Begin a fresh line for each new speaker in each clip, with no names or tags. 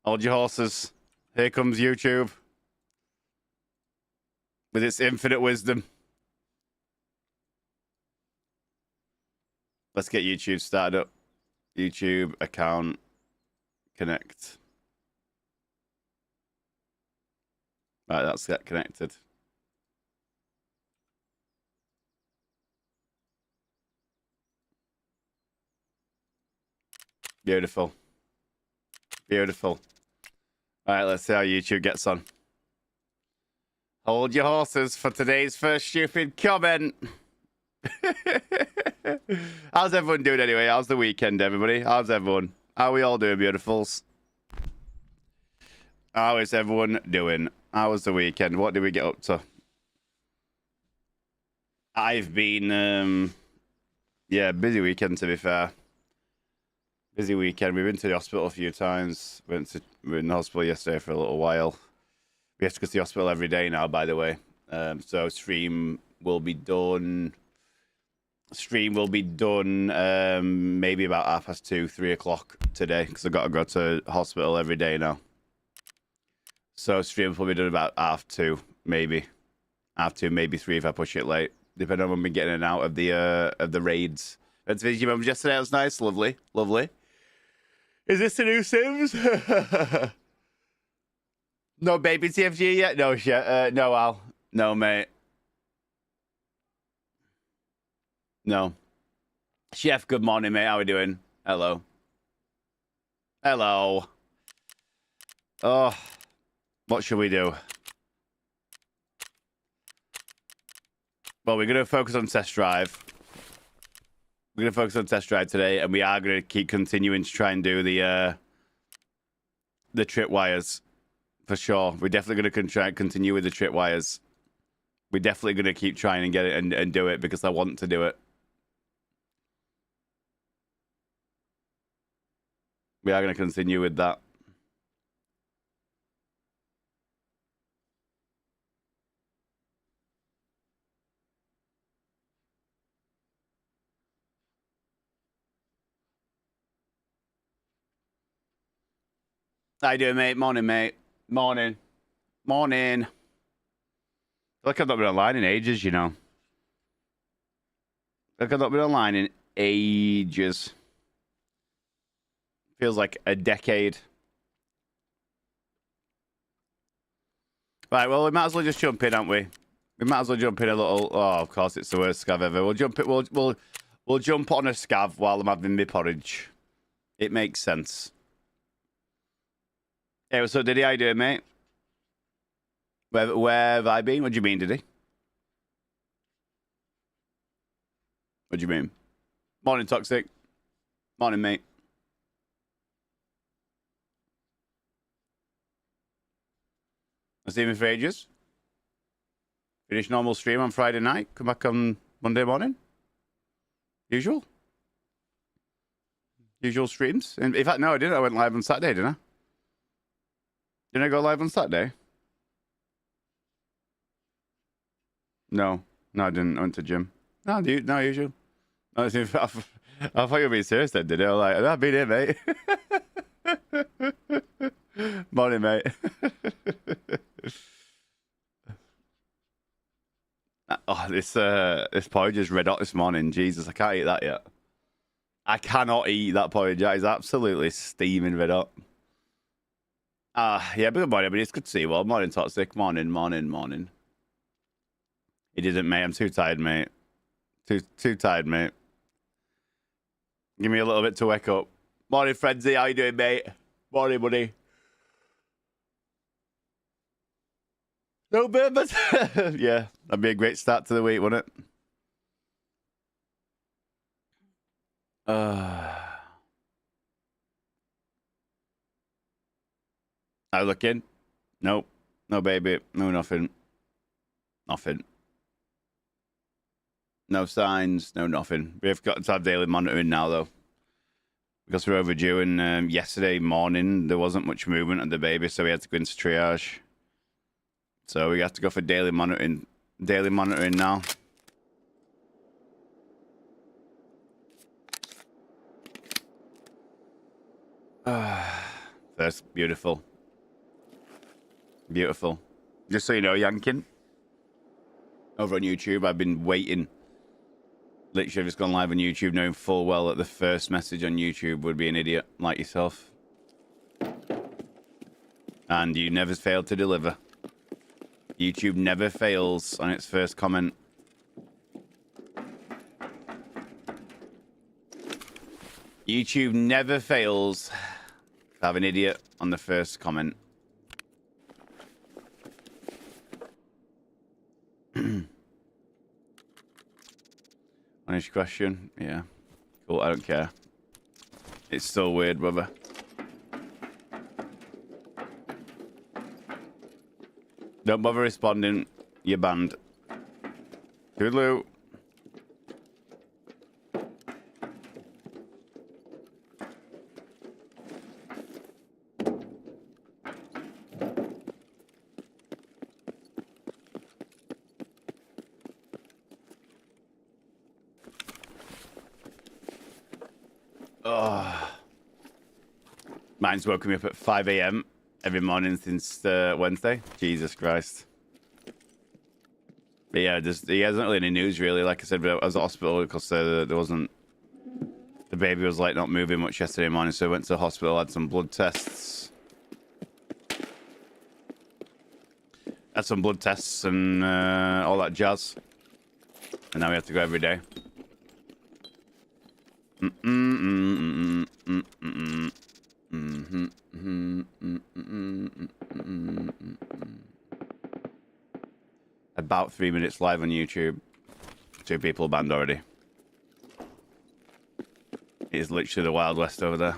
Hold your horses. Here comes YouTube. With its infinite wisdom. Let's get YouTube started up. YouTube account connect. Right, let's get connected. Beautiful. Beautiful. All right, let's see how YouTube gets on. Hold your horses for today's first stupid comment. How's everyone doing anyway? How's the weekend, everybody? How's everyone? How are we all doing, beautifuls? How is everyone doing? How was the weekend? What did we get up to? I've been, yeah, busy weekend, to be fair. Busy weekend. We've been to the hospital a few times. We were in the hospital yesterday for a little while. We have to go to the hospital every day now, by the way. So stream will be done. Maybe about 2:30, 3 o'clock today, because I've got to go to hospital every day now. So stream will be done about 2:30, maybe 2:30, maybe 3 if I push it late, depending on when we're getting in and out of the raids. Went to visit your mum yesterday. It was nice, lovely, lovely. Is this the new Sims? No baby TFG yet? No shit. No, Al. No, mate. No. Chef, good morning, mate. How are we doing? Hello. Hello. Oh, what should we do? Well, we're going to focus on test drive. We're going to focus on test drive today, and we are going to keep continuing to try and do the tripwires. For sure. We're definitely going to continue with the tripwires. We're definitely going to keep trying and get it and do it because I want to do it. We are going to continue with that. How you doing, mate? Morning, mate. Morning. Morning. I feel like I've not been online in ages, you know. Like I've not been online in ages. Feels like a decade. Right, well, we might as well just jump in, aren't we? We might as well jump in a little. Oh, of course, it's the worst scav ever. We'll jump it. We'll jump on a scav while I'm having my porridge. It makes sense. Hey, what's up, Diddy? How you doing, mate? Where have I been? What do you mean, Diddy? What do you mean? Morning, Toxic. Morning, mate. I've seen me for ages. Finish normal stream on Friday night. Come back on Monday morning. Usual streams. In fact, no, I didn't. I went live on Saturday, didn't I? Didn't I go live on Saturday? No, I didn't. I went to gym. No, usual. I thought you were being serious then, did I? Like, I've been here, mate. Morning, mate. Oh, this porridge is red hot this morning. Jesus, I can't eat that yet. I cannot eat that porridge. That is absolutely steaming red hot. Yeah, good morning, but it's good to see you all. Morning, Toxic. Morning. It isn't, mate. I'm too tired, mate. Too tired, mate. Give me a little bit to wake up. Morning, Frenzy. How you doing, mate? Morning, buddy. No bit, but yeah, that'd be a great start to the week, wouldn't it? I looking? Nope. No, baby. No, nothing. Nothing. No signs. No, nothing. We've got to have daily monitoring now, though. Because we're overdue, and yesterday morning, there wasn't much movement on the baby, so we had to go into triage. So we have to go for daily monitoring. Daily monitoring now. That's beautiful. Beautiful. Just so you know, Yankin, over on YouTube, I've been waiting. Literally, I've just gone live on YouTube knowing full well that the first message on YouTube would be an idiot like yourself. And you never failed to deliver. YouTube never fails on its first comment. YouTube never fails to have an idiot on the first comment. Honest question? Yeah. Cool, I don't care. It's still weird, brother. Don't bother responding. You're banned. Toodaloo. Oh. Mine's woken me up at 5 a.m. every morning since Wednesday. Jesus Christ. But yeah, he hasn't really any news really. Like I said, I was at the hospital because there wasn't... The baby was like not moving much yesterday morning, so I went to the hospital, had some blood tests. Had some blood tests and all that jazz. And now we have to go every day. About 3 minutes live on YouTube. 2 people banned already. It's literally the Wild West over there.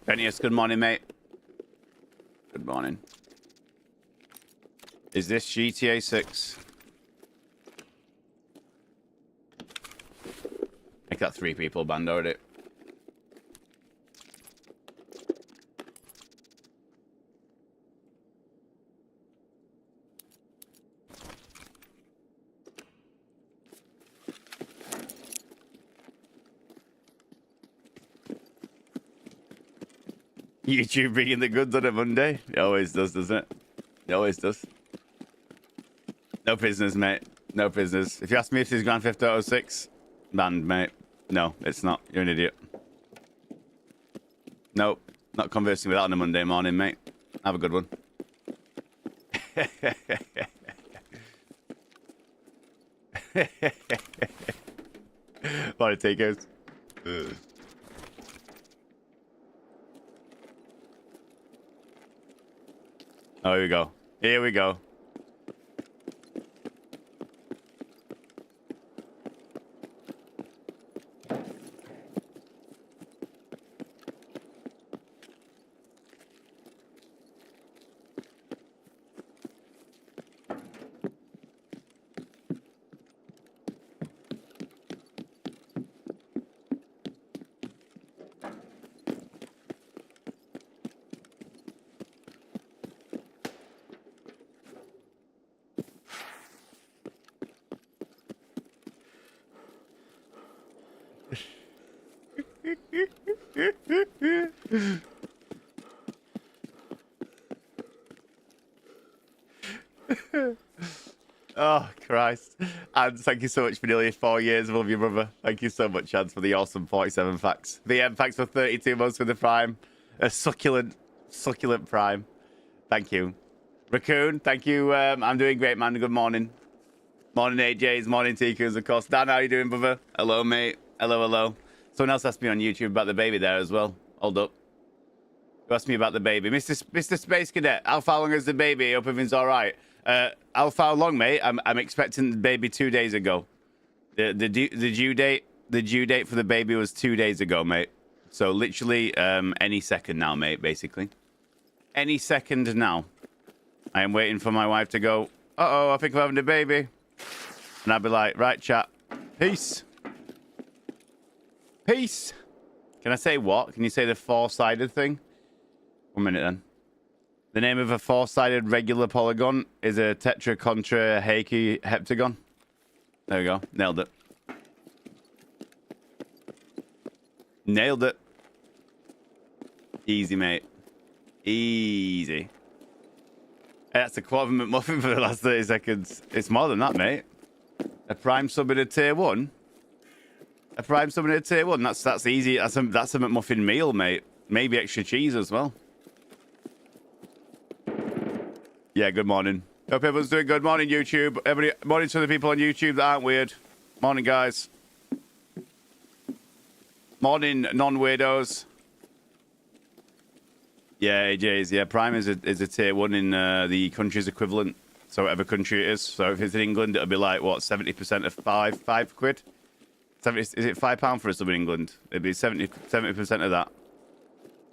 Pennius, good morning, mate. Good morning. Is this GTA 6? I got 3 people banned already. YouTube bringing the goods on a Monday. It always does, doesn't it? It always does. No business, mate. No business. If you ask me if this is Grand Theft Auto 6, banned, mate. No, it's not. You're an idiot. Nope. Not conversing with that on a Monday morning, mate. Have a good one. What it takers. Oh, here we go. Here we go. Oh, Christ. And thank you so much for nearly 4 years. Love you, brother. Thank you so much, Chance, for the awesome 47 facts. VM, thanks for 32 months with the Prime. A succulent Prime. Thank you. Raccoon, thank you. I'm doing great, man. Good morning. Morning, AJs. Morning, Tikus, of course. Dan, how you doing, brother? Hello, mate. Hello, hello. Someone else asked me on YouTube about the baby there as well. Hold up. You asked me about the baby. Mr. Space Cadet, how far along is the baby? Hope everything's all right. How far along, mate? I'm expecting the baby 2 days ago. The due date for the baby was 2 days ago, mate. So literally any second now, mate, basically. Any second now. I am waiting for my wife to go, uh-oh, I think I'm having a baby. And I'll be like, right, chat. Peace. Peace. Can I say what? Can you say the 4-sided thing? 1 minute then. The name of a 4-sided regular polygon is a tetracontrahedron. There we go. Nailed it. Nailed it. Easy, mate. Easy. Hey, that's a quarter of a McMuffin for the last 30 seconds. It's more than that, mate. A prime sub in a tier 1. A prime sub in a tier 1. That's easy. That's a McMuffin meal, mate. Maybe extra cheese as well. Yeah, good morning. Hope everyone's doing good. Morning, YouTube. Everybody, morning to the people on YouTube that aren't weird. Morning, guys. Morning, non-weirdos. Yeah, AJ's. Yeah, Prime is a tier 1 in the country's equivalent. So whatever country it is. So if it's in England, it'll be like, what, 70% of five quid? 70, is it £5 for a sub in England? It'd be 70% of that.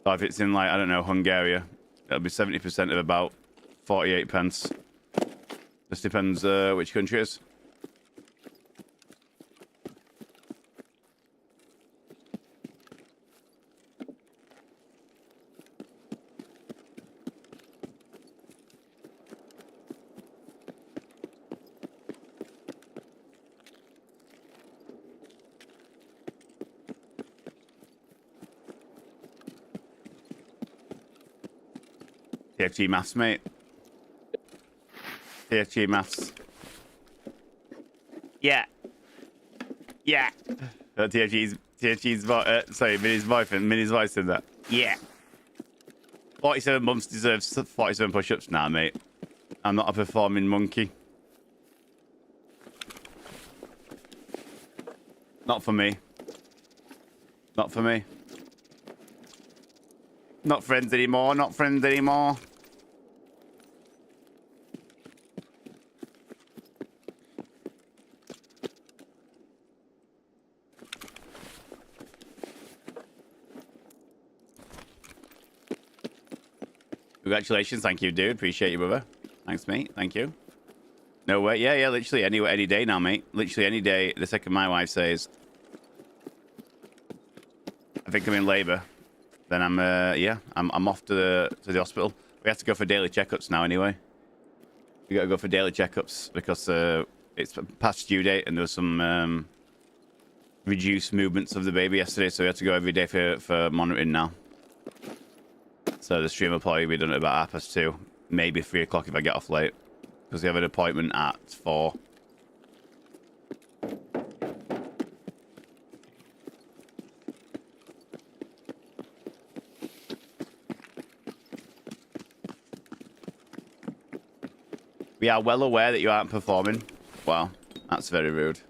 Or if it's in, like, I don't know, Hungary, it'll be 70% of about 48 pence. Just depends which country it is. TFG maths, mate. TFG maths. Yeah. Yeah. TFG's sorry, Minnie's voice said that. Yeah. 47 months deserves 47 push-ups. Nah, mate. I'm not a performing monkey. Not for me. Not for me. Not friends anymore. Not friends anymore. Congratulations. Thank you, dude. Appreciate you, brother. Thanks, mate. Thank you. No way. Yeah, literally any day now, mate. Literally any day. The second my wife says, I think I'm in labour, then I'm off to the hospital. We have to go for daily checkups now anyway. We got to go for daily checkups because it's past due date and there was some reduced movements of the baby yesterday, so we have to go every day for monitoring now. So the stream will probably be done at about 2:30, maybe 3 o'clock if I get off late, because we have an appointment at 4. We are well aware that you aren't performing. Wow, that's very rude.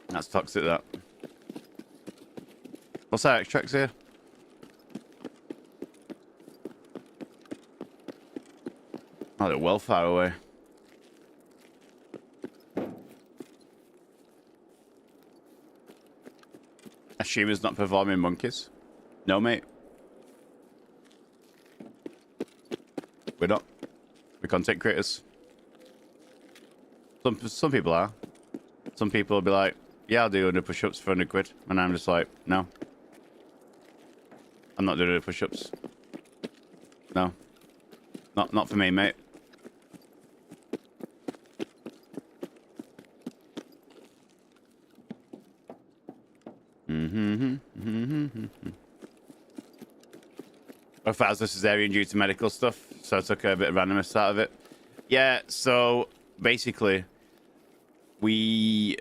That's toxic, that. What's that extracts here? Oh, they're well far away. Ashuma's not performing monkeys. No, mate. We're not. We're content creators. Some people are. Some people will be like, yeah, I'll do 100 push-ups for 100 quid. And I'm just like, no. I'm not doing 100 push-ups. No. Not for me, mate. I thought it was a cesarean due to medical stuff, so I took a bit of randomness out of it. Yeah, so basically, we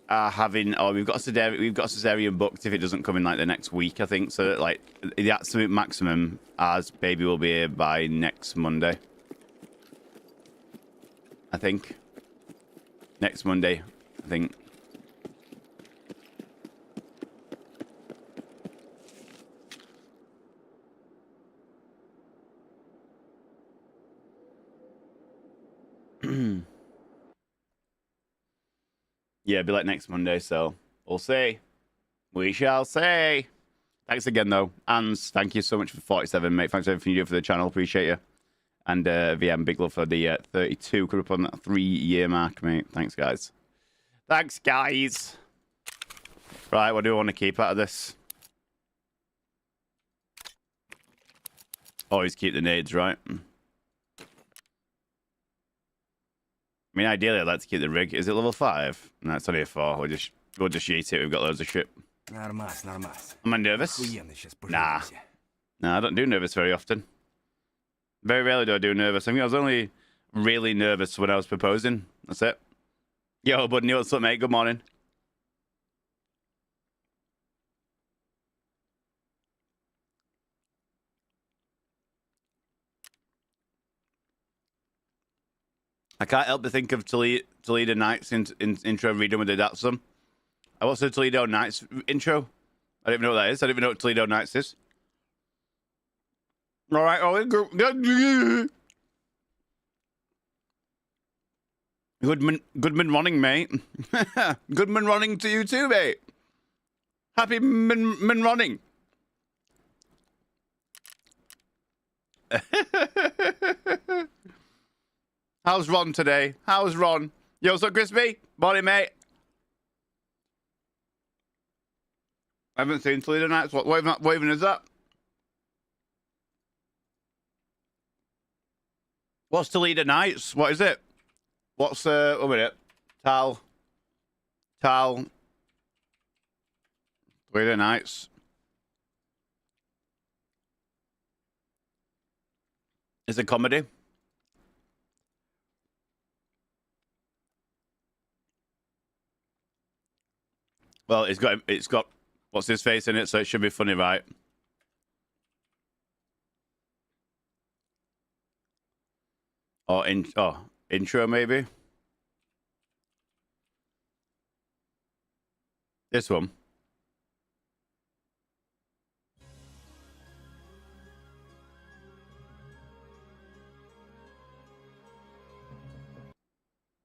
are having, we've got a cesarean booked if it doesn't come in like the next week, I think. So like the absolute maximum, as baby will be here by next Monday. I think. Next Monday, I think. Yeah, it'll be like next Monday, so we'll see. We shall see. Thanks again, though. And thank you so much for 47, mate. Thanks for everything you do for the channel. Appreciate you. And VM, big love for the 32. Could up on that 3-year mark, mate. Thanks, guys. Thanks, guys. Right, what do we want to keep out of this? Always keep the nades, right? I mean, ideally, I'd like to keep the rig. Is it level 5? No, it's only a 4. We'll just We'll just eat it. We've got loads of shit.
Нормас.
Am I nervous?
Охуенно сейчас
Nah.
поживемся.
Nah, I don't do nervous very often. Very rarely do I do nervous. I think I was only really nervous when I was proposing. That's it. Yo, buddy, what's up, mate? Good morning. I can't help but think of Toledo Nights in intro redone with the Datsum. I watched the Toledo Nights intro. I don't even know what that is. I don't even know what Toledo Nights is. All right. Oh, Goodman running, mate. Goodman running to you too, mate. Happy man running. How's Ron today? How's Ron? Yo, what's up, Crispy? Morning, mate. I haven't seen Toledo Nights. What even is that? What's Toledo Nights? What is it? What's a minute? Toledo Nights. Is it comedy? Well, it's got what's his face in it, so it should be funny, right? Or intro maybe. This one.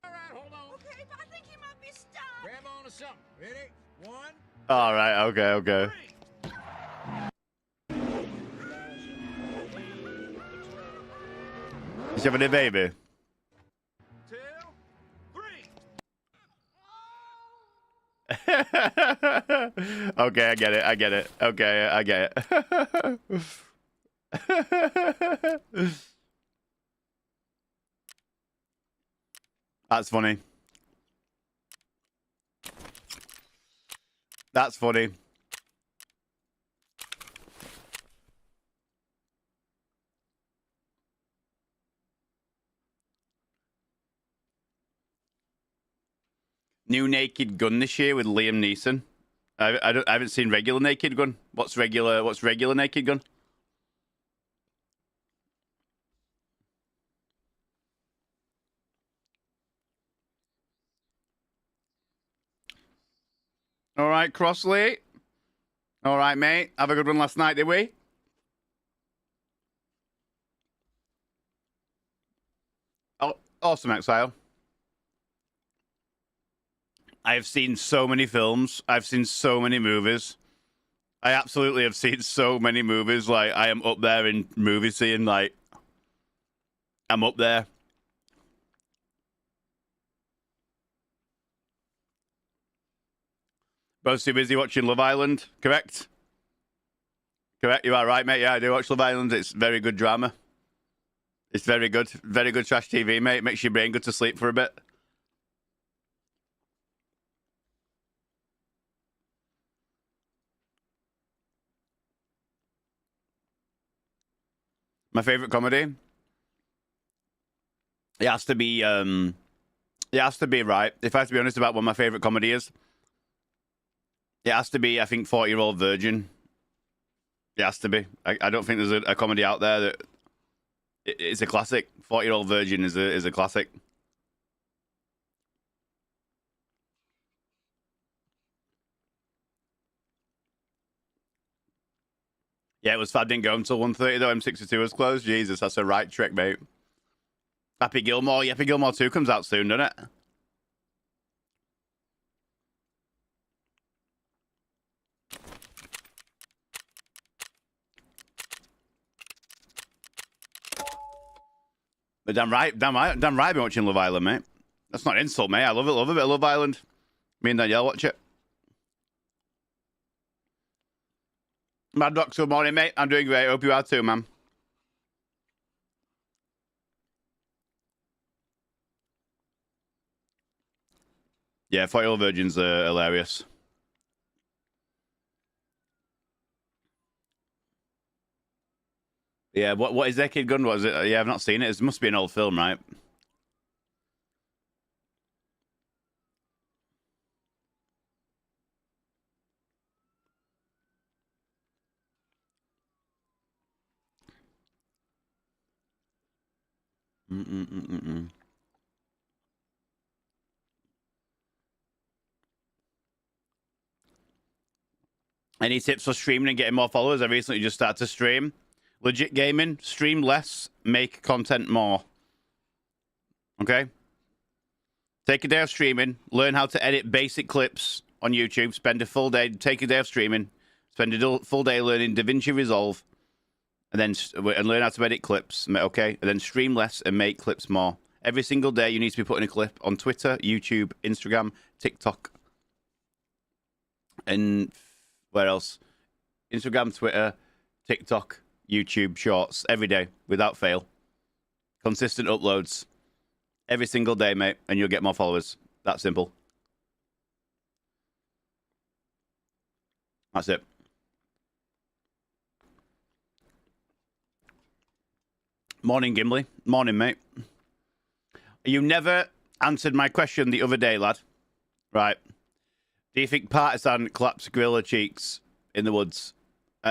All right, hold on.
Okay, but I think he might be stuck.
Grab on to something. Ready? 1,
All right. Okay.
3.
He's having a baby.
2, 3.
Okay, I get it. Okay, I get it. That's funny. That's funny. New Naked Gun this year with Liam Neeson. I haven't seen regular Naked Gun. What's regular Naked Gun? All right, Crossley. All right, mate. Have a good one last night, did we? Oh, awesome, Exile. I have seen so many films. I've seen so many movies. I absolutely have seen so many movies. Like, I am up there in movie seeing. Like, I'm up there. Both too busy watching Love Island, correct? Correct, you are right, mate. Yeah, I do watch Love Island. It's very good drama. It's very good. Very good trash TV, mate. Makes your brain go to sleep for a bit. My favorite comedy? It has to be right. If I have to be honest about what my favorite comedy is, it has to be, I think, 40-Year-Old Virgin. It has to be. I don't think there's a comedy out there that it's a classic. 40-Year-Old Virgin is a classic. Yeah, it was fab. Didn't go until 1:30 though. M62 was closed. Jesus, that's a right trick, mate. Happy Gilmore. Yeah, Happy Gilmore 2 comes out soon, doesn't it? But damn right, I've been watching Love Island, mate. That's not an insult, mate. I love a bit of Love Island. Me and Danielle watch it. Mad Docs, good morning, mate. I'm doing great. Hope you are too, man. Yeah, foil virgins are hilarious. Yeah, what is Naked Gun? What is it? Yeah, I've not seen it. It must be an old film, right? Mm-mm-mm-mm. Any tips for streaming and getting more followers? I recently just started to stream. Legit gaming, stream less, make content more. Okay? Take a day of streaming, learn how to edit basic clips on YouTube, spend a full day, take a day of streaming, spend a full day learning DaVinci Resolve, and then learn how to edit clips, okay? And then stream less and make clips more. Every single day, you need to be putting a clip on Twitter, YouTube, Instagram, TikTok, and where else? Instagram, Twitter, TikTok, YouTube, Shorts, every day, without fail. Consistent uploads. Every single day, mate, and you'll get more followers. That simple. That's it. Morning, Gimli. Morning, mate. You never answered my question the other day, lad. Right. Do you think Partisan claps gorilla cheeks in the woods?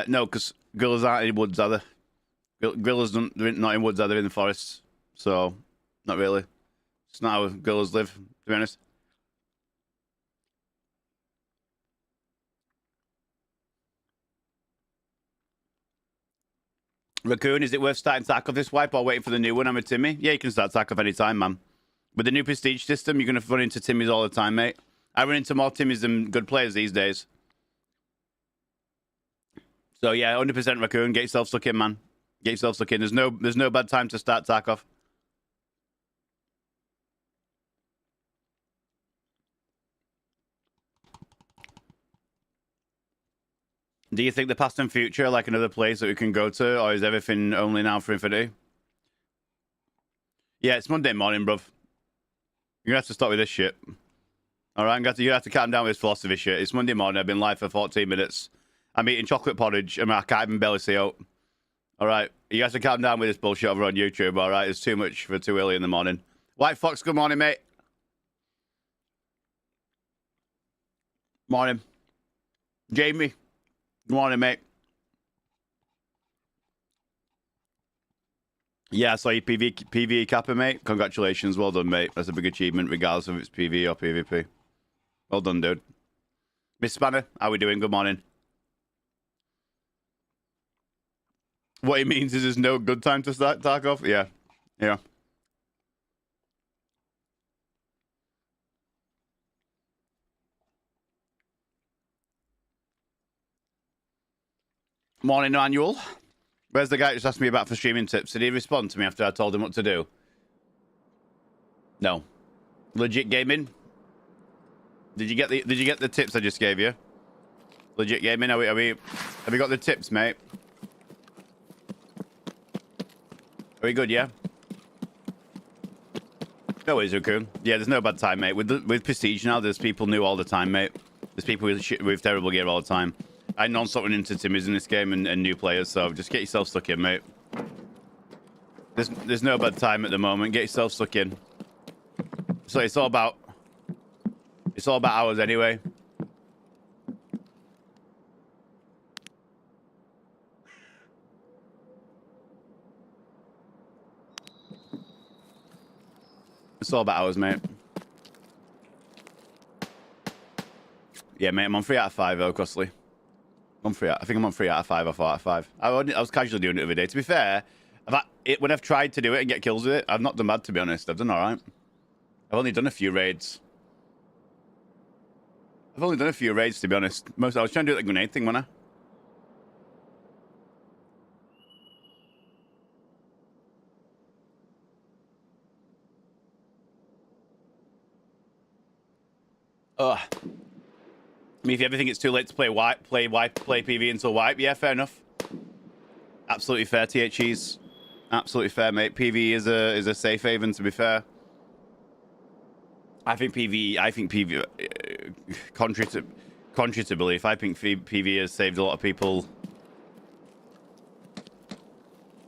No, because gorillas aren't in woods, are they? Gorillas they're not in woods, are they? In the forests. So, not really. It's not how gorillas live, to be honest. Raccoon, is it worth starting Tarkov this wipe or waiting for the new one? I'm a Timmy. Yeah, you can start Tarkov anytime, man. With the new prestige system, you're going to run into Timmys all the time, mate. I run into more Timmys than good players these days. So yeah, 100% Raccoon. Get yourself stuck in, man. Get yourself stuck in. There's no bad time to start Tarkov. Do you think the past and future are like another place that we can go to, or is everything only now for infinity? Yeah, it's Monday morning, bruv. You're gonna have to stop with this shit. All right, you're gonna have to calm down with this philosophy shit. It's Monday morning. I've been live for 14 minutes. I'm eating chocolate porridge. I can't even barely see out. All right, you have to calm down with this bullshit over on YouTube. All right, it's too much for too early in the morning. White Fox, good morning, mate. Morning, Jamie. Good morning, mate. Yeah, I saw your PvE capper, mate. Congratulations, well done, mate. That's a big achievement, regardless if it's PvE or PvP. Well done, dude. Miss Spanner, how we doing? Good morning. What he means is there's no good time to start Tarkov? Yeah. Yeah. Morning, Annual. Where's the guy who just asked me about for streaming tips? Did he respond to me after I told him what to do? No. Legit gaming? Did you get the tips I just gave you? Legit gaming? Have we got the tips, mate? Are we good, yeah? No worries, Raccoon. Yeah, there's no bad time, mate. With Prestige now, there's people new all the time, mate. There's people with terrible gear all the time. I non-stop run into Timmys in this game and new players, so just get yourself stuck in, mate. There's no bad time at the moment. Get yourself stuck in. So it's all about hours anyway. It's all about hours, mate. Yeah, mate, I'm on 3 out of 5 though, Crossley. I think I'm on 3 out of 5 or 4 out of 5. I was casually doing it the other day. To be fair, when I've tried to do it and get kills with it, I've not done bad, to be honest. I've done all right. I've only done a few raids. To be honest. I was trying to do the grenade thing, wasn't I? Ugh. I mean, if you ever think it's too late to play PV until wipe, yeah, fair enough. Absolutely fair, THEs. Absolutely fair, mate. PV is a safe haven, to be fair. I think PV, contrary to belief, I think PV has saved a lot of people.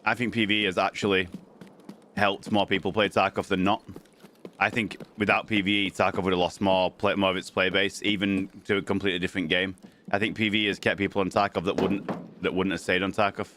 I think PV has actually helped more people play Tarkov than not. I think without PvE, Tarkov would have lost more of its play base, even to a completely different game. I think PvE has kept people on Tarkov that wouldn't have stayed on Tarkov.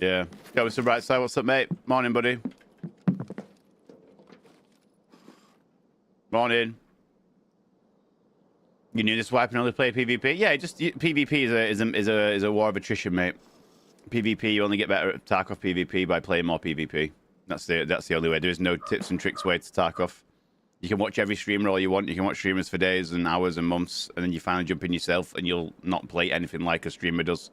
Yeah. Go with some bright side. What's up, mate? Morning, buddy. Morning. You knew this wipe and only play PvP? Yeah, PvP is a war of attrition, mate. PvP, you only get better at Tarkov PvP by playing more PvP. That's the only way. There is no tips and tricks way to Tarkov. You can watch every streamer all you want. You can watch streamers for days and hours and months, and then you finally jump in yourself, and you'll not play anything like a streamer does.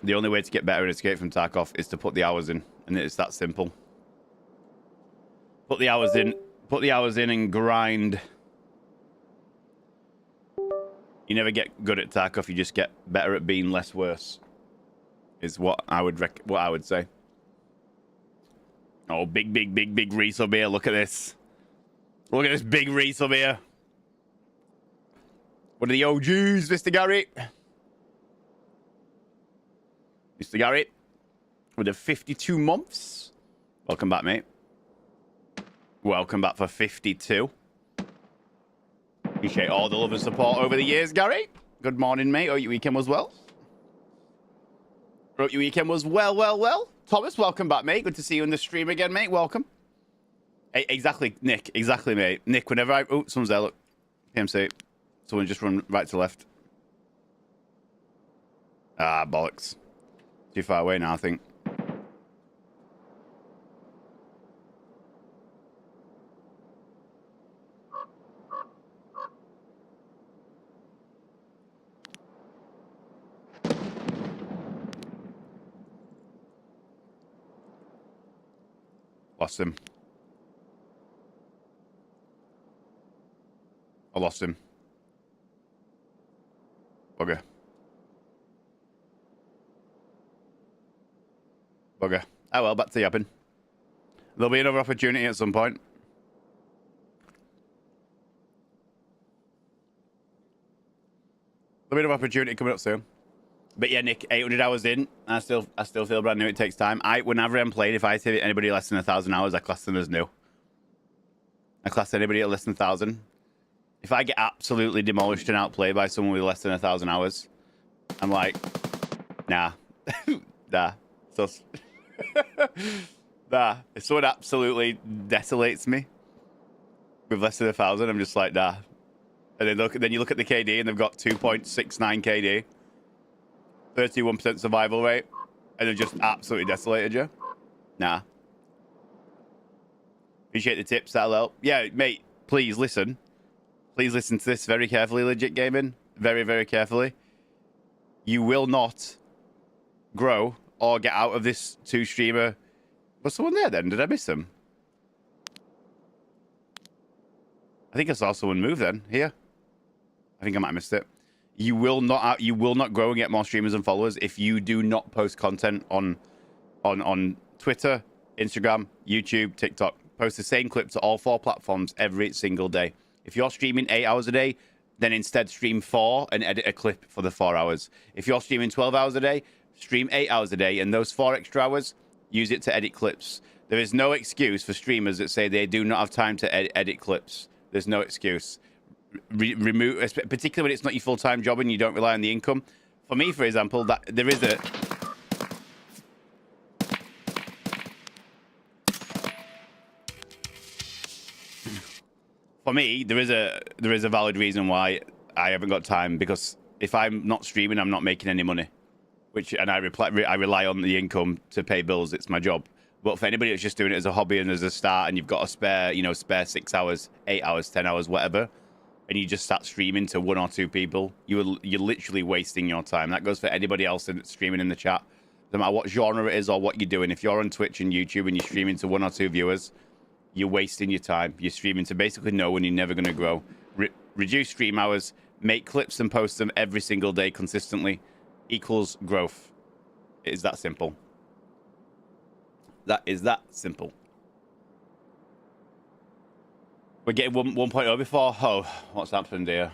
The only way to get better and escape from Tarkov is to put the hours in, and it's that simple. Put the hours in and grind. You never get good at Tarkov, you just get better at being less worse. Is what I would say. Oh, big Reese up here. Look at this. Look at this big Reese up here. One of the OGs, Mr. Garrett. Mr. Garrett, with the 52 months. Welcome back, mate. Welcome back for 52. Appreciate all the love and support over the years, Gary. Good morning, mate. Hope your weekend was well. Hope your weekend was well. Thomas, welcome back, mate. Good to see you in the stream again, mate. Welcome. Hey, exactly, Nick. Exactly, mate. Nick, whenever I... Oh, someone's there, look. PMC. Someone just run right to left. Ah, bollocks. Too far away now, I think. Lost him. I lost him. Bugger. Bugger. Oh well, back to yapping. There'll be another opportunity at some point. There'll be another opportunity coming up soon. But yeah, Nick, 800 hours in, I still feel brand new. It takes time. Whenever I'm played, if I see anybody less than 1,000 hours, I class them as new. I class anybody at less than 1,000. If I get absolutely demolished and outplayed by someone with less than 1,000 hours, I'm like, nah, nah. So, nah. If someone absolutely desolates me with less than 1,000, I'm just like, nah. And then you look at the KD, and they've got 2.69 KD. 31% survival rate, and they've just absolutely desolated you. Nah. Appreciate the tips, that'll help. Yeah, mate, please listen. Please listen to this very carefully, Legit Gaming. Very, very carefully. You will not grow or get out of this two-streamer. Was someone there then? Did I miss them? I think I saw someone move then. Here. I think I might have missed it. You will not grow and get more streamers and followers if you do not post content on Twitter, Instagram, YouTube, TikTok. Post the same clip to all 4 platforms every single day. If you're streaming 8 hours a day, then instead stream 4 and edit a clip for the 4 hours. If you're streaming 12 hours a day, stream 8 hours a day, and those 4 extra hours, use it to edit clips. There is no excuse for streamers that say they do not have time to edit clips. There's no excuse. Remove, particularly when it's not your full-time job and you don't rely on the income. For me, for example, that there is a valid reason why I haven't got time, because if I'm not streaming, I'm not making any money, I rely on the income to pay bills. It's my job. But for anybody that's just doing it as a hobby and as a start, and you've got a spare 6 hours, 8 hours, 10 hours, whatever, and you just start streaming to 1 or 2 people, you're literally wasting your time. That goes for anybody else that's streaming in the chat. No matter what genre it is or what you're doing. If you're on Twitch and YouTube and you're streaming to 1 or 2 viewers, you're wasting your time. You're streaming to basically know when you're never going to grow. Reduce stream hours, make clips and post them every single day consistently equals growth. It is that simple. That is that simple. We're getting 1.0 before. Oh, what's happened here?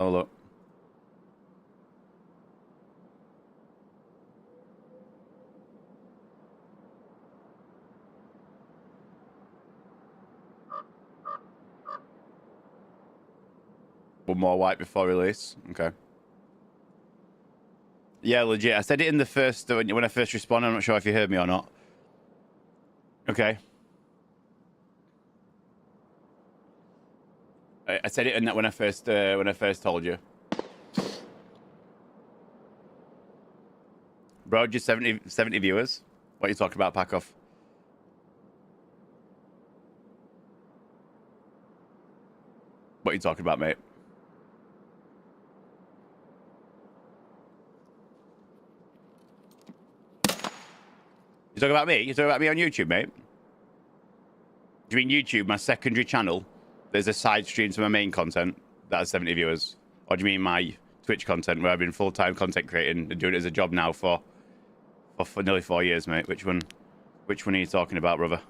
Oh, look. One more white before release. Okay. Yeah, legit. I said it in the first when I first responded. I'm not sure if you heard me or not. Okay. I said it in that when I first told you. Bro, just 70 viewers. What are you talking about, pack off? What are you talking about, mate? You talking about me? You talking about me on YouTube, mate? Do you mean YouTube, my secondary channel? There's a side stream to my main content that has 70 viewers. Or do you mean my Twitch content where I've been full-time content creating and doing it as a job now for nearly 4 years, mate? Which one are you talking about, brother?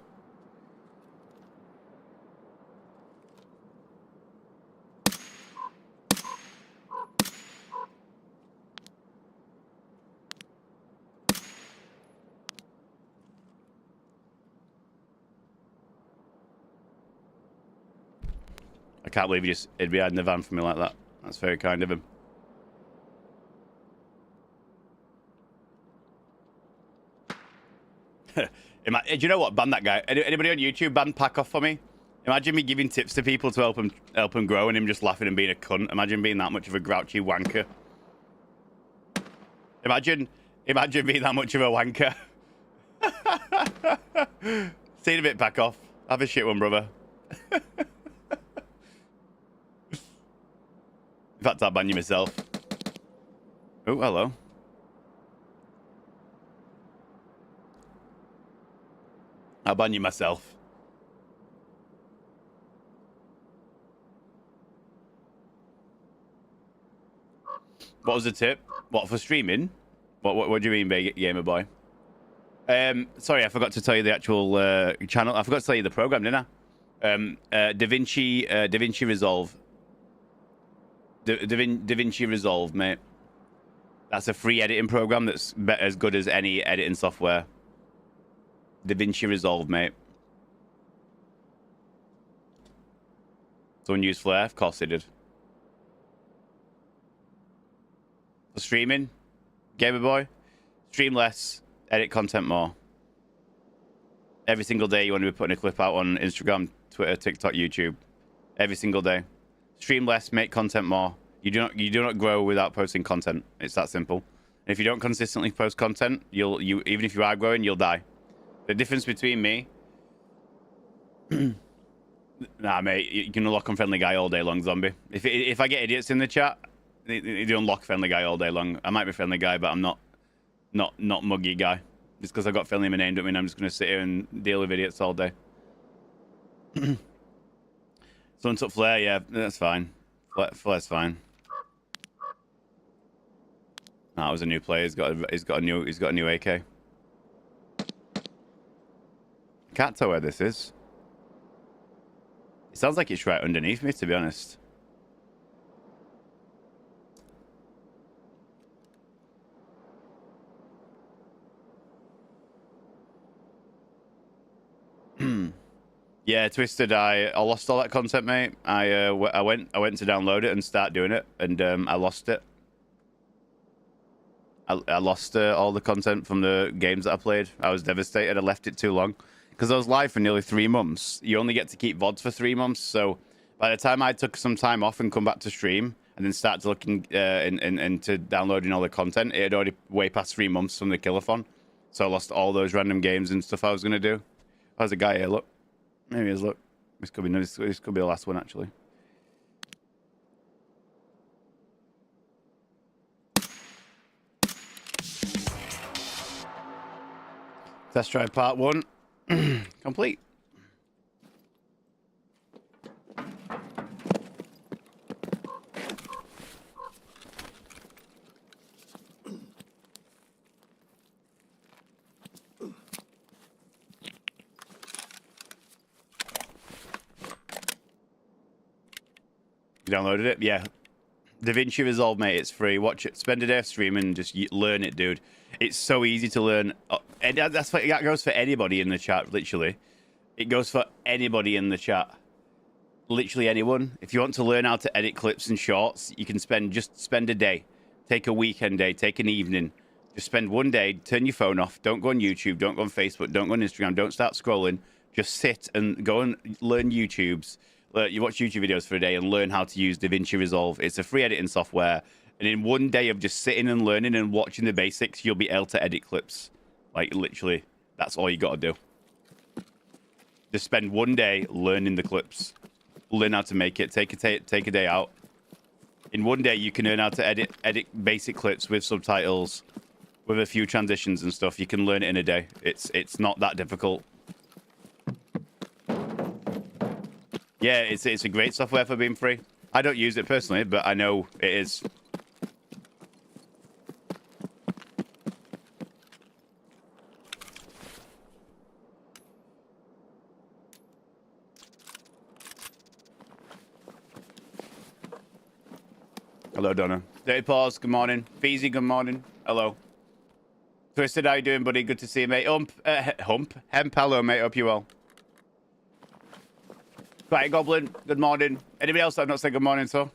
I can't believe he just hid behind the van for me like that. That's very kind of him. Do you know what? Ban that guy. Anybody on YouTube ban pack off for me? Imagine me giving tips to people to help him grow, and him just laughing and being a cunt. Imagine being that much of a grouchy wanker. Imagine being that much of a wanker. See you in a bit, pack off. Have a shit one, brother. In fact, I'll ban you myself. Oh, hello. I'll ban you myself. What was the tip? What, for streaming? What do you mean, gamer boy? Sorry, I forgot to tell you the actual channel. I forgot to tell you the program, didn't I? DaVinci Resolve. DaVinci Resolve, mate. That's a free editing program that's as good as any editing software. DaVinci Resolve, mate. Someone used Flare? Of course they did. For streaming, gamer boy, stream less, edit content more. Every single day you want to be putting a clip out on Instagram, Twitter, TikTok, YouTube. Every single day. Stream less, make content more. You do not grow without posting content. It's that simple. And if you don't consistently post content, you even if you are growing, you'll die. The difference between me, nah, mate, you can unlock on friendly guy all day long, zombie. If I get idiots in the chat, you unlock friendly guy all day long. I might be friendly guy, but I'm not muggy guy. Just because I got friendly in my name, don't mean I'm just gonna sit here and deal with idiots all day. Someone took Flare, yeah, that's fine. Flare's fine. That was a new player. He's got a new AK. Can't tell where this is. It sounds like it's right underneath me, to be honest. Yeah, Twisted. I lost all that content, mate. I went to download it and start doing it, and I lost it. I lost all the content from the games that I played. I was devastated. I left it too long because I was live for nearly 3 months. You only get to keep VODs for 3 months, so by the time I took some time off and come back to stream and then start to looking into downloading all the content, it had already way past 3 months from the killathon. So I lost all those random games and stuff I was gonna do. There's a guy here. Look, maybe he is. Look, this could be the last one actually. Test drive part 1 complete. You downloaded it? Yeah. DaVinci Resolve, mate. It's free. Watch it. Spend a day streaming and just learn it, dude. It's so easy to learn. And that goes for anybody in the chat, literally. It goes for anybody in the chat. Literally anyone. If you want to learn how to edit clips and shorts, you can just spend a day. Take a weekend day. Take an evening. Just spend one day. Turn your phone off. Don't go on YouTube. Don't go on Facebook. Don't go on Instagram. Don't start scrolling. Just sit and go and learn YouTube's. You watch YouTube videos for a day and learn how to use DaVinci Resolve. It's a free editing software. And in one day of just sitting and learning and watching the basics, you'll be able to edit clips. Like, literally, that's all you got to do. Just spend one day learning the clips. Learn how to make it. Take a day out. In one day, you can learn how to edit basic clips with subtitles, with a few transitions and stuff. You can learn it in a day. It's not that difficult. Yeah, it's a great software for being free. I don't use it personally, but I know it is. Hello, Donna. Dirty Paws, good morning. Feezy, good morning. Hello. Twisted, how you doing, buddy? Good to see you, mate. Hemp, hello, mate. Hope you well. Right, Goblin, good morning. Anybody else I've not said good morning to?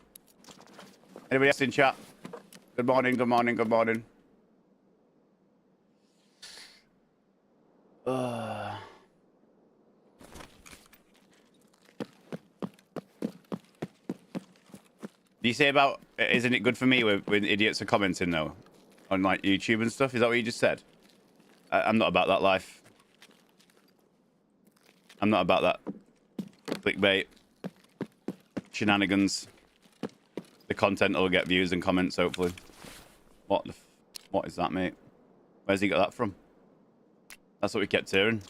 Anybody else in chat? Good morning, good morning, good morning. Do you say about, isn't it good for me when idiots are commenting, though? On, like, YouTube and stuff? Is that what you just said? I'm not about that life. I'm not about that. Clickbait. Shenanigans. The content will get views and comments, hopefully. What is that, mate? Where's he got that from? That's what we kept hearing.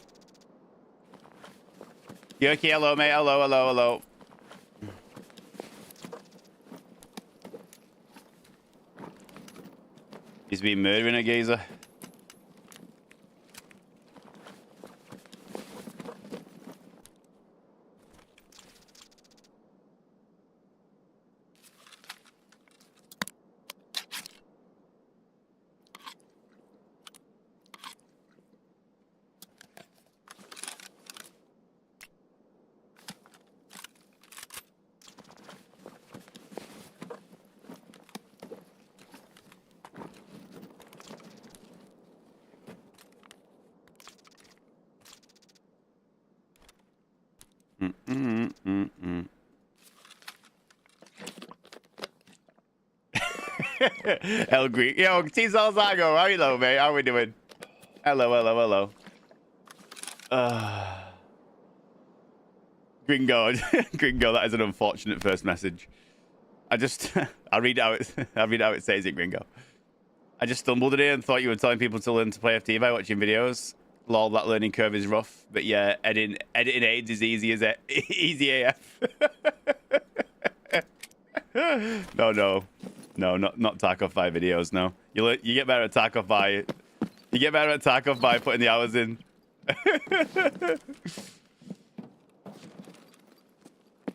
Yoki, hello, mate. Hello, hello, hello. He's been murdering a geezer. El Greek. Yo, T Salzago, how you doing, mate? How we doing? Hello, hello, hello. Gringo. Gringo, that is an unfortunate first message. I'll read how it says it, Gringo. I just stumbled in here and thought you were telling people to learn to play FT by watching videos. Lol, that learning curve is rough. But yeah, editing AIDS is easy as easy AF. No, not Tarkov 5 videos, no. You get better at Tarkov 5. You get better at Tarkov by putting the hours in.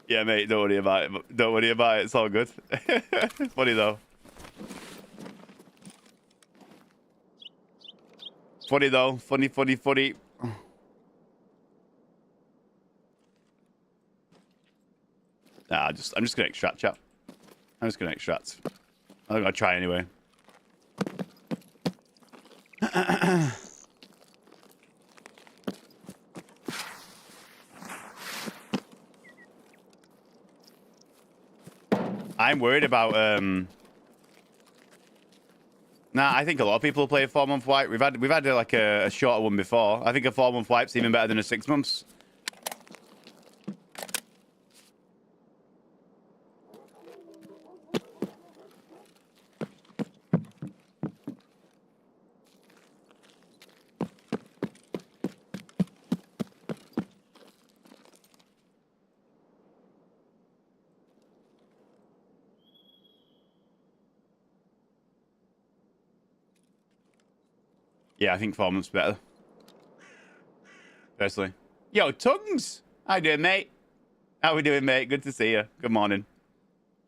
Yeah, mate, don't worry about it. Don't worry about it. It's all good. Funny, though. Funny, though. Funny. Nah, I'm just gonna extract, chat. I'm just gonna extract. I'm gonna try anyway. I'm worried about Nah, I think a lot of people play a 4-month wipe. We've had like a shorter one before. I think a 4-month wipe's even better than a 6 months. Yeah, I think 4 months better. Personally. Yo, Tongues! How you doing, mate? How we doing, mate? Good to see you. Good morning.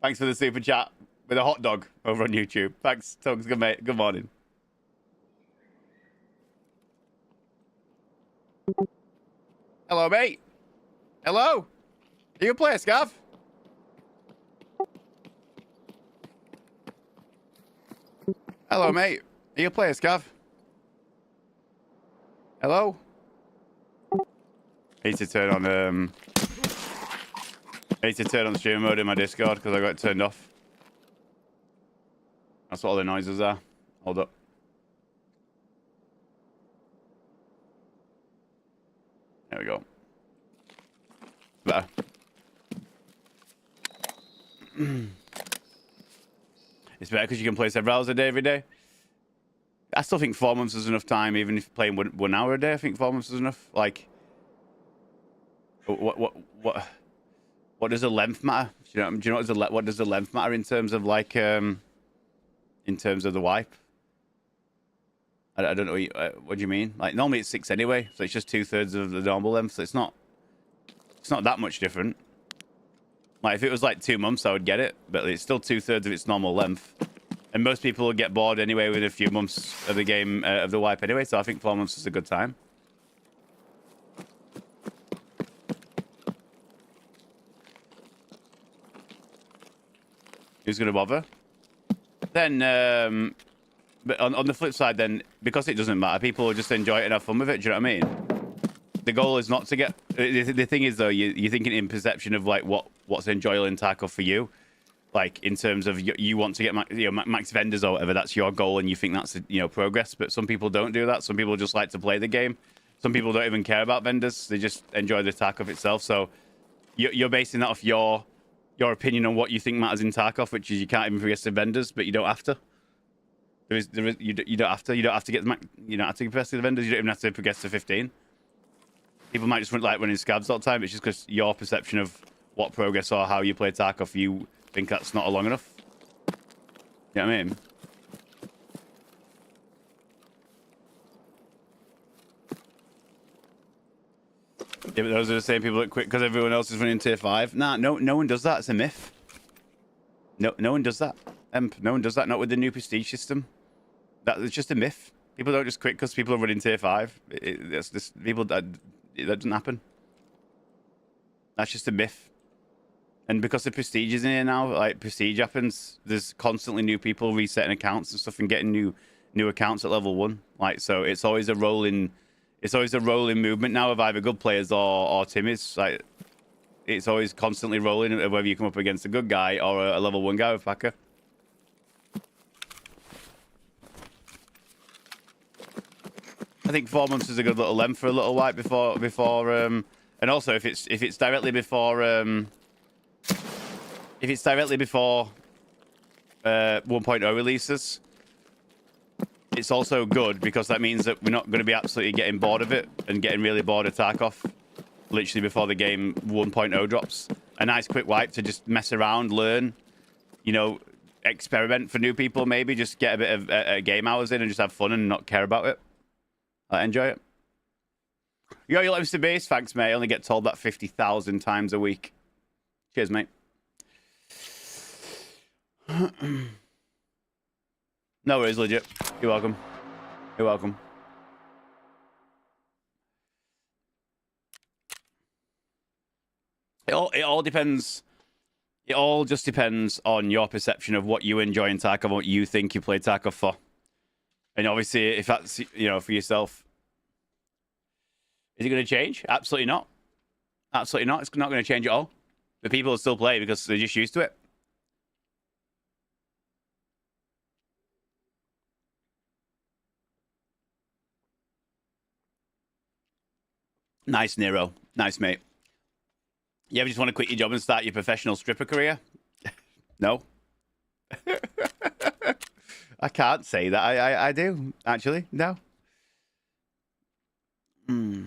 Thanks for the super chat with a hot dog over on YouTube. Thanks, Tugs. Good mate. Good morning. Hello, mate. Hello. Are you a player, Scav? Hello, mate. Are you a player, Scav? Hello? I need to turn on stream mode in my Discord because I got it turned off. That's what all the noises are. Hold up. There we go. Better. It's better because you can play several hours a day every day. I still think 4 months is enough time, even if playing 1 hour a day. I think 4 months is enough. Like, what does the length matter? Do you know what does the length matter in terms of like in terms of the wipe? I don't know what do you mean. Like normally it's 6 anyway, so it's just 2/3 of the normal length. So it's not that much different. Like if it was like 2 months, I would get it, but it's still 2/3 of its normal length. And most people will get bored anyway with a few months of the game of the wipe anyway. So I think 4 months is a good time. Who's gonna bother? Then, but on the flip side, then because it doesn't matter, people will just enjoy it and have fun with it. Do you know what I mean? The goal is not to get. The thing is though, you're thinking in perception of like what's enjoyable in Tarkov for you. Like in terms of you want to get max vendors or whatever, that's your goal, and you think that's progress. But some people don't do that. Some people just like to play the game. Some people don't even care about vendors. They just enjoy the Tarkov itself. So you're basing that off your opinion on what you think matters in Tarkov, which is you can't even progress the vendors, but you don't have to. You don't have to. You don't have to get you don't have to progress the vendors. You don't even have to progress to 15. People might just like running scabs all the time. It's just because your perception of what progress or how you play Tarkov, you think that's not long enough. You know what I mean? Yeah, but those are the same people that quit because everyone else is running tier 5. Nah, no one does that. It's a myth. No one does that. No one does that. Not with the new prestige system. It's just a myth. People don't just quit because people are running tier 5. That doesn't happen. That's just a myth. And because the prestige is in here now, like prestige happens, there's constantly new people resetting accounts and stuff and getting new accounts at level 1. Like so, it's always a rolling movement now of either good players or timmies. Like it's always constantly rolling whether you come up against a good guy or a level 1 guy with Packer. I think 4 months is a good little length for a little white before and also if it's directly before 1.0 releases, it's also good because that means that we're not going to be absolutely getting bored of it and getting really bored of Tarkov literally before the game 1.0 drops. A nice quick wipe to just mess around, learn, experiment for new people, maybe just get a bit of game hours in and just have fun and not care about it. Enjoy it. Yo, you like Mr. Beast? Thanks, mate. I only get told that 50,000 times a week. Cheers, mate. No worries, legit. You're welcome. You're welcome. It all depends. It all just depends on your perception of what you enjoy in Tarkov and what you think you play Tarkov for. And obviously, if that's for yourself, is it going to change? Absolutely not. Absolutely not. It's not going to change at all. The people will still play because they're just used to it. Nice, Nero. Nice, mate. You ever just want to quit your job and start your professional stripper career? No. I can't say that. I do, actually. No. The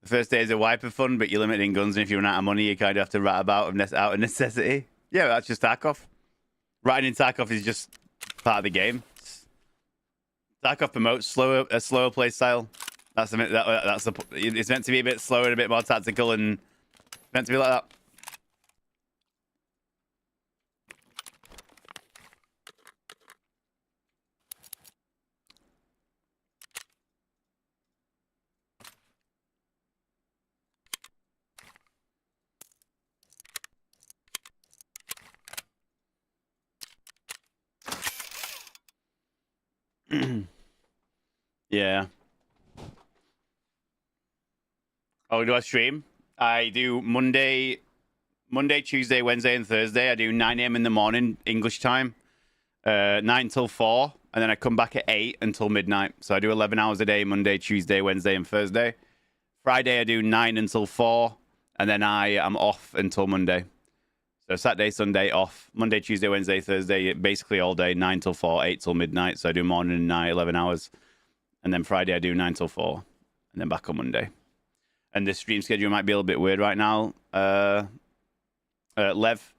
first day is a wipe of fun, but you're limiting guns, and if you run out of money, you kind of have to rat about out of necessity. Yeah, that's just Tarkov. Riding in Tarkov is just part of the game. Tarkov promotes a slower play style. That's the. It's meant to be a bit slower and a bit more tactical, and meant to be like that. Yeah. Oh, do I stream? I do Monday, Tuesday, Wednesday, and Thursday. I do 9 a.m. in the morning, English time, 9 till 4, and then I come back at 8 until midnight. So I do 11 hours a day, Monday, Tuesday, Wednesday, and Thursday. Friday, I do 9 until 4, and then I am off until Monday. So Saturday, Sunday off. Monday, Tuesday, Wednesday, Thursday, basically all day, 9 till 4, 8 till midnight. So I do morning and night, 11 hours. And then Friday, I do 9 till 4, and then back on Monday. And the stream schedule might be a little bit weird right now, Lev,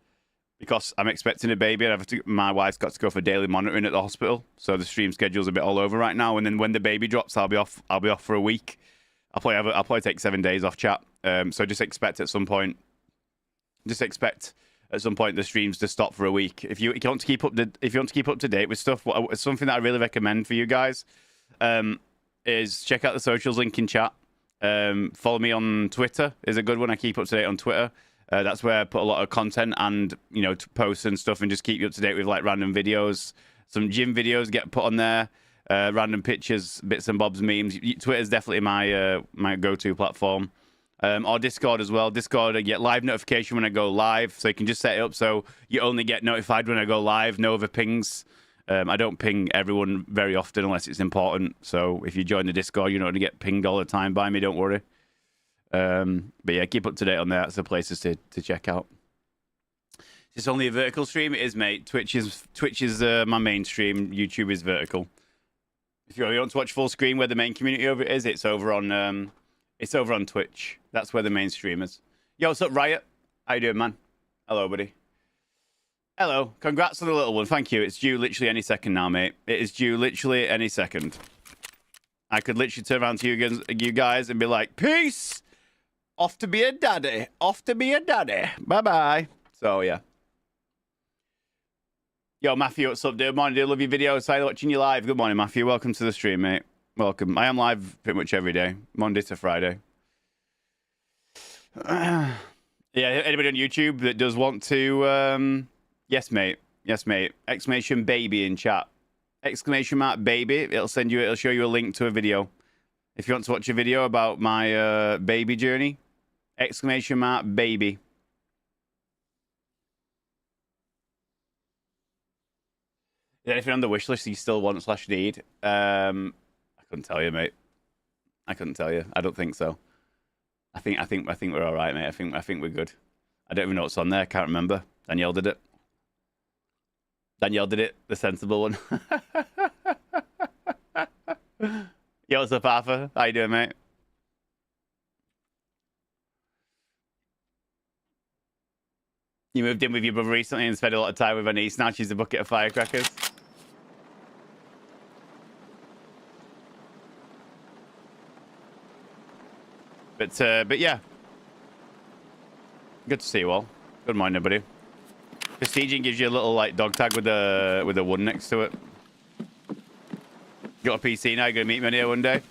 because I'm expecting a baby, and my wife's got to go for daily monitoring at the hospital. So the stream schedule's a bit all over right now. And then when the baby drops, I'll be off for a week. I'll probably take 7 days off chat. So just expect at some point the streams to stop for a week. If you want to keep up to date with stuff, something that I really recommend for you guys is check out the socials link in chat. Follow me on Twitter is a good one. I keep up to date on Twitter. That's where I put a lot of content and posts and stuff, and just keep you up to date with like random videos. Some gym videos get put on there. Random pictures, bits and bobs, memes. Twitter's definitely my go-to platform. Or Discord as well. Discord, I get live notification when I go live, so you can just set it up so you only get notified when I go live. No other pings. I don't ping everyone very often unless it's important. So if you join the Discord, you're not going to get pinged all the time by me. Don't worry. But yeah, keep up to date on there. That's the places to check out. Is this only a vertical stream? It is, mate. Twitch is my main stream. YouTube is vertical. If you want to watch full screen, where the main community over is, it's over on Twitch. That's where the main stream is. Yo, what's up, Riot? How you doing, man? Hello, buddy. Hello. Congrats on the little one. Thank you. It's due literally any second now, mate. It is due literally any second. I could literally turn around to you guys and be like, peace! Off to be a daddy. Off to be a daddy. Bye-bye. So, yeah. Yo, Matthew, what's up, dude? Morning, dude. Love your videos. Sorry, watching you live. Good morning, Matthew. Welcome to the stream, mate. Welcome. I am live pretty much every day, Monday to Friday. Yeah, anybody on YouTube that does want to... Yes, mate. Yes, mate. Exclamation baby in chat. Exclamation mark baby. It'll show you a link to a video. If you want to watch a video about my baby journey, exclamation mark baby. Is there anything on the wish list you still want / need? I couldn't tell you, mate. I couldn't tell you. I don't think so. I think we're all right, mate. I think we're good. I don't even know what's on there. I can't remember. Danielle did it. The sensible one. Yo, what's up, Arthur? How you doing, mate? You moved in with your brother recently and spent a lot of time with her niece. Now she's a bucket of firecrackers. But yeah. Good to see you all. Good morning, everybody. Prestiging gives you a little like dog tag with a 1 next to it. You got a PC now? You gonna meet me here one day?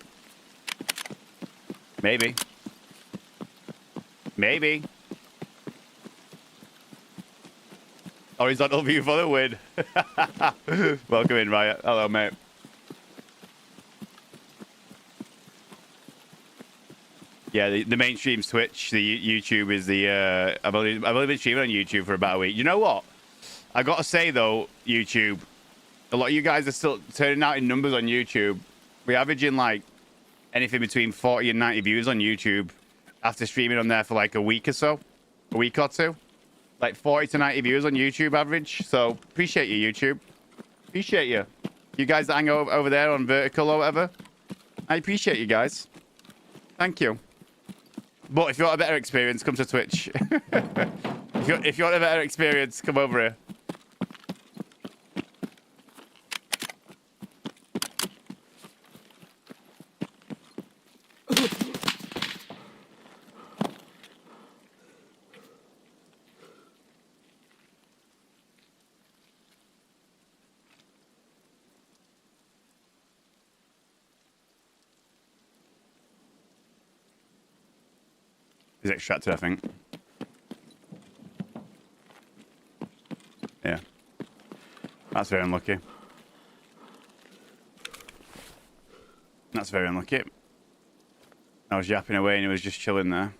Maybe. Maybe. Horizontal view for the win. Welcome in, Riot. Hello, mate. Yeah, the mainstream's Twitch. The YouTube is the. I've only been streaming on YouTube for about a week. You know what? I gotta say though, YouTube, a lot of you guys are still turning out in numbers on YouTube. We're averaging like anything between 40 and 90 views on YouTube after streaming on there for like a week or so, a week or two. Like 40 to 90 views on YouTube average. So appreciate you, YouTube. Appreciate you. You guys that hang over there on vertical or whatever. I appreciate you guys. Thank you. But if you want a better experience, come to Twitch. if you want a better experience, come over here. He's extracted, I think. Yeah. That's very unlucky. That's very unlucky. I was yapping away and he was just chilling there.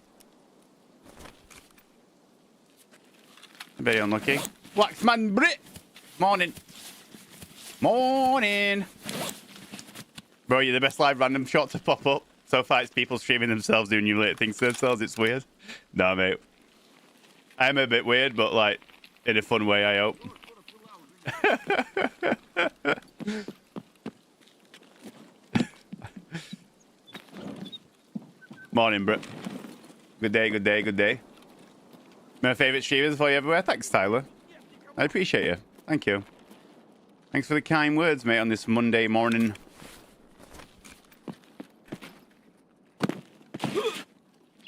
Very unlucky. Waxman Brit! Morning. Morning! Bro, you're the best live random shot to pop up. So far, it's people streaming themselves doing new late things to themselves. It's weird. No, mate. I am a bit weird, but like, in a fun way, I hope. Morning, bro. Good day, good day, good day. My favourite streamers for you everywhere. Thanks, Tyler. I appreciate you. Thank you. Thanks for the kind words, mate, on this Monday morning.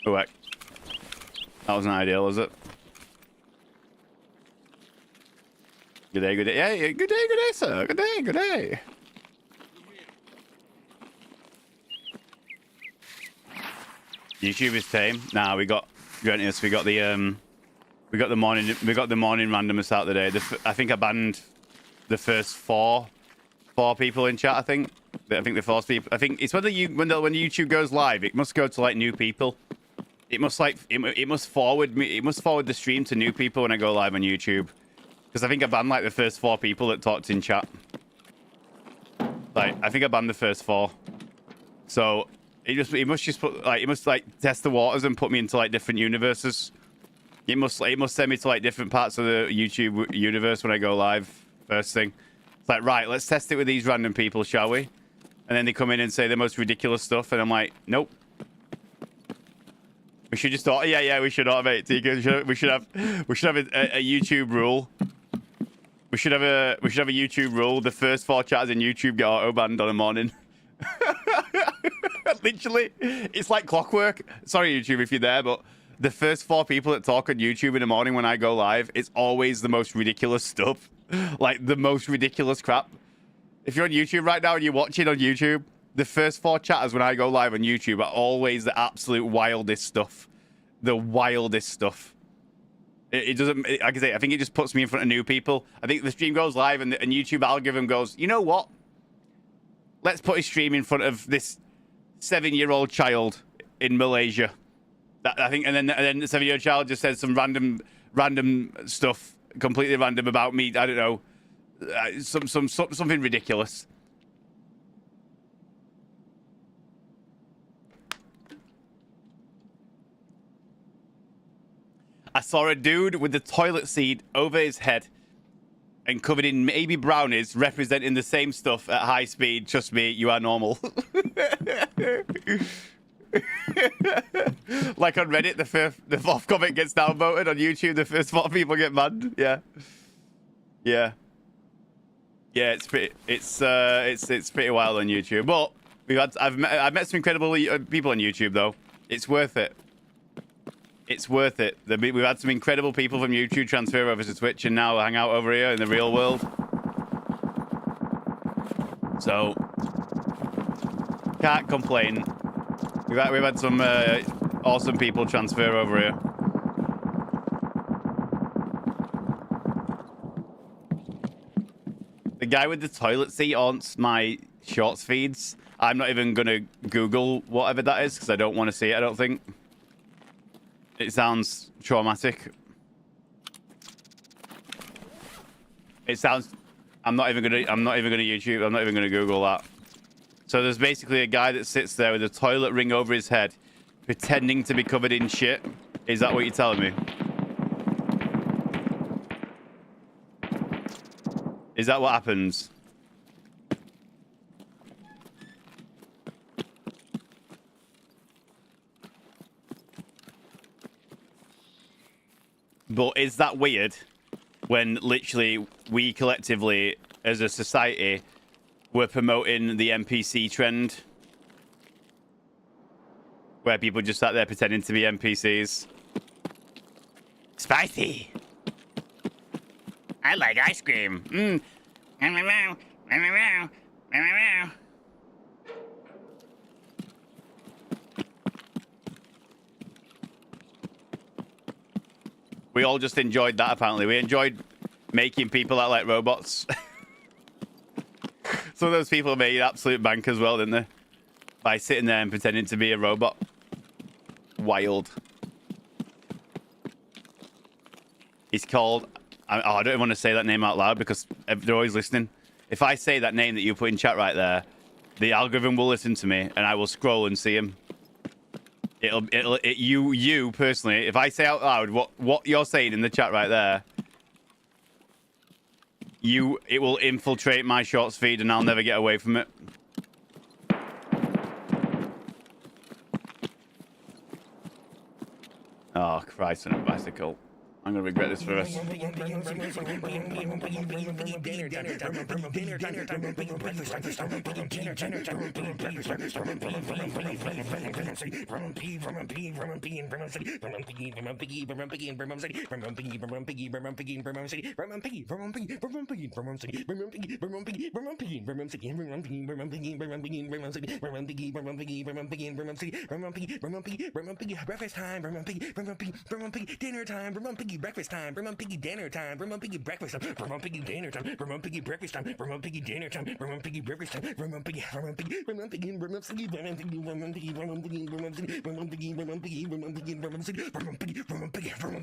Oh, heck. That wasn't ideal, was it? Good day, good day. Yeah, good day, sir. Good day, good day. YouTube is tame. Nah, we got the morning randomness out today. I think I banned the first four people in chat. I think the first people. I think it's when YouTube goes live, it must go to like new people. It must forward the stream to new people when I go live on YouTube. Because I think I banned like the first 4 people that talked in chat. Like I think I banned the first 4. So it must test the waters and put me into like different universes. It must send me to like different parts of the YouTube universe when I go live first thing. It's like, right, let's test it with these random people, shall we? And then they come in and say the most ridiculous stuff, and I'm like, nope. We should just yeah, we should automate, Tika. We should have a YouTube rule. We should have a YouTube rule. The first 4 chatters in YouTube get auto banned on a morning. Literally, it's like clockwork. Sorry, YouTube, if you're there, but the first 4 people that talk on YouTube in the morning when I go live, it's always the most ridiculous stuff. Like the most ridiculous crap. If you're on YouTube right now and you're watching on YouTube, the first 4 chatters when I go live on YouTube are always the absolute wildest stuff. The wildest stuff. It doesn't, like I say, I think it just puts me in front of new people. I think the stream goes live and YouTube algorithm goes, you know what? Let's put his stream in front of this 7-year-old child in Malaysia. I think, and then the 7-year-old child just says some random stuff, completely random about me. I don't know, something ridiculous. I saw a dude with the toilet seat over his head and covered in maybe brownies, representing the same stuff at high speed. Trust me, you are normal. Like on Reddit, the 4th comment gets downvoted. On YouTube, the first 4 people get banned. Yeah. It's pretty wild on YouTube. But I've met some incredible people on YouTube though. It's worth it. It's worth it. We've had some incredible people from YouTube transfer over to Twitch and now hang out over here in the real world. So can't complain. We've had some awesome people transfer over here. The guy with the toilet seat haunts my shorts feeds. I'm not even gonna Google whatever that is because I don't want to see it. I don't think. It sounds traumatic. It sounds. I'm not even gonna YouTube. I'm not even gonna Google that. So there's basically a guy that sits there with a toilet ring over his head, pretending to be covered in shit. Is that what you're telling me? Is that what happens? But is that weird when literally we collectively as a society were promoting the NPC trend where people just sat there pretending to be NPCs? Spicy. I like ice cream. We all just enjoyed that, apparently. We enjoyed making people act like robots. Some of those people made absolute bank as well, didn't they? By sitting there and pretending to be a robot. Wild. He's called... I don't even want to say that name out loud because they're always listening. If I say that name that you put in chat right there, the algorithm will listen to me and I will scroll and see him. You personally, if I say out loud what you're saying in the chat right there, it will infiltrate my shorts feed and I'll never get away from it. Oh, Christ on a bicycle. I'm gonna regret this for the rest.
Breakfast time, dinner time, breakfast time, Piggy dinner time, Piggy breakfast time, Piggy dinner time, Piggy breakfast time, Piggy dinner time, Piggy breakfast time,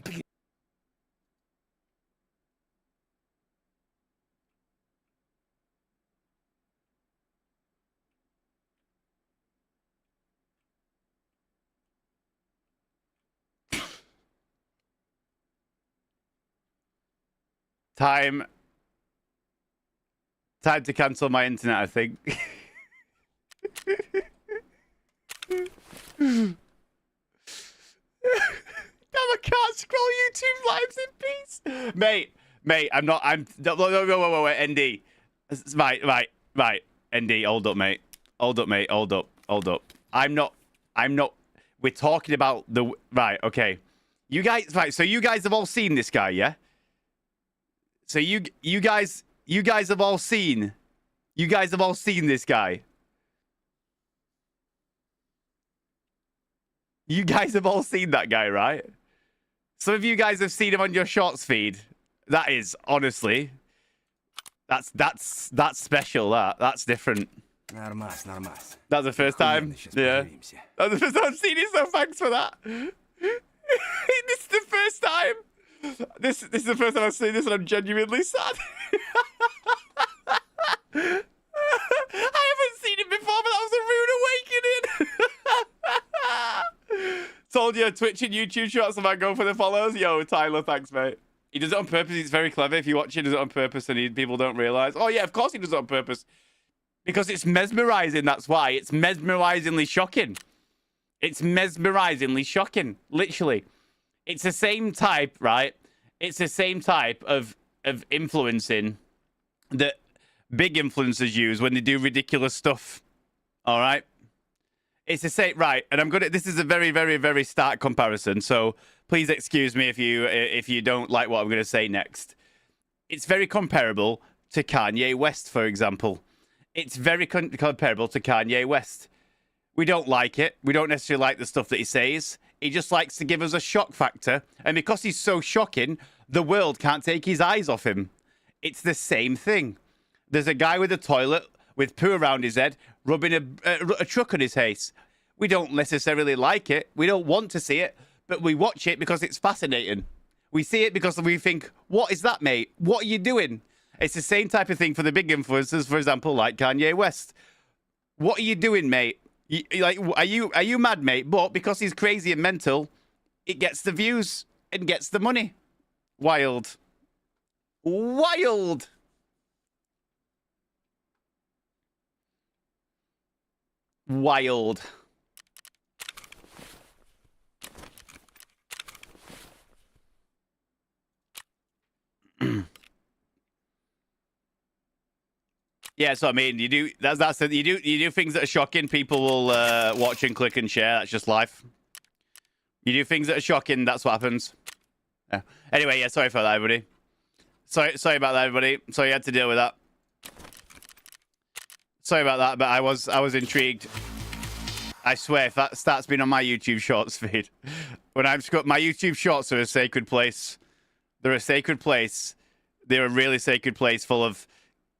Piggy.
Time to cancel my internet, I think. Damn, I can't scroll YouTube lives in peace. Mate, I'm not, whoa, ND. Right. ND, hold up, mate. Hold up. I'm not, we're talking about right, okay. You guys, right, so you guys have all seen this guy, yeah? So you guys have all seen this guy. You guys have all seen that guy, right? Some of you guys have seen him on your shorts feed. That is honestly, that's special. That's different.
Not a mas.
That's the first time. Yeah. That's the first time I've seen it. So thanks for that. This is the first time. This is the first time I've seen this, and I'm genuinely sad. I haven't seen it before, but that was a rude awakening. Told you, Twitch and YouTube shorts, if I go for the follows. Yo, Tyler, thanks, mate. He does it on purpose. He's very clever. If you watch it, he does it on purpose, and people don't realize. Oh yeah, of course he does it on purpose, because it's mesmerizing. That's why it's mesmerizingly shocking. It's mesmerizingly shocking, literally. It's the same type, right? It's the same type of influencing that big influencers use when they do ridiculous stuff. All right? It's the same, right? And this is a very, very, very stark comparison. So please excuse me if you don't like what I'm going to say next. It's very comparable to Kanye West, for example. It's very comparable to Kanye West. We don't like it. We don't necessarily like the stuff that he says. He just likes to give us a shock factor. And because he's so shocking, the world can't take his eyes off him. It's the same thing. There's a guy with a toilet with poo around his head, rubbing a truck on his face. We don't necessarily like it. We don't want to see it, but we watch it because it's fascinating. We see it because we think, what is that, mate? What are you doing? It's the same type of thing for the big influencers, for example, like Kanye West. What are you doing, mate? Are you mad, mate? But because he's crazy and mental, it gets the views and gets the money. Wild. Wild. Wild. Yeah, so I mean, you do things that are shocking. People will watch and click and share. That's just life. You do things that are shocking. That's what happens. Yeah. Anyway, yeah. Sorry for that, everybody. Sorry about that, everybody. Sorry you had to deal with that. Sorry about that, but I was intrigued. I swear, if that starts being on my YouTube Shorts feed, when my YouTube Shorts are a sacred place. They're a sacred place. They're a really sacred place full of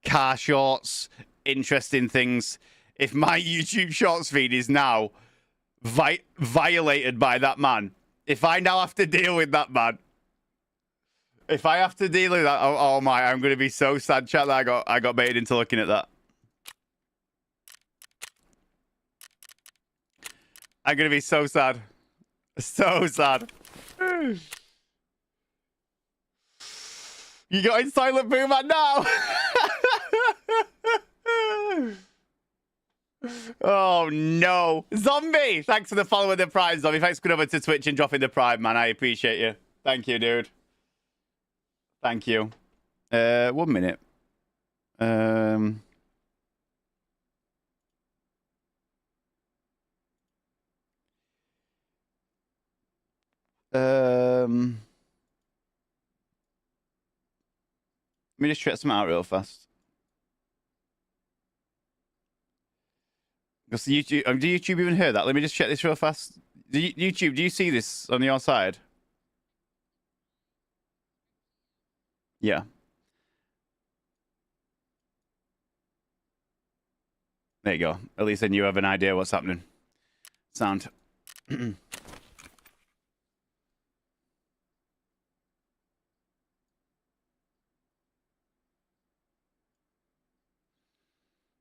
car shorts, interesting things. If my YouTube Shorts feed is now violated by that man, if I now have to deal with that man, if I have to deal with that, oh my, I'm going to be so sad, chat, that I got baited into looking at that. I'm going to be so sad. So sad. You got in silent boom at now. Oh no. Zombie! Thanks for the follow with the Prime, Zombie. Thanks for coming over to Twitch and dropping the Prime, man. I appreciate you. Thank you, dude. Thank you. 1 minute. Let me just check some out real fast. Because YouTube, do YouTube even hear that? Let me just check this real fast. YouTube, do you see this on your side? Yeah. There you go. At least then you have an idea what's happening. Sound.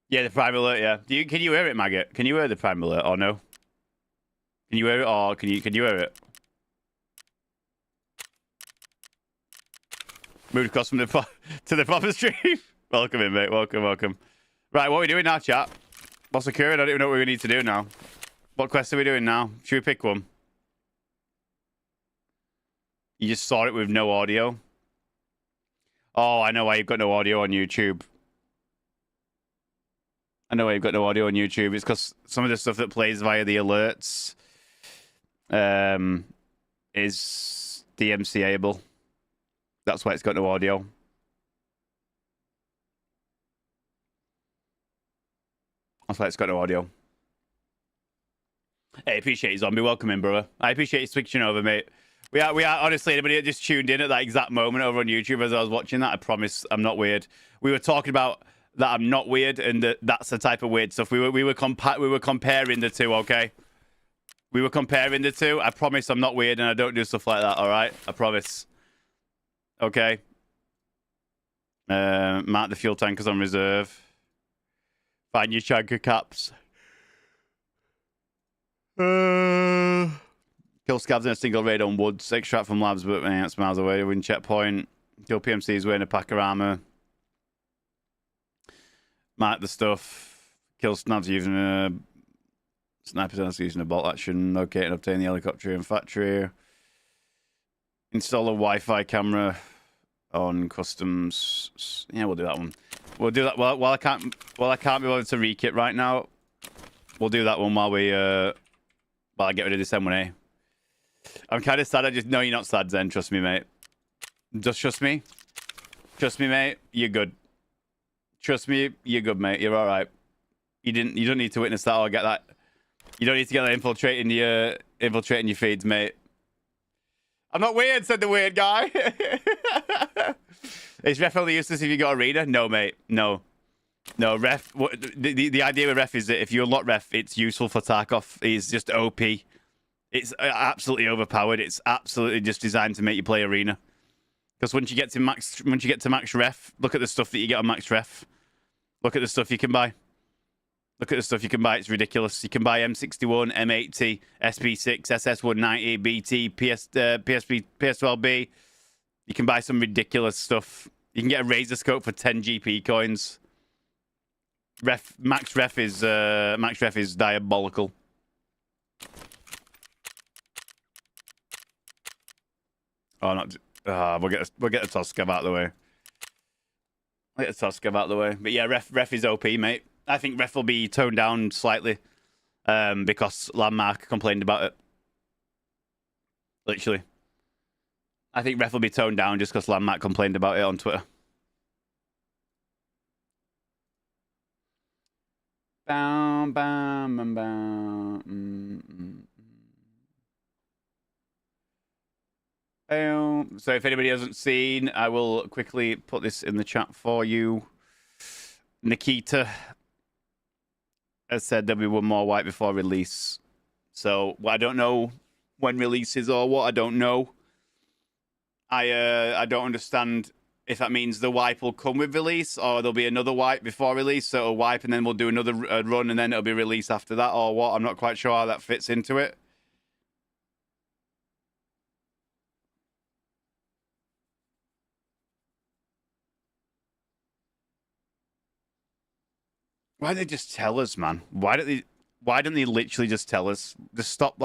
Yeah, the Prime Alert, yeah. Can you hear it, Maggot? Can you hear the Prime Alert or no? Can you hear it or can you hear it? Moved across from the to the proper stream. Welcome in, mate. Welcome, welcome. Right, what are we doing now, chat? What's occurring? I don't even know what we need to do now. What quest are we doing now? Should we pick one? You just saw it with no audio. Oh, I know why you've got no audio on YouTube. I know why you've got no audio on YouTube. It's because some of the stuff that plays via the alerts is DMCA-able. That's why it's got no audio. That's why it's got no audio. Hey, appreciate you, Zombie. Welcome in, brother. I appreciate you switching over, mate. We are honestly, anybody that just tuned in at that exact moment over on YouTube as I was watching that, I promise I'm not weird. We were talking about that I'm not weird, and that's the type of weird stuff. We were comparing the two, okay? We were comparing the two. I promise I'm not weird, and I don't do stuff like that, all right? I promise. Okay. Mark the fuel tankers on reserve. Find your chunker caps. Kill scavs in a single raid on woods. Extract from labs, but it's miles away. Win checkpoint. Kill PMCs wearing a pack of armor. Mark the stuff. Kill snavs using a snipers using a bolt action. Locate and obtain the helicopter in factory. Install a Wi-Fi camera on customs. Yeah, we'll do that one. We'll do that. While I can't be bothered to rekit right now, we'll do that one while I get rid of this M1A. I'm kind of sad. I just know you're not sad, Zen. Trust me, mate. Just trust me. Trust me, mate. You're good. Trust me, you're good, mate. You're all right. You don't need to witness that or get that. You don't need to get that infiltrating your feeds, mate. I'm not weird, said the weird guy. Is ref only useless if you got a reader? No, mate. No. No, ref. The idea with ref is that if you unlock ref, it's useful for Tarkov. He's just OP. It's absolutely overpowered. It's absolutely just designed to make you play arena. Because once you get to max ref, look at the stuff that you get on max ref. Look at the stuff you can buy. Look at the stuff you can buy. It's ridiculous. You can buy M61, M80, SP6, SS190, BT, PSP, PS12B. You can buy some ridiculous stuff. You can get a razor scope for 10 GP coins. Max ref is diabolical. Oh, not. We'll get the Toscav out of the way. We'll get the Toscav out of the way. But yeah, ref is OP, mate. I think ref will be toned down slightly because Landmark complained about it. Literally. I think ref will be toned down just because Landmark complained about it on Twitter. Bam, bam, bam, bam. So if anybody hasn't seen, I will quickly put this in the chat for you. Nikita has said there'll be one more wipe before release. So I don't know when release is or what. I don't know. I don't understand if that means the wipe will come with release or there'll be another wipe before release. So it'll wipe and then we'll do another run and then it'll be released after that or what. I'm not quite sure how that fits into it. Why don't they just tell us, man? Why don't they literally just tell us? Just stop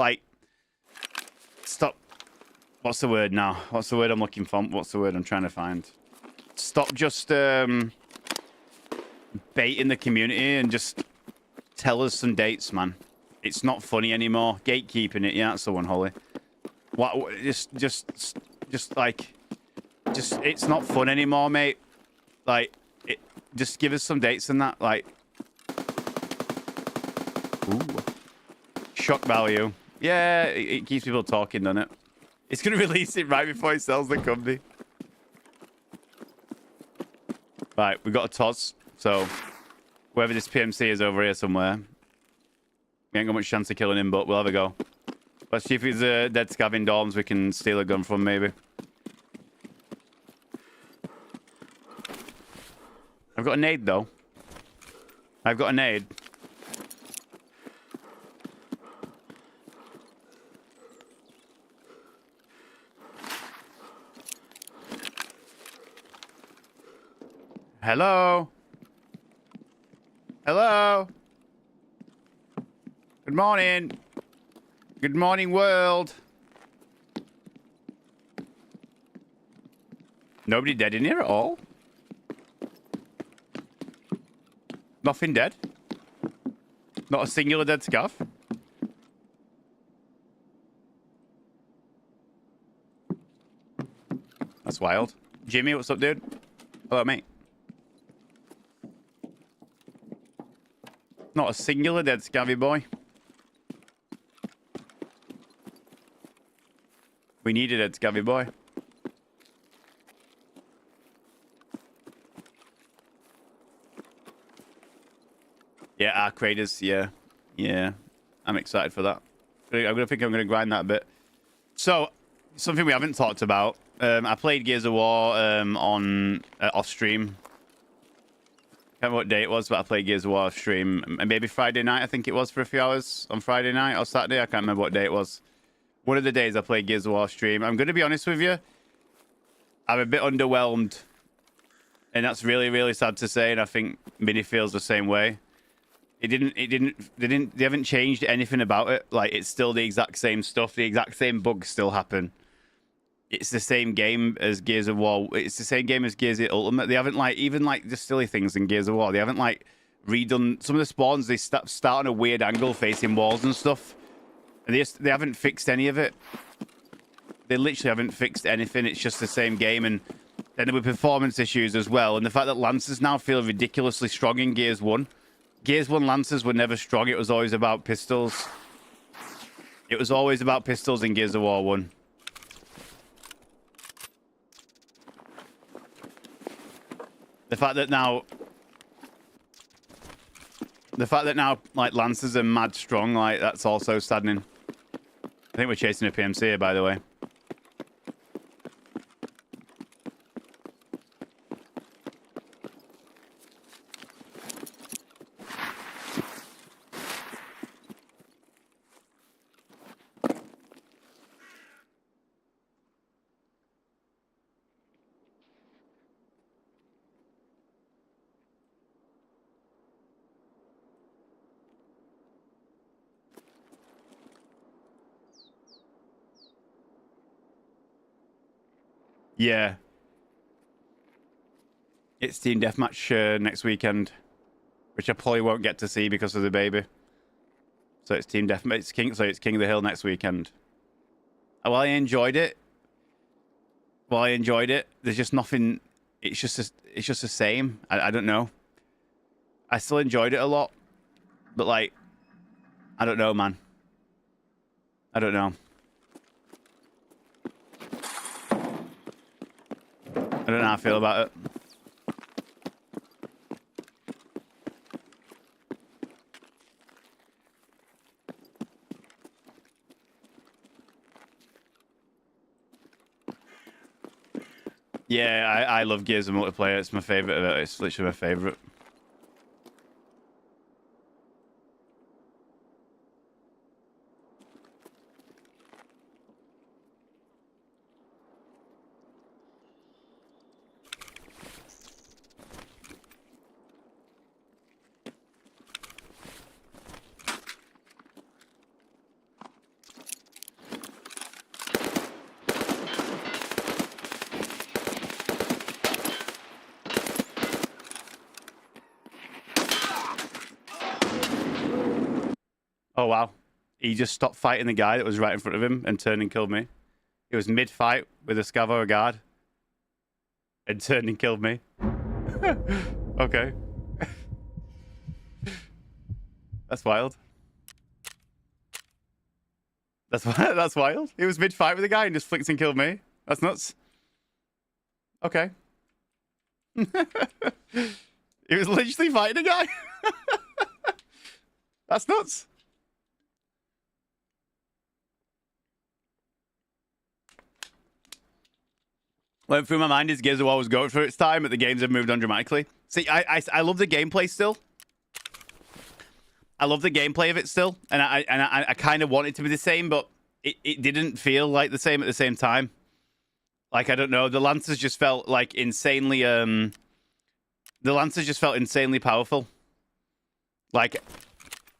what's the word now? What's the word I'm looking for? What's the word I'm trying to find? Stop just baiting the community and just tell us some dates, man. It's not funny anymore. Gatekeeping it, yeah, that's the one, Holly. What just it's not fun anymore, mate. Like just give us some dates and that, like. Ooh. Shock value. Yeah, it keeps people talking, doesn't it? It's going to release it right before it sells the company. Right, we got a toss. So, whoever this PMC is over here somewhere. We ain't got much chance of killing him, but we'll have a go. Let's see if he's a dead scav in dorms we can steal a gun from, maybe. I've got a nade, though. I've got a nade. Hello? Hello? Good morning. Good morning, world. Nobody dead in here at all? Nothing dead? Not a singular dead scav? That's wild. Jimmy, what's up, dude? Hello, mate. Not a singular dead scavvy boy. We need a dead scavvy boy. Yeah, our craters. Yeah. Yeah. I'm excited for that. I'm gonna grind that a bit. So, something we haven't talked about. I played Gears of War on off stream. Can't remember what day it was, but I played Gears of War off stream. Maybe Friday night, I think it was, for a few hours on Friday night or Saturday. I can't remember what day it was. One of the days I played Gears of War stream. I'm going to be honest with you. I'm a bit underwhelmed. And that's really, really sad to say. And I think Mini feels the same way. They haven't changed anything about it. Like, it's still the exact same stuff. The exact same bugs still happen. It's the same game as Gears of War. It's the same game as Gears of Ultimate. They haven't, like, even, like, the silly things in Gears of War. They haven't, like, redone... Some of the spawns, they start on a weird angle facing walls and stuff. And they haven't fixed any of it. They literally haven't fixed anything. It's just the same game. And then there were performance issues as well. And the fact that Lancers now feel ridiculously strong in Gears 1. Gears 1 Lancers were never strong. It was always about pistols. It was always about pistols in Gears of War 1. The fact that now, like, Lancers are mad strong, like, that's also saddening. I think we're chasing a PMC here, by the way. Yeah. It's Team Deathmatch next weekend, which I probably won't get to see because of the baby. So it's Team Deathmatch. It's King of the Hill next weekend. Well, I enjoyed it. There's just nothing. It's just the same. I don't know. I still enjoyed it a lot, but, like, I don't know, man. I don't know. I don't know how I feel about it. Yeah, I love Gears of multiplayer. It's my favorite of it. It's literally my favorite. Oh, wow. He just stopped fighting the guy that was right in front of him and turned and killed me. He was mid-fight with a scav or a guard and turned and killed me. Okay. That's wild. That's wild. He was mid-fight with a guy and just flicked and killed me. That's nuts. Okay. He was literally fighting a guy. That's nuts. Went through my mind is Gears of War was going for its time, but the games have moved on dramatically. See, I love the gameplay still. I love the gameplay of it still, and I kind of want it to be the same, but it didn't feel like the same at the same time. Like, I don't know, the Lancers just felt like insanely the Lancers just felt insanely powerful. Like,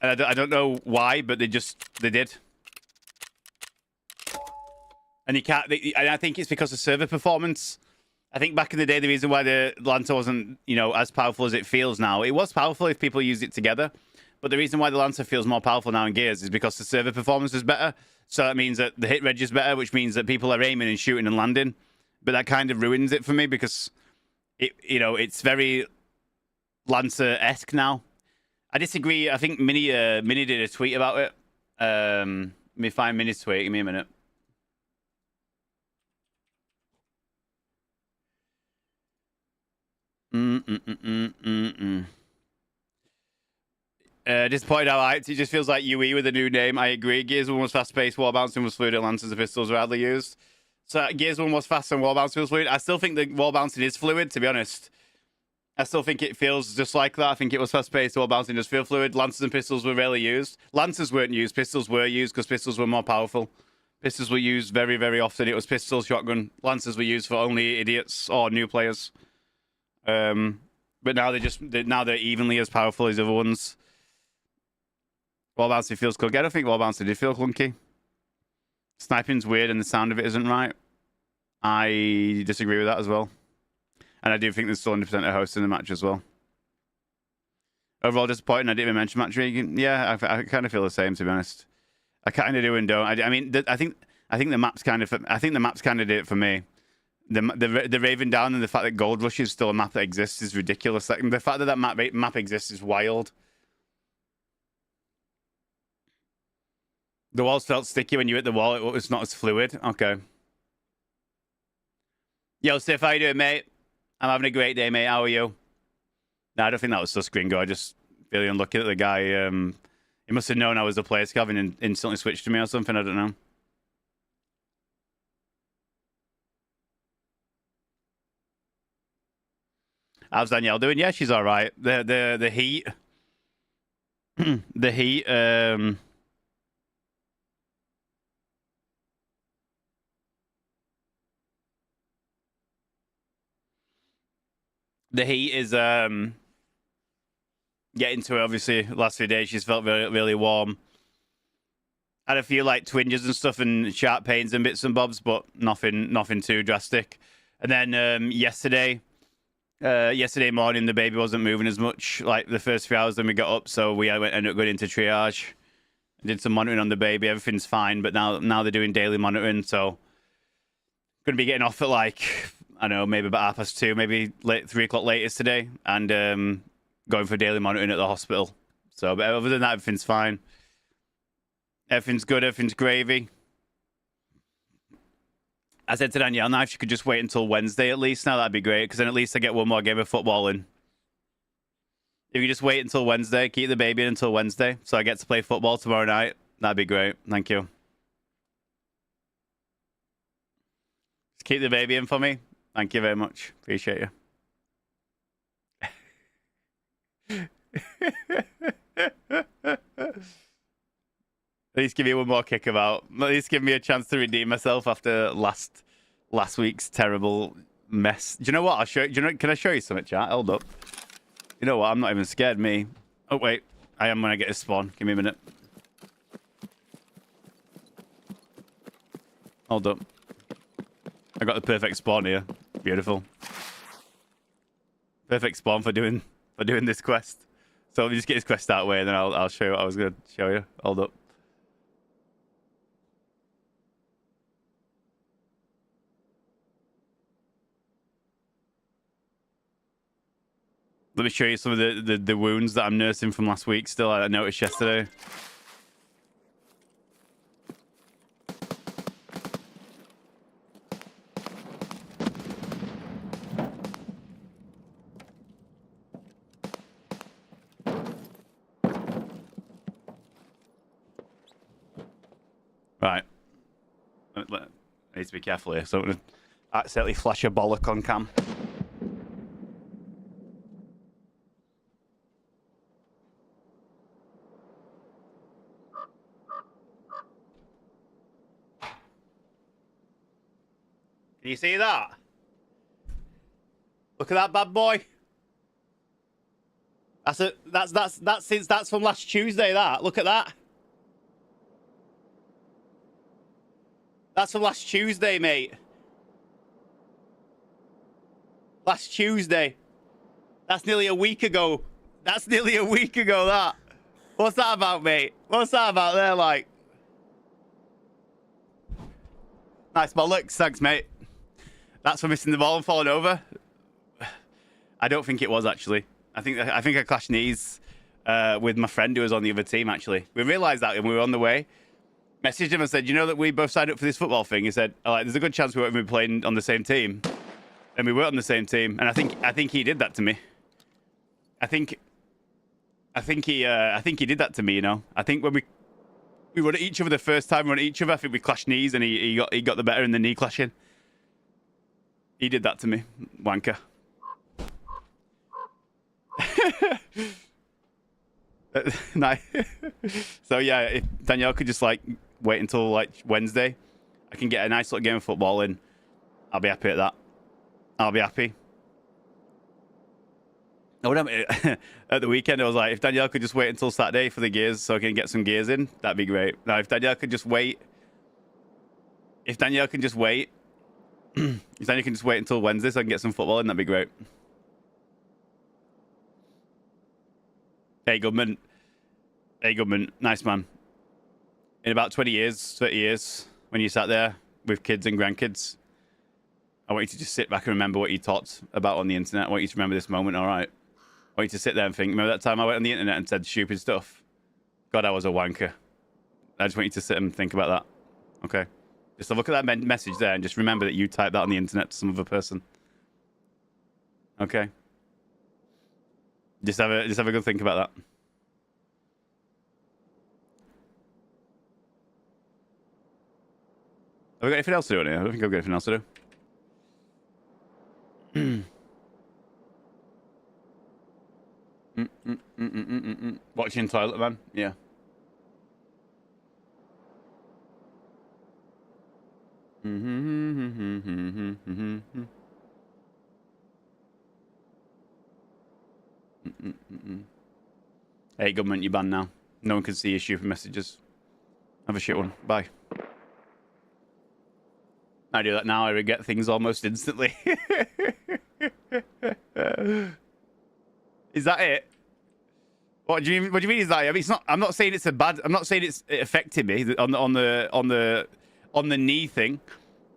I don't know why, but they did. And you can't. And I think it's because of server performance. I think back in the day, the reason why the Lancer wasn't, as powerful as it feels now, it was powerful if people used it together. But the reason why the Lancer feels more powerful now in Gears is because the server performance is better. So that means that the hit reg is better, which means that people are aiming and shooting and landing. But that kind of ruins it for me because it's very Lancer-esque now. I disagree. I think Mini did a tweet about it. Let me find Mini's tweet. Give me a minute. Disappointed how it just feels like UE with a new name. I agree. Gears 1 was fast-paced, wall bouncing was fluid, and Lancers and pistols were hardly used. So Gears 1 was fast and wall bouncing was fluid. I still think the wall bouncing is fluid, to be honest. I still think it feels just like that. I think it was fast-paced, wall bouncing does feel fluid. Lancers and pistols were rarely used. Lancers weren't used, pistols were used because pistols were more powerful. Pistols were used very, very often. It was pistol, shotgun. Lancers were used for only idiots or new players. But now they're evenly as powerful as other ones. Wall bouncing feels clunky. I don't think wall bouncing did feel clunky. Sniping's weird and the sound of it isn't right. I disagree with that as well. And I do think there's still 100% of hosts in the match as well. Overall disappointing. I didn't even mention match rigging. Yeah, I kind of feel the same, to be honest. I kind of do and don't. I mean, I think the map's kind of did it for me. The Raven Down and the fact that Gold Rush is still a map that exists is ridiculous. Like, the fact that map exists is wild. The walls felt sticky when you hit the wall. It was not as fluid. Okay. Yo, Sif, how you doing, mate? I'm having a great day, mate. How are you? No, I don't think that was Sus Gringo. I just really unlucky that the guy, he must have known I was the player scav and instantly switched to me or something. I don't know. How's Danielle doing? Yeah, she's all right. The heat, the heat. The heat is getting to her. Obviously, the last few days she's felt really, really warm. Had a few like twinges and stuff and sharp pains and bits and bobs, but nothing too drastic. And then yesterday morning, the baby wasn't moving as much like the first few hours when we got up, so we ended up going into triage. Did some monitoring on the baby. Everything's fine, but now they're doing daily monitoring, so going to be getting off at like, I don't know, maybe about 2:30, maybe 3 o'clock latest today, and going for daily monitoring at the hospital. So, but other than that, everything's fine. Everything's good. Everything's gravy. I said to Danielle, now if she could just wait until Wednesday at least, now that'd be great, because then at least I get one more game of football in. If you just wait until Wednesday, keep the baby in until Wednesday, so I get to play football tomorrow night, that'd be great. Thank you. Just keep the baby in for me. Thank you very much. Appreciate you. At least give me one more kickabout. At least give me a chance to redeem myself after last week's terrible mess. Do you know what? I'll show you. Can I show you something, chat? Hold up. You know what? I'm not even scared, me. Oh, wait. I am when I get a spawn. Give me a minute. Hold up. I got the perfect spawn here. Beautiful. Perfect spawn for doing this quest. So let me just get this quest out of the way, and then I'll show you what I was going to show you. Hold up. Let me show you some of the wounds that I'm nursing from last week still. I noticed yesterday. Right. I need to be careful here, so I'm going to accidentally flash a bollock on cam. Can you see that? Look at that bad boy. That's from last Tuesday. That, look at that. That's from last Tuesday, mate. Last Tuesday. That's nearly a week ago. That. What's that about, mate? What's that about there, like? Nice bollocks. Thanks, mate. That's for missing the ball and falling over. I don't think it was, actually. I think I clashed knees with my friend who was on the other team, actually. We realised that when we were on the way. Messaged him and said, you know that we both signed up for this football thing? He said, oh, like, there's a good chance we won't be playing on the same team. And we were on the same team. And I think he did that to me. I think he did that to me, you know. I think when we run at each other the first time we run at each other, I think we clashed knees and he got the better in the knee clashing. He did that to me, wanker. Nice. So yeah, if Danielle could just like wait until like Wednesday, I can get a nice little game of football in. I'll be happy at that. I'll be happy. At the weekend, I was like, if Danielle could just wait until Saturday for the gears so I can get some gears in, that'd be great. Now, if Danielle could just wait, if Danielle can just wait until Wednesday so I can get some football in, that'd be great. Hey, government. Nice, man. In about 20 years, 30 years, when you sat there with kids and grandkids, I want you to just sit back and remember what you talked about on the internet. I want you to remember this moment, all right? I want you to sit there and think, remember that time I went on the internet and said stupid stuff? God, I was a wanker. I just want you to sit and think about that. Okay? Just look at that message there and just remember that you typed that on the internet to some other person. Okay? Just have a good think about that. Have we got anything else to do on here? I don't think I've got anything else to do. Watching Toilet Man? Yeah. Hey, government, you're banned now. No one can see your stupid messages. Have a shit one. Bye. I do that now. I regret things almost instantly. Is that it? What do you mean? What do you mean? Is that it? I mean, it's not. I'm not saying it's a bad. I'm not saying it's affecting me on the knee thing.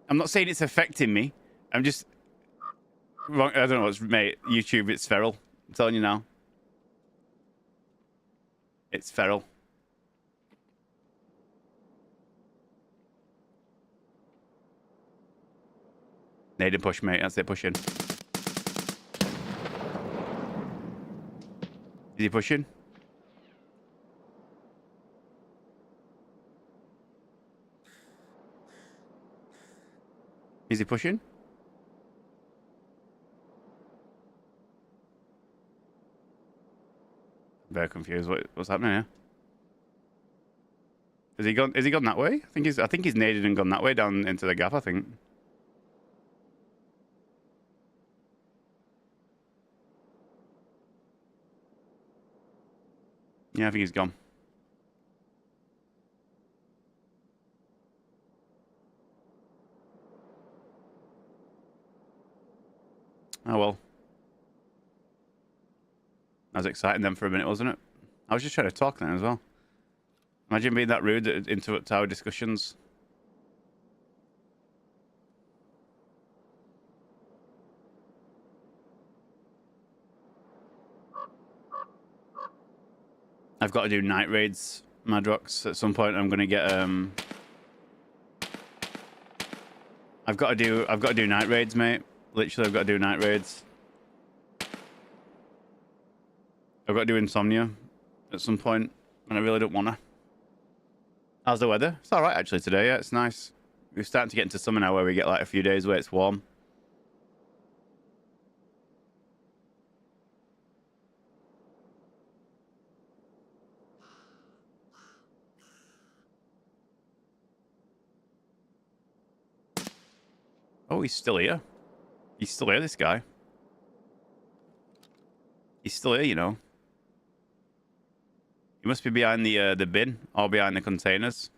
I'm not saying it's affecting me. I'm just. I don't know what's, mate. YouTube. It's feral. I'm telling you now. It's feral. Nade and push, mate. That's it, pushing. Is he pushing? Is he pushing? Very confused. What's happening here? Has he gone? Is he gone that way? I think he's naded and gone that way down into the gap. I think. Yeah, I think he's gone. Oh well. That was exciting then for a minute, wasn't it? I was just trying to talk then as well. Imagine being that rude that it interrupts our discussions. I've got to do night raids, Madrox. At some point, I'm gonna get I've got to do night raids, mate. Literally, I've got to do night raids. I've got to do insomnia at some point, and I really don't wanna. How's the weather? It's all right actually today. Yeah, it's nice. We're starting to get into summer now, where we get like a few days where it's warm. Oh, he's still here. He's still here, this guy. He's still here, you know. He must be behind the bin or behind the containers.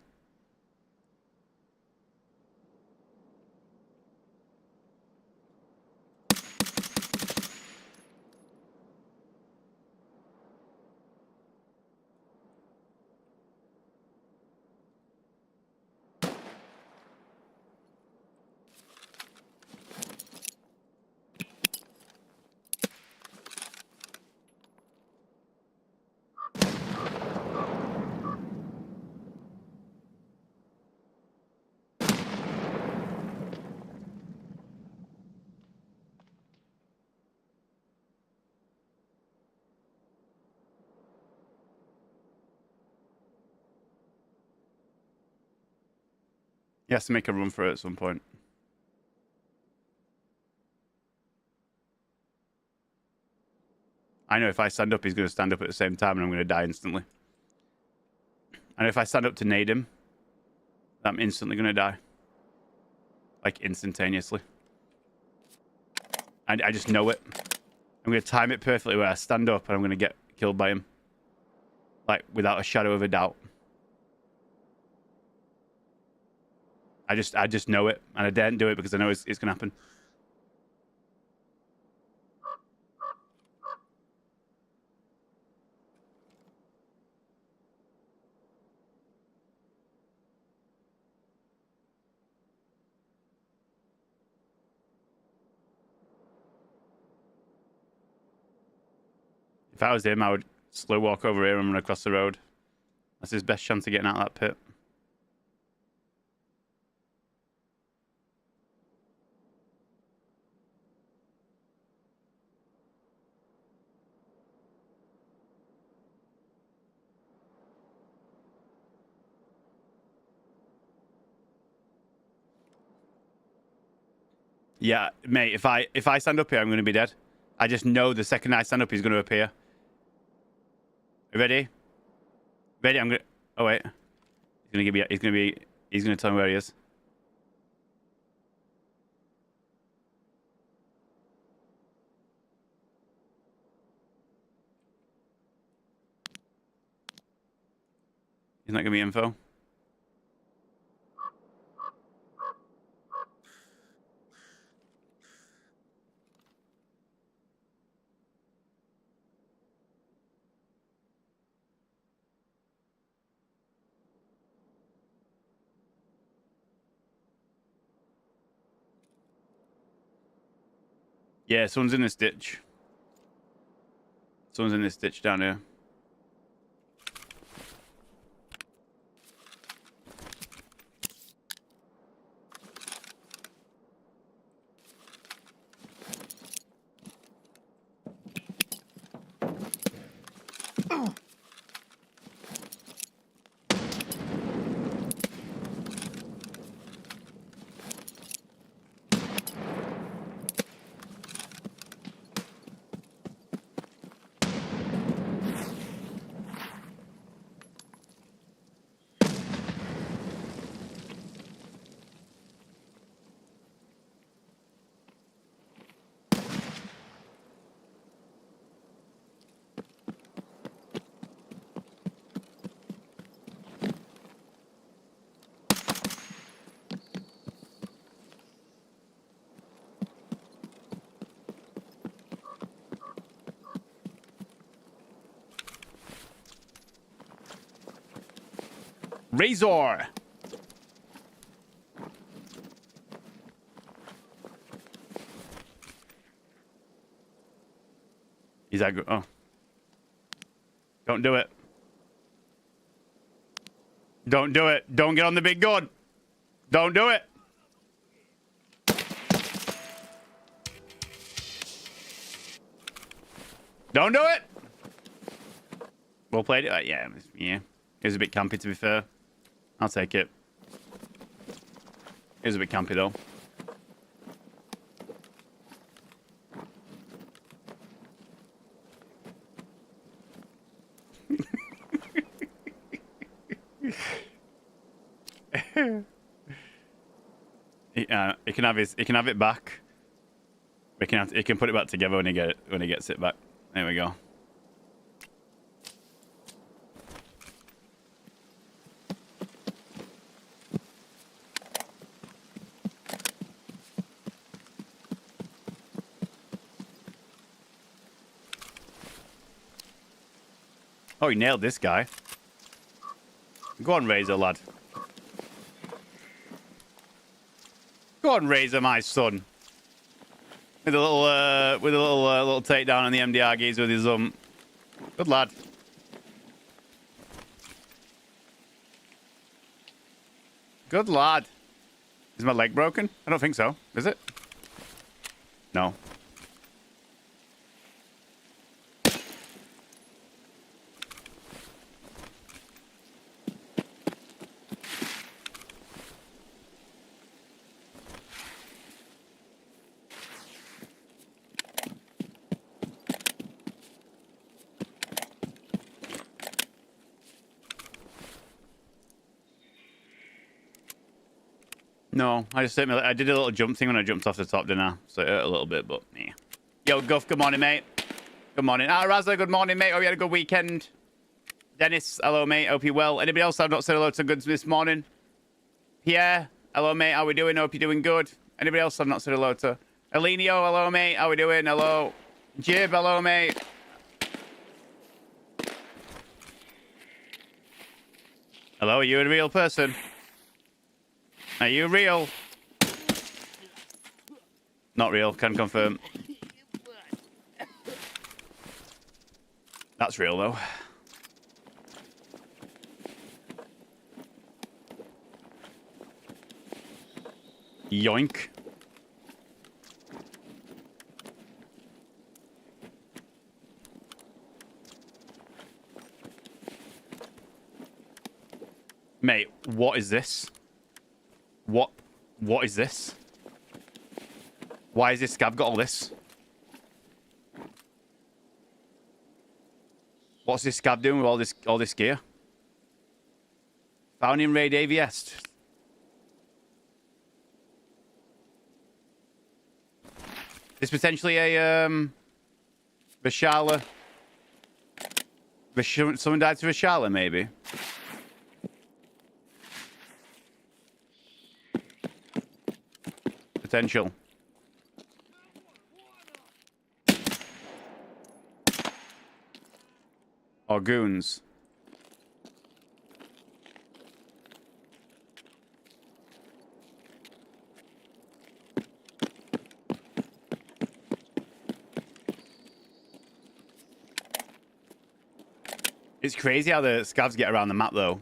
He has to make a run for it at some point. I know if I stand up, he's going to stand up at the same time and I'm going to die instantly. And if I stand up to nade him, I'm instantly going to die. Like, instantaneously. I just know it. I'm going to time it perfectly where I stand up and I'm going to get killed by him. Like, without a shadow of a doubt. I just know it. And I daren't do it because I know it's going to happen. If I was him, I would slow walk over here and run across the road. That's his best chance of getting out of that pit. Yeah, mate, if I stand up here, I'm going to be dead. I just know the second I stand up, he's going to appear. You ready? Ready? I'm going to... Oh, wait. He's going to tell me where he is. He's not giving me info. Yeah, someone's in this ditch. Someone's in this ditch down here. Razor. He's that good. Oh. Don't do it. Don't do it. Don't get on the big gun. Don't do it. Don't do it. Well played. Yeah. It was a bit campy, to be fair. I'll take it. It was a bit campy, though. He can have it back. He can put it back together when he gets it back. There we go. Oh, he nailed this guy. Go on, Razor, lad. Go on, Razor, my son. With a little takedown on the MDR geese with his good lad. Good lad. Is my leg broken? I don't think so. Is it? No. No, I did a little jump thing when I jumped off the top, didn't I? So it hurt a little bit, but yeah. Yo, Guff, good morning, mate. Good morning. Ah, Razzler, good morning, mate. Hope you had a good weekend. Dennis, hello, mate. Hope you're well. Anybody else I've not said hello to goods this morning? Pierre, hello, mate. How we doing? Hope you're doing good. Anybody else I've not said hello to? Elenio, hello, mate. How we doing? Hello. Jib, hello, mate. Hello, are you a real person? Are you real? Not real, can confirm. That's real, though. Yoink. Mate, what is this? What is this? Why has this scab got all this? What's this scab doing with all this gear? Found in raid AVS. Is potentially a Vishala. Someone died to Vishala, maybe. Potential. Or goons. It's crazy how the scavs get around the map, though.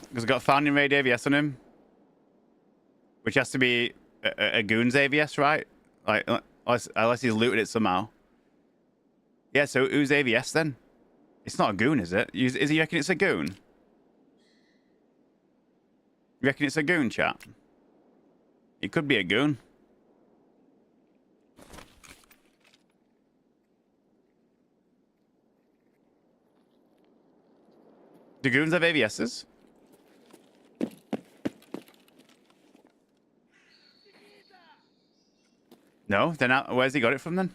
Because I've got found in raid AVS on him. Which has to be a goon's AVS, right? Like, unless he's looted it somehow. Yeah, so who's AVS then? It's not a goon, is it? Is he reckon it's a goon? You reckon it's a goon, chat? It could be a goon. Do goons have AVSs? No, they're not. Where's he got it from then?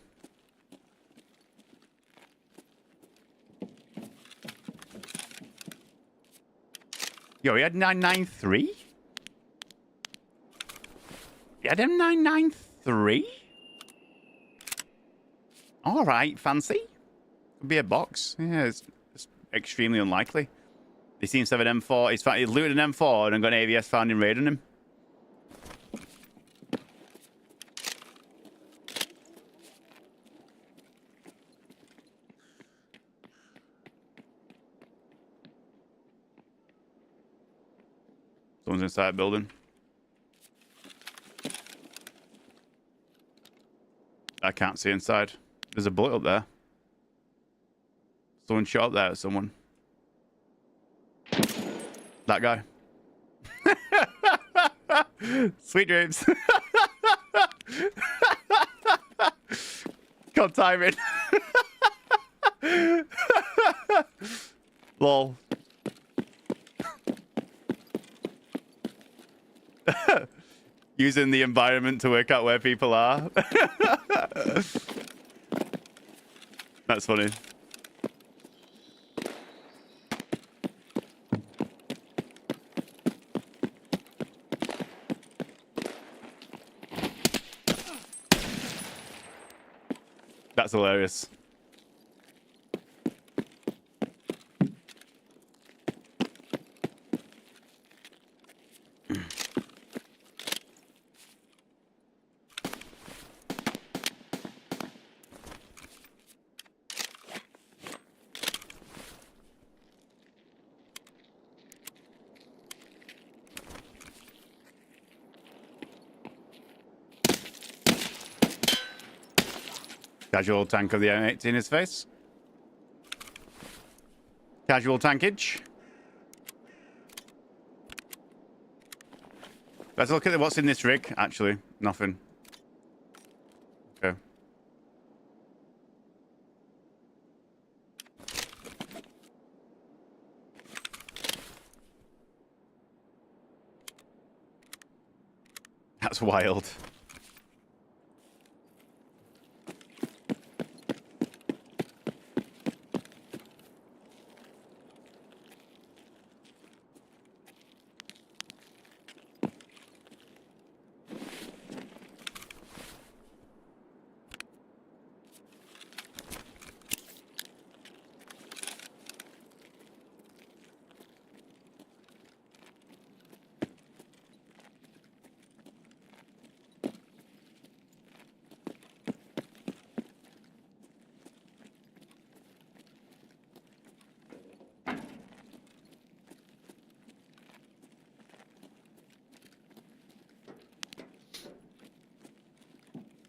Yo, he had 993? He had him 993? Alright, fancy. Could be a box. Yeah, it's extremely unlikely. He seems to have an M4. He's looted an M4 and got an AVS found in raid on him. Someone's inside the building. I can't see inside. There's a bullet up there. Someone shot up there at someone. That guy. Sweet dreams. Can't time it. Lol. Using the environment to work out where people are. That's funny. That's hilarious. Casual tank of the M8 in his face. Casual tankage. Let's look at what's in this rig, actually. Nothing. Okay. That's wild.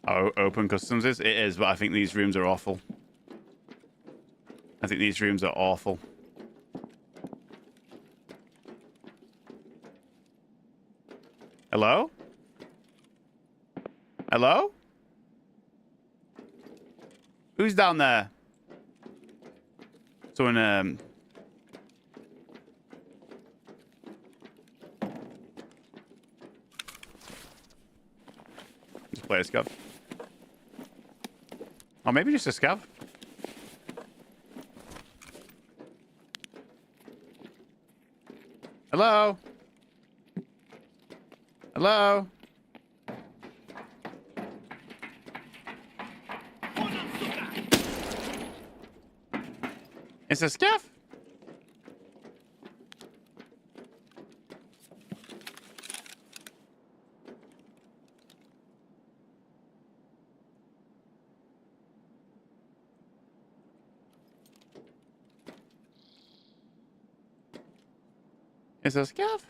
Oh, open customs is? It is, but I think these rooms are awful. I think these rooms are awful. Hello? Hello? Who's down there? Someone, Just play a scav. Or maybe just a scav. Hello? Hello? It's a scav? It's a scav?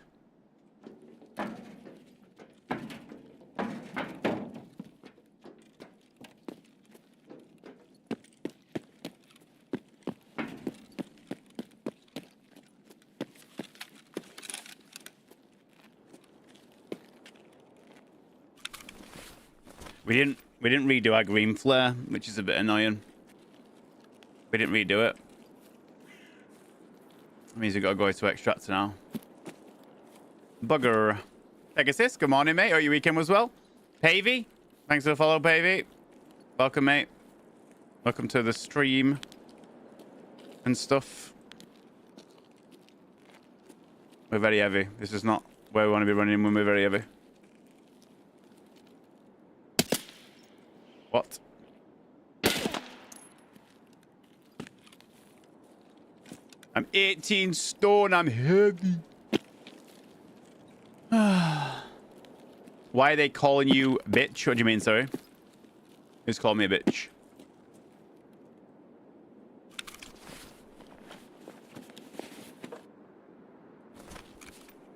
We didn't redo our green flare, which is a bit annoying. We didn't redo it. That means we gotta go to extractor now. Bugger. Pegasus, good morning, mate. Hope your weekend was well. Pavey, thanks for the follow, Pavey. Welcome, mate. Welcome to the stream and stuff. We're very heavy. This is not where we want to be running when we're very heavy. What? I'm 18 stone. I'm heavy. Why are they calling you bitch? What do you mean, sorry? Who's calling me a bitch?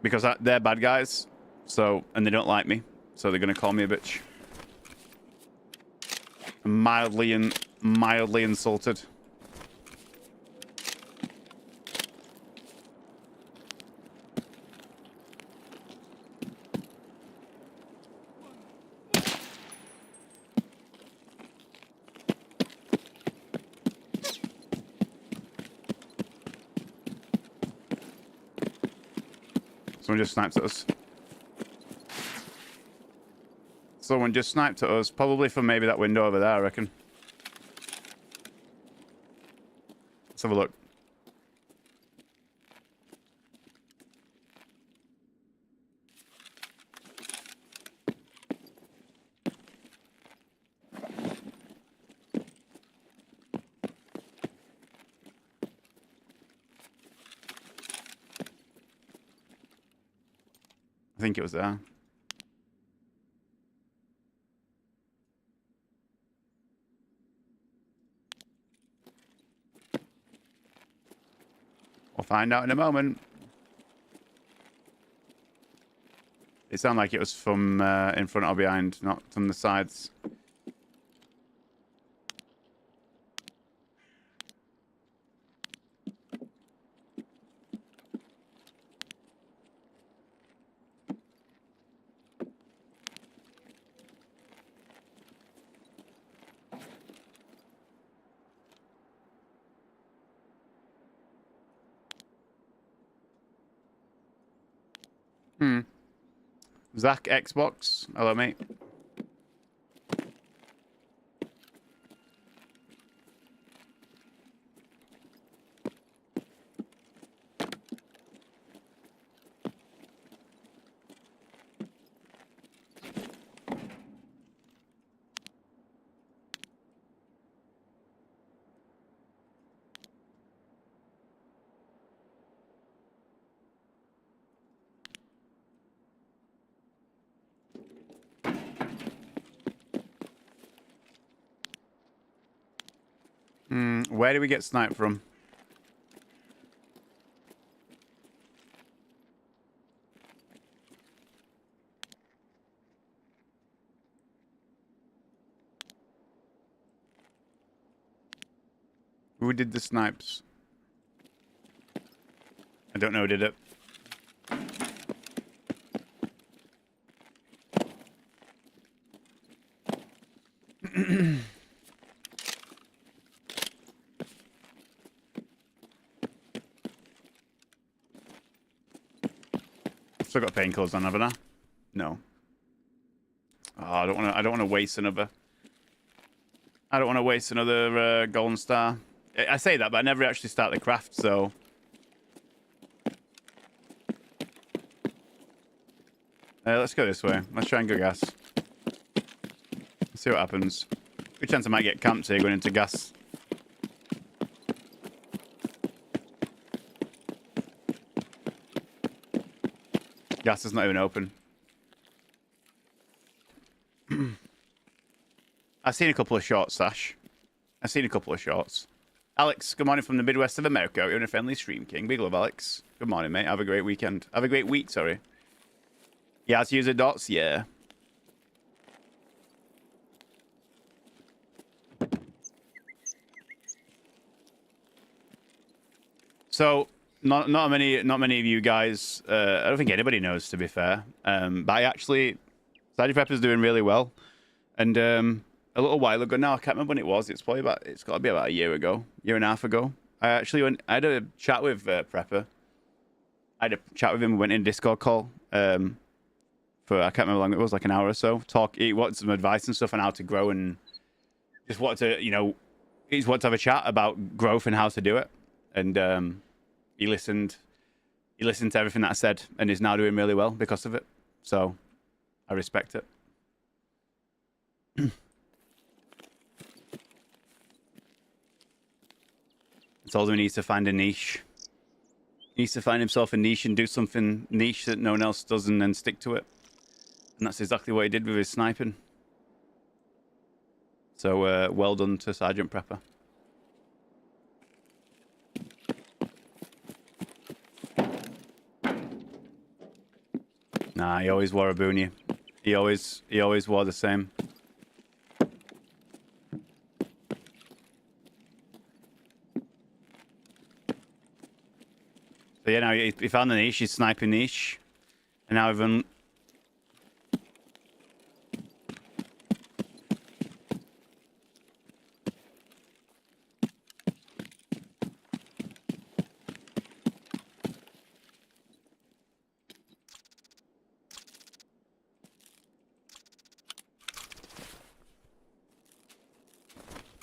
Because they're bad guys, so, and they don't like me, so they're gonna call me a bitch. I'm mildly insulted. Someone just sniped at us. Someone just sniped at us, probably from maybe that window over there, I reckon. Let's have a look. I think it was there. We'll find out in a moment. It sounded like it was from in front or behind, not from the sides. Zach Xbox. Hello, mate. Where do we get sniped from? Who did the snipes? I don't know who did it. Still got painkillers on, haven't I? No. Oh, I don't want to waste another. I don't want to waste another golden star. I say that, but I never actually start the craft, so. Let's go this way. Let's try and go gas. Let's see what happens. Good chance I might get camped here going into gas. Gas is not even open. I've seen a couple of shorts, Sash. I've seen a couple of shorts. Alex, good morning from the Midwest of America. You're in a friendly stream, King. Big love, Alex. Good morning, mate. Have a great weekend. Have a great week, sorry. Yeah, to use the dots, yeah. So, not many of you guys. I don't think anybody knows, to be fair. But I actually, Side Prepper's doing really well, and a little while ago now, I can't remember when it was. It's got to be about a year and a half ago. I had a chat with Prepper. I had a chat with him. We went in a Discord call. For I can't remember how long it was, like an hour or so. He wanted some advice and stuff on how to grow, and just wanted to, he just wanted to have a chat about growth and how to do it. And he listened to everything that I said, and is now doing really well because of it. So I respect it. I told him he needs to find a niche. He needs to find himself a niche and do something niche that no one else does and then stick to it. And that's exactly what he did with his sniping. So, well done to Sergeant Prepper. Nah, he always wore a boonie. He always wore the same. So yeah, now he found the niche. He's sniping niche, and now even.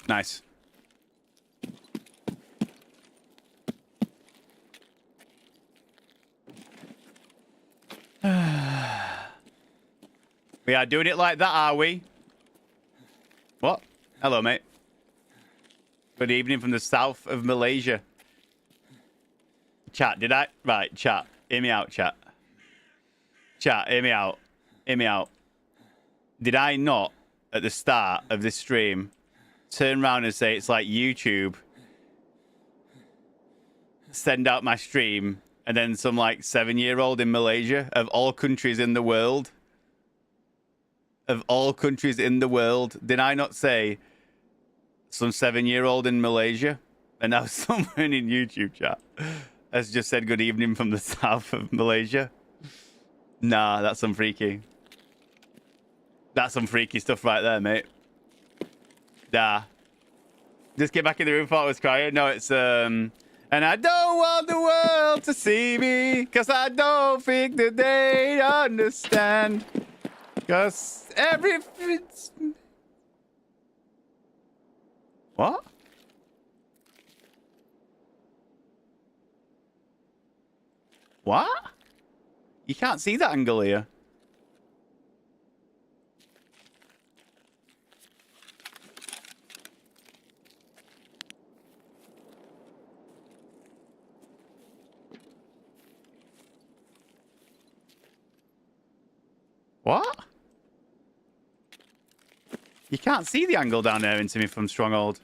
Nice. We are doing it like that, are we? What? Hello, mate. Good evening from the south of Malaysia. Chat, did I? Right, chat. Hear me out, chat. Chat, hear me out. Hear me out. Did I not, at the start of this stream, turn around and say it's like YouTube, send out my stream, and then some like 7-year-old in Malaysia, of all countries in the world, did I not say some 7-year-old in Malaysia? And now someone in YouTube chat has just said good evening from the south of Malaysia. Nah, that's some freaky. That's some freaky stuff right there, mate. Nah. Just get back in the room. Thought I was crying. No, it's and I don't want the world to see me, cause I don't think that they understand. Cause everything's... What? What? You can't see that angle here. What? You can't see the angle down there into me from Stronghold.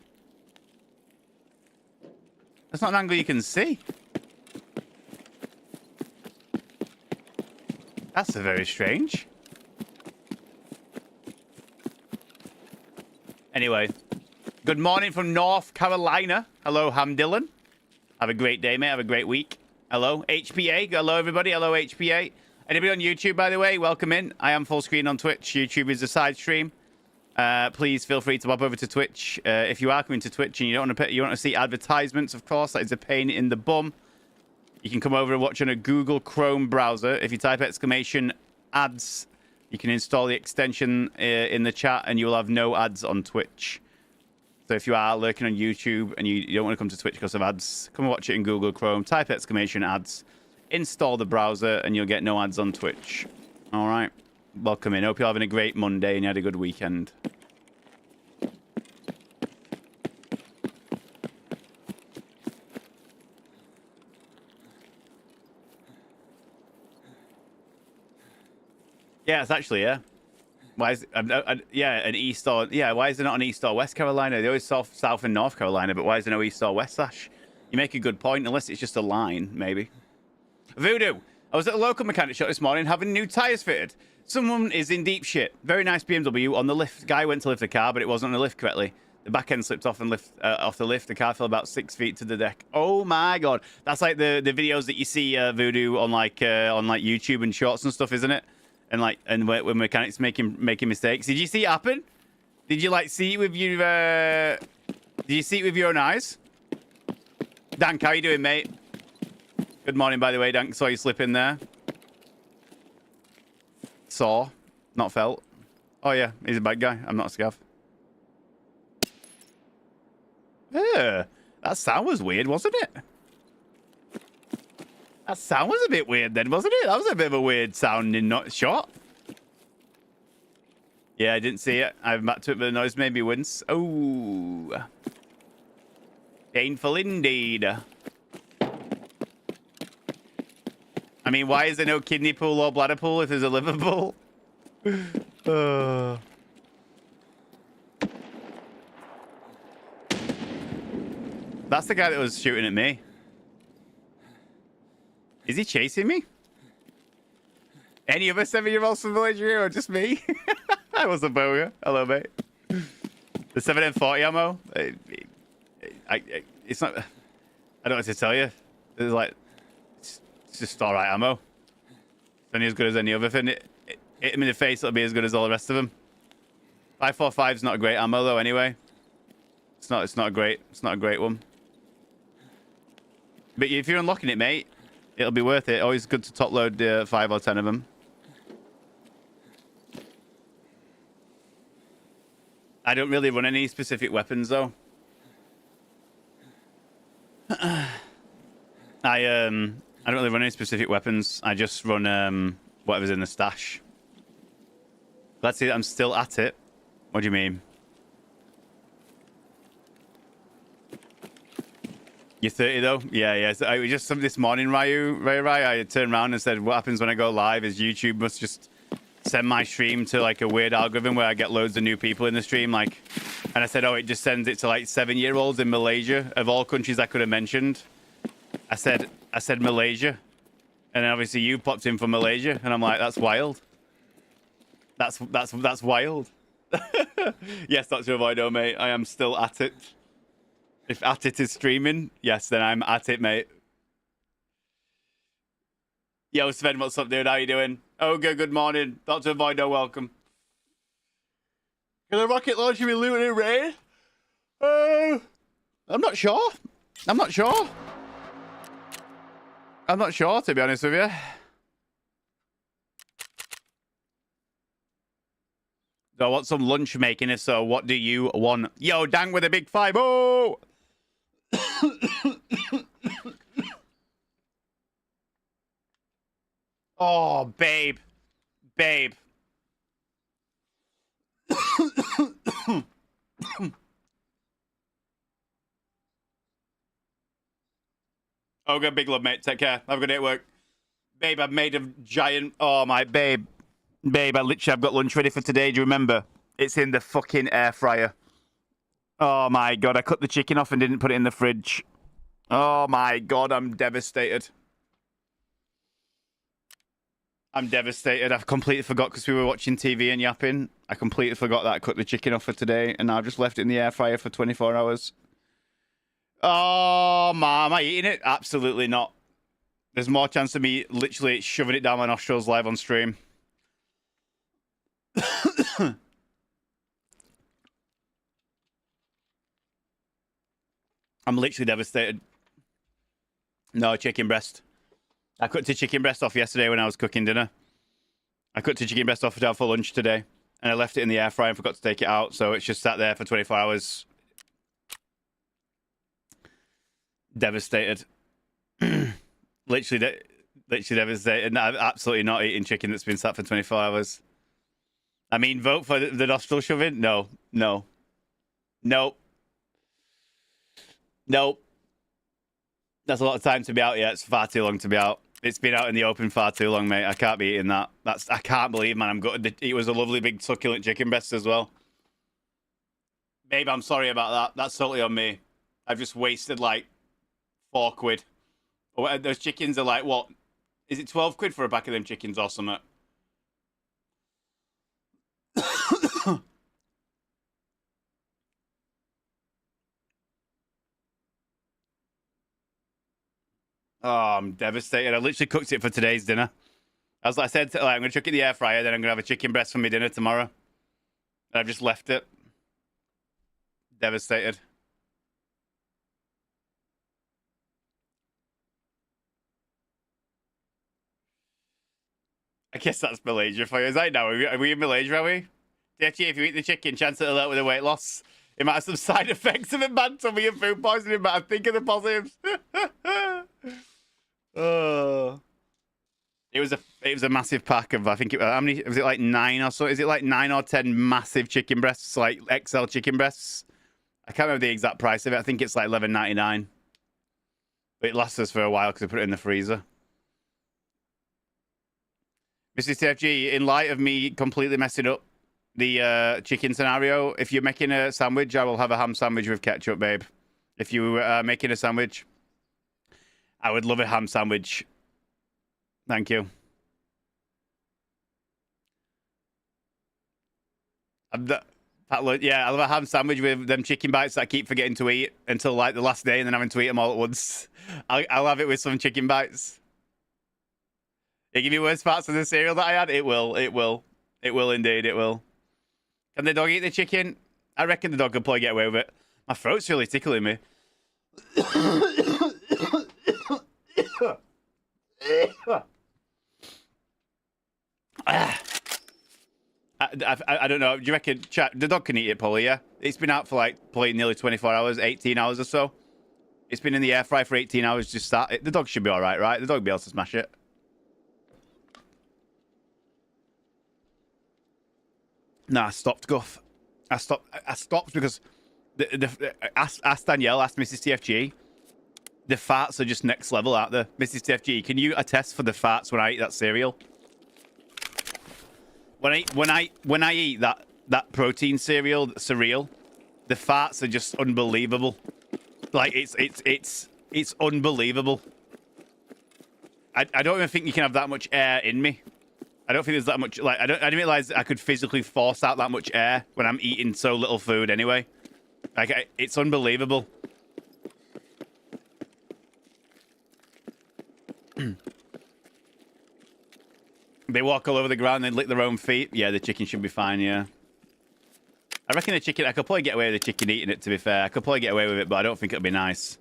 That's not an angle you can see. That's very strange. Anyway, good morning from North Carolina. Hello, Ham Dillon. Have a great day, mate. Have a great week. Hello, HPA. Hello, everybody. Hello, HPA. Anybody on YouTube, by the way, welcome in. I am full screen on Twitch. YouTube is a side stream. Please feel free to pop over to Twitch. If you are coming to Twitch and you don't want to pay, you want to see advertisements, of course, that is a pain in the bum. You can come over and watch on a Google Chrome browser. If you type !ads, you can install the extension in the chat and you will have no ads on Twitch. So if you are lurking on YouTube and you don't want to come to Twitch because of ads, come and watch it in Google Chrome. Type !ads, install the browser, and you'll get no ads on Twitch. All right. Welcome in. Hope you're having a great Monday and you had a good weekend. Yeah, it's actually, yeah. Why is yeah, an east or why is there not an east or west Carolina? They always south and North Carolina, but why is there no east or west, Sash? You make a good point, unless it's just a line, maybe. Voodoo, I was at a local mechanic shop this morning having new tires fitted. Someone is in deep shit. Very nice BMW on the lift. Guy went to lift the car, but it wasn't on the lift correctly. The back end slipped off and off the lift. The car fell about 6 feet to the deck. Oh my god, that's like the videos that you see Voodoo on like YouTube and shorts and stuff, isn't it? And when mechanics making mistakes. Did you see it happen? Did you like see it with your did you see it with your own eyes? Dank, how you doing, mate? Good morning, by the way, Dank. Saw you slip in there. Saw, not felt. Oh yeah, he's a bad guy. I'm not a scav. Yeah, that sound was weird, wasn't it? That sound was a bit weird then, wasn't it? That was a bit of a weird sounding not shot. Yeah, I didn't see it. I'm back to it, but the noise made me wince. Oh. Painful indeed. mean, why is there no kidney pool or bladder pool if there's a liver pool? That's the guy that was shooting at me. Is he chasing me? Any other 7-year-olds from Village here or just me? I was a boga. Hello, mate. The 7M40 ammo. It's not. I don't know what to tell you. It's like it's just alright ammo. It's only as good as any other thing. Hit him in the face, it'll be as good as all the rest of them. 5.45 is not a great ammo though. Anyway, it's not a great one. But if you're unlocking it, mate, it'll be worth it. Always good to top load 5 or 10 of them. I don't really run any specific weapons though. I don't really run any specific weapons. I just run whatever's in the stash. Let's see, I'm still at it. What do you mean? You're 30 though? Yeah. So I was just this morning, Ryu, I turned around and said, what happens when I go live is YouTube must just send my stream to like a weird algorithm where I get loads of new people in the stream. Like, and I said, oh, it just sends it to like 7-year-olds in Malaysia. Of all countries I could have mentioned, I said Malaysia. And then obviously you popped in from Malaysia, and I'm like, that's wild. That's wild. Yes, Dr. Avoido, mate. I am still at it. If at it is streaming, yes, then I'm at it, mate. Yo, Sven, what's up, dude? How you doing? Oh, good morning. Dr. Avoido, welcome. Can a rocket launcher be looted in rain? I'm not sure. I'm not sure, to be honest with you. So I want some lunch making. If so, what do you want? Yo, Dang with a big 5. Oh! Oh, babe. Oh, good, big love, mate. Take care. Have a good day at work. Babe, I've made a giant... Oh, my babe. Babe, I've got lunch ready for today. Do you remember? It's in the fucking air fryer. Oh, my God. I cut the chicken off and didn't put it in the fridge. Oh, my God. I'm devastated. I've completely forgot because we were watching TV and yapping. I completely forgot that I cut the chicken off for today, and I've just left it in the air fryer for 24 hours. Oh, man. Am I eating it? Absolutely not. There's more chance of me literally shoving it down my nostrils live on stream. I'm literally devastated. No, chicken breast. I cut the chicken breast off yesterday when I was cooking dinner. I cut the chicken breast off for lunch today, and I left it in the air fryer and forgot to take it out, so it's just sat there for 24 hours. Devastated. literally devastated. I'm absolutely not eating chicken that's been sat for 24 hours. I mean, vote for the nostril shoving? No. Nope. That's a lot of time to be out yet. It's far too long to be out. It's been out in the open far too long, mate. I can't be eating that. I can't believe, man. I'm gutted. It was a lovely big succulent chicken breast as well. Babe, I'm sorry about that. That's totally on me. I've just wasted like £4. Those chickens are like, what? Is it 12 quid for a pack of them chickens or something? Oh, I'm devastated. I literally cooked it for today's dinner. As I said, I'm going to chuck it in the air fryer, then I'm going to have a chicken breast for my dinner tomorrow. And I've just left it. Devastated. I guess that's Malaysia for you. Is that now? Are we in Malaysia, are we? DHG, if you eat the chicken, chance it'll help with the weight loss. It might have some side effects of it, man. Tummy and food poisoning, but I think of the positives. Oh. It was a massive pack of, I think how many was it, like 9 or so? Is it like 9 or 10 massive chicken breasts, like XL chicken breasts? I can't remember the exact price of it. I think it's like $11.99. But it lasts us for a while because I put it in the freezer. Mrs. TFG, in light of me completely messing up the chicken scenario, if you're making a sandwich, I will have a ham sandwich with ketchup, babe. If you are making a sandwich, I would love a ham sandwich. Thank you. Yeah, I love a ham sandwich with them chicken bites that I keep forgetting to eat until like the last day and then having to eat them all at once. I'll have it with some chicken bites. It give you worse parts of the cereal that I had? It will. It will. It will indeed. It will. Can the dog eat the chicken? I reckon the dog could probably get away with it. My throat's really tickling me. I don't know. Do you reckon the dog can eat it, Polly? Yeah, it's been out for like probably nearly 24 hours, 18 hours or so. It's been in the air fryer for 18 hours. Just the dog should be all right, right? The dog will be able to smash it. Nah, I stopped, Guff. I stopped because ask Danielle, ask Mrs. TFG. The farts are just next level out there. Mrs. TFG, can you attest for the farts when I eat that cereal? When I eat that protein cereal, the farts are just unbelievable. Like it's unbelievable. I don't even think you can have that much air in me. I don't think there's that much. Like I didn't realize I could physically force out that much air when I'm eating so little food. Anyway, like it's unbelievable. They walk all over the ground and lick their own feet. Yeah, the chicken should be fine, yeah. I reckon the chicken... I could probably get away with the chicken eating it, to be fair. I could probably get away with it, but I don't think it'll be nice.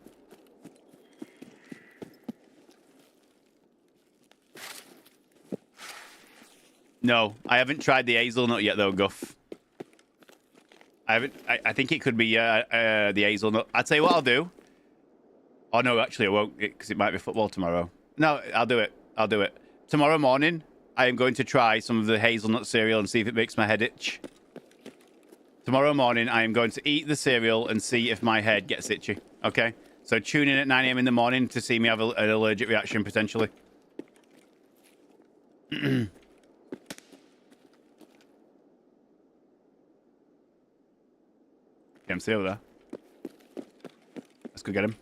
No, I haven't tried the hazelnut yet, though, Guff. I haven't... I think it could be the hazelnut. I'll tell you what I'll do. Oh, no, actually, I won't, because it might be football tomorrow. No, I'll do it. I'll do it. Tomorrow morning... I am going to try some of the hazelnut cereal and see if it makes my head itch. Tomorrow morning, I am going to eat the cereal and see if my head gets itchy. Okay? So tune in at 9 a.m. in the morning to see me have an allergic reaction, potentially. Can see over there. Let's go get him.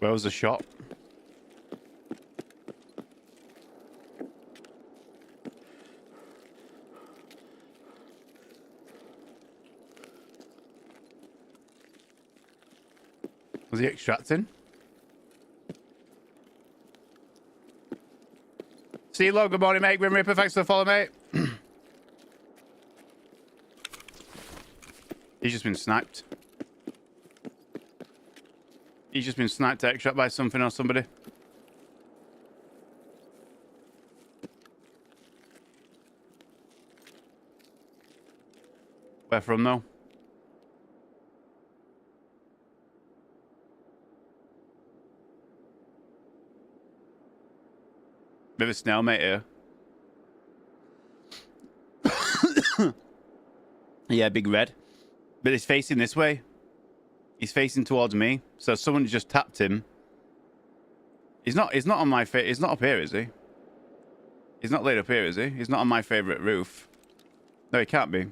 Where was the shop? Was he extracting? See you, good morning, mate. Grim Reaper, thanks for the follow, mate. He's just been sniped. He's just been sniped to extract by something or somebody. Where from, though? Bit of a snail mate here. Yeah, big red. But he's facing this way. He's facing towards me. So someone just tapped him. He's not on my he's not up here, is he? He's not laid up here, is he? He's not on my favourite roof. No, he can't be.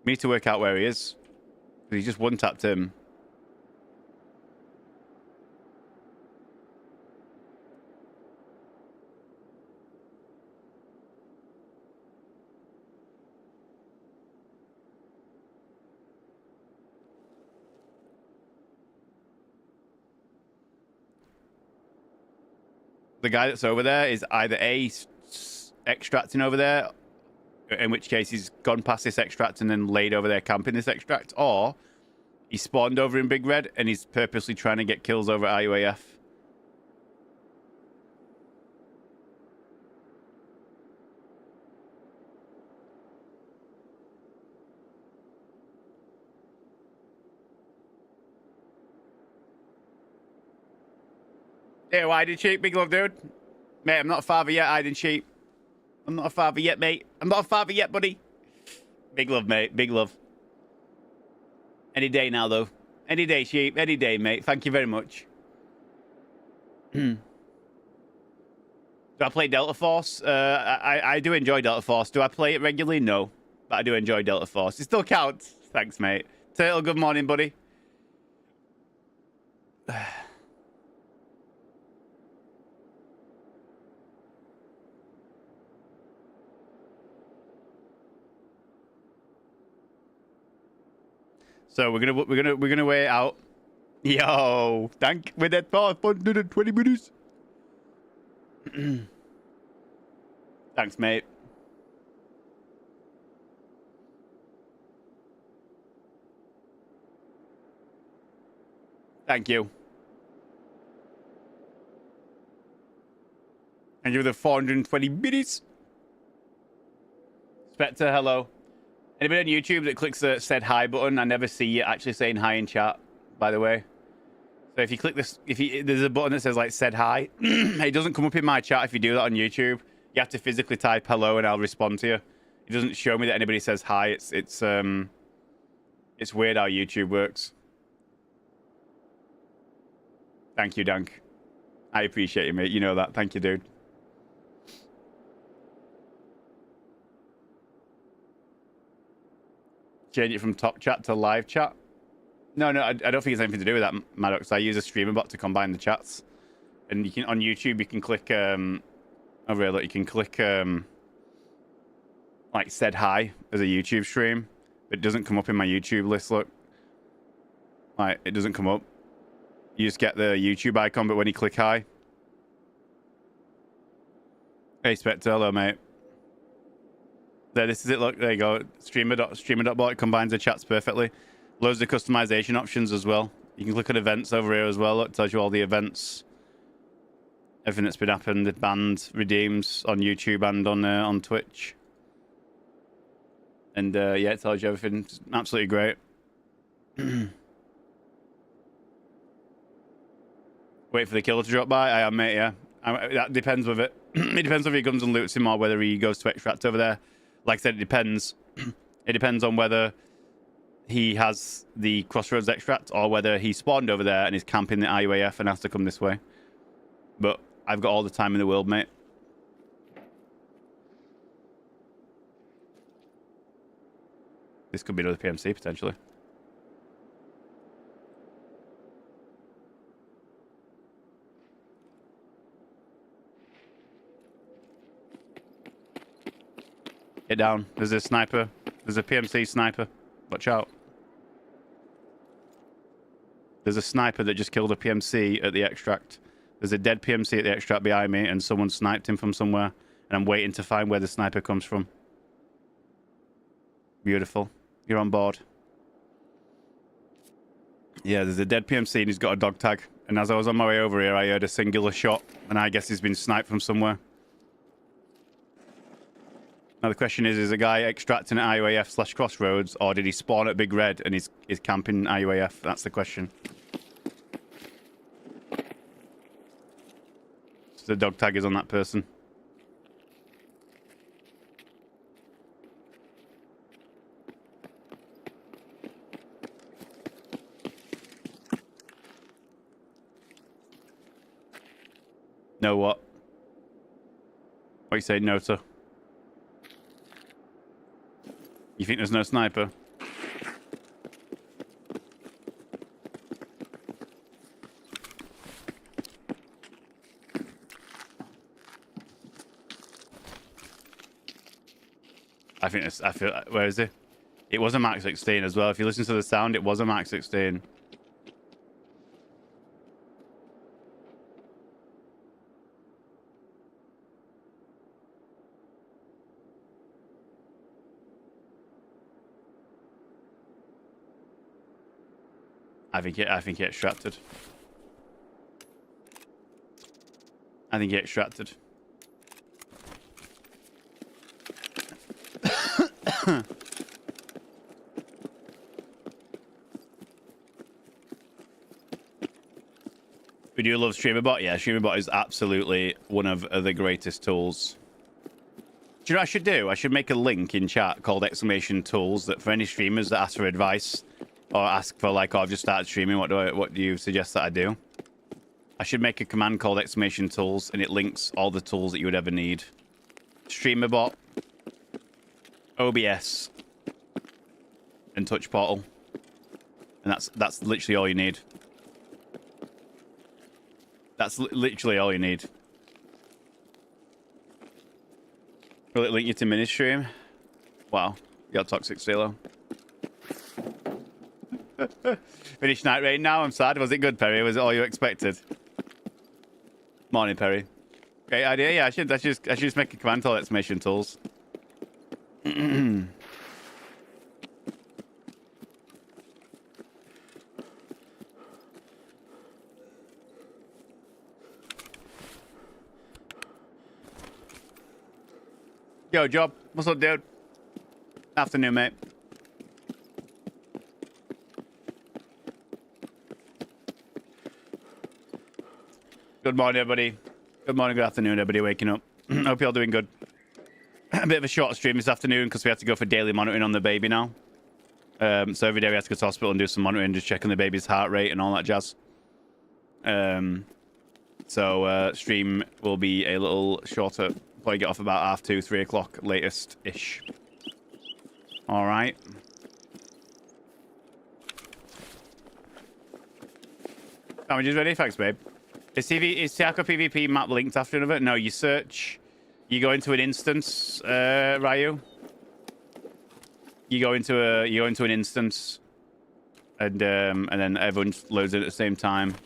We need to work out where he is. He just one-tapped him. The guy that's over there is either A, extracting over there, in which case he's gone past this extract and then laid over there camping this extract, or he spawned over in Big Red and he's purposely trying to get kills over at IUAF. Yeah, well, hiding sheep, big love, dude. Mate, I'm not a father yet, hiding sheep. I'm not a father yet, mate. I'm not a father yet, buddy. Big love, mate. Big love. Any day now, though. Any day, sheep. Any day, mate. Thank you very much. Do I play Delta Force? I do enjoy Delta Force. Do I play it regularly? No. But I do enjoy Delta Force. It still counts. Thanks, mate. Turtle, good morning, buddy. So we're gonna wait out. Yo, thank with that 520 minutes. Thanks, mate. Thank you. And you the 420 minutes. Spectre, hello. Anybody on YouTube that clicks the said hi button? I never see you actually saying hi in chat, by the way. So if you click this, there's a button that says like said hi. It doesn't come up in my chat if you do that on YouTube. You have to physically type hello and I'll respond to you. It doesn't show me that anybody says hi. It's weird how YouTube works. Thank you, Dank. I appreciate you, mate. You know that. Thank you, dude. Change it from top chat to live chat. No, I don't think it's anything to do with that, Maddox. I use a streamer bot to combine the chats. And you can on YouTube you can click over here, look, you can click like said hi as a YouTube stream. It doesn't come up in my YouTube list, look. Like it doesn't come up. You just get the YouTube icon, but when you click hi. Hey Spectre, hello mate. There, this is it. Look, there you go. Streamer.bot. It combines the chats perfectly. Loads of customization options as well. You can click on events over here as well. Look, it tells you all the events, everything that's been happened, the banned, redeems on YouTube and on Twitch. And yeah, it tells you everything. It's absolutely great. Wait for the killer to drop by. I am, mate. Yeah, that depends with it. It depends whether he comes and loots him or whether he goes to extract over there. Like I said, it depends. It depends on whether he has the Crossroads extract or whether he spawned over there and is camping the IUAF and has to come this way. But I've got all the time in the world, mate. This could be another PMC, potentially. Get down. There's a sniper. There's a PMC sniper. Watch out. There's a sniper that just killed a PMC at the extract. There's a dead PMC at the extract behind me, and someone sniped him from somewhere. And I'm waiting to find where the sniper comes from. Beautiful. You're on board. Yeah, there's a dead PMC, and he's got a dog tag. And as I was on my way over here, I heard a singular shot, and I guess he's been sniped from somewhere. Now the question is a guy extracting at IUAF/Crossroads, or did he spawn at Big Red and is camping IUAF? That's the question. So the dog tag is on that person. No what? What you say, no to? You think there's no sniper? I think it's, I feel, where is it? It was a Max 16 as well. If you listen to the sound, it was a Max 16. I think he extracted. I think he extracted. We do love StreamerBot. Yeah, StreamerBot is absolutely one of the greatest tools. Do you know what I should do? I should make a link in chat called !tools that for any streamers that ask for advice or ask for like, oh, I've just started streaming. What do you suggest that I do? I should make a command called !tools and it links all the tools that you would ever need. StreamerBot, OBS, and Touch Portal. And that's literally all you need. That's literally all you need. Will it link you to mini stream? Wow, you got toxic Stilo. Finished night raid now. I'm sad. Was it good, Perry? Was it all you expected? Morning, Perry. Great idea. Yeah, I should just make a command called !tools. Yo, Job. What's up, dude? Afternoon, mate. Good morning, everybody. Good morning, good afternoon, everybody waking up. Hope you're all doing good. A bit of a short stream this afternoon because we have to go for daily monitoring on the baby now. So every day we have to go to hospital and do some monitoring, just checking the baby's heart rate and all that jazz. So stream will be a little shorter. Probably get off about 2:30, 3 o'clock latest-ish. All right. Sandwiches ready? Thanks, babe. Is Tarkov PvP map linked after another? No, you search. You go into an instance, Ryu. You go into an instance, and then everyone loads it at the same time.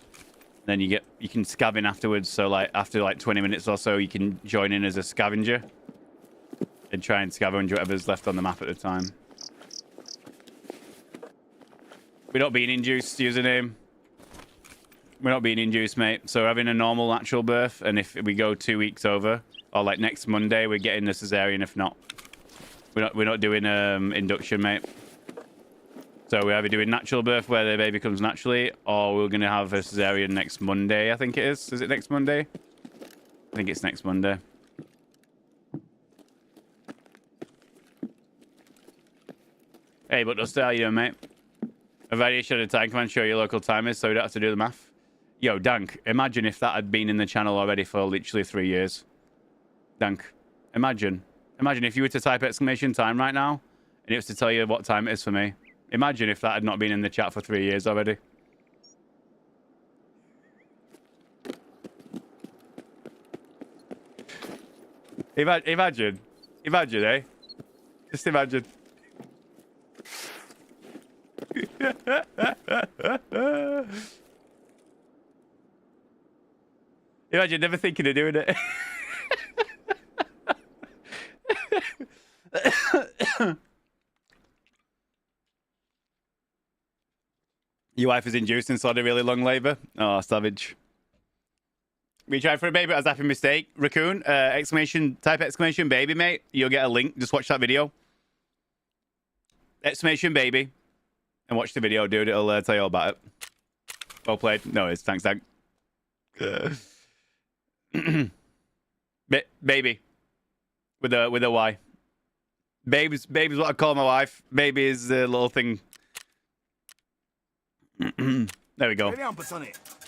Then you can scaven afterwards. So like after like 20 minutes or so, you can join in as a scavenger and try and scavenge whatever's left on the map at the time. We're not being induced, username. We're not being induced, mate. So we're having a normal natural birth, and if we go 2 weeks over, or like next Monday, we're getting the cesarean. If not, we're not doing induction, mate. So we're either doing natural birth where the baby comes naturally, or we're gonna have a cesarean next Monday. I think it is. Is it next Monday? I think it's next Monday. Hey, but Dusty, how you doing, mate? A variation of the time command show your local time is, so we don't have to do the math. Yo, Dank, imagine if that had been in the channel already for literally 3 years. Dank, imagine if you were to type !time right now, and it was to tell you what time it is for me. Imagine if that had not been in the chat for 3 years already. Imagine, eh? Just imagine. Imagine never thinking of doing it. Your wife is induced inside a really long labour. Oh, savage. We tried for a baby. That was a happy mistake. Raccoon, type exclamation baby, mate. You'll get a link. Just watch that video. Exclamation baby. And watch the video, dude. It'll tell you all about it. Well played. No, it's thanks, Dank. Baby. With a Y. Baby's what I call my wife. Baby is a little thing. There we go.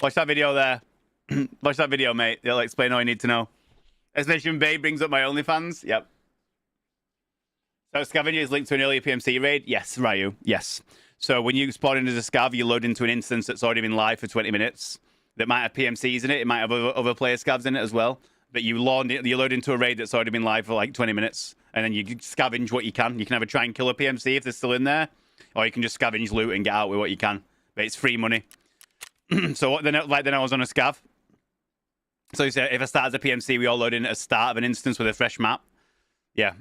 Watch that video there. Watch that video, mate. It'll explain all you need to know. Exclamation babe brings up my OnlyFans. Yep. So scavenger is linked to an earlier PMC raid. Yes, Ryu. Yes. So when you spawn in as a scav, you load into an instance that's already been live for 20 minutes. That might have PMCs in it. It might have other player scavs in it as well. But you load into a raid that's already been live for like 20 minutes. And then you scavenge what you can. You can either try and kill a PMC if they're still in there. Or you can just scavenge loot and get out with what you can. But it's free money. So then I was on a scav. So you say if I start as a PMC, we all load in at the start of an instance with a fresh map. Yeah.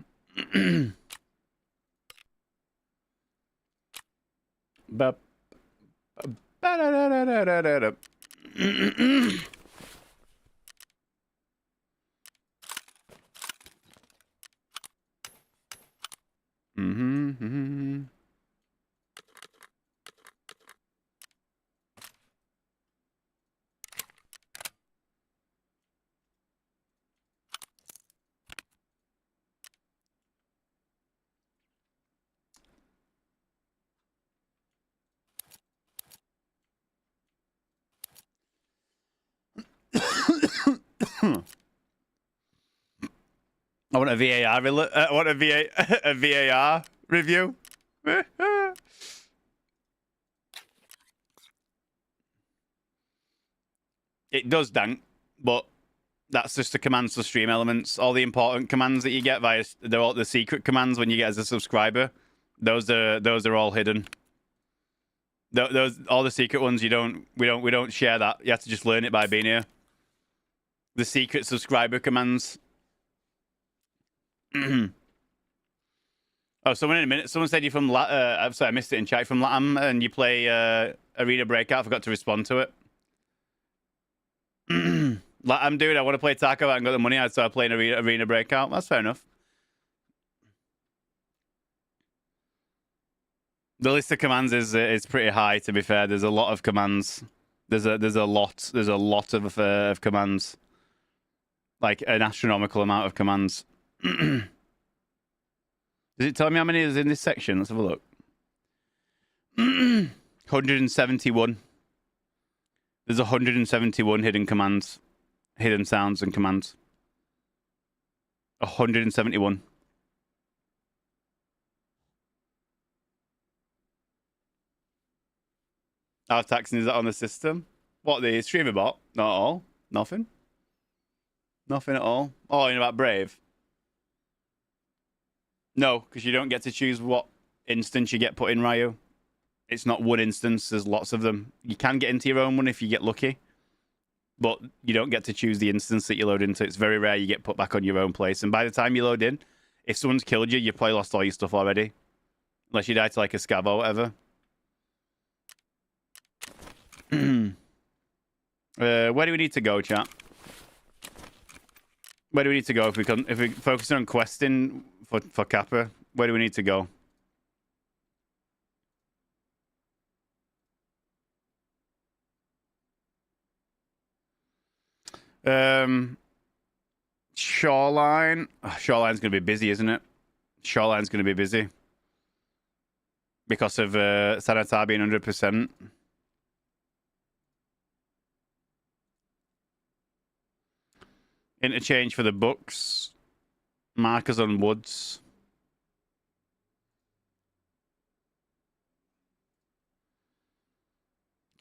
I want a VAR. I want a a VAR review. It does, Dank, but that's just the commands for stream elements. All the important commands that you get they're all the secret commands when you get as a subscriber. Those are all hidden. Those all the secret ones we don't share that. You have to just learn it by being here. The secret subscriber commands. Oh, someone in a minute. Someone said you're from I'm sorry, I missed it in chat. From Latam and you play Arena Breakout. I forgot to respond to it. Latam, dude, I want to play Tarkov. I haven't got the money. I started playing Arena Breakout. That's fair enough. The list of commands is pretty high. To be fair, there's a lot of commands. There's a lot of commands. Like an astronomical amount of commands. Does it tell me how many is in this section? Let's have a look. 171. There's 171 hidden commands. Hidden sounds and commands. 171. How taxing is that on the system? What, the streamer bot? Not at all. Nothing. Nothing at all. Oh, you know about Brave? No, because you don't get to choose what instance you get put in, Ryu. It's not one instance. There's lots of them. You can get into your own one if you get lucky. But you don't get to choose the instance that you load into. It's very rare you get put back on your own place. And by the time you load in, if someone's killed you, you probably lost all your stuff already. Unless you die to like a scab or whatever. Where do we need to go, chat? Where do we need to go if we focus on questing for Kappa? Where do we need to go? Shoreline. Oh, Shoreline's gonna be busy, isn't it? Shoreline's gonna be busy because of Sanatar being 100%. Interchange for the books. Markers on woods.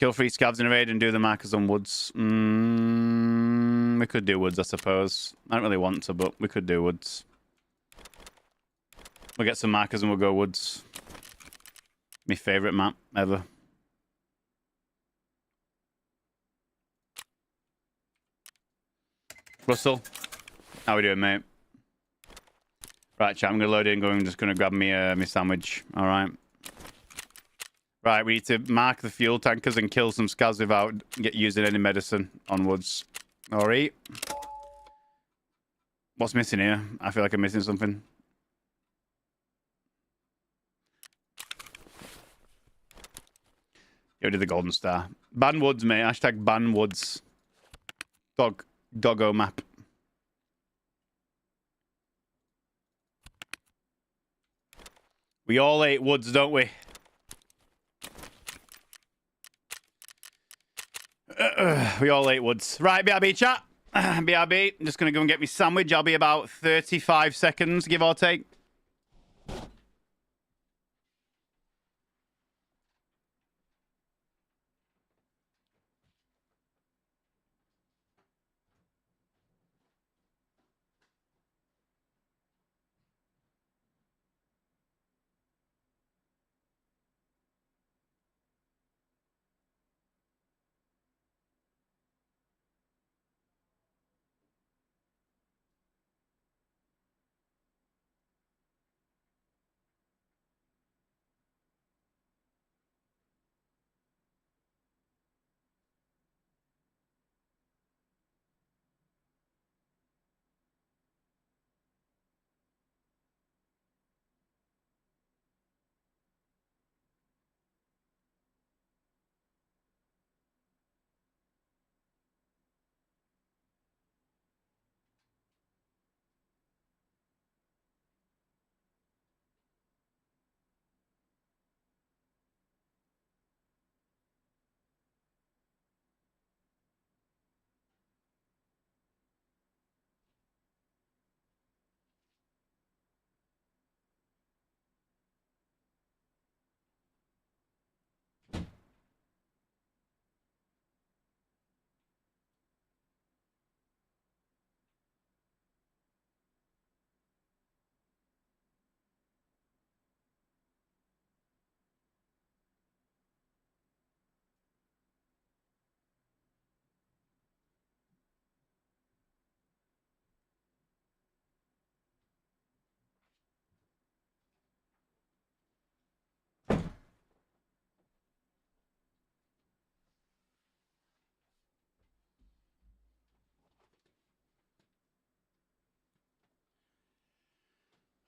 Kill 3 scavs in a raid and do the markers on woods. We could do woods, I suppose. I don't really want to, but we could do woods. We'll get some markers and we'll go woods. My favourite map ever. Russell, how we doing, mate? Right, chat, I'm going to load in I'm just going to grab me my sandwich. All right. Right, we need to mark the fuel tankers and kill some scavs without using any medicine on woods. All right. What's missing here? I feel like I'm missing something. Yo, did the golden star. Ban woods, mate. Hashtag ban woods. Doggo map. We all ate woods, don't we? We all ate woods. Right, BRB chat. BRB, I'm just going to go and get me sandwich. I'll be about 35 seconds, give or take.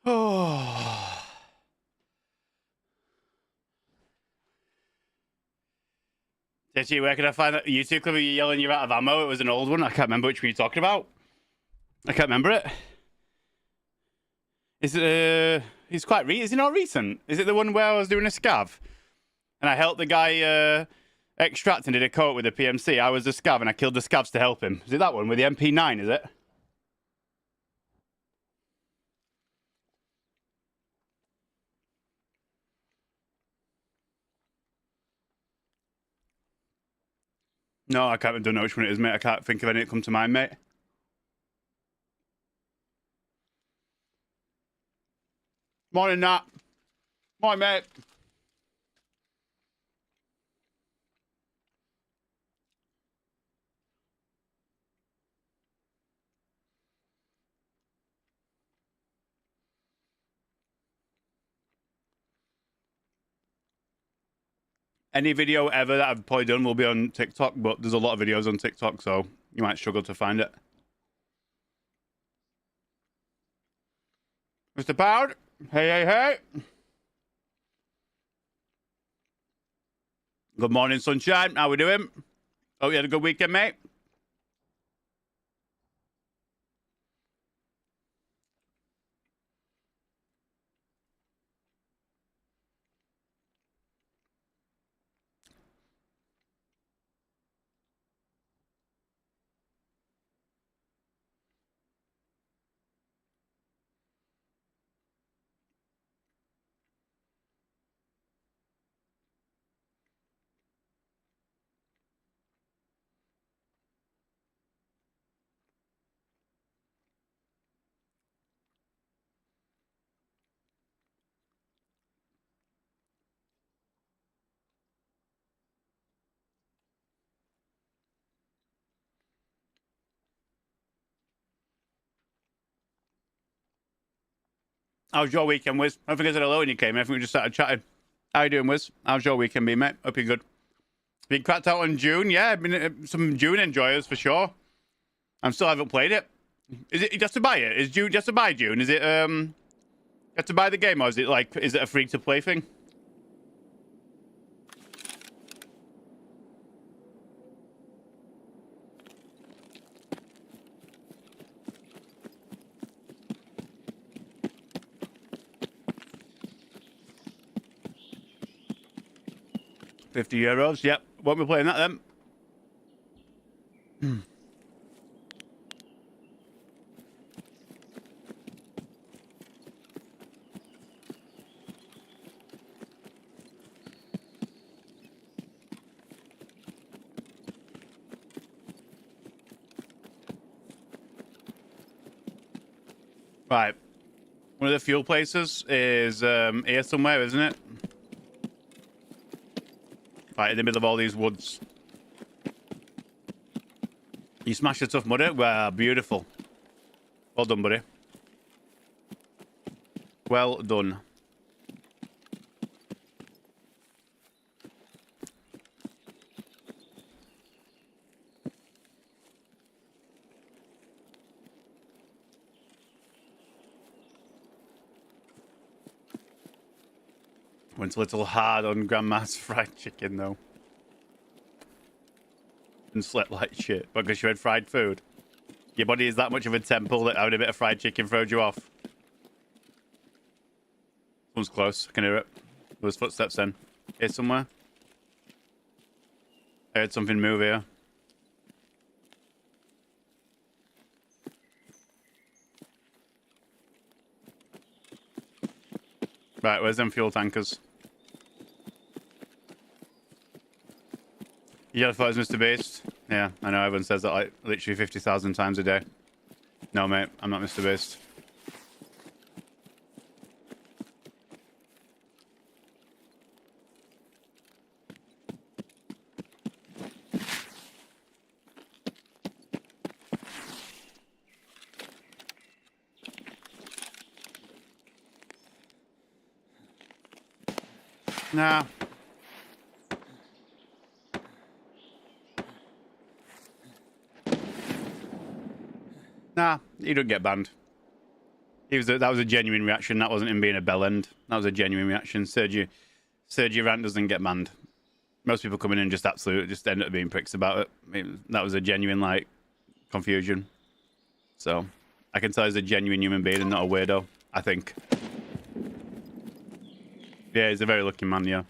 Oh. Did where can I find that YouTube clip of you yelling you're out of ammo? It was an old one. I can't remember which one you're talking about. I can't remember it. Is it, he's quite is he not recent? Is it the one where I was doing a scav? And I helped the guy extract and did a coat with a PMC. I was the scav and I killed the scavs to help him. Is it that one with the MP9, is it? No, I don't know which one it is, mate. I can't think of any that come to mind, mate. Morning, Nat. Morning, mate. Any video ever that I've probably done will be on TikTok, but there's a lot of videos on TikTok, so you might struggle to find it. Mr. Pound, hey, hey, hey. Good morning, sunshine. How we doing? Hope you had a good weekend, mate. How was your weekend, Wiz? I don't think I said hello when you came in. I think we just started chatting. How you doing, Wiz? How's your weekend been, mate? Hope you're good. Been cracked out on June? Yeah, I've been some June enjoyers for sure. I still haven't played it. Is it just to buy it? Is June just to buy June? Is it you have to buy the game, or is it like is it a free to play thing? €50. Yep. Won't be playing that then. Right. One of the fuel places is here somewhere, isn't it? Right in the middle of all these woods. You smashed the tough mudder? Well, beautiful. Well done, buddy. Well done. Went a little hard on Grandma's fried chicken, though. And slept like shit because you had fried food. Your body is that much of a temple that having a bit of fried chicken throws you off. Someone's close. I can hear it. There's footsteps then. Here somewhere. I heard something move here. Right, where's them fuel tankers? You thought it was Mr. Beast? Yeah, I know everyone says that like literally 50,000 times a day. No, mate, I'm not Mr. Beast. Nah. Nah, you don't get banned. That was a genuine reaction. That wasn't him being a bellend. That was a genuine reaction. Sergio Rant doesn't get banned. Most people coming in just end up being pricks about it. I mean, that was a genuine like confusion. So I can tell he's a genuine human being and not a weirdo. I think. Yeah, he's a very lucky man. Yeah.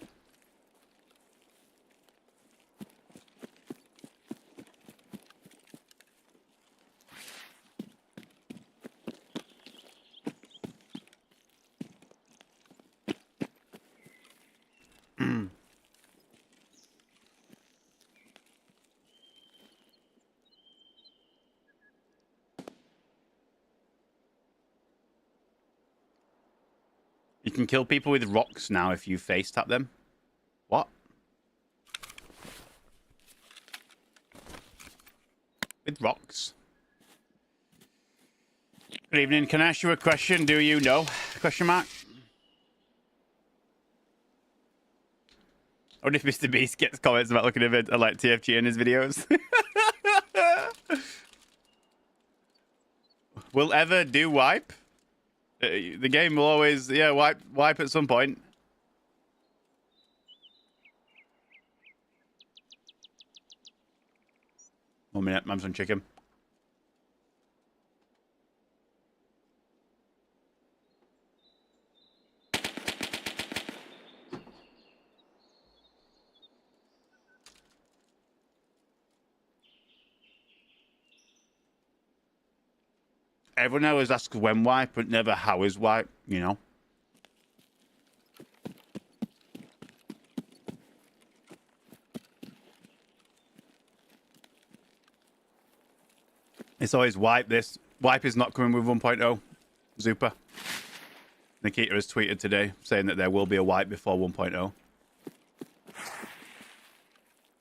You can kill people with rocks now if you face tap them. What? With rocks? Good evening. Can I ask you a question? Do you know? Question mark. I wonder if Mr. Beast gets comments about looking at like TFG in his videos. Will ever do wipe? The game will always, yeah, wipe at some point. 1 minute, I'm some chicken. Everyone always asks when wipe, but never how is wipe, you know? It's always wipe this. Wipe is not coming with 1.0. Zupa. Nikita has tweeted today saying that there will be a wipe before 1.0.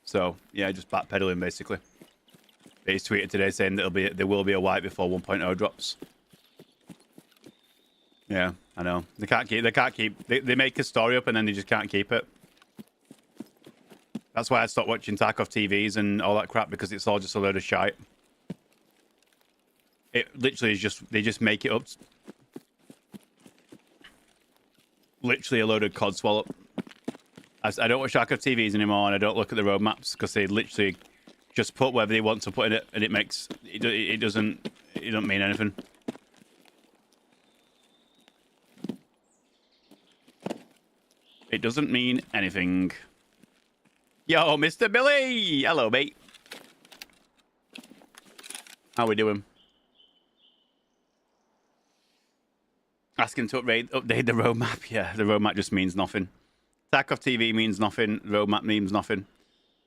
So, yeah, just backpedaling basically. He's tweeted today saying that there will be a wipe before 1.0 drops. Yeah, I know. They make a story up and then they just can't keep it. That's why I stopped watching Tarkov TVs and all that crap, because it's all just a load of shite. It literally is just, they just make it up. Literally a load of cod swallow. I don't watch Tarkov TVs anymore, and I don't look at the roadmaps because they literally just put whatever they want to put in it, and it doesn't mean anything. It doesn't mean anything. Yo, Mr. Billy! Hello, mate. How we doing? Asking to update the roadmap. Yeah, the roadmap just means nothing. Tarkov TV means nothing. The roadmap means nothing.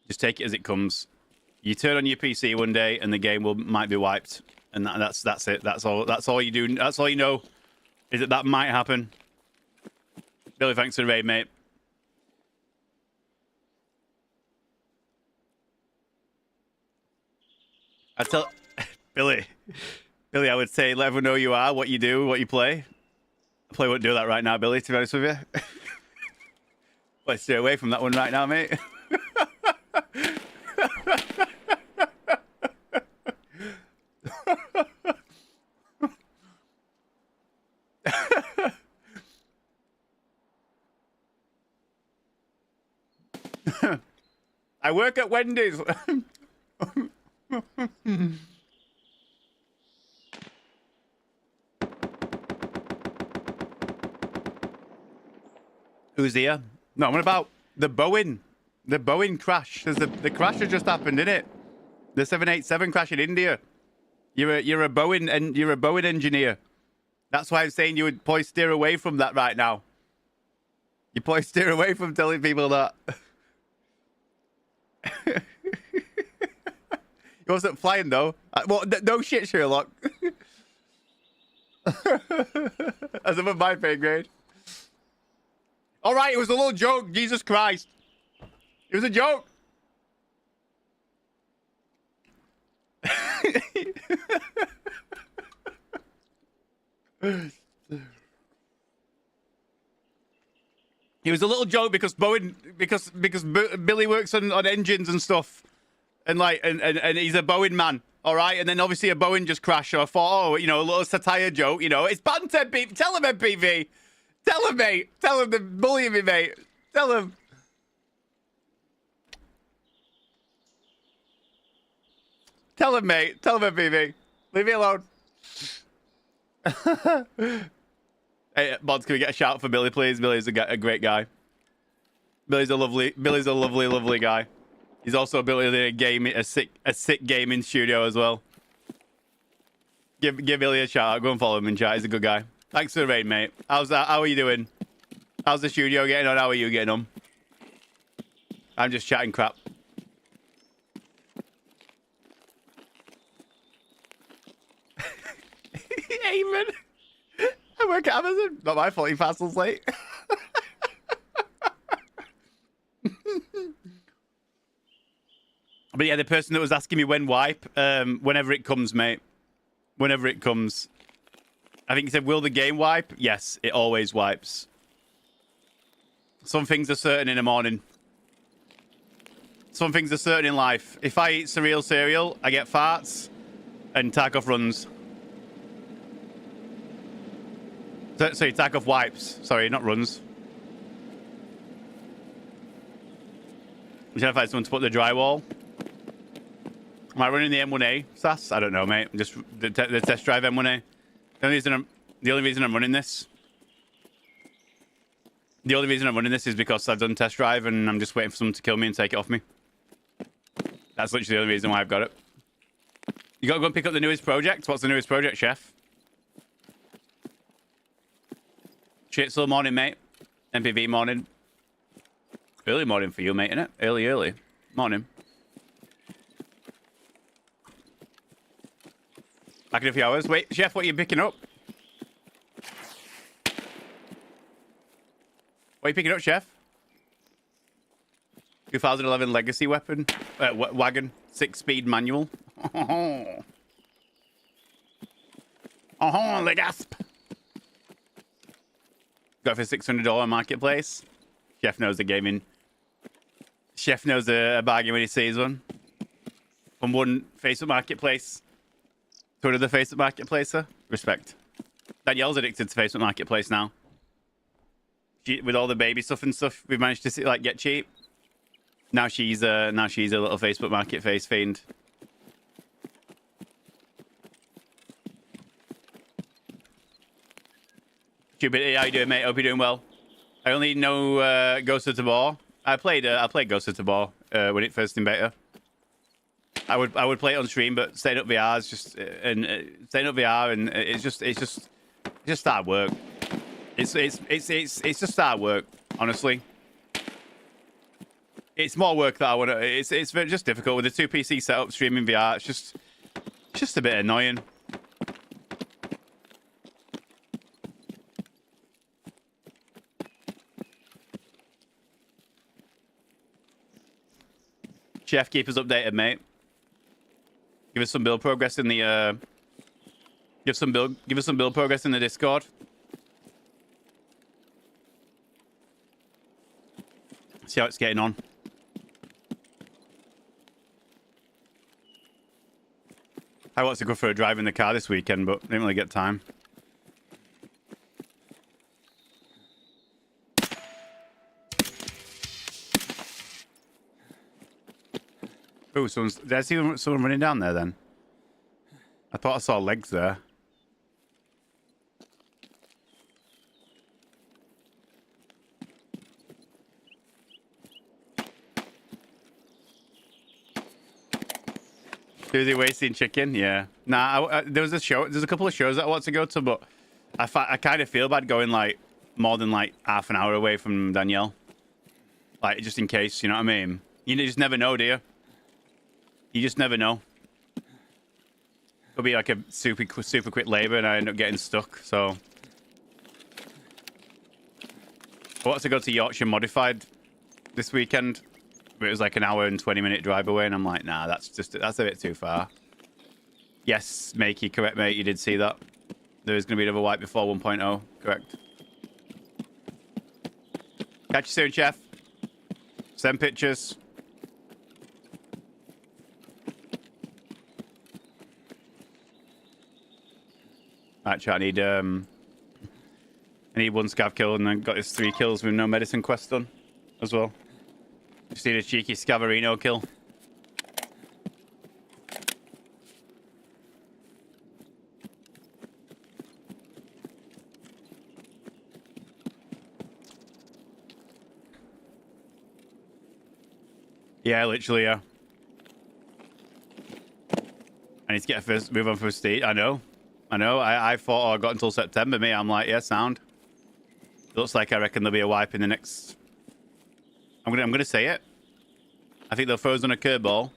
Just take it as it comes. You turn on your PC one day and the game might be wiped, and that's it. That's all you do. That's all you know, is that might happen. Billy, thanks for the raid, mate. I tell Billy, I would say let everyone know who you are, what you do, what you play. I probably won't do that right now, Billy, to be honest with you. Let's stay away from that one right now, mate. I work at Wendy's. Who's here? No, what about the Boeing? The Boeing crash. The crash has just happened, didn't it? The 787 crash in India. You're a Boeing engineer. That's why I'm saying you would probably steer away from that right now. You probably steer away from telling people that. He wasn't flying though. Well, no shit, Sherlock. As of my pay grade. All right, it was a little joke. Jesus Christ. It was a joke. It was a little joke because Billy works on engines and stuff, and he's a Boeing man. All right, and then obviously a Boeing just crashed. So I thought, oh, you know, a little satire joke. You know, it's banter. Tell him, MPV. Tell him, mate. Tell him they're bullying me, mate. Tell him. Tell him, mate. Tell him, MPV. Leave me alone. Hey, Mods, can we get a shout for Billy, please? Billy's a great guy. Billy's a lovely, lovely guy. He's also building a sick gaming studio as well. Give Billy a shout out. Go and follow him in chat. He's a good guy. Thanks for the raid, mate. How's that? How are you doing? How's the studio getting on? How are you getting on? I'm just chatting crap. Eamon. I work at Amazon. Not my fault. He parcel's late. But yeah, the person that was asking me when wipe, whenever it comes, mate. Whenever it comes. I think he said, will the game wipe? Yes, it always wipes. Some things are certain in the morning. Some things are certain in life. If I eat cereal, I get farts, and Tarkov runs. Sorry, Tarkov wipes. Sorry, not runs. I'm trying to find someone to put the drywall. Am I running the M1A, Sass? I don't know, mate. I'm just the test drive M1A. The only reason I'm running this. The only reason I'm running this is because I've done test drive and I'm just waiting for someone to kill me and take it off me. That's literally the only reason why I've got it. You gotta go and pick up the newest project. What's the newest project, chef? Shit, still morning, mate. MPV morning. Early morning for you, mate, innit? Early. Morning. Back in a few hours. Wait, chef, what are you picking up? What are you picking up, chef? 2011 legacy weapon. Wagon. 6-speed manual. Oh, the gasp. Got it for $600 marketplace. Chef knows the gaming. Chef knows a bargain when he sees one. From one Facebook marketplace to another Facebook marketplace, sir. Respect. Danielle's addicted to Facebook marketplace now. With all the baby stuff and stuff, we've managed to like get cheap. Now she's a little Facebook marketplace fiend. Stupid, how you doing, mate? Hope you're doing well. I only know Ghost of Tabor. I played Ghost of Tabor when it first in beta. I would play it on stream, but staying up VR is just staying up VR and it's just hard work. It's just hard work, honestly. It's more work that I want to. It's just difficult with the 2 PC setup streaming VR. It's just a bit annoying. Chef, keep us updated, mate. Give us some build progress in the give us some build progress in the Discord. See how it's getting on. I want to go for a drive in the car this weekend, but didn't really get time. Oh, did I see someone running down there then? I thought I saw legs there. Tuesday wasting chicken, yeah. Nah, there was a show. There's a couple of shows that I want to go to, but I kind of feel bad going like more than like half an hour away from Danielle. Like just in case, you know what I mean? You just never know, do you? You just never know. It'll be like a super quick labor, and I end up getting stuck. So I want to go to Yorkshire Modified this weekend. But it was like an hour and 20-minute drive away, and I'm like, nah, that's a bit too far. Yes, Makey, correct, mate. You did see that. There is going to be another wipe before 1.0. Correct. Catch you soon, chef. Send pictures. Actually, I need one scav kill, and then got his 3 kills with no medicine quest done as well. Just need a cheeky scavarino kill. Yeah, literally, yeah. I need to get a first move on first stage. I know. I thought, oh, I got until September. Me, I'm like, yeah, sound. Looks like I reckon there'll be a wipe in the next. I'm gonna say it. I think they'll throw us on a curveball.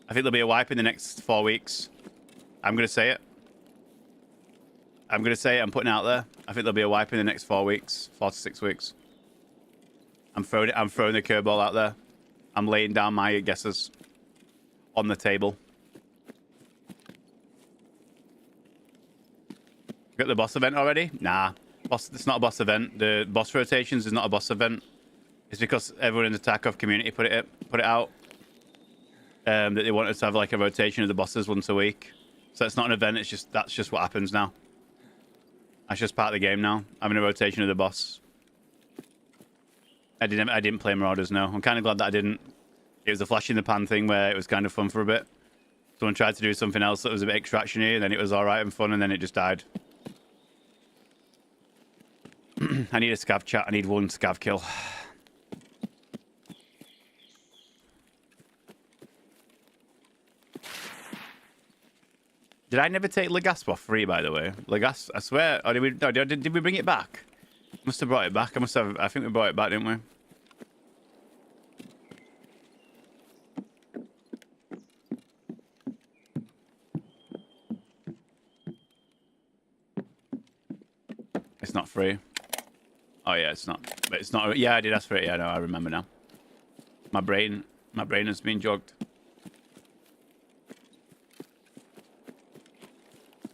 I think there'll be a wipe in the next 4 weeks. I'm gonna say it. I'm putting it out there. I think there'll be a wipe in the next 4 weeks, 4 to 6 weeks. I'm throwing the curveball out there. I'm laying down my guesses on the table. Got the boss event already? Nah. It's not a boss event. The boss rotations is not a boss event. It's because everyone in the Tarkov community put it out. That they wanted to have like a rotation of the bosses once a week. So it's not an event, that's just what happens now. That's just part of the game now. Having a rotation of the boss. I didn't play Marauders, no. I'm kind of glad that I didn't. It was a flash in the pan thing where it was kind of fun for a bit. Someone tried to do something else that was a bit extraction-y, and then it was alright and fun, and then it just died. I need a scav chat. I need one scav kill. Did I never take Legasp off free, by the way? Legasp, I swear. Or did we bring it back? Must have brought it back. I think we brought it back, didn't we? It's not free. Oh yeah, it's not. But it's not. Yeah, I did ask for it. Yeah, no, I remember now. My brain has been jogged.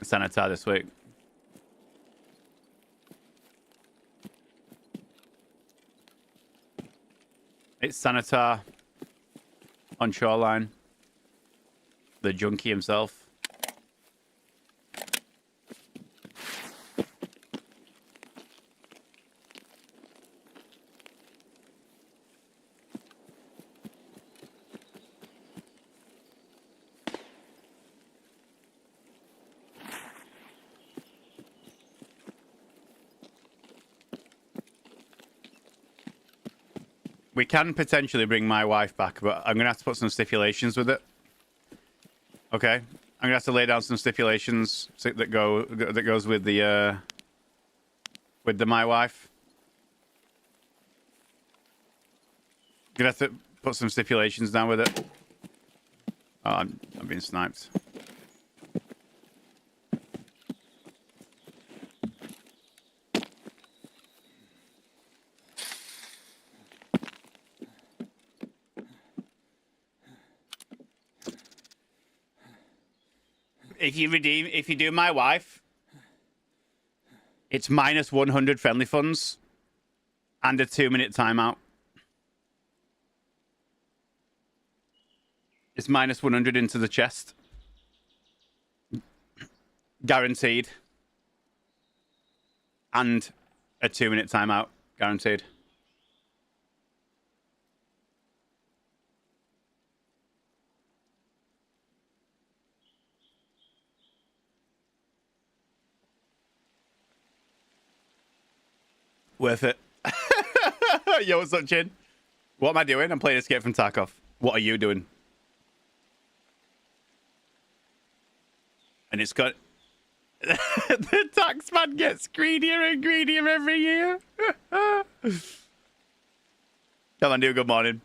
Sanitar this week. It's Sanitar on Shoreline. The junkie himself. We can potentially bring my wife back, but I'm gonna have to put some stipulations with it. Okay, I'm gonna have to lay down some stipulations that goes with the my wife. Gonna have to put some stipulations down with it. Oh, I'm being sniped. If you do my wife, it's minus 100 friendly funds and a 2-minute timeout. It's minus 100 into the chest. Guaranteed. And a 2-minute timeout. Guaranteed. Worth it. Yo, what's up, Chin? What am I doing? I'm playing Escape from Tarkov. What are you doing? And it's got... the taxman gets greedier and greedier every year. Come on, do good morning.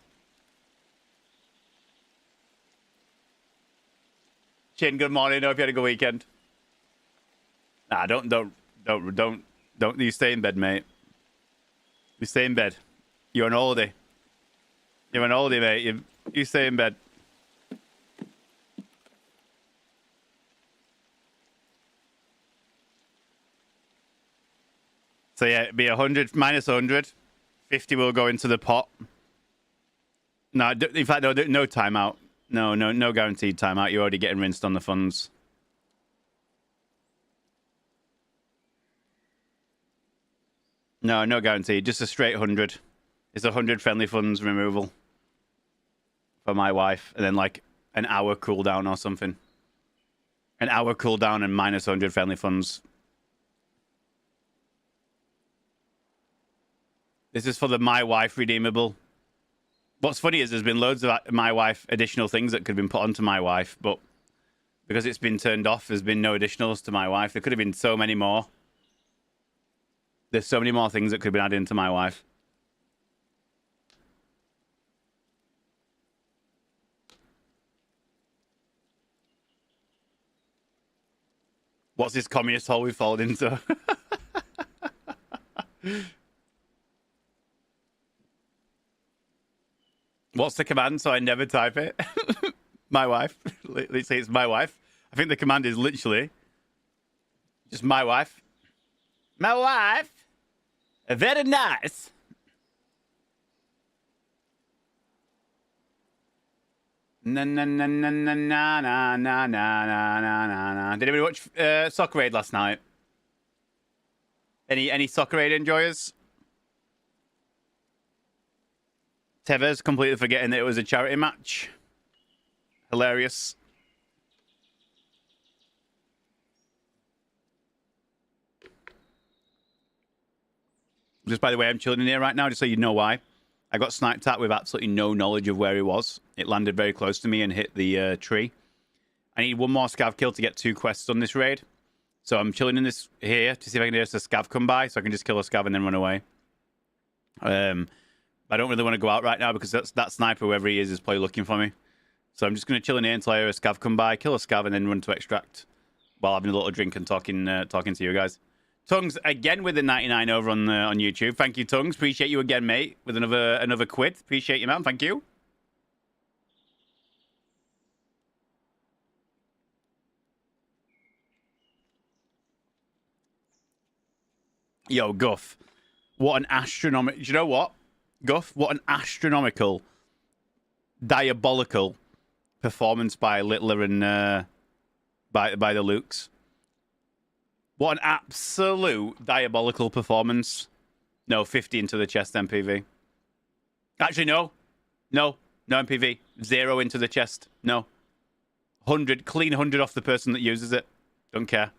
Chin, good morning. Hope you had a good weekend. Nah, don't. You stay in bed, mate. You stay in bed. You're on holiday. You're on holiday, mate. You stay in bed. So yeah, it'd be 100 minus 100. 50 will go into the pot. No, in fact, no timeout. No guaranteed timeout. You're already getting rinsed on the funds. No, no guarantee. Just a straight 100. It's 100 friendly funds removal for my wife, and then like an hour cooldown or something. An hour cooldown and minus 100 friendly funds. This is for the my wife redeemable. What's funny is there's been loads of my wife additional things that could have been put onto my wife, but because it's been turned off, there's been no additionals to my wife. There could have been so many more. There's so many more things that could have been added into my wife. What's this communist hole we fallen into? What's the command so I never type it? My wife. Let's say it's my wife. I think the command is literally just my wife. My wife. Very nice. Na na na na na na na na na na na. Did anybody watch Soccer Aid last night? Any Soccer Aid enjoyers? Tevez completely forgetting that it was a charity match. Hilarious. Just by the way, I'm chilling in here right now, just so you know why. I got sniped at with absolutely no knowledge of where he was. It landed very close to me and hit the tree. I need one more scav kill to get 2 quests on this raid. So I'm chilling in this here to see if I can get a scav come by, so I can just kill a scav and then run away. I don't really want to go out right now because that sniper, whoever he is probably looking for me. So I'm just going to chill in here until I hear a scav come by, kill a scav, and then run to extract while having a little drink and talking to you guys. Tongues again with the 99 over on YouTube. Thank you, Tongues. Appreciate you again, mate, with another quid. Appreciate you, man. Thank you. Yo, Guff. What an astronomical... Do you know what? Guff, what an astronomical, diabolical performance by Littler and by the Lukes. What an absolute diabolical performance. No, 50 into the chest MPV. Actually, no. No MPV. 0 into the chest. No. 100, clean 100 off the person that uses it. Don't care.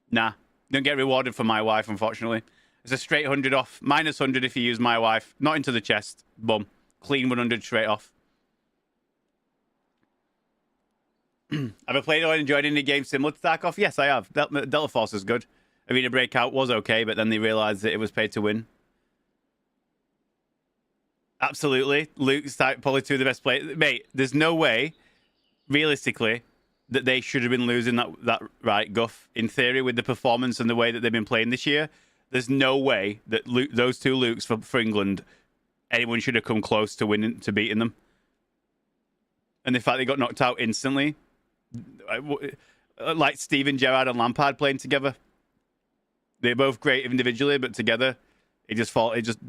Nah. Don't get rewarded for my wife, unfortunately. It's a straight 100 off. Minus 100 if you use my wife. Not into the chest. Boom. Clean 100 straight off. Have I played or enjoyed any games similar to Tarkov? Yes, I have. Delta Force is good. Arena Breakout was okay, but then they realized that it was paid to win. Absolutely. Luke's probably 2 of the best players. Mate, there's no way, realistically, that they should have been losing that right, Guff. In theory, with the performance and the way that they've been playing this year, there's no way that those 2 Lukes for England, anyone should have come close to beating them. And the fact they got knocked out instantly, like Steven Gerrard and Lampard playing together. They're both great individually, but together, it's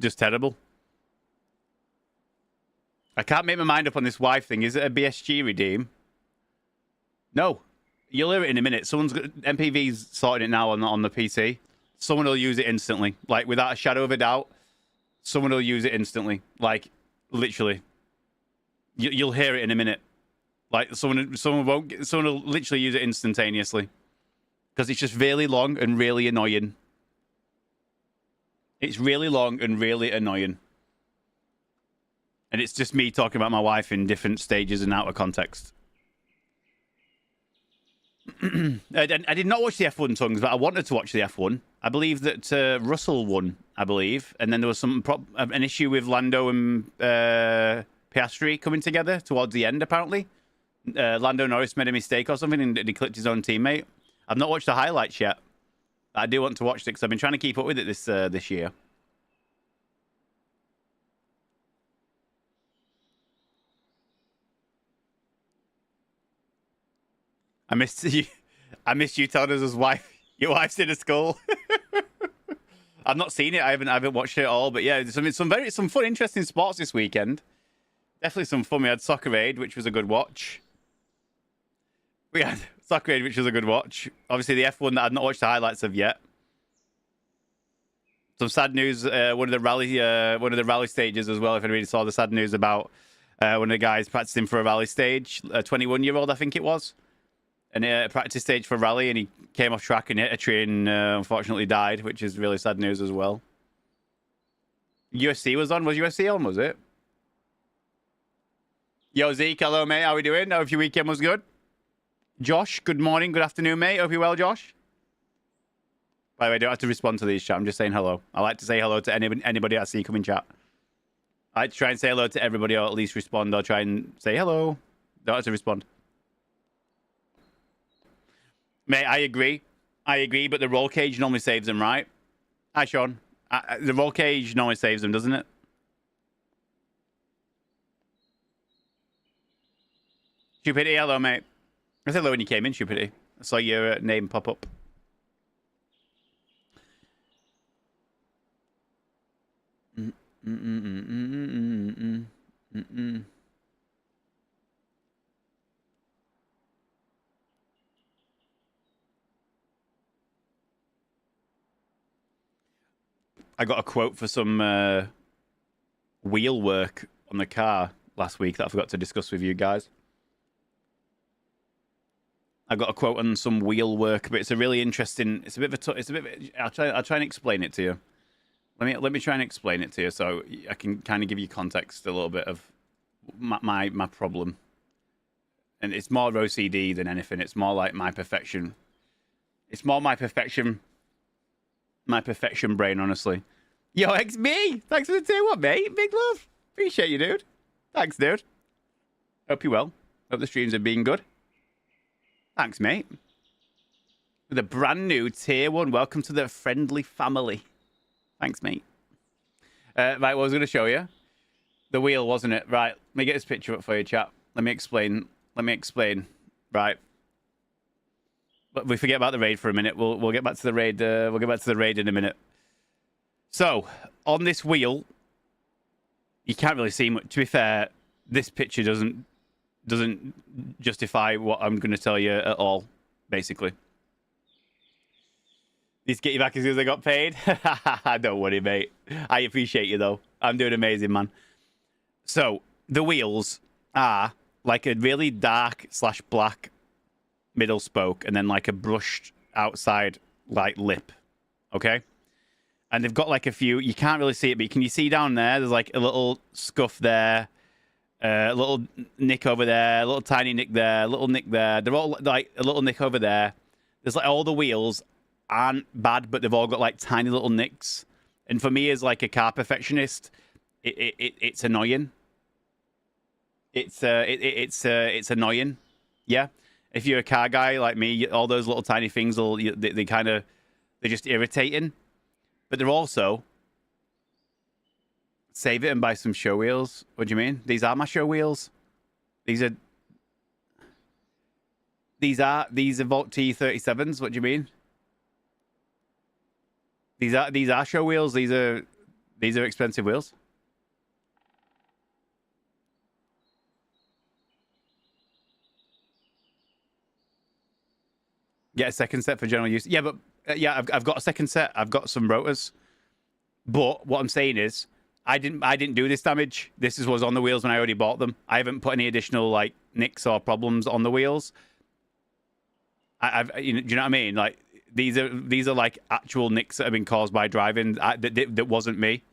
just terrible. I can't make my mind up on this wife thing. Is it a BSG redeem? No. You'll hear it in a minute. MPV's sorting it now on the PC. Someone will use it instantly. Like, without a shadow of a doubt, someone will use it instantly. Like, literally. You'll hear it in a minute. Like, someone will literally use it instantaneously. Because it's just really long and really annoying. It's really long and really annoying. And it's just me talking about my wife in different stages and out of context. I did not watch the F1 Tongues, but I wanted to watch the F1. I believe that Russell won, I believe. And then there was an issue with Lando and Piastri coming together towards the end, apparently. Lando Norris made a mistake or something and he clipped his own teammate. I've not watched the highlights yet. I do want to watch it because I've been trying to keep up with it this year. I missed you telling us your wife's in a school. I've not seen it. I haven't watched it at all. But yeah, some fun, interesting sports this weekend. Definitely some fun. We had Soccer Aid, which was a good watch. Obviously, the F1 that I've not watched the highlights of yet. Some sad news. One of the rally stages as well. If anybody saw the sad news about one of the guys practicing for a rally stage, a 21-year-old, I think it was, and a practice stage for rally, and he came off track and hit a tree and unfortunately died, which is really sad news as well. USC was on. Was USC on? Was it? Yo, Zeke, hello, mate. How we doing? Hope your weekend was good. Josh, good morning, good afternoon, mate. Hope you're well, Josh. By the way, I don't have to respond to these chat. I'm just saying hello. I like to say hello to anybody I see come in chat. I like to try and say hello to everybody, or at least respond, or try and say hello. Don't have to respond. Mate, I agree. But the roll cage normally saves them, right? Hi, Sean. The roll cage normally saves them, doesn't it? Stupidity, hello, mate. I said hello when you came in, Stupidity. I saw your name pop up. I got a quote for some wheel work on the car last week that I forgot to discuss with you guys. I got a quote on some wheel work, but it's a really interesting. It's a bit of a. I'll try and explain it to you. Let me try and explain it to you so I can kind of give you context a little bit of my problem. And it's more OCD than anything. It's more like my perfection. It's more my perfection brain, honestly. Yo, XB! Thanks for the tier one, mate. Big love. Appreciate you, dude. Thanks, dude. Hope you're well. Hope the streams are being good. Thanks, mate. With a brand new tier one. Welcome to the friendly family. Thanks, mate. Right, what I was going to show you. The wheel, wasn't it? Right, let me get this picture up for you, chat. Let me explain. Right. But we forget about the raid for a minute. We'll get back to the raid. We'll get back to the raid in a minute. So, on this wheel, you can't really see much. To be fair, this picture doesn't justify what I'm going to tell you at all, basically. These get you back as soon as I got paid. Don't worry, mate. I appreciate you, though. I'm doing amazing, man. So, the wheels are like a really dark / black middle spoke and then like a brushed outside like lip. Okay? And they've got like a few, you can't really see it, but can you see down there? There's like a little scuff there, a little nick over there, a little tiny nick there, a little nick there. They're all like a little nick over there. There's like all the wheels aren't bad, but they've all got like tiny little nicks. And for me, as like a car perfectionist, it's annoying. It's annoying. Yeah. If you're a car guy like me, all those little tiny things they're just irritating. But they're also save it and buy some show wheels. What do you mean? These are my show wheels. These are Volt T37s. What do you mean? These are show wheels. These are expensive wheels. Get a second set for general use. Yeah, but yeah, I've got a second set. I've got some rotors. But what I'm saying is, I didn't do this damage. This was on the wheels when I already bought them. I haven't put any additional like nicks or problems on the wheels. Do you know what I mean? Like these are like actual nicks that have been caused by driving. That wasn't me.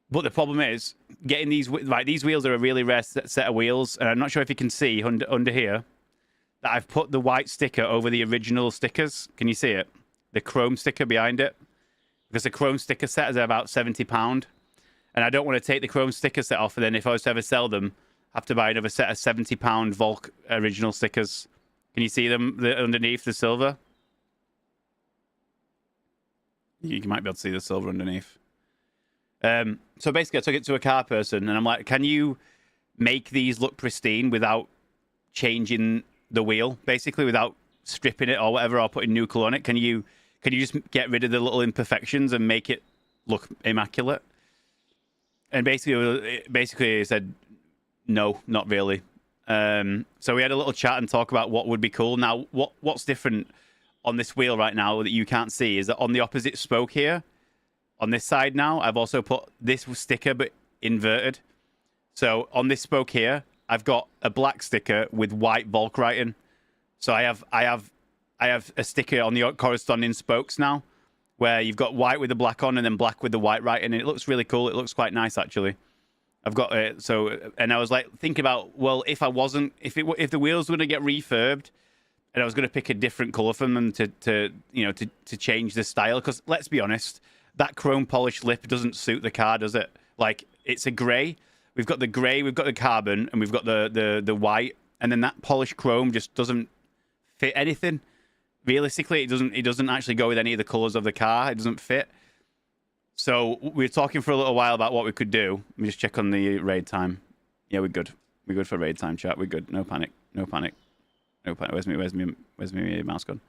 But the problem is getting these wheels are a really rare set of wheels, and I'm not sure if you can see under here that I've put the white sticker over the original stickers. Can you see it? The chrome sticker behind it, because the chrome sticker set is about £70, and I don't want to take the chrome sticker set off, and then if I was to ever sell them, have to buy another set of £70 Volk original stickers. Can you see them underneath the silver? You might be able to see the silver underneath. So basically, I took it to a car person, and I'm like, "Can you make these look pristine without changing the wheel? Basically, without stripping it or whatever, or putting new colour on it? Can you just get rid of the little imperfections and make it look immaculate?" And basically, he said, "No, not really." So we had a little chat and talk about what would be cool. Now, what's different on this wheel right now that you can't see is that on the opposite spoke here, on this side now, I've also put this sticker, but inverted. So on this spoke here, I've got a black sticker with white Volk writing. So I have a sticker on the corresponding spokes now, where you've got white with the black on and then black with the white writing, and it looks really cool. It looks quite nice, actually. I've got it. So, and I was like thinking about, well, if I wasn't, if the wheels were to get refurbed, and I was going to pick a different color from them to change the style, because let's be honest, that chrome polished lip doesn't suit the car, does it? Like, it's a grey. We've got the grey, we've got the carbon, and we've got the white, and then that polished chrome just doesn't fit anything. Realistically, it doesn't actually go with any of the colors of the car. It doesn't fit. So we were talking for a little while about what we could do. Let me just check on the raid time. Yeah, we're good. We're good for raid time, chat. We're good. No panic. No panic. No panic. Where's me mouse gone?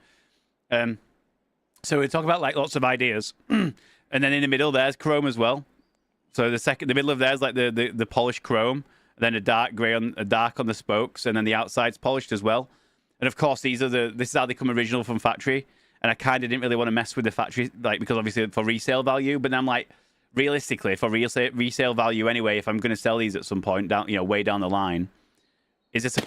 So we talk about like lots of ideas, and then in the middle there's chrome as well. So the middle of there's like the polished chrome, then a dark grey a dark on the spokes, and then the outside's polished as well. And of course this is how they come original from factory. And I kind of didn't really want to mess with the factory, like, because obviously for resale value. But then I'm like, realistically, for resale value anyway, if I'm going to sell these at some point down, way down the line, is this a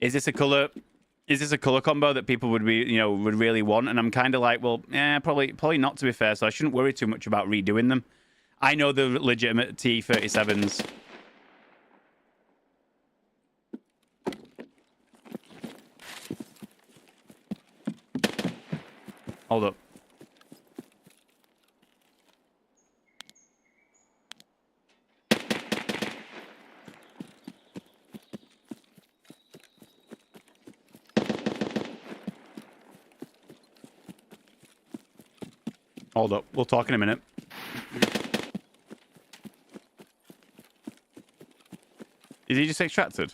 is this a color combo that people would would really want? And I'm kind of like, well, probably not, to be fair. So I shouldn't worry too much about redoing them. I know the legitimate T37s. Hold up. Hold up. We'll talk in a minute. Is he just extracted?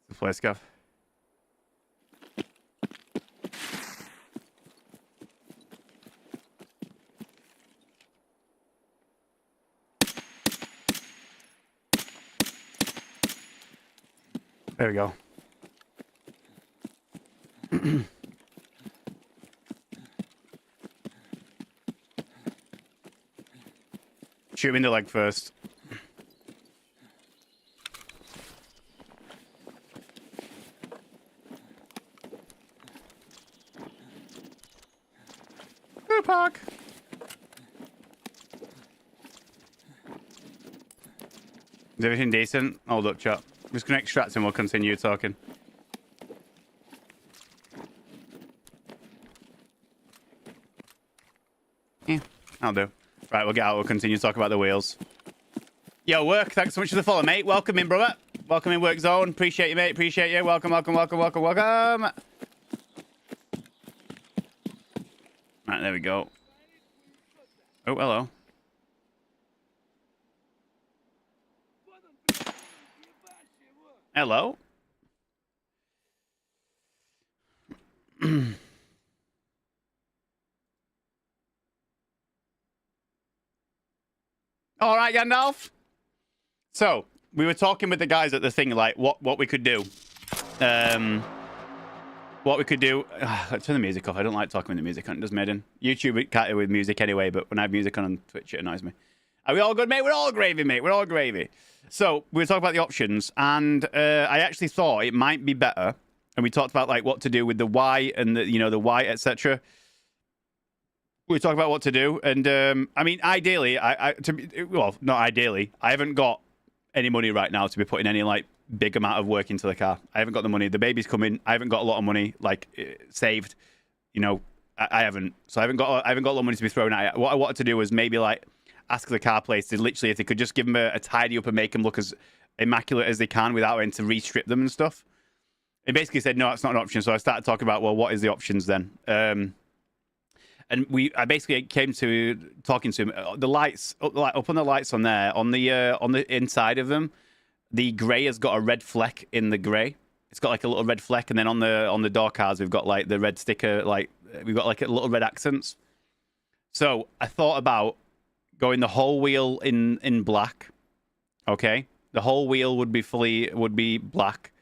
The play scuff. There we go. Shoot him in the leg first. Go park. Is everything decent? Hold up, chat. I'm just gonna extract and we'll continue talking. Yeah, I'll do. Right, we'll get out. We'll continue to talk about the wheels. Yo, Work, thanks so much for the follow, mate. Welcome in, brother. Welcome in, Work Zone. Appreciate you, mate. Appreciate you. Welcome, welcome, welcome, welcome, welcome. Right, there we go. Oh, hello. Hello. All right, Gandalf. So we were talking with the guys at the thing, like what we could do. What we could do. Turn the music off. I don't like talking with the music on. It does Maiden. YouTube it can't with music anyway, but when I have music on Twitch, it annoys me. Are we all good, mate? We're all gravy, mate. We're all gravy. So we were talking about the options, and I actually thought it might be better. And we talked about like what to do with the Y and the white, etc. We talked about what to do, and I mean, ideally, not ideally. I haven't got any money right now to be putting any like big amount of work into the car. I haven't got the money. The baby's coming. I haven't got a lot of money like saved. I haven't. So I haven't got a lot of money to be thrown at. What I wanted to do was maybe like ask the car place to literally if they could just give them a tidy up and make them look as immaculate as they can without having to restrip them and stuff. They basically said no, it's not an option. So I started talking about, well, what is the options then? And I basically came to talking to him. The lights, up on the lights on there, on the inside of them, the grey has got a red fleck in the grey. It's got like a little red fleck, and then on the door cards we've got like the red sticker, like we've got like a little red accents. So I thought about going the whole wheel in black. Okay, the whole wheel would be black.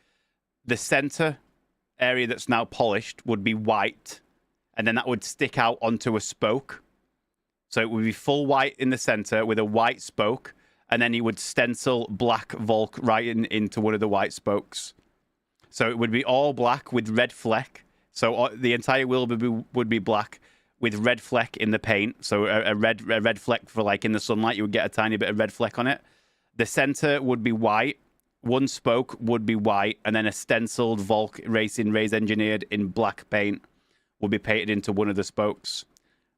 The center area that's now polished would be white, and then that would stick out onto a spoke. So it would be full white in the center with a white spoke, and then you would stencil black Volk right into one of the white spokes. So it would be all black with red fleck. So the entire wheel would be black with red fleck in the paint. So a red fleck for like in the sunlight, you would get a tiny bit of red fleck on it. The center would be white. One spoke would be white, and then a stenciled Volk Racing Race Engineered in black paint would be painted into one of the spokes.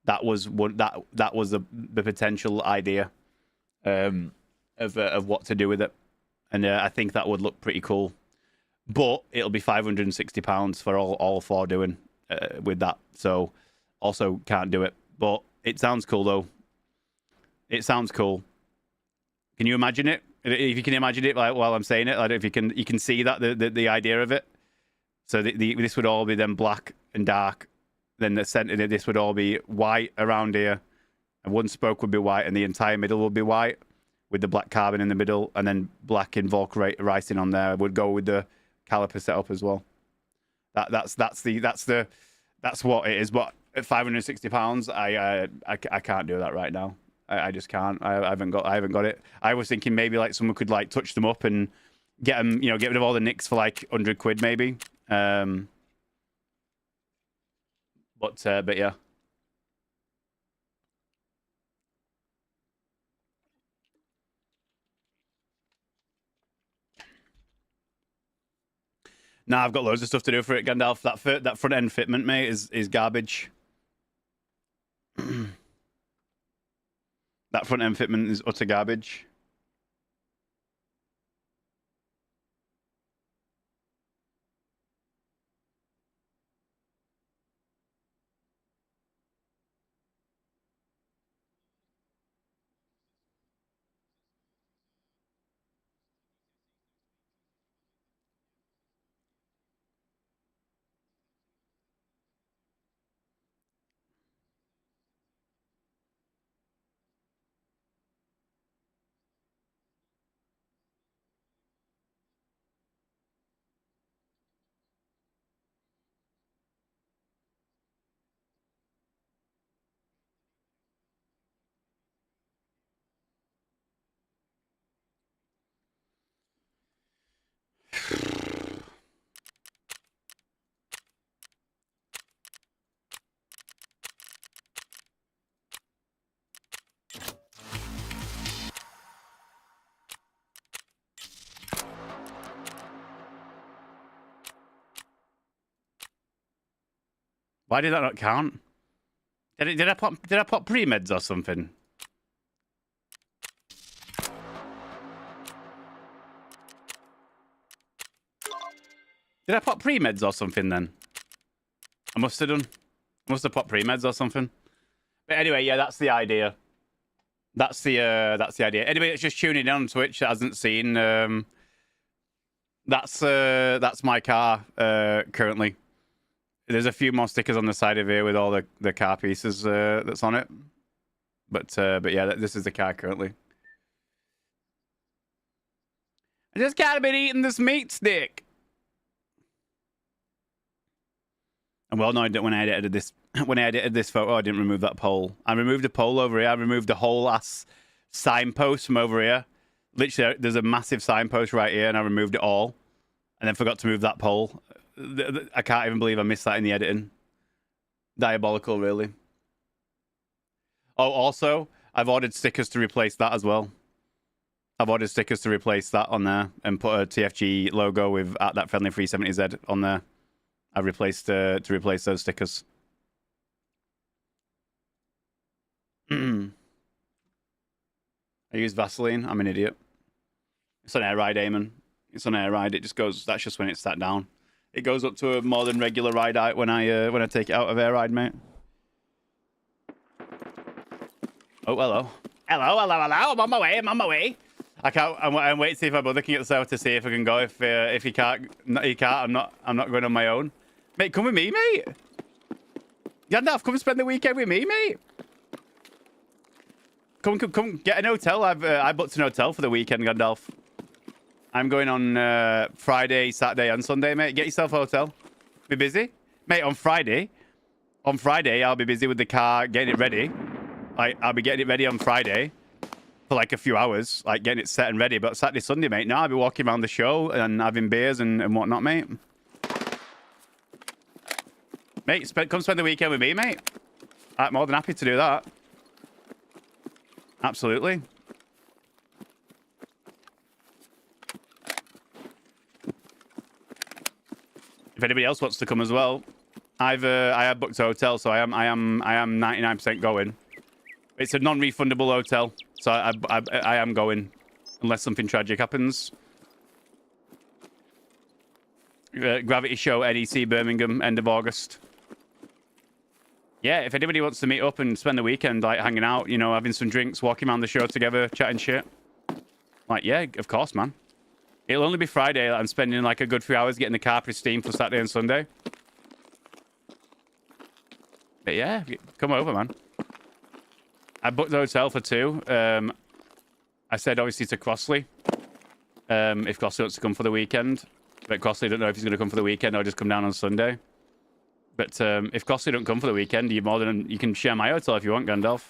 That was the potential idea of what to do with it, and I think that would look pretty cool. But it'll be £560 for all four doing with that. So also can't do it. But it sounds cool though. It sounds cool. Can you imagine it? If you can imagine it, like while I'm saying it, I don't know if you can see that the idea of it. So this would all be then black and dark. Then the center, this would all be white around here, and one spoke would be white, and the entire middle would be white with the black carbon in the middle, and then black in Volk Racing on there would go with the caliper setup as well. That's what it is. But at £560, I can't do that right now. I just can't. I haven't got it. I was thinking maybe like someone could like touch them up and get them, get rid of all the nicks for like £100 maybe. But yeah. Nah, I've got loads of stuff to do for it, Gandalf. That front end fitment, mate, is garbage. That front end fitment is utter garbage. Why did that not count? Did I pop pre-meds or something? Did I pop pre-meds or something then? I must have done. I must have popped pre-meds or something. But anyway, yeah, that's the idea. That's the idea. Anybody that's just tuning in on Twitch that hasn't seen, that's my car currently. There's a few more stickers on the side of here with all the car pieces that's on it. But yeah, this is the car currently. I just can't be eating this meat stick. And well, no, I didn't. When I edited this photo, I didn't remove that pole. I removed a pole over here. I removed the whole ass signpost from over here. Literally, there's a massive signpost right here, and I removed it all, and then forgot to move that pole. I can't even believe I missed that in the editing. Diabolical, really. Oh, also, I've ordered stickers to replace that as well. I've ordered stickers to replace that on there and put a TFG logo with at that friendly 370Z on there. I've replaced to replace those stickers. I use Vaseline. I'm an idiot. It's on air ride, Eamon. It's on air ride. It just goes. That's just when it's sat down. It goes up to a more than regular ride height when I take it out of air ride, mate. Oh, hello. Hello. I'm on my way. I can't. I'm waiting to see if my brother can get the server to see if I can go. If he can't, he can't. I'm not going on my own. Mate, come with me, mate. Gandalf, come spend the weekend with me, mate. Come, get an hotel. I booked an hotel for the weekend, Gandalf. I'm going on Friday, Saturday, and Sunday, mate. Get yourself a hotel. Be busy, mate. On Friday, I'll be busy with the car, getting it ready. Like, I'll be getting it ready on Friday for like a few hours, like getting it set and ready. But Saturday, Sunday, mate, now I'll be walking around the show and having beers and whatnot, mate. Mate, come spend the weekend with me, mate. I'm more than happy to do that. Absolutely. If anybody else wants to come as well, I have booked a hotel, so I am 99% going. It's a non-refundable hotel, so I am going unless something tragic happens. Gravity Show, NEC Birmingham, end of August. Yeah, if anybody wants to meet up and spend the weekend like hanging out, you know, having some drinks, walking around the show together, chatting shit, like, yeah, of course, man. It'll only be Friday that I'm spending like a good few hours getting the car pristine for Saturday and Sunday. But yeah, come over, man. I booked the hotel for 2. I said obviously to Crossley, if Crossley wants to come for the weekend. But Crossley don't know if he's going to come for the weekend or just come down on Sunday. But if Crossley don't come for the weekend, you can share my hotel if you want, Gandalf.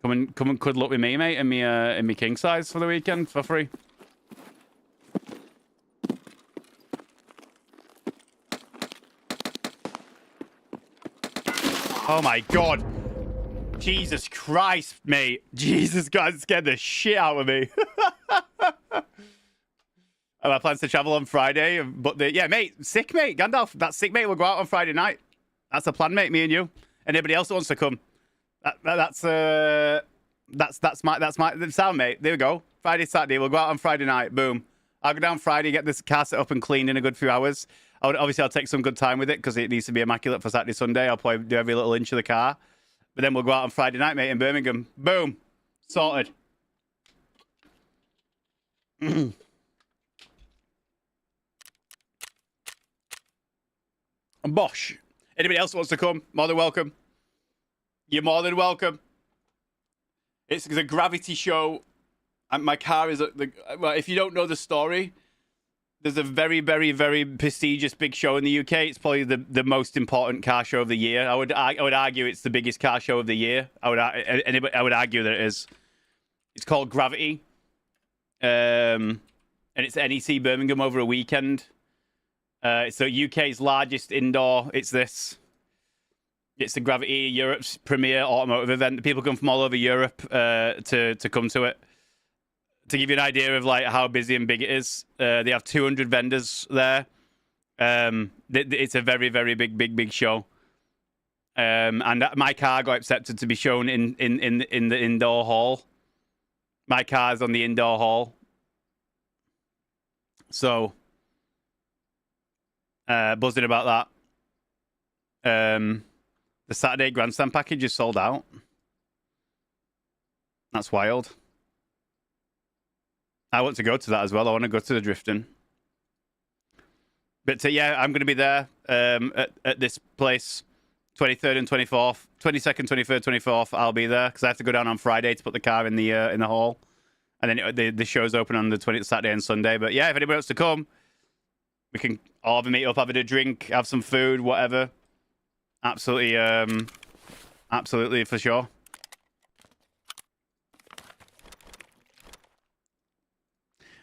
Come and cuddle up with me, mate, in me king size for the weekend for free. Oh my god. Jesus Christ, mate. Jesus God, scared the shit out of me. My plans to travel on Friday, but yeah, mate, sick, mate. Gandalf, that's sick, mate. We'll go out on Friday night. That's the plan, mate. Me and you. Anybody else that wants to come? That's my sound, mate. There we go. Friday, Saturday. We'll go out on Friday night. Boom. I'll go down Friday, get this car set up and cleaned in a good few hours. Obviously, I'll take some good time with it because it needs to be immaculate for Saturday, Sunday. I'll probably do every little inch of the car. But then we'll go out on Friday night, mate, in Birmingham. Boom. Sorted. And Bosh. Anybody else wants to come? More than welcome. You're more than welcome. It's a gravity show. And my car is... well, if you don't know the story... There's a very, very, very prestigious big show in the UK. It's probably the most important car show of the year. I would argue it's the biggest car show of the year. I would argue that it is. It's called Gravity, and it's NEC Birmingham over a weekend. It's the UK's largest indoor. It's the Gravity, Europe's premier automotive event. People come from all over Europe to come to it. To give you an idea of like how busy and big it is, they have 200 vendors there. It's a very, very big show. And my car got accepted to be shown in the indoor hall. My car's on the indoor hall. So, buzzing about that. The Saturday grandstand package is sold out. That's wild. I want to go to that as well. I want to go to the drifting. But yeah, I'm going to be there at this place, 23rd and 24th, 22nd, 23rd, 24th. I'll be there because I have to go down on Friday to put the car in the hall, and then the show's open on the 20th Saturday and Sunday. But yeah, if anybody wants to come, we can all have a meet up, have a drink, have some food, whatever. Absolutely, absolutely for sure.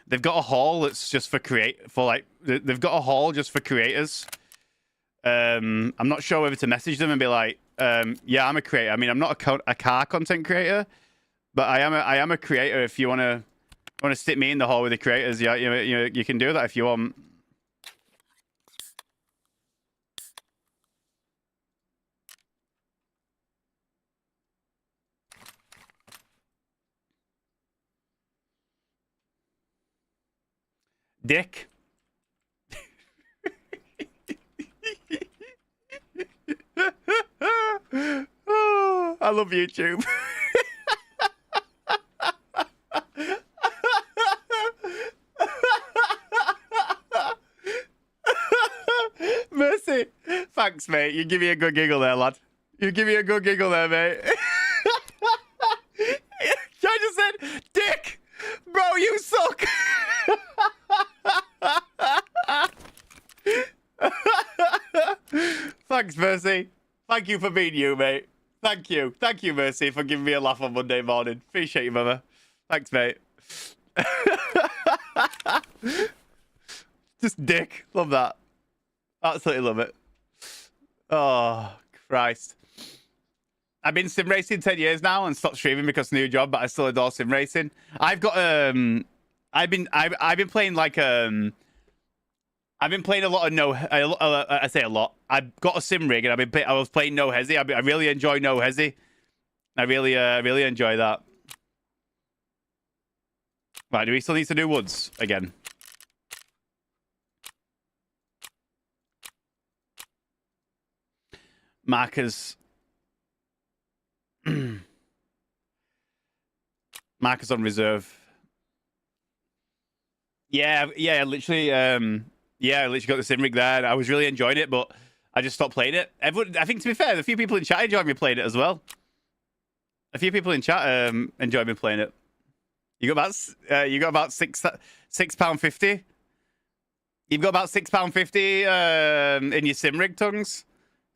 They've got a hall that's just they've got a hall just for creators. I'm not sure whether to message them and be like, yeah, I'm a creator. I mean, I'm not a car content creator, but I am a creator. If you want to stick me in the hall with the creators, yeah, you can do that if you want. Dick. Oh, I love YouTube. Thanks, mate. You give me a good giggle there, lad. You give me a good giggle there, mate. I just said, Dick, bro, you suck. Thanks, Mercy. Thank you for being you, mate. Thank you. Thank you, Mercy, for giving me a laugh on Monday morning. Appreciate you, mother. Thanks, mate. Just Dick. Love that. Absolutely love it. Oh, Christ. I've been sim racing 10 years now and stopped streaming because of new job, but I still adore sim racing. I've got I've been playing like I've been playing a lot of I say a lot. I've got a sim rig and I was playing No Hesi. I really enjoy No Hesi. I really enjoy that. Right, do we still need to do woods again? Markers. Markers on reserve. Yeah, literally. I literally got the sim rig there. I was really enjoying it, but I just stopped playing it. Everyone, I think, to be fair, a few people in chat enjoyed me playing it as well. A few people in chat enjoyed me playing it. You got about £6.50. You've got about £6.50 in your sim rig, tongues.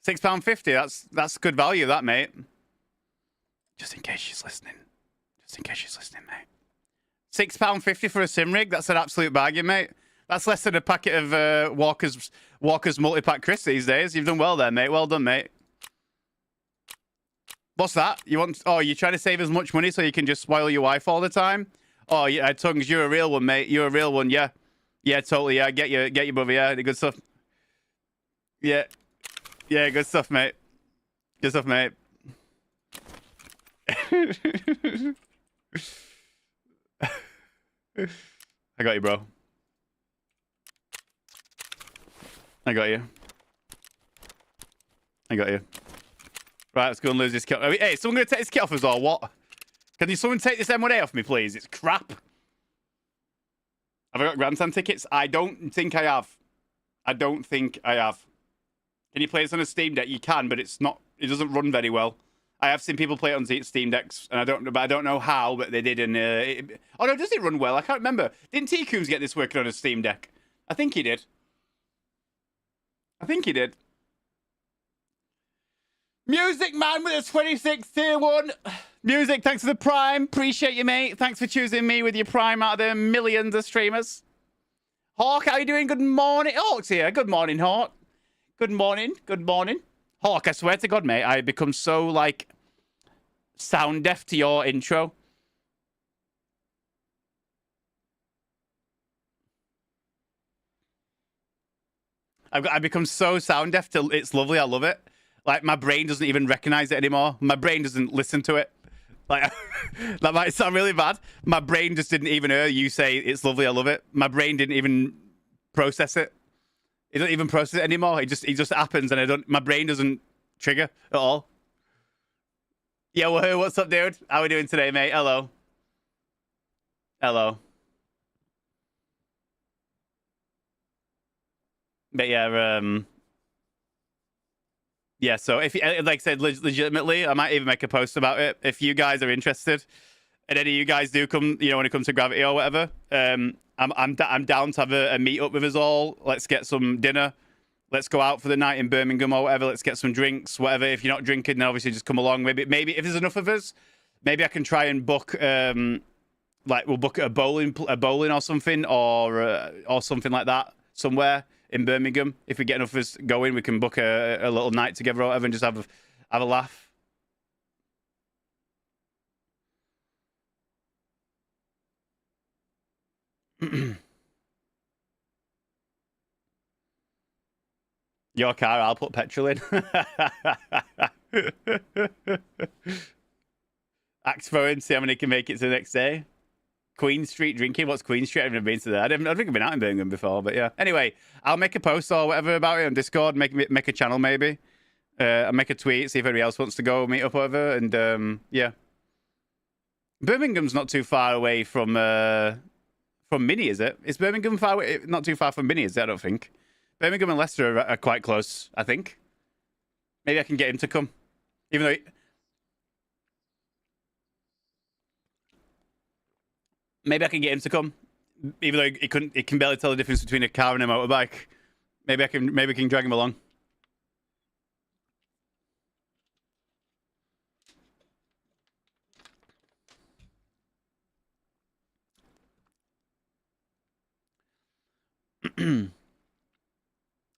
£6.50. That's good value, that, mate. Just in case she's listening. Just in case she's listening, mate. £6.50 for a sim rig. That's an absolute bargain, mate. That's less than a packet of Walker's multi-pack crisps these days. You've done well there, mate. Well done, mate. What's that? Oh, you're trying to save as much money so you can just spoil your wife all the time? Oh, yeah, tongues, you're a real one, mate. You're a real one, yeah. Yeah, totally, yeah. Get your brother, yeah. Good stuff. Yeah. Yeah, good stuff, mate. Good stuff, mate. I got you, bro. I got you. Right, let's go and lose this kit. Hey, is someone going to take this kit off us or what? Can someone take this M1A off me, please? It's crap. Have I got grandstand tickets? I don't think I have. Can you play this on a Steam Deck? You can, but it doesn't run very well. I have seen people play it on Steam Decks, and I don't know how, but they did. And oh no, does it run well? I can't remember. Didn't T Coombs get this working on a Steam Deck? I think he did. Music Man with a 26 tier 1. Music, thanks for the Prime. Appreciate you, mate. Thanks for choosing me with your Prime out of the millions of streamers. Hawk, how you doing? Good morning. Hawk's here. Good morning, Hawk. Good morning. Hawk, I swear to God, mate, I become so, like, sound deaf to your intro. I've become so sound deaf to it's lovely. I love it. Like, my brain doesn't even recognize it anymore. My brain doesn't listen to it. Like, that might sound really bad. My brain just didn't even hear you say it's lovely. I love it. My brain didn't even process it. It doesn't even process it anymore. It just happens, and my brain doesn't trigger at all. Yeah, well, what's up, dude? How are we doing today, mate? Hello. But yeah, yeah. So if, like I said, legitimately, I might even make a post about it if you guys are interested. And any of you guys do come, when it comes to Gravity or whatever, I'm down to have a meet up with us all. Let's get some dinner. Let's go out for the night in Birmingham or whatever. Let's get some drinks, whatever. If you're not drinking, then obviously just come along. Maybe if there's enough of us, maybe I can try and book like we'll book a bowling or something or something like that somewhere in Birmingham. If we get enough of us going, we can book a little night together or whatever and just have a laugh. Your car, I'll put petrol in. Axe throwing, see how many can make it to the next day. Queen Street drinking. What's Queen Street? I've never been to that. I don't think I've been out in Birmingham before, but yeah. Anyway, I'll make a post or whatever about it on Discord. Make a channel maybe. I'll make a tweet, see if anybody else wants to go meet up over. And yeah. Birmingham's not too far away from Mini, is it? Is Birmingham far away? Not too far from Mini, is it? I don't think. Birmingham and Leicester are quite close, I think. Maybe I can get him to come. Even though... Maybe I can get him to come. Even though he can barely tell the difference between a car and a motorbike. Maybe I can drag him along.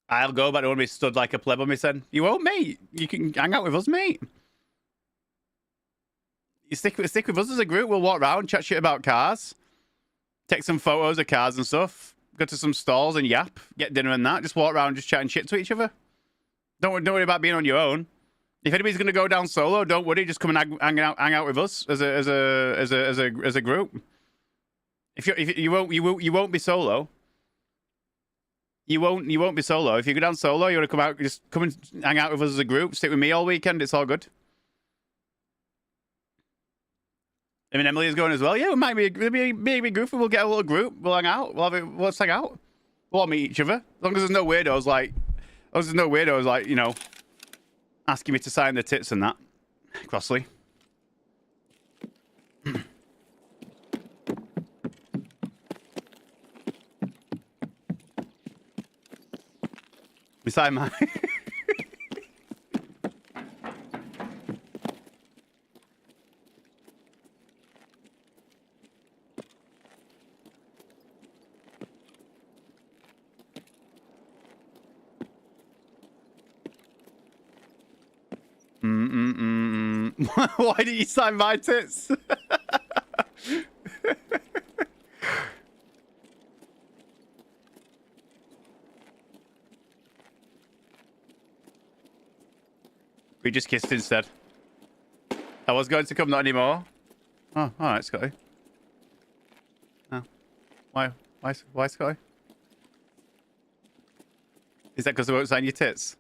I'll go, but I don't want to be stood like a pleb on me, son. You won't, mate. You can hang out with us, mate. You stick with us as a group. We'll walk around, chat shit about cars, take some photos of cars and stuff, go to some stalls and yap, get dinner and that. Just walk around, just chatting shit to each other. Don't worry about being on your own. If anybody's gonna go down solo, don't worry. Just come and hang out with us as a group. If you won't be solo. You won't be solo. If you go down solo, you want to come out, just come and hang out with us as a group. Stick with me all weekend. It's all good. I mean, Emily is going as well. Yeah, it might be a big group. We'll get a little group. We'll hang out. Let's hang out. We'll all meet each other. As long as there's no weirdos like, you know, asking me to sign their tits and that. Crossley. Beside my... Why did you sign my tits? We just kissed instead. I was going to come, not anymore. Oh, all right, Scotty. Oh. Why, Scotty? Is that because I won't sign your tits?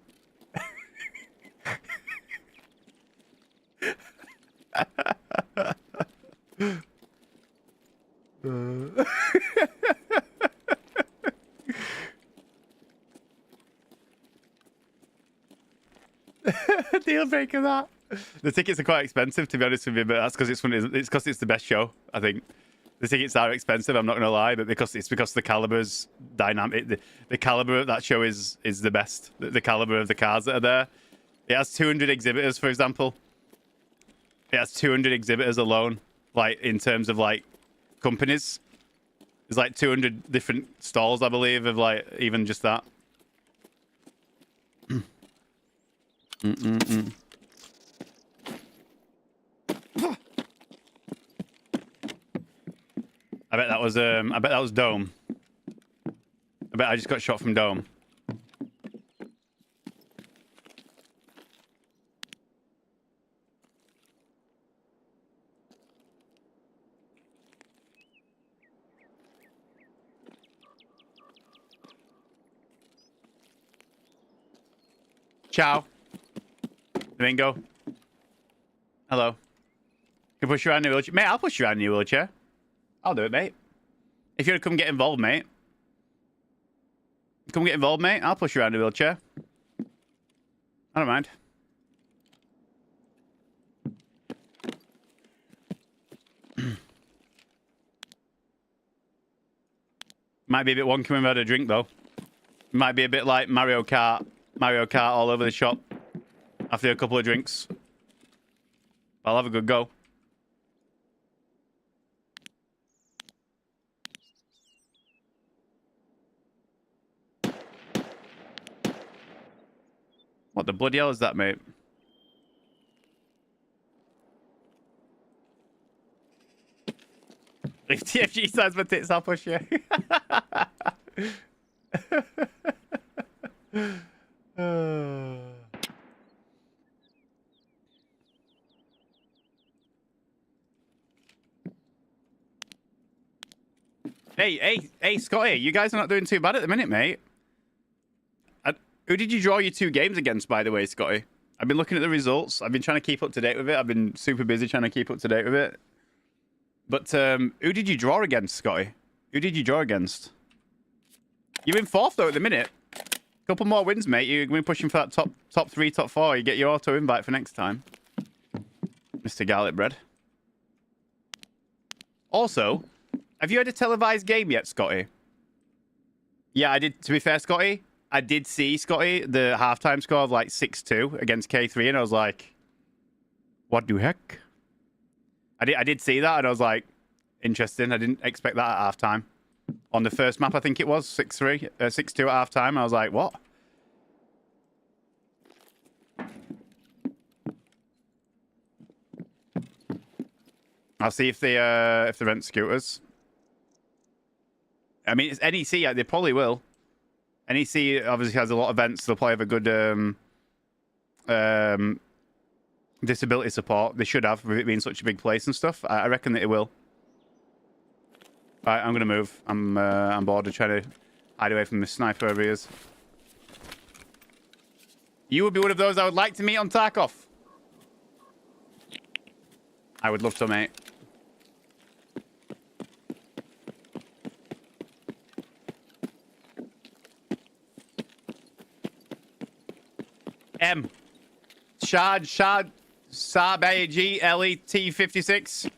Deal breaker that. The tickets are quite expensive, to be honest with you, but that's because it's the best show. I think the tickets are expensive. I'm not gonna lie, but because the caliber's dynamic. The caliber of that show is the best. The caliber of the cars that are there. It has 200 exhibitors, for example. It has 200 exhibitors alone, like in terms of like companies. There's like 200 different stalls, I believe, of like even just that. I bet that was Dome. I bet I just got shot from Dome. Ciao. Domingo. Hello. Can push you around in your wheelchair? Mate, I'll push you around in your wheelchair. I'll do it, mate. If you want to come get involved, mate. Come get involved, mate. I'll push you around in a wheelchair. I don't mind. Might be a bit wonky when we've had a drink, though. Might be a bit like Mario Kart all over the shop after a couple of drinks. I'll have a good go. What the bloody hell is that, mate? If TFG signs my tits, I'll push you. Hey, Scotty, you guys are not doing too bad at the minute, mate. Who did you draw your 2 games against, by the way, Scotty? I've been looking at the results. I've been trying to keep up to date with it. I've been super busy trying to keep up to date with it. But who did you draw against, Scotty? Who did you draw against? You're in 4th, though, at the minute. Couple more wins, mate. You're going to be pushing for that top 3, top 4. You get your auto invite for next time. Mr. Garlic Bread. Also, have you had a televised game yet, Scotty? Yeah, I did. To be fair, Scotty, I did see, Scotty, the halftime score of like 6-2 against K3, and I was like, what the heck? I did see that, and I was like, interesting. I didn't expect that at halftime. On the first map, I think it was 6-2 at halftime. I was like, what? I'll see if they rent scooters. I mean, it's NEC. Yeah, they probably will. NEC obviously has a lot of events. They'll probably have a good disability support. They should have, with it being such a big place and stuff. I reckon that it will. Right, I'm gonna move. I'm bored of trying to hide away from this sniper over here. You would be one of those I would like to meet on Tarkov. I would love to, mate. M. SABAGLET56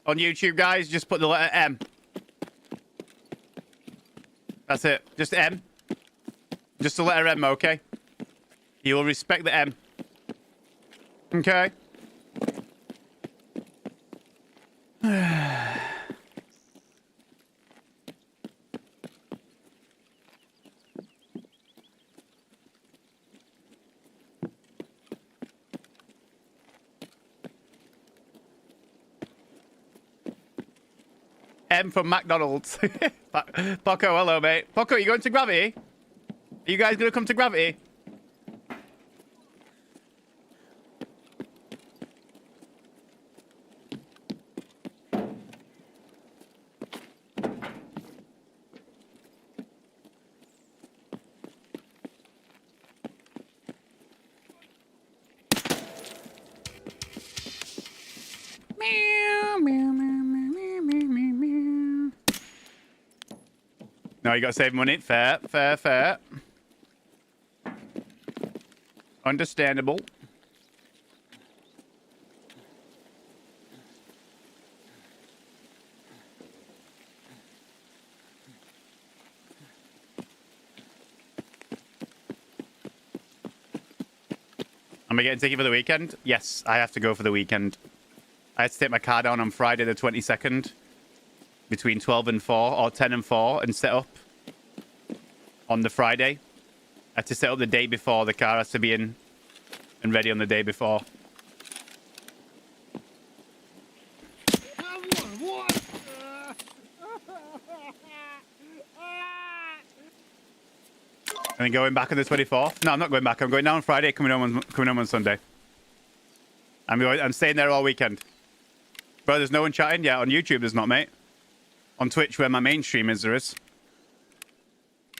on YouTube, guys. Just put the letter M. That's it. Just M. Just the letter M, okay? You will respect the M. Okay? M from McDonald's. Poco, hello, mate. Poco, you going to Gravity? Are you guys going to come to Gravity? No, you got to save money. Fair, fair, fair. Understandable. Am I getting a ticket for the weekend? Yes, I have to go for the weekend. I had to take my car down on Friday the 22nd between 12 and 4 or 10 and 4 and set up on the Friday. I had to set up the day before. The car has to be in and ready on the day before. And then going back on the 24th. No, I'm not going back. I'm going down on Friday, coming home on Sunday. I'm staying there all weekend. Bro, there's no one chatting? Yeah, on YouTube there's not, mate. On Twitch, where my main stream is, there is.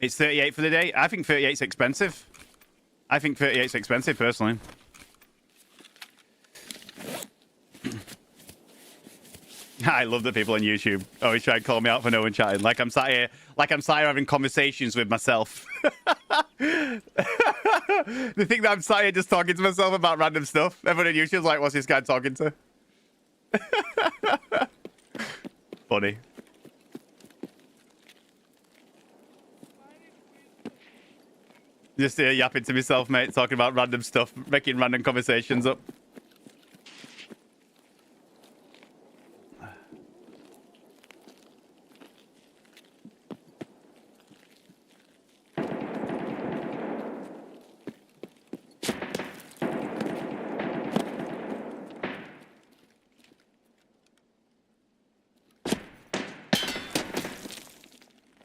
It's 38 for the day. I think 38's expensive. I think 38's expensive, personally. I love that people on YouTube always try and call me out for no one chatting. Like I'm sat here having conversations with myself. They think that I'm sat here just talking to myself about random stuff. Everyone on YouTube's like, what's this guy talking to? Funny. Just yapping to myself, mate, talking about random stuff, making random conversations up.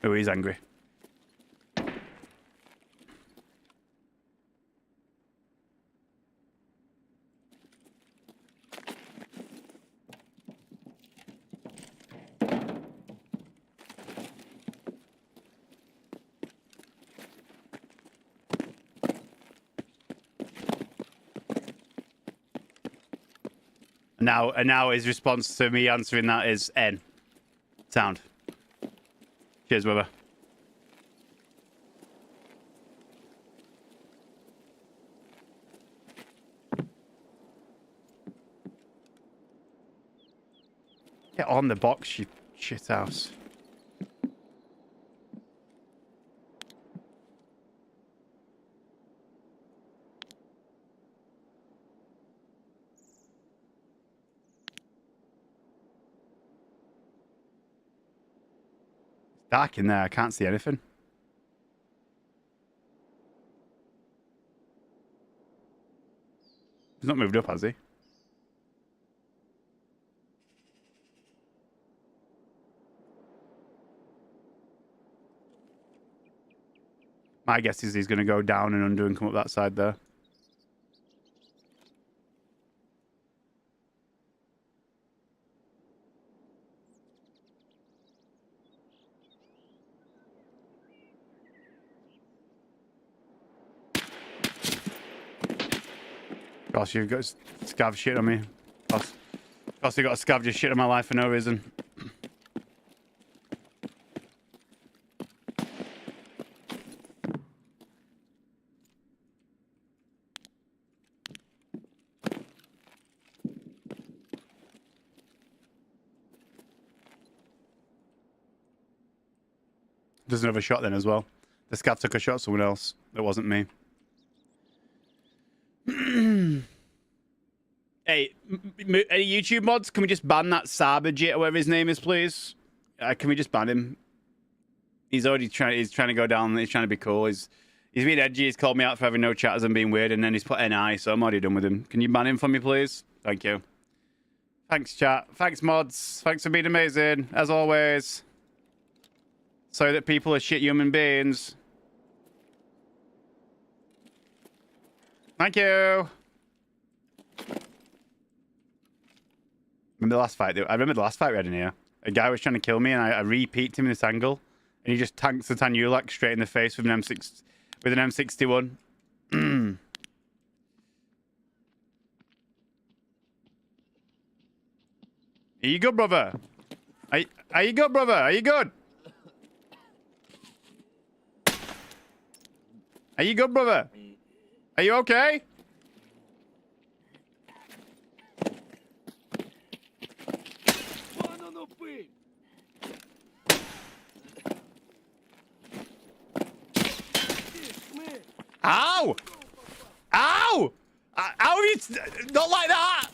Oh, he's angry. Now his response to me answering that is N. Sound. Cheers, brother. Get on the box, you shit house. It's dark in there. I can't see anything. He's not moved up, has he? My guess is he's going to go down and undo and come up that side there. Gosh, you've got scav shit on me. Gosh, you got a scav just shit on my life for no reason. There's another shot then as well. The scav took a shot at someone else. It wasn't me. Hey, any YouTube mods, can we just ban that Sabajit or whatever his name is, please? Can we just ban him? He's already trying. He's trying to go down. He's trying to be cool. He's been edgy. He's called me out for having no chatters and being weird, and then he's put NI. So I'm already done with him. Can you ban him for me, please? Thank you. Thanks, chat. Thanks, mods. Thanks for being amazing as always. So that people are shit human beings. Thank you. Remember the last fight? I remember the last fight we had in here. A guy was trying to kill me, and I re-peeked him in this angle, and he just tanks the Tanulak straight in the face with an M6, with an M61. Are you good, brother? Are you good, brother? Are you good? Are you good, brother? Are you okay? Ow! Ow! Ow! It's not like that.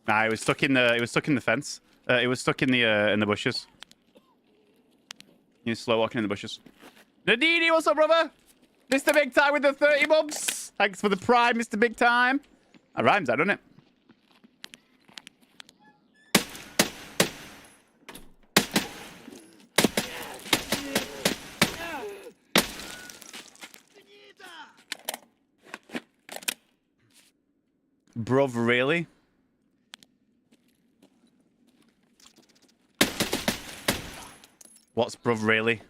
Nah, it was stuck in the. It was stuck in the fence. It was stuck in the bushes. He was slow walking in the bushes. Nadini, what's up, brother? Mr. Big Time with the 30 bumps. Thanks for the pride, Mr. Big Time. That rhymes, doesn't it? Bruv, really? What's bruv, really?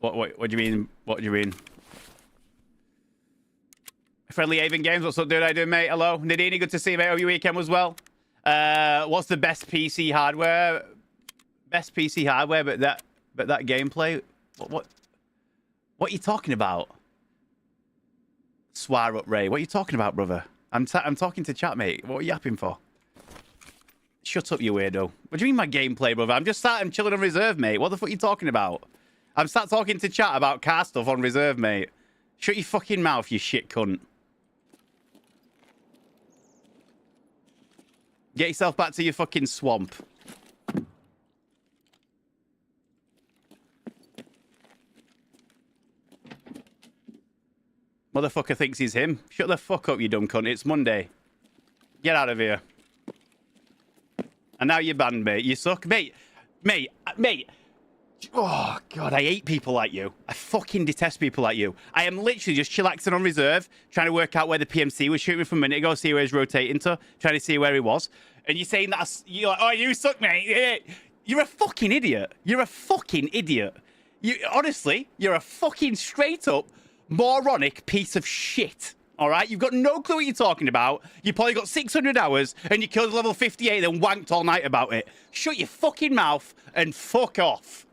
What do you mean? What do you mean? Friendly Avon Games, what's up, dude? How you doing, mate? Hello. Nadini, good to see you, mate. Hope your weekend was well. What's the best PC hardware? Best PC hardware, but that gameplay? What are you talking about? Swar up, Ray. What are you talking about, brother? I'm talking to chat, mate. What are you yapping for? Shut up, you weirdo. What do you mean my gameplay, brother? I'm chilling on reserve, mate. What the fuck are you talking about? I'm sat talking to chat about car stuff on reserve, mate. Shut your fucking mouth, you shit cunt. Get yourself back to your fucking swamp. Motherfucker thinks he's him. Shut the fuck up, you dumb cunt. It's Monday. Get out of here. And now you're banned, mate. You suck. Mate. Oh, God, I hate people like you. I fucking detest people like you. I am literally just chillaxing on reserve, trying to work out where the PMC was shooting from a minute ago, see where he's rotating to, trying to see where he was. And you're saying that, you're like, oh, you suck, mate. You're a fucking idiot. You're a fucking idiot. Honestly, you're a fucking straight up moronic piece of shit. All right? You've got no clue what you're talking about. You probably got 600 hours and you killed level 58 and wanked all night about it. Shut your fucking mouth and fuck off.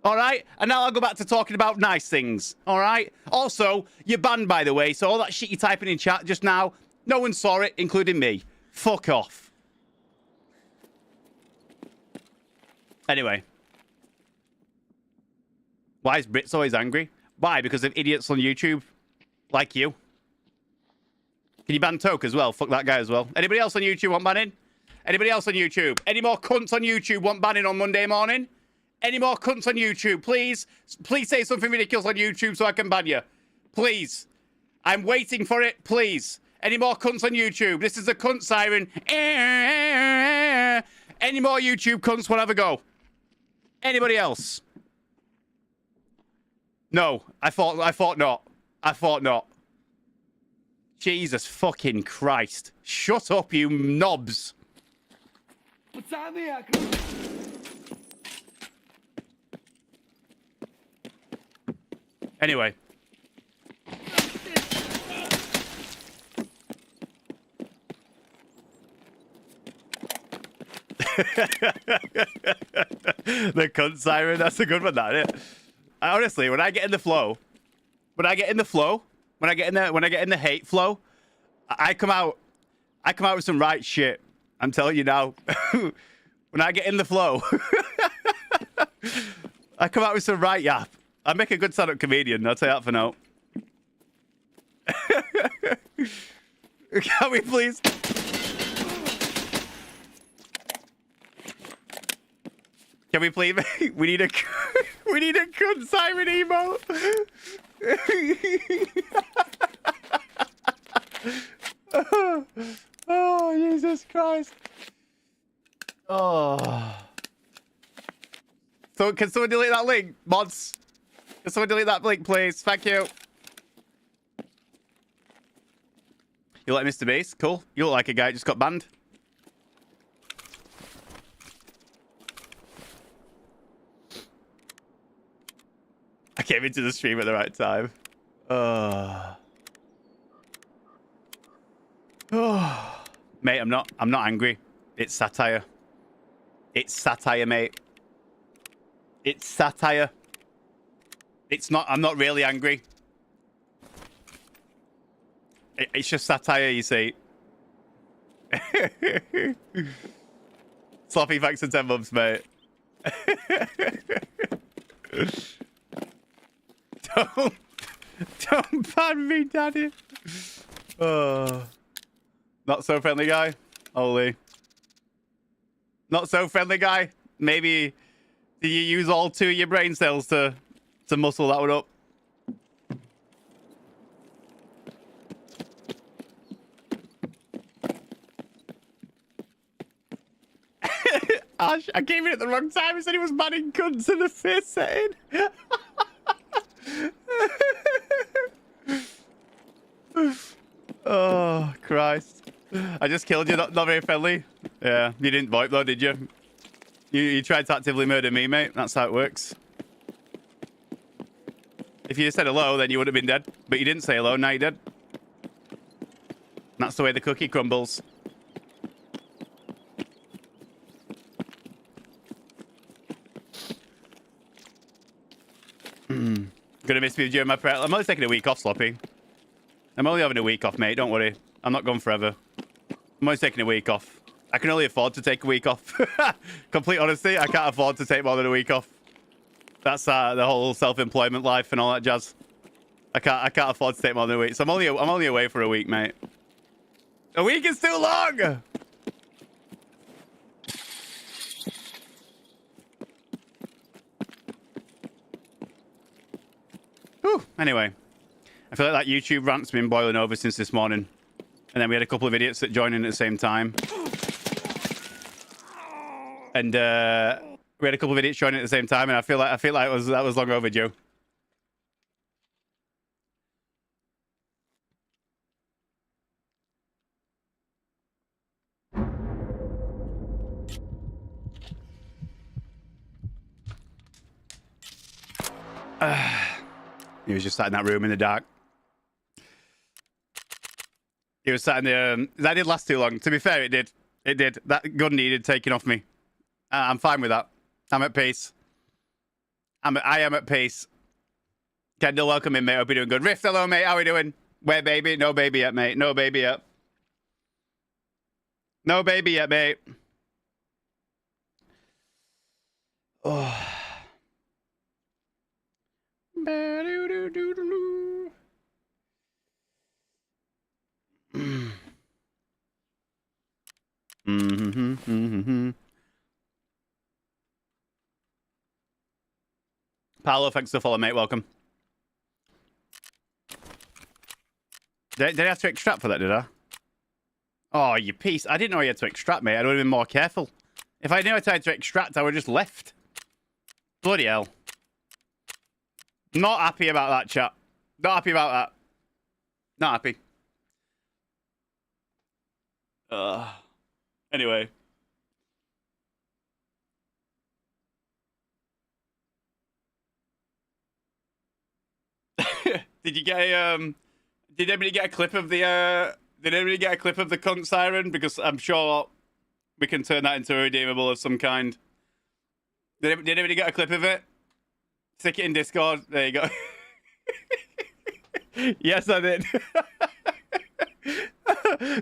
All right? And now I'll go back to talking about nice things. All right? Also, you're banned, by the way. So all that shit you're typing in chat just now, no one saw it, including me. Fuck off. Anyway. Why is Brits always angry? Why? Because of idiots on YouTube. Like you. Can you ban Toke as well? Fuck that guy as well. Anybody else on YouTube want banning? Anybody else on YouTube? Any more cunts on YouTube want banning on Monday morning? Any more cunts on YouTube? Please. Please say something ridiculous on YouTube so I can ban you. Please. I'm waiting for it. Please. Any more cunts on YouTube? This is the cunt siren. Any more YouTube cunts want to have a go? Anybody else? No. I thought not. I thought not. Jesus fucking Christ. Shut up, you knobs. Anyway. The cunt siren, that's a good one, that, isn't it? Honestly, when I get in the flow, when I get in the hate flow, I come out with some right shit. I'm telling you now. When I get in the flow, I come out with some right yap. I make a good stand-up comedian, I'll tell you that for now. Can we please? Can we please? We need a good siren emo. Oh, Jesus Christ. Oh. So can someone delete that link, mods? Can someone delete that link, please? Thank you. You like Mr. Beast? Cool. You look like a guy who just got banned. I came into the stream at the right time. Oh. Mate, I'm not angry. It's satire. It's satire, mate. It's satire. I'm not really angry. It's just satire, you see. Sloppy, thanks for 10 months, mate. Don't ban me, daddy. Oh. Not so friendly guy. Holy. Not so friendly guy. Maybe did you use all 2 of your brain cells to muscle that one up? Ash, I came in at the wrong time. He said he was banning guns in the face setting. Oh, Christ. I just killed you. Not very friendly. Yeah, you didn't vote though, did you? You tried to actively murder me, mate. That's how it works. If you said hello, then you would have been dead. But you didn't say hello, now you're dead. That's the way the cookie crumbles. Gonna miss me during my prayer. I'm only taking a week off, Sloppy. I'm only having a week off, mate. Don't worry. I'm not gone forever. I'm only taking a week off. I can only afford to take a week off. Complete honesty, I can't afford to take more than a week off. That's the whole self-employment life and all that jazz. I can't afford to take more than a week. So I'm only away for a week, mate. A week is too long. Whew. Anyway, I feel like that YouTube rant's been boiling over since this morning. And then we had a couple of idiots that joined in at the same time. And we had a couple of idiots joining at the same time, and I feel like that was long overdue. He was just sat in that room in the dark. He was sat in the... that didn't last too long. To be fair, it did. It did. That gun needed taking off me. I'm fine with that. I'm at peace. I am at peace. Kendall, welcome in, mate. Hope you're doing good. Rift, hello, mate. How are we doing? Where, baby? No baby yet, mate. No baby yet. No baby yet, mate. Oh. Paolo, thanks for the follow, mate. Welcome. Did I have to extract for that, did I? Oh, you piece. I didn't know you had to extract, mate. I would have been more careful. If I knew I had to extract, I would have just left. Bloody hell. Not happy about that, chat. Not happy about that. Not happy. Anyway. Did you get a did anybody get a clip of the did anybody get a clip of the cunt siren? Because I'm sure we can turn that into a redeemable of some kind. Did anybody get a clip of it? Stick it in Discord. There you go. Yes, I did.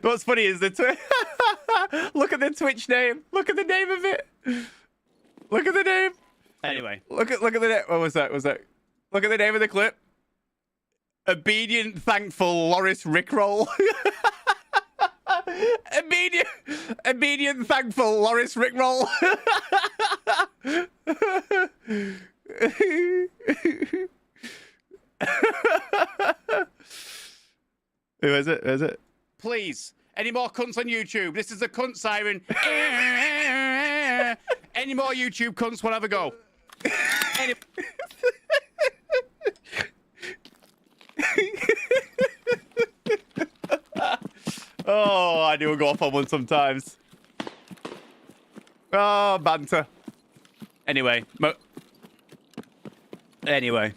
What's funny is the look at the Twitch name. Look at the name of it. Look at the name. Anyway, look at the name. What was that? Look at the name of the clip. Obedient, thankful Loris Rickroll. Obedient, thankful Loris Rickroll. Who is it? Who is it? Please, any more cunts on YouTube? This is a cunt siren. Any more YouTube cunts will have a go. Oh, I do go off on one sometimes. Oh, banter. Anyway. Anyway.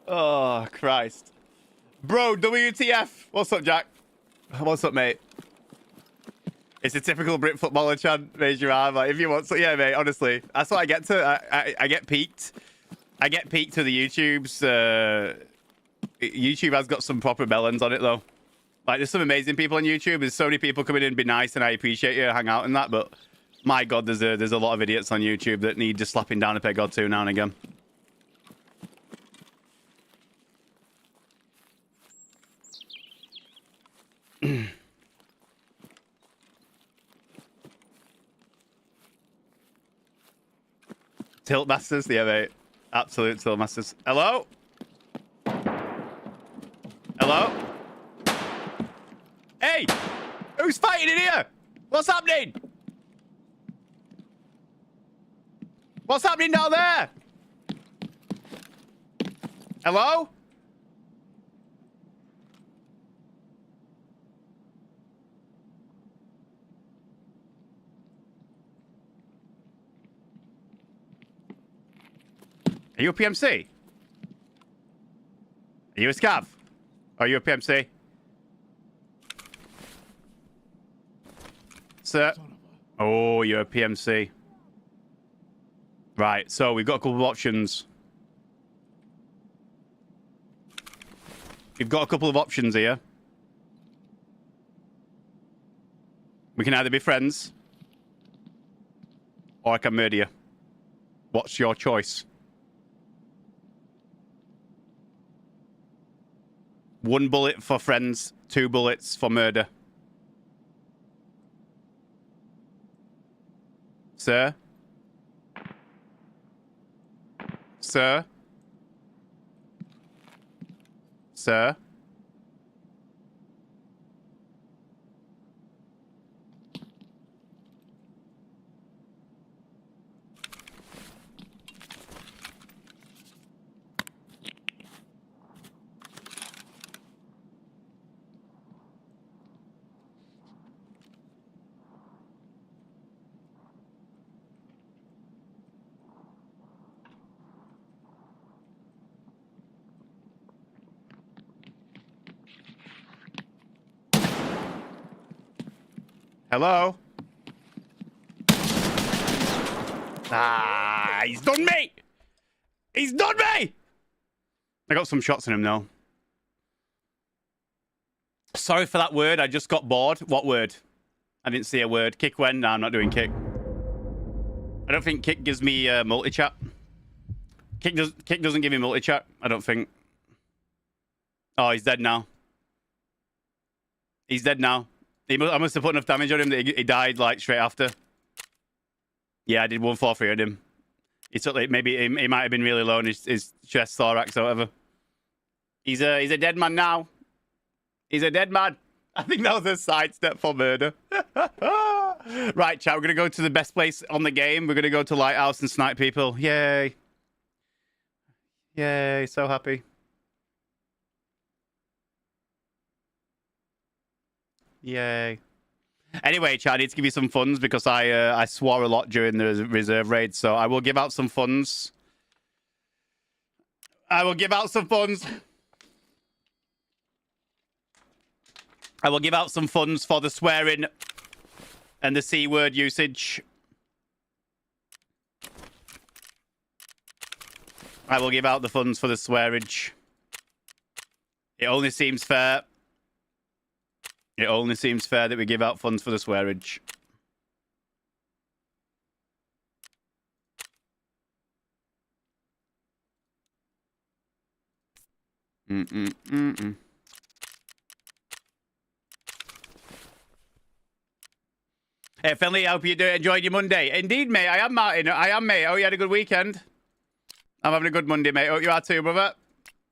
Oh, Christ. Bro, WTF. What's up, Jack? What's up, mate? It's a typical Brit footballer chant. Raise your arm. Like, if you want to. Yeah, mate, honestly. That's what I get to. I get peaked. I get peaked to the YouTube's. YouTube has got some proper melons on it, though. Like, there's some amazing people on YouTube. There's so many people coming in and be nice, and I appreciate you, hang out and that, but my God, there's a lot of idiots on YouTube that need just slapping down a peg or two now and again. Tilt masters, yeah, mate. Absolute tilt masters. Hello? Hello? Hey! Who's fighting in here? What's happening? What's happening down there? Hello? Are you a PMC? Are you a scav? Are you a PMC? Sir? Oh, you're a PMC. Right, so we've got a couple of options. We've got a couple of options here. We can either be friends, or I can murder you. What's your choice? 1 bullet for friends, 2 bullets for murder. Sir? Sir? Sir? Hello? Ah, he's done me! He's done me! I got some shots on him, though. Sorry for that word. I just got bored. What word? I didn't see a word. Kick when? No, I'm not doing kick. I don't think kick gives me multi-chat. Kick doesn't give me multi-chat, I don't think. Oh, he's dead now. He's dead now. I must have put enough damage on him that he died like straight after. Yeah, I did 143 on him. He took like, maybe he might have been really low on his chest, thorax, or whatever. He's a dead man now. He's a dead man. I think that was a sidestep for murder. Right, chat. We're gonna go to the best place on the game. We're gonna go to Lighthouse and snipe people. Yay! Yay! So happy. Yay. Anyway, chat, I need to give you some funds because I swore a lot during the reserve raid, so I will give out some funds. I will give out some funds. I will give out some funds for the swearing and the C word usage. I will give out the funds for the swearage. It only seems fair. It only seems fair that we give out funds for the swearage. Hey, Finley, I hope you enjoyed your Monday. Indeed, mate. I am, Martin. I am, mate. Oh, you had a good weekend. I'm having a good Monday, mate. Hope you are too, brother.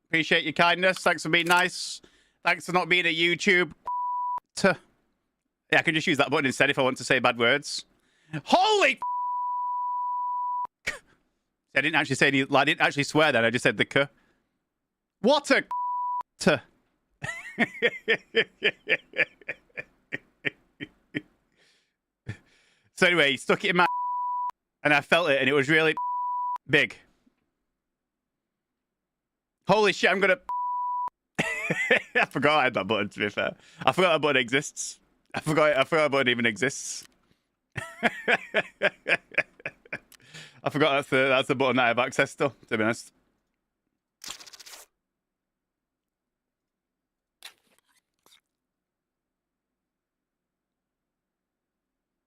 Appreciate your kindness. Thanks for being nice. Thanks for not being a YouTube. Yeah, I can just use that button instead if I want to say bad words. Holy I didn't actually say any... I didn't actually swear then. I just said the k. What a So anyway, he stuck it in my and I felt it and it was really big. Holy shit, I'm gonna... I forgot I had that button, to be fair. I forgot that button exists. I forgot that button even exists. I forgot that's the button that I have access to be honest.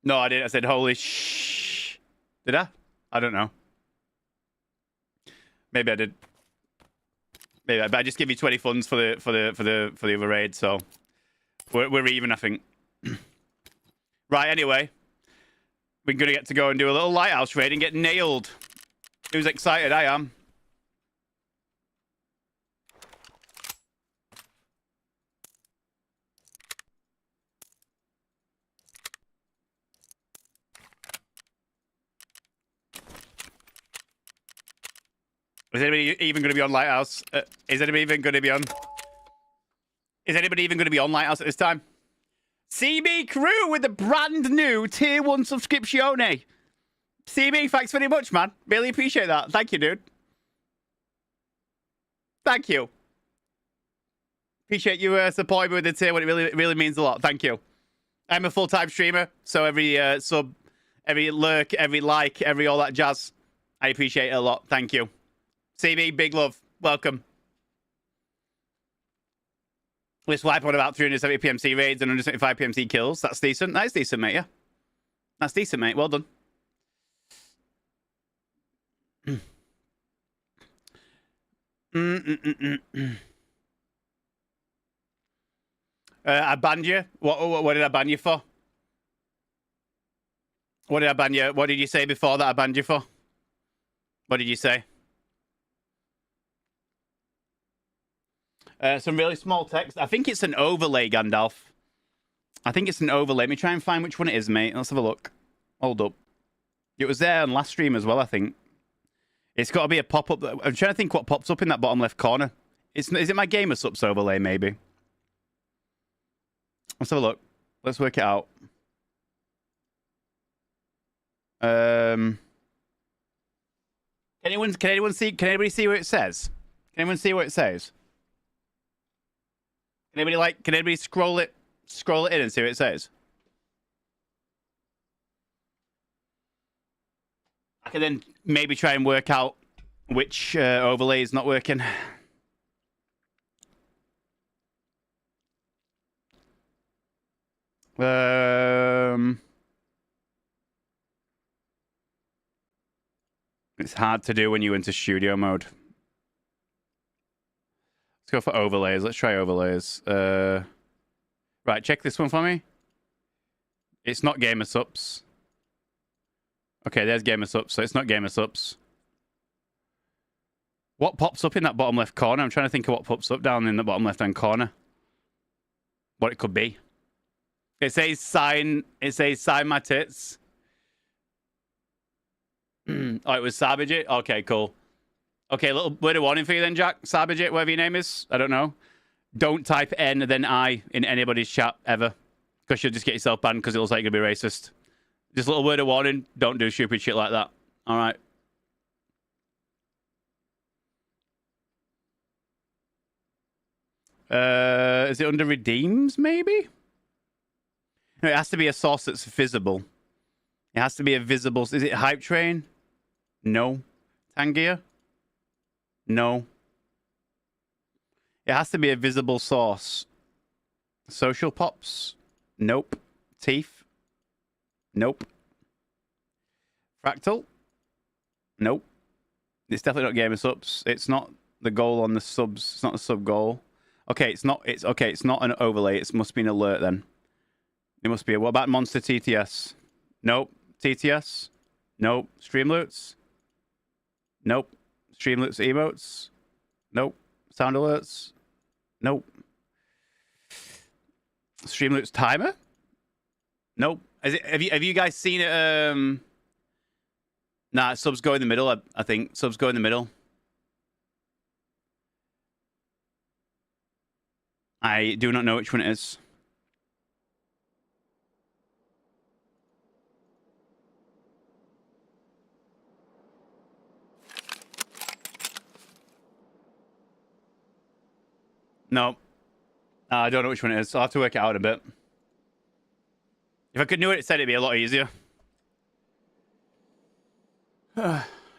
No, I didn't. I said, holy shh. Did I? I don't know. Maybe I did. Maybe, but I just give you 20 funds for the other raid, so we're even, I think. Right, anyway, we're gonna get to go and do a little lighthouse raid and get nailed. Who's excited? I am. Is anybody even going to be on Lighthouse? Is anybody even going to be on? Is anybody even going to be on Lighthouse at this time? CB Crew with the brand new tier 1 subscription. CB, thanks very much, man. Really appreciate that. Thank you, dude. Thank you. Appreciate you supporting me with the tier 1. It really means a lot. Thank you. I'm a full-time streamer, so every sub, every lurk, every like, every all that jazz, I appreciate it a lot. Thank you. CB, big love. Welcome. We swipe on about 370 PMC raids and 175 PMC kills. That's decent. That's decent, mate, yeah. That's decent, mate. Well done. I banned you. What did I ban you for? What did I ban you? What did you say before that I banned you for? What did you say? Some really small text. I think it's an overlay, Gandalf. I think it's an overlay. Let me try and find which one it is, mate. Let's have a look. Hold up. It was there on last stream as well, I think. It's got to be a pop-up. I'm trying to think what pops up in that bottom left corner. Is it my Gamer Subs overlay, maybe? Let's have a look. Let's work it out. Can anybody see what it says? Can anyone see what it says? Can anybody scroll it in and see what it says? I can then maybe try and work out which overlay is not working. It's hard to do when you're into studio mode. Let's go for overlays. Let's try overlays. Right, check this one for me. It's not gamer subs. Okay, there's gamer subs, so it's not gamer subs. What pops up in that bottom left corner? I'm trying to think of what pops up down in the bottom left-hand corner. What it could be. It says sign my tits. Oh, it was Sabajit? Okay, cool. Okay, a little word of warning for you then, Jack. Sabajit, whatever your name is. I don't know. Don't type N then I in anybody's chat ever. Because you'll just get yourself banned because it looks like you're going to be racist. Just a little word of warning. Don't do stupid shit like that. All right. Is it under redeems, maybe? No, it has to be a source that's visible. It has to be a visible... Is it Hype Train? No. Tangier? No. It has to be a visible source. Social Pops? Nope. Teeth? Nope. Fractal? Nope. It's definitely not gamer subs. It's not the goal on the subs. It's not a sub goal. Okay, it's not. It's okay. It's not an overlay. It must be an alert then. It must be. What about Monster TTS? Nope. TTS? Nope. Streamloots? Nope. Streamloots emotes? Nope. Sound alerts? Nope. Streamloots timer? Nope. Have you guys seen it? Nah, subs go in the middle. I think subs go in the middle. I do not know which one it is. No. I don't know which one it is. I'll have to work it out a bit. If I could know what it said, it'd be a lot easier.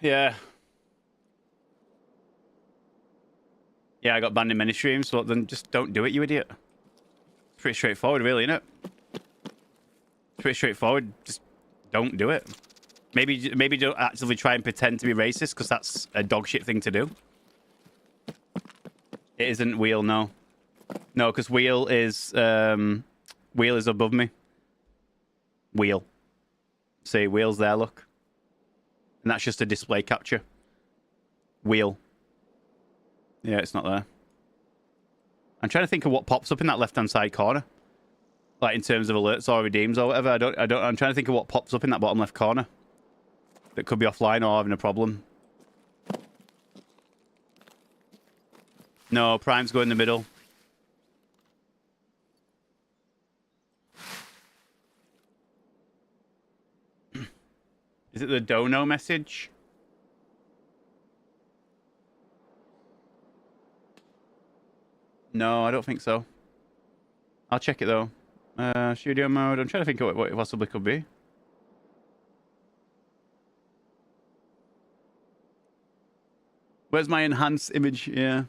Yeah. Yeah, I got banned in many streams, so then just don't do it, you idiot. It's pretty straightforward, really, isn't it? It's pretty straightforward. Just don't do it. Maybe don't actively try and pretend to be racist, because that's a dog shit thing to do. It isn't Wheel, no. No, because Wheel is above me. Wheel. See, Wheel's there, look. And that's just a display capture. Wheel. Yeah, it's not there. I'm trying to think of what pops up in that left-hand side corner. Like in terms of alerts or redeems or whatever. I'm trying to think of what pops up in that bottom left corner. That could be offline or having a problem. No, Prime's go in the middle. Is it the dono message? No, I don't think so. I'll check it though. Studio mode. I'm trying to think of what it possibly could be. Where's my enhanced image? Yeah.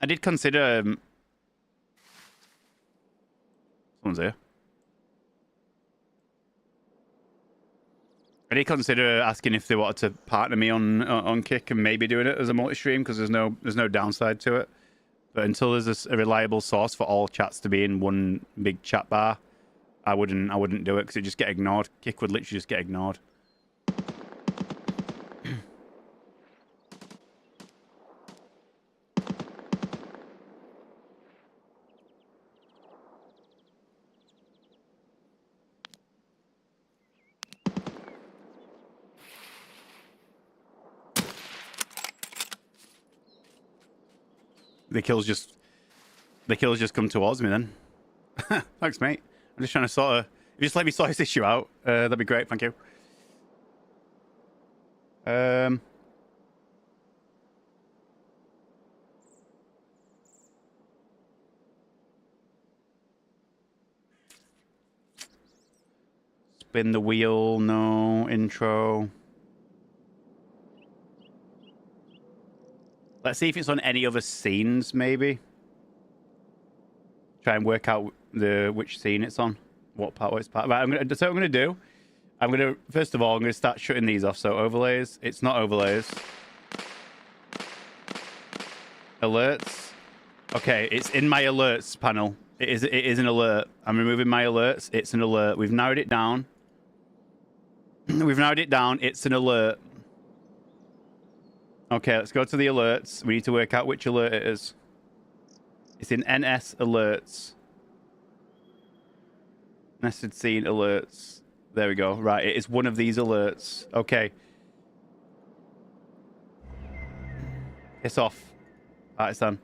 I did consider... Someone's here. I did consider asking if they wanted to partner me on Kick and maybe doing it as a multi-stream because there's no downside to it. But until there's a reliable source for all chats to be in one big chat bar, I wouldn't do it because it'd just get ignored. Kick would literally just get ignored. The kills just come towards me then. Thanks, mate. I'm just trying to sort of... If you just let me sort this issue out, that'd be great. Thank you. Spin the wheel. No. Intro. Let's see if it's on any other scenes, maybe. Try and work out which scene it's on, what it's part. Right, so what I'm gonna do. First of all, I'm gonna start shutting these off. So overlays, it's not overlays. Alerts. Okay, it's in my alerts panel. It is an alert. I'm removing my alerts. It's an alert. We've narrowed it down. We've narrowed it down. It's an alert. Okay, let's go to the alerts. We need to work out which alert it is. It's in NS alerts. Nested scene alerts. There we go. Right, it is one of these alerts. Okay. It's off. Alright, it's done.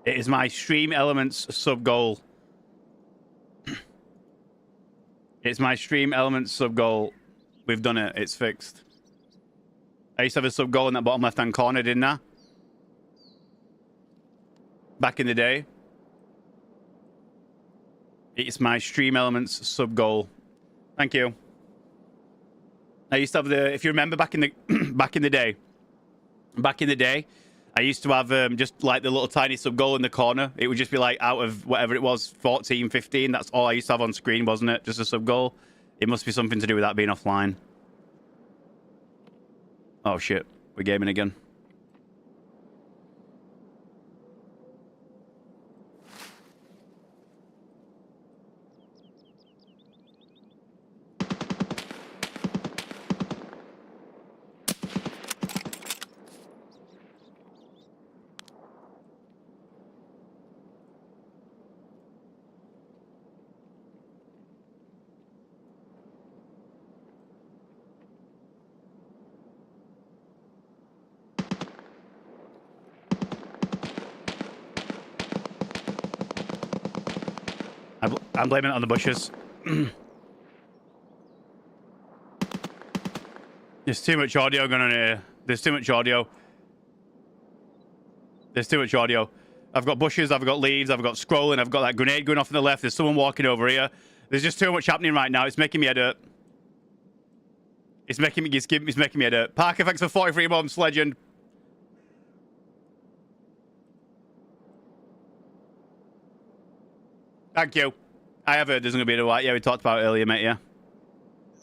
It is my stream elements sub goal. It's my stream elements sub goal. We've done it. It's fixed. I used to have a sub goal in that bottom left hand corner, didn't I? Back in the day. It's my stream elements sub goal. Thank you. I used to have the, if you remember back in the back in the day, I used to have just like the little tiny sub goal in the corner. It would just be like out of whatever it was, 14, 15. That's all I used to have on screen, wasn't it? Just a sub goal. It must be something to do with that being offline. Oh shit, we're gaming again. I'm blaming it on the bushes. There's too much audio going on here. There's too much audio. There's too much audio. I've got bushes, I've got leaves, I've got scrolling, I've got that grenade going off on the left. There's someone walking over here. There's just too much happening right now. It's making me head hurt. It's making me head hurt. Park effects for 43 months, legend. Thank you. I have heard there's going to be a white. Yeah, we talked about it earlier, mate, yeah.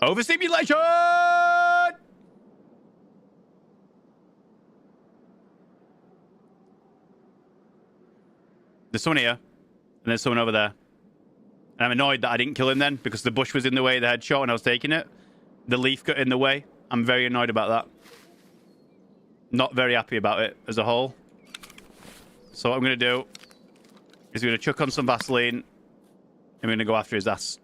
Overstimulation! There's someone here, and there's someone over there. And I'm annoyed that I didn't kill him then, because the bush was in the way of the headshot and I was taking it. The leaf got in the way. I'm very annoyed about that. Not very happy about it as a whole. So what I'm going to do is we're going to chuck on some Vaseline. I'm going to go after his ass.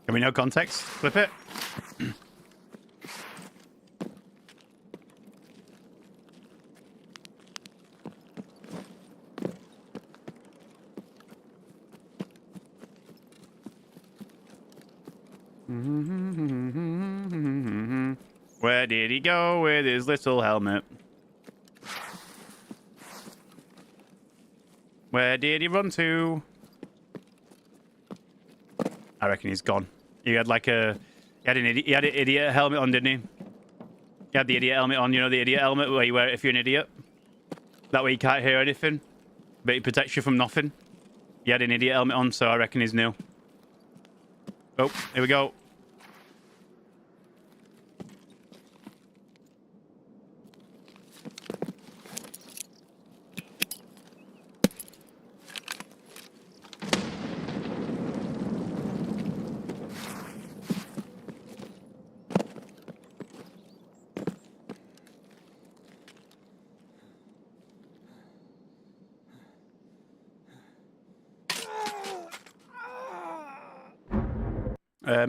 Can we know context? Flip it. Where did he go with his little helmet? Where did he run to? I reckon he's gone. He had like a... He had an idiot helmet on, didn't he? He had the idiot helmet on. You know the idiot helmet where you wear it if you're an idiot? That way you can't hear anything. But it protects you from nothing. He had an idiot helmet on, so I reckon he's new. Oh, here we go.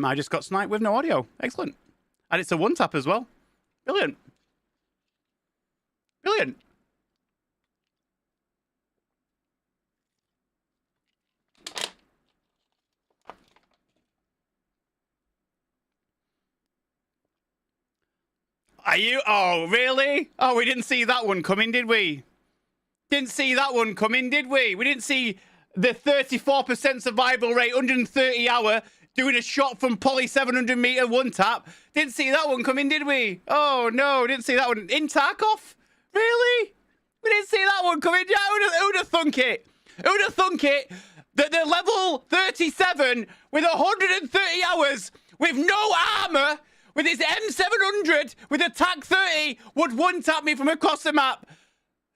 I just got sniped with no audio. Excellent. And it's a one tap as well. Brilliant. Brilliant. Are you? Oh, really? Oh, we didn't see that one coming, did we? Didn't see that one coming, did we? We didn't see the 34% survival rate, 130 hour, doing a shot from poly 700 meter one tap. Didn't see that one coming, did we? Oh, no, didn't see that one. In Tarkov? Really? We didn't see that one coming. Yeah, who'd have thunk it? Who'd have thunk it? That the level 37 with 130 hours, with no armor, with his M700, with a TAC 30, would one-tap me from across the map.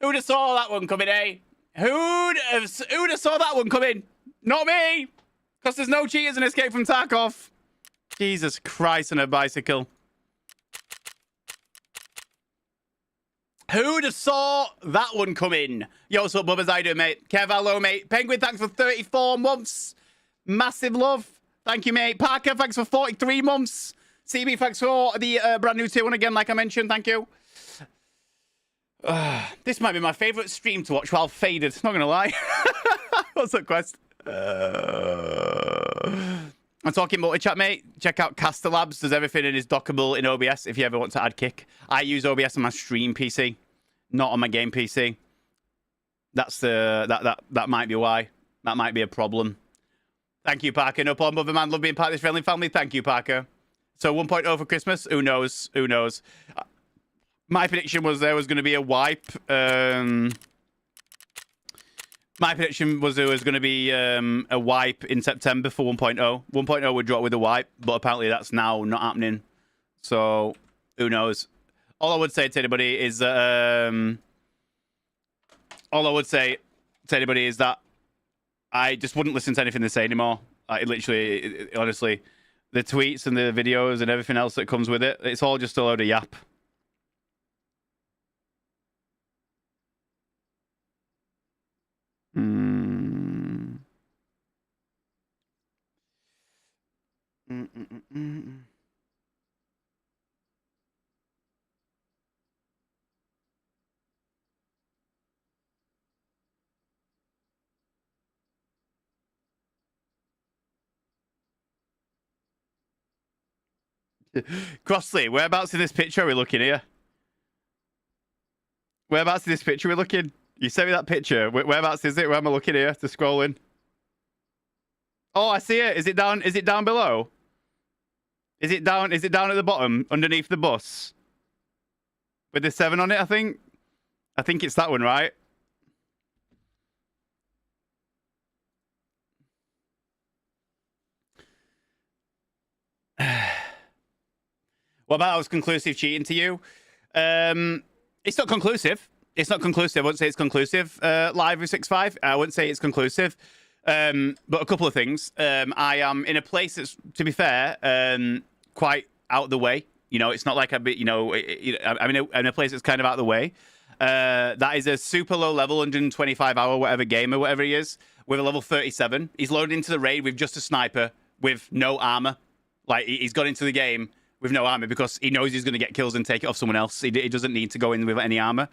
Who'd have saw that one coming, eh? Who'd have saw that one coming? Not me! Because there's no cheaters in Escape from Tarkov. Jesus Christ on a bicycle. Who'd have saw that one coming? Yo, what's up, Bubbas? How you doing, mate? Kev, hello, mate. Penguin, thanks for 34 months. Massive love. Thank you, mate. Parker, thanks for 43 months. CB, thanks for the brand new tier one again, like I mentioned. Thank you. This might be my favourite stream to watch while faded. Not going to lie. What's up, Quest? I'm talking multi-chat, mate. Check out Caster Labs. Does everything and is dockable in OBS if you ever want to add kick. I use OBS on my stream PC, not on my game PC. That's that might be why. That might be a problem. Thank you, Parker. No problem, brother man. Love being part of this friendly family. Thank you, Parker. So 1.0 for Christmas. Who knows? Who knows? My prediction was there was going to be a wipe. My prediction was there was going to be a wipe in September for 1.0. 1.0 would drop with a wipe, but apparently that's now not happening. So, who knows? All I would say to anybody is that... all I would say to anybody is that I just wouldn't listen to anything they say anymore. Literally, honestly, the tweets and the videos and everything else that comes with it, it's all just a load of yap. Crossley, whereabouts in this picture are we looking here? Whereabouts in this picture are we looking? You sent me that picture. Whereabouts is it? Where am I looking here to scroll in? Oh, I see it. Is it down? Is it down below? Is it down? Is it down at the bottom underneath the bus? With the 7 on it, I think. I think it's that one, right? What about I was conclusive cheating to you? It's not conclusive. It's not conclusive. I wouldn't say it's conclusive. Live with 6-5. I wouldn't say it's conclusive. But a couple of things. I am in a place that's, to be fair, quite out of the way. You know, it's not like I'm in a place that's kind of out of the way. That is a super low level, 125 hour, whatever game or whatever he is, with a level 37. He's loaded into the raid with just a sniper with no armor. Like, he's got into the game with no armor because he knows he's going to get kills and take it off someone else. He doesn't need to go in with any armor.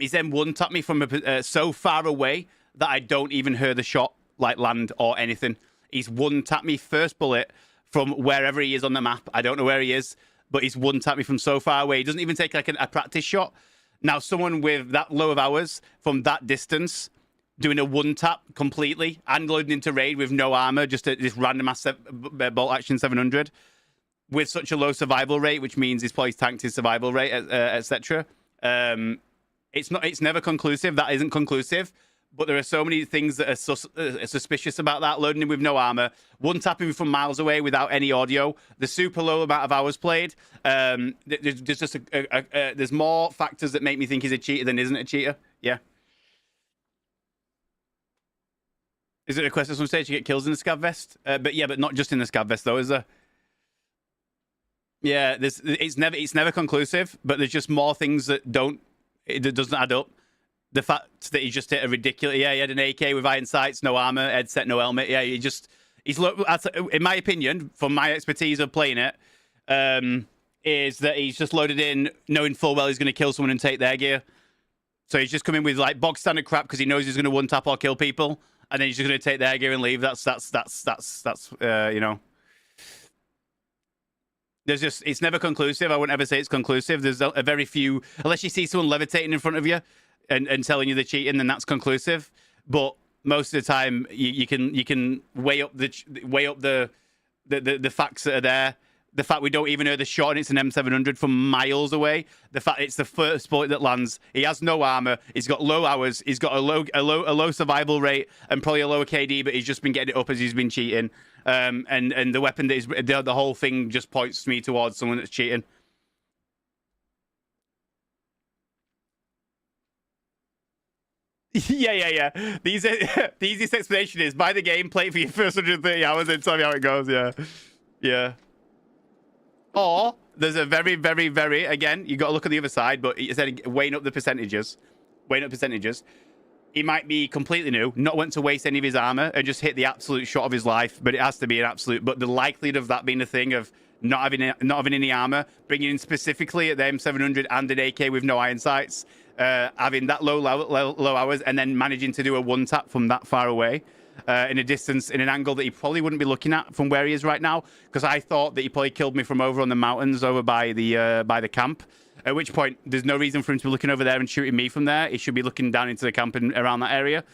He's then one-tapped me from so far away that I don't even hear the shot like land or anything. He's one-tapped me first bullet from wherever he is on the map. I don't know where he is, but he's one-tapped me from so far away. He doesn't even take like a practice shot. Now, someone with that low of hours from that distance doing a one-tap completely and loading into raid with no armor, just this random ass bolt action 700 with such a low survival rate, which means he's probably tanked his survival rate, etc. It's never conclusive. That isn't conclusive. But there are so many things that are suspicious about that. Loading him with no armor, one tapping from miles away without any audio, the super low amount of hours played. There's just there's more factors that make me think he's a cheater than isn't a cheater. Yeah. Is it a quest at some stage to get kills in the scav vest? But not just in the scav vest though, is there? Yeah, it's never conclusive, but there's just more things that doesn't add up. The fact that he just hit a ridiculous... Yeah, he had an AK with iron sights, no armor, headset, no helmet. Yeah, he's in my opinion, from my expertise of playing it, is that he's just loaded in knowing full well he's going to kill someone and take their gear. So he's just coming with like bog standard crap because he knows he's going to one tap or kill people, and then he's just going to take their gear and leave. That's you know. There's just, it's never conclusive. I wouldn't ever say it's conclusive. There's a very few, unless you see someone levitating in front of you and telling you they're cheating, then that's conclusive. But most of the time, you can weigh up the facts that are there. The fact we don't even know the shot and it's an M700 from miles away. The fact it's the first bullet that lands. He has no armor. He's got low hours. He's got a low survival rate and probably a lower KD, but he's just been getting it up as he's been cheating. And the weapon that is the whole thing just points me towards someone that's cheating. yeah. The easiest explanation is buy the game, play it for your first 130 hours, and tell me how it goes. Yeah. Or there's a very, very, very, again, you got to look at the other side, but instead of weighing up the percentages, he might be completely new, not want to waste any of his armor and just hit the absolute shot of his life, but it has to be an absolute. But the likelihood of that being a thing of not having any armor, bringing in specifically at the M700 and an AK with no iron sights, having that low hours, and then managing to do a one tap from that far away. In a distance, in an angle that he probably wouldn't be looking at from where he is right now, because I thought that he probably killed me from over on the mountains over by the camp, at which point there's no reason for him to be looking over there and shooting me from there. He should be looking down into the camp and around that area.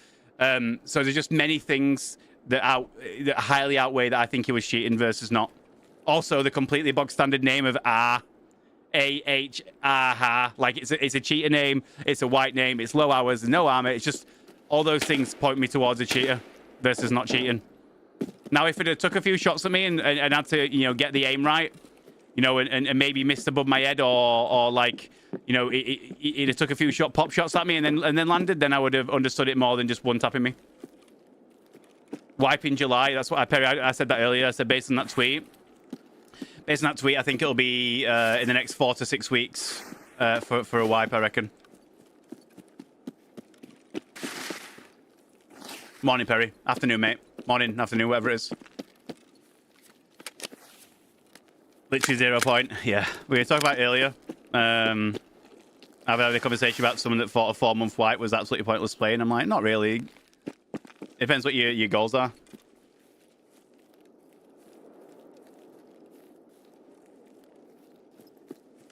So there's just many things that highly outweigh that I think he was cheating versus not. Also, the completely bog standard name of A-H-R-H, like it's a cheater name, it's a white name, it's low hours, no armor. It's just all those things point me towards a cheater versus not cheating. Now, if it had took a few shots at me and had to, get the aim right, and maybe missed above my head or like, it had took a few pop shots at me and then landed, then I would have understood it more than just one tapping me. Wipe in July. That's what I said that earlier. I said based on that tweet, I think it'll be in the next 4 to 6 weeks for a wipe, I reckon. Morning, Perry. Afternoon, mate. Morning, afternoon, whatever it is. Literally 0 point. Yeah, we were talking about earlier. I've had a conversation about someone that thought a 4-month wipe was absolutely pointless playing. I'm like, not really. Depends what your goals are.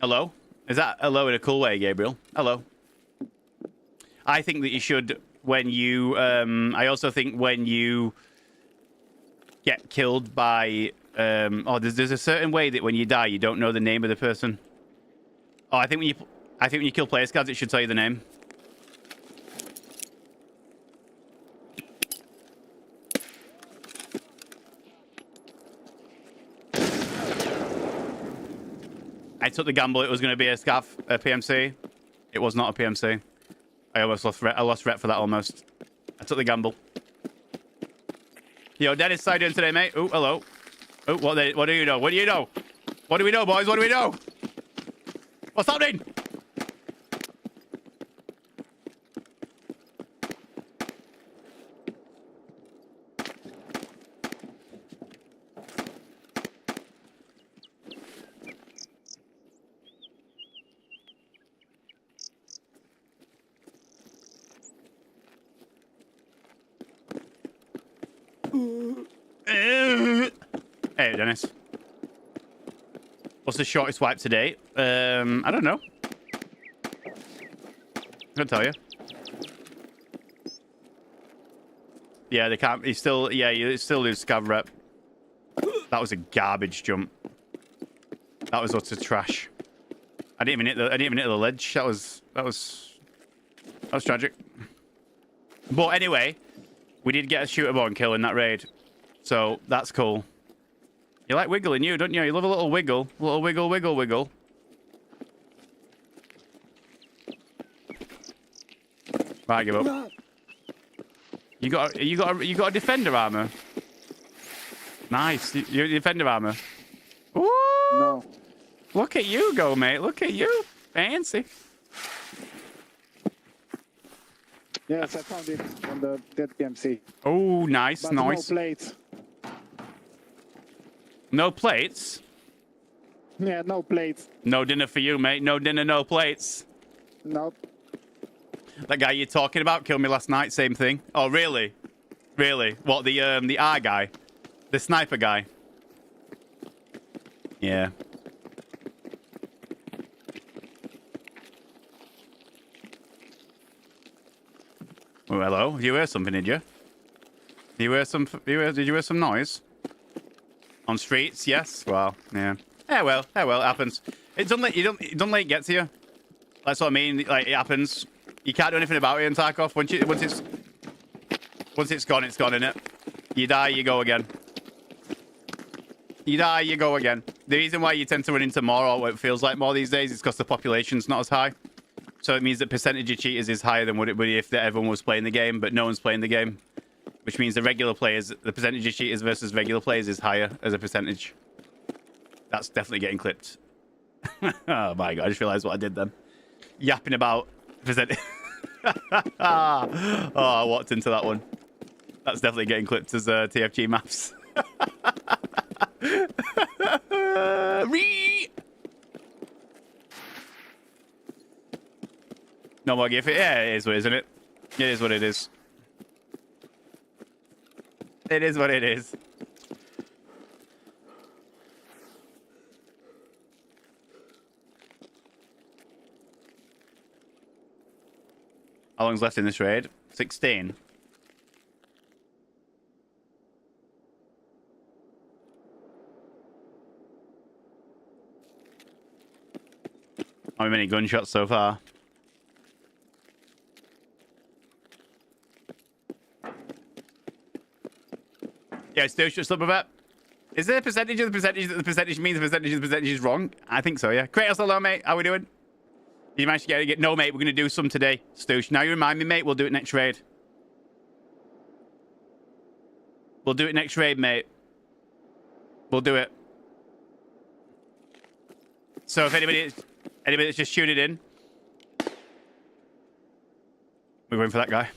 Hello? Is that hello in a cool way, Gabriel? Hello. I think that you should, when you... I also think when you get killed by... there's a certain way that when you die, you don't know the name of the person. Oh, I think when you kill player cards, it should tell you the name. I took the gamble it was going to be a PMC. It was not a PMC. I almost lost rep for that almost. I took the gamble. Yo, Dennis, how you doing today, mate? Oh, hello. Oh, what do you know? What do you know? What do we know, boys? What do we know? What's happening? Hey, Dennis. What's the shortest wipe to date? I don't know. I can tell you. Yeah, they can't. He's still. Yeah, you still lose scav rep. That was a garbage jump. That was utter trash. I didn't even hit the ledge. That was tragic. But anyway, we did get a shooter-born kill in that raid, so that's cool. You like wiggling, don't you? You love a little wiggle. A little wiggle, wiggle, wiggle. Right, give up. You got a defender armor. Nice. You defender armor. Ooh.
No.
Look at you go, mate. Look at you. Fancy.
Yes, I found it on the dead PMC.
Oh, nice,
But
nice.
no plates.
No plates?
Yeah, no plates.
No dinner for you, mate. No dinner, no plates.
Nope.
That guy you're talking about killed me last night. Same thing. Oh, really? Really? What, the R guy? The sniper guy? Yeah. Oh, hello. Did you hear something, did you? Did you hear some, did you hear some noise? On streets, yes. Well, yeah. Yeah, well, it happens. It don't let it get to you. That's what I mean. Like, it happens. You can't do anything about it in Tarkov. Once it's gone, innit? You die, you go again. You die, you go again. The reason why you tend to run into more, or what it feels like more these days, is because the population's not as high. So it means that percentage of cheaters is higher than what it would be if everyone was playing the game, but no one's playing the game. Which means the regular players, the percentage of cheaters versus regular players is higher as a percentage. That's definitely getting clipped. Oh my god, I just realised what I did then. Yapping about percentage. Oh, I walked into that one. That's definitely getting clipped as TFG maps. No more gift. Yeah, it is what, isn't it? It is what it is. It is what it is. How long's left in this raid? 16. How many gunshots so far? Yeah, still just up with that. Is there a percentage of the percentage that the percentage means the percentage of the percentage is wrong? I think so, yeah. Kratos, hello, mate. How we doing? You managed to get... No, mate, we're going to do some today, Stoosh. Now you remind me, mate, we'll do it next raid. We'll do it next raid, mate. We'll do it. So if anybody that's just tuning in... We're going for that guy.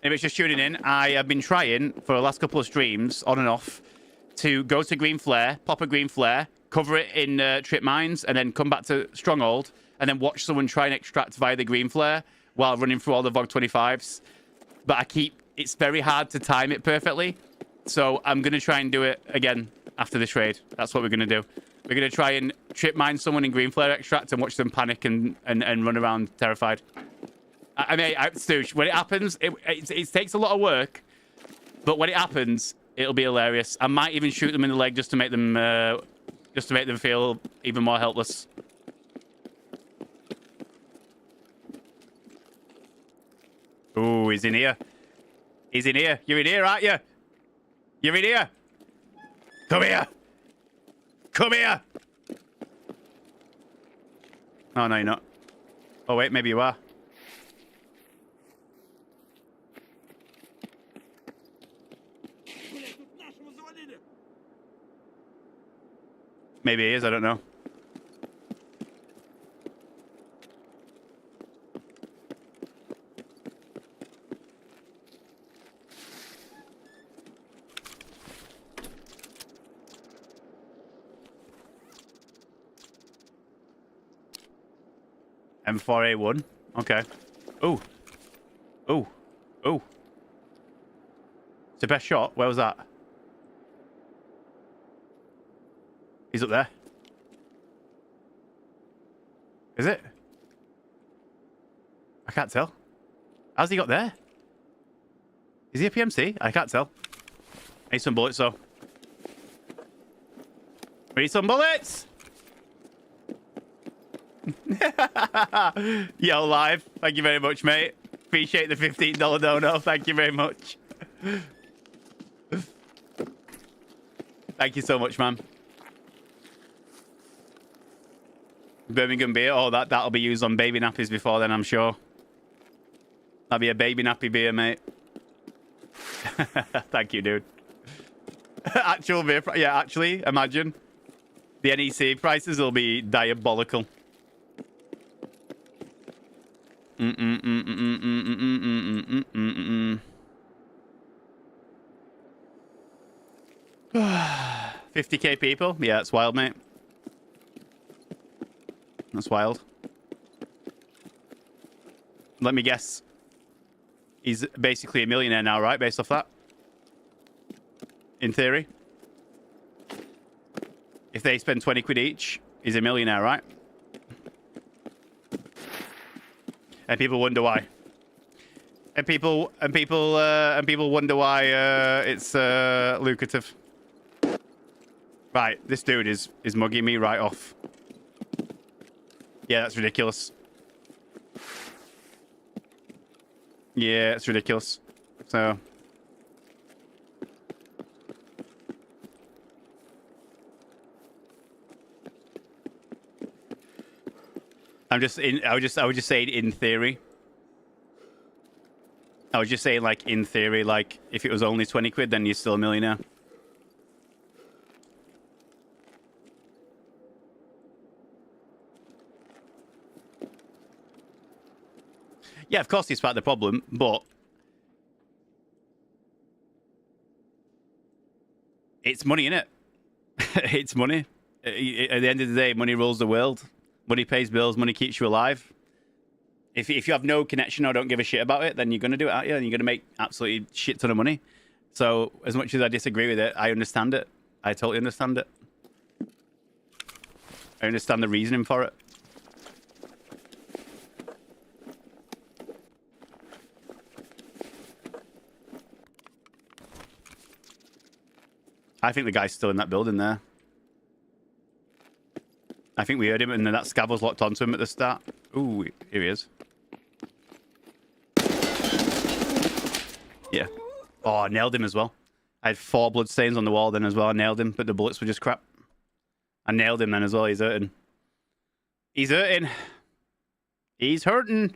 If it's just tuning in, I have been trying for the last couple of streams, on and off, to go to Green Flare, pop a Green Flare, cover it in trip mines, and then come back to Stronghold, and then watch someone try and extract via the Green Flare while running through all the VOG 25s. But it's very hard to time it perfectly, so I'm going to try and do it again after this raid. That's what we're going to do. We're going to try and trip mine someone in Green Flare extract and watch them panic and run around terrified. I mean, Stoosh, when it happens, it takes a lot of work, but when it happens, it'll be hilarious. I might even shoot them in the leg just to make them feel even more helpless. Ooh, he's in here. He's in here. You're in here, aren't you? You're in here. Come here. Come here. Oh, no, you're not. Oh, wait, maybe you are. Maybe he is, I don't know. M4A1. Okay. Ooh. Ooh. Ooh. It's the best shot. Where was that? He's up there. Is it? I can't tell. How's he got there? Is he a PMC? I can't tell. I need some bullets, though. We need some bullets! Yo, live. Thank you very much, mate. Appreciate the $15 dono. Thank you very much. Thank you so much, man. Birmingham beer. Oh, that'll be used on baby nappies before then, I'm sure. That'll be a baby nappy beer, mate. Thank you, dude. Actual beer. Yeah, actually, imagine. The NEC prices will be diabolical. $50K people? Yeah, that's wild, mate. That's wild. Let me guess. He's basically a millionaire now, right? Based off that. In theory. If they spend 20 quid each, he's a millionaire, right? And people wonder why. And people wonder why it's lucrative. Right, this dude is mugging me right off. Yeah, that's ridiculous. Yeah, it's ridiculous. So I was just saying in theory. I was just saying, like, in theory, like, if it was only 20 quid, then you're still a millionaire. Yeah, of course it's part of the problem, but it's money, innit? It's money. At the end of the day, money rules the world. Money pays bills, money keeps you alive. If you have no connection or don't give a shit about it, then you're going to do it, aren't you? And you're going to make absolutely shit ton of money. So as much as I disagree with it, I understand it. I totally understand it. I understand the reasoning for it. I think the guy's still in that building there. I think we heard him and then that scav was locked onto him at the start. Ooh, here he is. Yeah. Oh, I nailed him as well. I had 4 blood stains on the wall then as well. I nailed him, but the bullets were just crap. I nailed him then as well. He's hurting. He's hurting. He's hurting.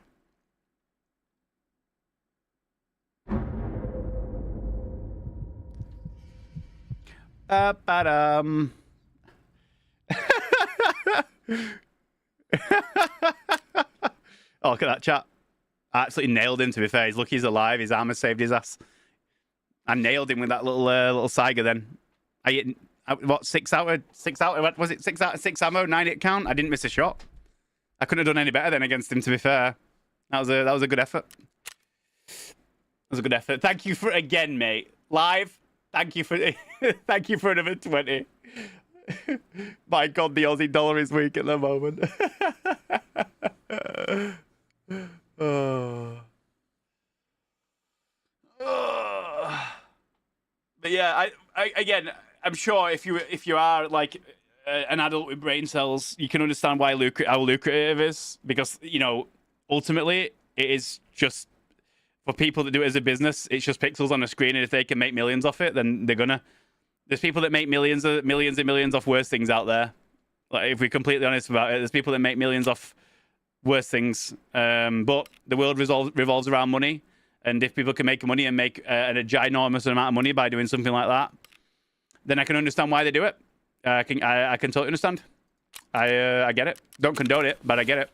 Ba-ba-dum. Oh, look at that chat. I absolutely nailed him, to be fair. He's lucky he's alive. His armor saved his ass. I nailed him with that little Saiga then. I hit, what, 6 out of, what was it? 6 out of 6 ammo, 9 hit count? I didn't miss a shot. I couldn't have done any better then against him, to be fair. That was a good effort. That was a good effort. Thank you for, again, mate. Live. Thank you for, thank you for another 20. My God, the Aussie dollar is weak at the moment. Oh. But yeah, again, I'm sure if you are like an adult with brain cells, you can understand why how lucrative it is, because you know ultimately it is just for people that do it as a business. It's just pixels on a screen, and if they can make millions off it, then they're gonna. There's people that make millions and millions off worse things out there. Like if we're completely honest about it, there's people that make millions off worse things. But the world revolves around money. And if people can make money and make a ginormous amount of money by doing something like that, then I can understand why they do it. I can totally understand. I get it. Don't condone it, but I get it.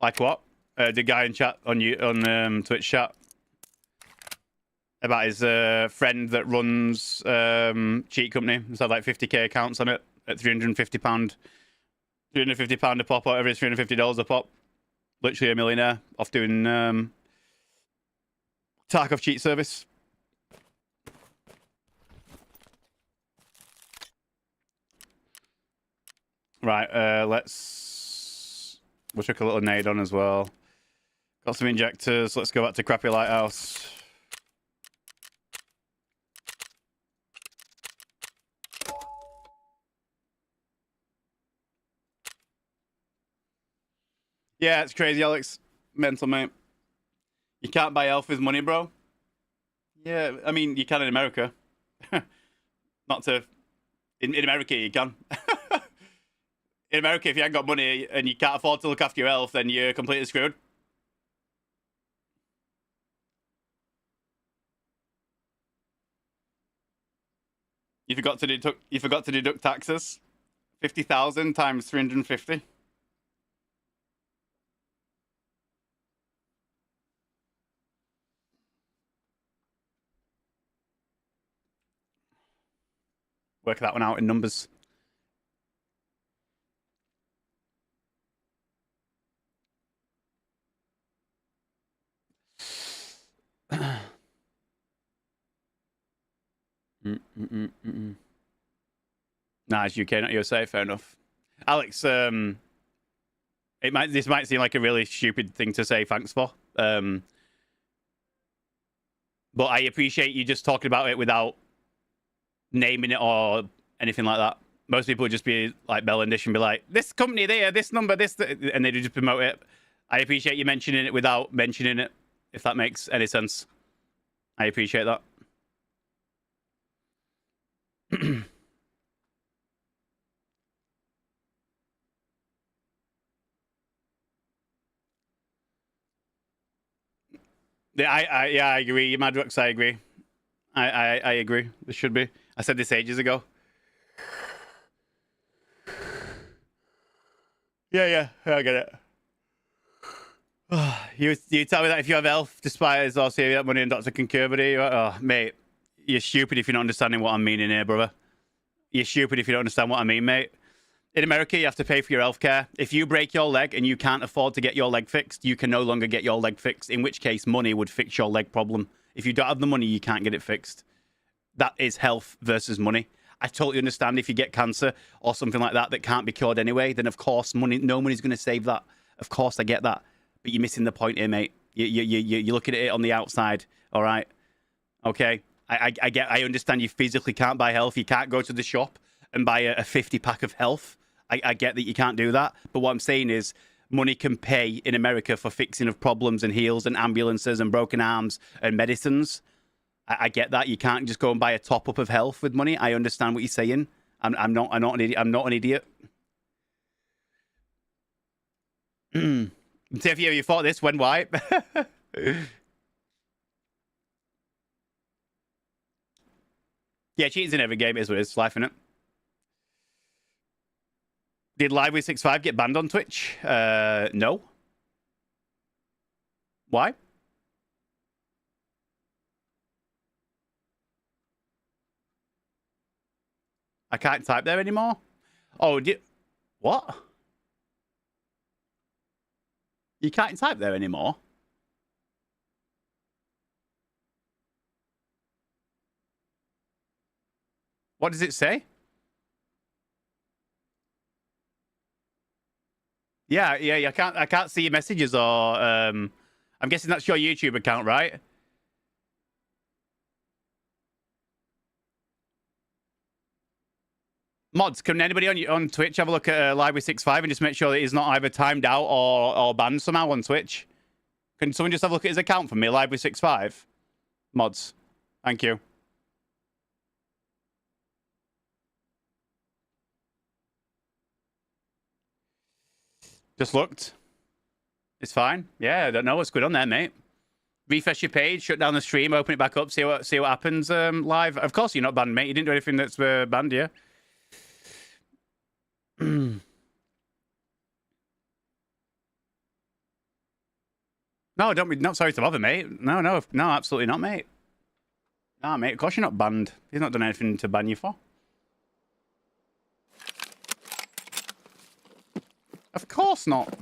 Like what? The guy in chat on Twitch chat about his friend that runs cheat company. He's had like 50k accounts on it at £350. £350 a pop, or every $350 a pop. Literally a millionaire off doing Tarkov cheat service. Right, we'll chuck a little nade on as well. Got some injectors. Let's go back to Crappy Lighthouse. Yeah, it's crazy, Alex. Mental, mate. You can't buy health with money, bro. Yeah, I mean, you can in America. Not to... In America, you can. In America, if you ain't got money and you can't afford to look after your health, then you're completely screwed. You forgot to deduct taxes. 50,000 times 350. Work that one out in numbers. Nah, it's UK, not USA. Fair enough. Alex, this might seem like a really stupid thing to say. Thanks for. But I appreciate you just talking about it without naming it or anything like that. Most people would just be like Mellandish and be like, "This company there, this number, this," and they'd just promote it. I appreciate you mentioning it without mentioning it, if that makes any sense. I appreciate that. Yeah, I agree. Madrox, I agree. I agree. This should be. I said this ages ago. Yeah, I get it. You tell me that if you have health, despite us all saving that money and doctor can cure it. Oh, mate, you're stupid if you're not understanding what I'm meaning here, brother. You're stupid if you don't understand what I mean, mate. In America, you have to pay for your healthcare. If you break your leg and you can't afford to get your leg fixed, you can no longer get your leg fixed, in which case money would fix your leg problem. If you don't have the money, you can't get it fixed. That is health versus money. I totally understand if you get cancer or something like that that can't be cured anyway, then of course no money's going to save that. Of course, I get that. But you're missing the point here, mate. You're looking at it on the outside, all right? Okay? I understand you physically can't buy health. You can't go to the shop and buy a 50-pack of health. I get that you can't do that. But what I'm saying is money can pay in America for fixing of problems and heals and ambulances and broken arms and medicines. I get that. You can't just go and buy a top-up of health with money. I understand what you're saying. I'm not an idiot. I'm not an idiot. Tiff, you thought this when why? Yeah, cheating's in every game. It is what it is. It's life, innit? Did Live with 6.5 get banned on Twitch? No. Why? I can't type there anymore. Oh, what? You can't type there anymore? What does it say? Yeah. I can't see your messages or I'm guessing that's your YouTube account, right? Mods, can anybody on Twitch have a look at Live with 6.5 and just make sure that he's not either timed out or banned somehow on Twitch? Can someone just have a look at his account for me, Live with 6.5? Mods, thank you. Just looked. It's fine. Yeah, I don't know what's good on there, mate. Refresh your page, shut down the stream, open it back up, see what happens live. Of course you're not banned, mate. You didn't do anything that's banned, yeah. No, don't be not sorry to bother, mate. No, absolutely not, mate. Nah, mate, of course you're not banned. He's not done anything to ban you for. Of course not.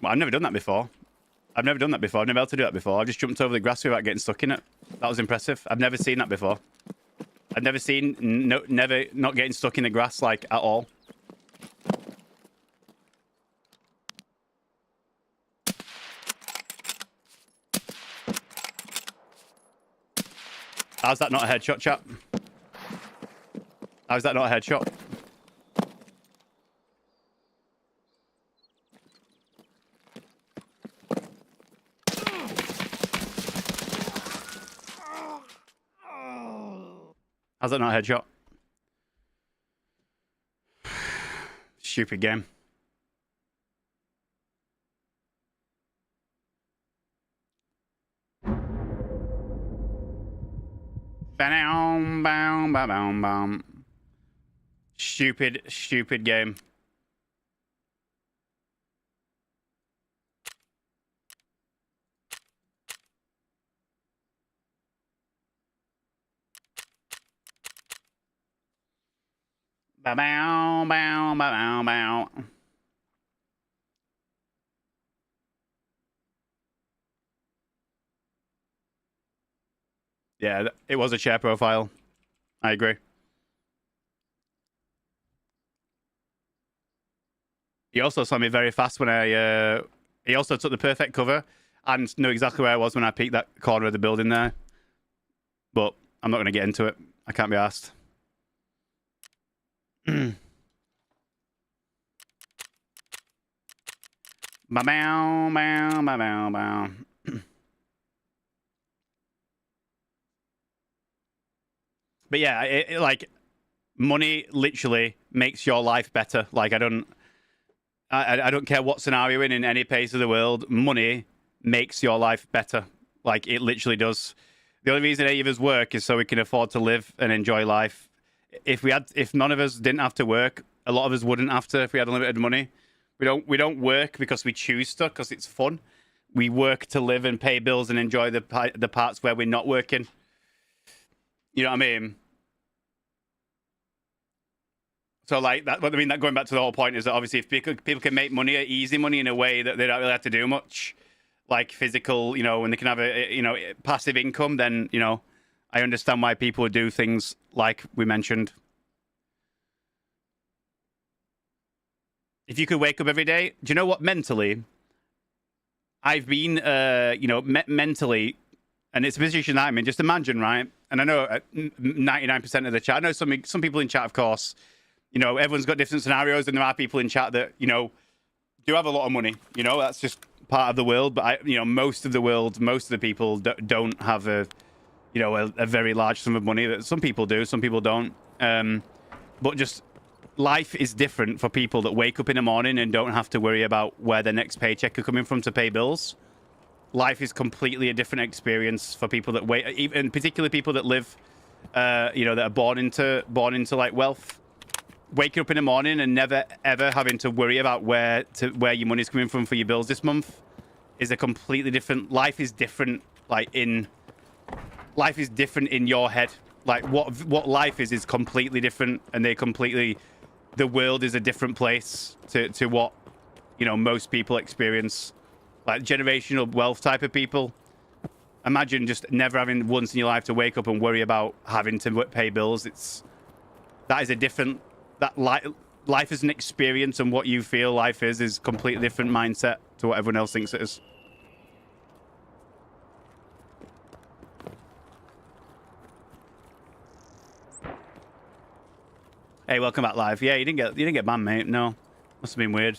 Well, I've never done that before. I've never been able to do that before. I just jumped over the grass without getting stuck in it. That was impressive. I've never seen that before. I've never seen never not getting stuck in the grass like at all. How's that not a headshot, chap? How's that not a headshot? How's that not a headshot? Stupid game. Stupid game. Bow, bow, bow, bow, bow. Yeah, it was a share profile. I agree. He also saw me very fast when I. He also took the perfect cover and knew exactly where I was when I peeked that corner of the building there. But I'm not going to get into it. I can't be asked. Bow, bow, bow, bow, bow, bow. But yeah, like money literally makes your life better. Like I don't care what scenario you're in any place of the world. Money makes your life better. Like it literally does. The only reason any of us work is so we can afford to live and enjoy life. If none of us didn't have to work, a lot of us wouldn't have to if we had unlimited money. We don't work because we choose to, because it's fun. We work to live and pay bills and enjoy the parts where we're not working. You know what I mean? So like that, what I mean, that going back to the whole point is that obviously if people can make money, easy money in a way that they don't really have to do much, like physical, you know, when they can have a passive income, then, you know, I understand why people would do things like we mentioned. If you could wake up every day, do you know what? Mentally, I've been, mentally, and it's a position I'm in. Just imagine, right? And I know 99% of the chat. I know some people in chat, of course. You know, everyone's got different scenarios, and there are people in chat that, you know, do have a lot of money. You know, that's just part of the world. But most of the people don't have a very large sum of money. Some people do, some people don't. But just life is different for people that wake up in the morning and don't have to worry about where their next paycheck are coming from to pay bills. Life is completely a different experience for people that and particularly people that live, that are born into like wealth. Waking up in the morning and never ever having to worry about where your money's coming from for your bills this month is a completely different. Life is different. Life is different in your head. Like what life is completely different, and the world is a different place to what most people experience. Like generational wealth type of people. Imagine just never having once in your life to wake up and worry about having to pay bills. That is a different. That life is an experience, and what you feel life is completely different mindset to what everyone else thinks it is. Hey, welcome back live. Yeah, you didn't get banned, mate. No, must have been weird.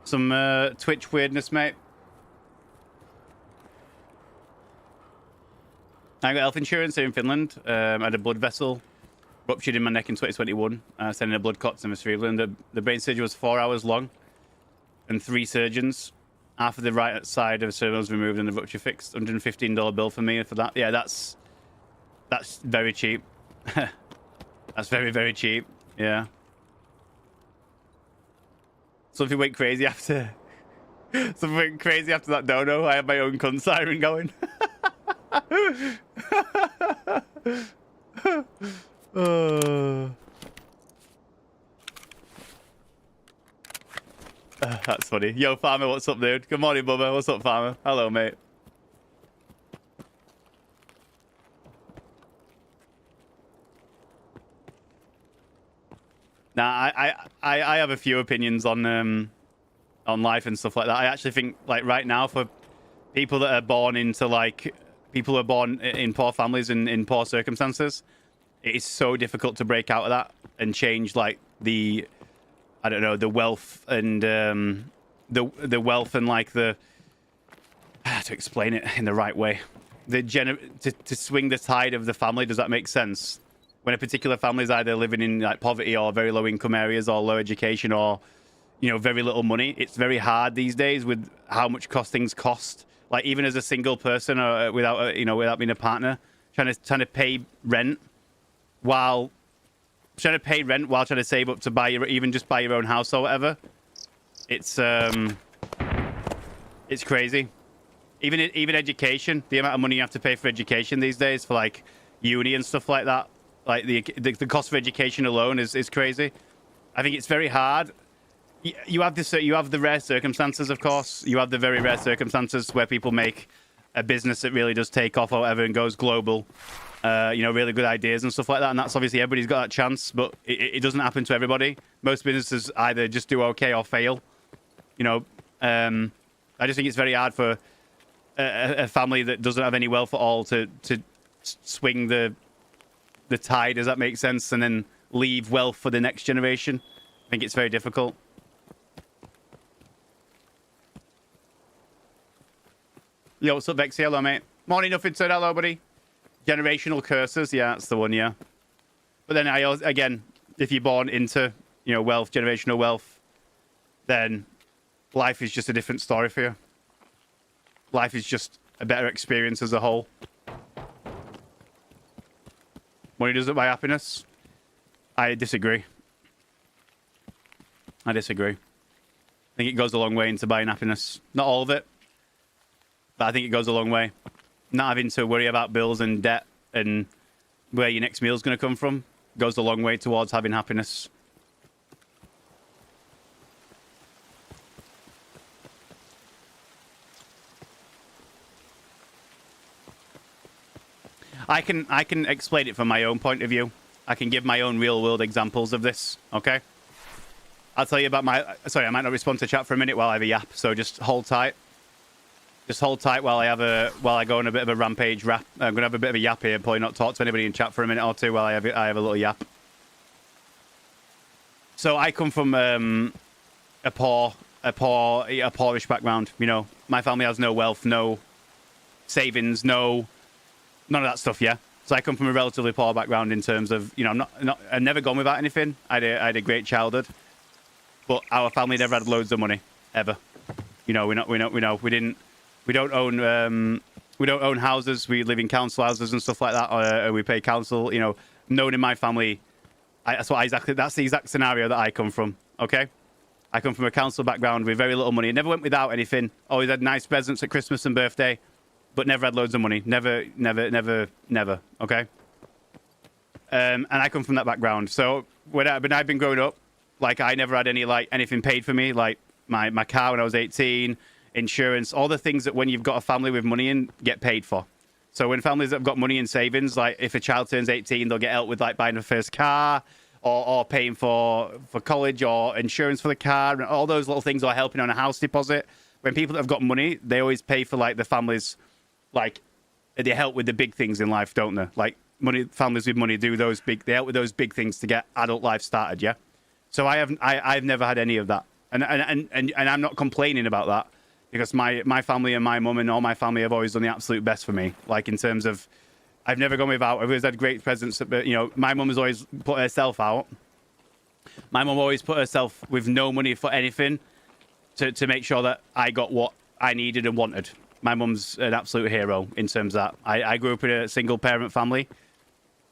Some Twitch weirdness, mate. I got health insurance here in Finland. I had a blood vessel ruptured in my neck in 2021. Sending a blood clot to my cerebral. And the brain surgery was 4 hours long, and 3 surgeons. Half of the right side of the cerebral was removed and the rupture fixed. $115 bill for me for that. Yeah, that's very cheap. That's very, very cheap. Yeah. Something went crazy after. Something went crazy after that dono. I had my own cunt siren going. That's funny. Yo, Farmer, what's up, dude? Good morning, Bubba. What's up, Farmer? Hello, mate. Nah, I have a few opinions on life and stuff like that. I actually think, like, right now, for people that are born into, like, people who are born in poor families and in poor circumstances, it is so difficult to break out of that and change, like, the wealth and the wealth and, like, to explain it in the right way, to swing the tide of the family. Does that make sense? When a particular family is either living in, like, poverty or very low income areas or low education or, very little money, it's very hard these days with how much things cost. Like, even as a single person or without being a partner, trying to pay rent while trying to save up to buy your own house or whatever. It's crazy. Even education, the amount of money you have to pay for education these days for, like, uni and stuff like that. Like the cost of education alone is crazy. I think it's very hard. You have this. You have the rare circumstances, of course. You have the very rare circumstances where people make a business that really does take off or whatever and goes global. You know, really good ideas and stuff like that. And that's obviously everybody's got that chance, but it doesn't happen to everybody. Most businesses either just do okay or fail. You know, I just think it's very hard for a family that doesn't have any wealth at all to swing the tide. Does that make sense? And then leave wealth for the next generation. I think it's very difficult. Yo, what's up, Vexy? Hello, mate. Morning, nothing said. Hello, buddy. Generational curses. Yeah, that's the one, yeah. But then again, if you're born into, you know, wealth, generational wealth, then life is just a different story for you. Life is just a better experience as a whole. Money doesn't buy happiness. I disagree. I disagree. I think it goes a long way into buying happiness. Not all of it, but I think it goes a long way. Not having to worry about bills and debt and where your next meal's going to come from goes a long way towards having happiness. I can explain it from my own point of view. I can give my own real world examples of this, okay? I'll tell you about my... Sorry, I might not respond to chat for a minute while I have a yap, so just hold tight. Just hold tight while I go on a bit of a rampage rap. I'm gonna have a bit of a yap here and probably not talk to anybody in chat for a minute or two while I have a little yap. So I come from a poorish background. You know, my family has no wealth, no savings, none of that stuff. Yeah. So I come from a relatively poor background in terms of, you know, I've never gone without anything. I had a great childhood, but our family never had loads of money ever. You know, we don't own houses. We live in council houses and stuff like that. We pay council. You know, no one in my family. That's the exact scenario that I come from. Okay, I come from a council background with very little money. Never went without anything. Always had nice presents at Christmas and birthday, but never had loads of money. Never. Okay. And I come from that background. So when I've been growing up, like I never had anything paid for me, like my car when I was 18. Insurance, all the things that when you've got a family with money in get paid for. So when families that have got money in savings, like if a child turns 18, they'll get help with like buying a first car or paying for college or insurance for the car and all those little things, or helping on a house deposit. When people that have got money, they always pay for like the families, like they help with the big things in life, don't they? Like families with money they help with those big things to get adult life started. Yeah. So I've never had any of that, and I'm not complaining about that. Because my family and my mum and all my family have always done the absolute best for me. Like in terms of, I've never gone without. I've always had great presents. But you know, my mum has always put herself out. My mum always put herself with no money for anything, to make sure that I got what I needed and wanted. My mum's an absolute hero in terms of that. I grew up in a single parent family.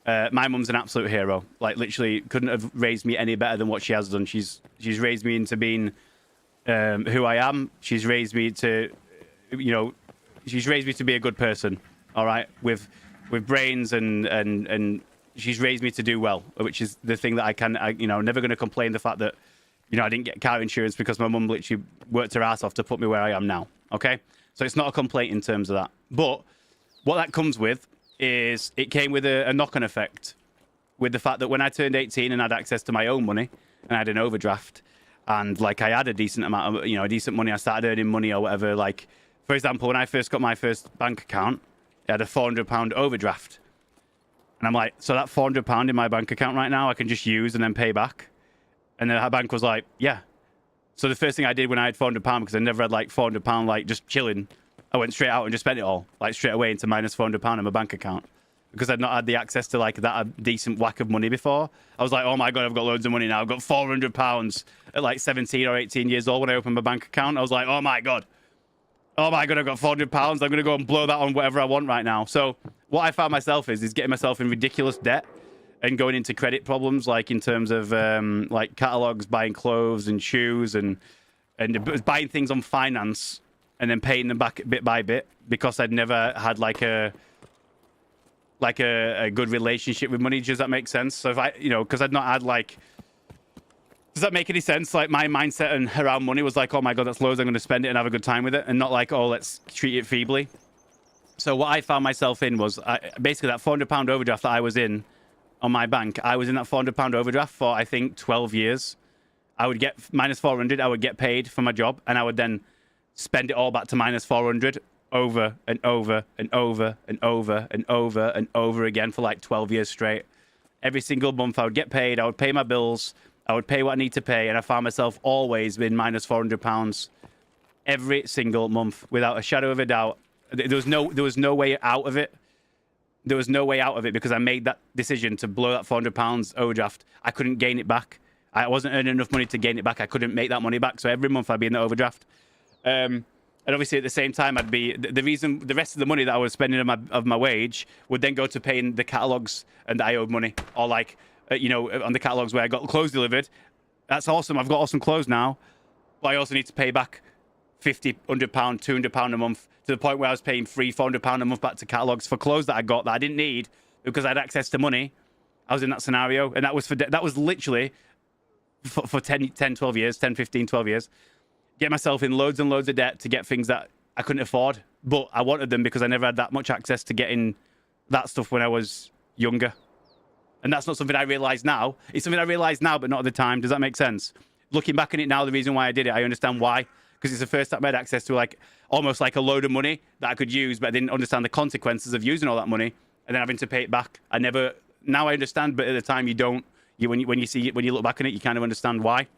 My mum's an absolute hero. Like literally, couldn't have raised me any better than what she has done. She's raised me into being who I am. She's raised me to, you know, she's raised me to be a good person. All right, with brains and she's raised me to do well, which is the thing that never going to complain the fact that, you know, I didn't get car insurance because my mum literally worked her ass off to put me where I am now. Okay, so it's not a complaint in terms of that. But what that comes with is it came with a knock-on effect, with the fact that when I turned 18 and had access to my own money and I had an overdraft. And like I had a decent amount of, you know, decent money. I started earning money or whatever. Like, for example, when I first got my first bank account, I had a £400 overdraft. And I'm like, so that £400 in my bank account right now, I can just use and then pay back. And then our bank was like, yeah. So the first thing I did when I had £400, because I never had like £400 like just chilling, I went straight out and just spent it all, like straight away into minus £400 in my bank account. Because I'd not had the access to like that a decent whack of money before. I was like, oh my God, I've got loads of money now. I've got £400 at like 17 or 18 years old when I opened my bank account. I was like, oh my God, I've got £400. I'm going to go and blow that on whatever I want right now. So what I found myself is getting myself in ridiculous debt and going into credit problems, like in terms of like catalogs, buying clothes and shoes and buying things on finance and then paying them back bit by bit because I'd never had like a like a good relationship with money. Does that make sense? So if I, you know, because I'd not had like, does that make any sense? Like my mindset and around money was like, oh my God, that's loads. I'm going to spend it and have a good time with it. And not like, oh, let's treat it feebly. So what I found myself in was basically that £400 overdraft that I was in on my bank. I was in that £400 overdraft for, I think, 12 years. I would get minus 400. I would get paid for my job. And I would then spend it all back to minus 400 over and over and over and over and over and over again for like 12 years straight. Every single month I would get paid. I would pay my bills. I would pay what I need to pay. And I found myself always in minus £400 every single month without a shadow of a doubt. There was no way out of it. There was no way out of it because I made that decision to blow that £400 overdraft. I couldn't gain it back. I wasn't earning enough money to gain it back. I couldn't make that money back. So every month I'd be in the overdraft. And obviously at the same time, I'd be the rest of the money that I was spending of my wage would then go to paying the catalogs and I owed money, or like you know, on the catalogs where I got clothes delivered. That's awesome. I've got awesome clothes now, but I also need to pay back £50, £100, £200 a month, to the point where I was paying £300-400 a month back to catalogs for clothes that I got that I didn't need because I had access to money. I was in that scenario, and that was literally for 10, 12 years, 10, 15, 12 years. Get myself in loads and loads of debt to get things that I couldn't afford, but I wanted them because I never had that much access to getting that stuff when I was younger. And that's not something I realize now. It's something I realize now, but not at the time. Does that make sense? Looking back on it now, the reason why I did it, I understand why. Because it's the first time I had access to like almost like a load of money that I could use, but I didn't understand the consequences of using all that money and then having to pay it back. Now I understand, but at the time you don't. When you look back on it, you kind of understand why.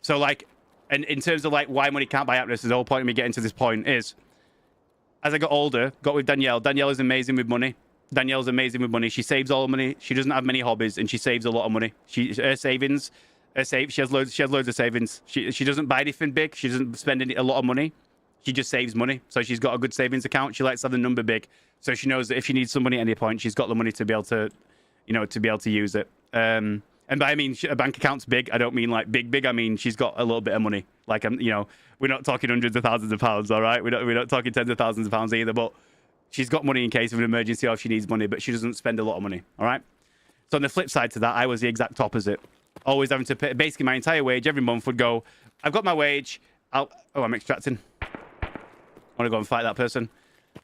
So like, and in terms of like why money can't buy happiness, the whole point of me getting to this point is, as I got older, got with Danielle. Danielle is amazing with money. Danielle's amazing with money. She saves all the money. She doesn't have many hobbies, and she saves a lot of money. She has loads of savings. She doesn't buy anything big. She doesn't spend a lot of money. She just saves money. So she's got a good savings account. She likes to have the number big, so she knows that if she needs some money at any point, she's got the money to be able to, you know, to be able to use it. And by I mean a bank account's big. I don't mean like big. I mean she's got a little bit of money. Like you know, we're not talking hundreds of thousands of pounds. All right, we're not talking tens of thousands of pounds either. But she's got money in case of an emergency or if she needs money. But she doesn't spend a lot of money. All right. So on the flip side to that, I was the exact opposite. Always having to pay, basically my entire wage every month would go, I've got my wage. I'm extracting. I want to go and fight that person.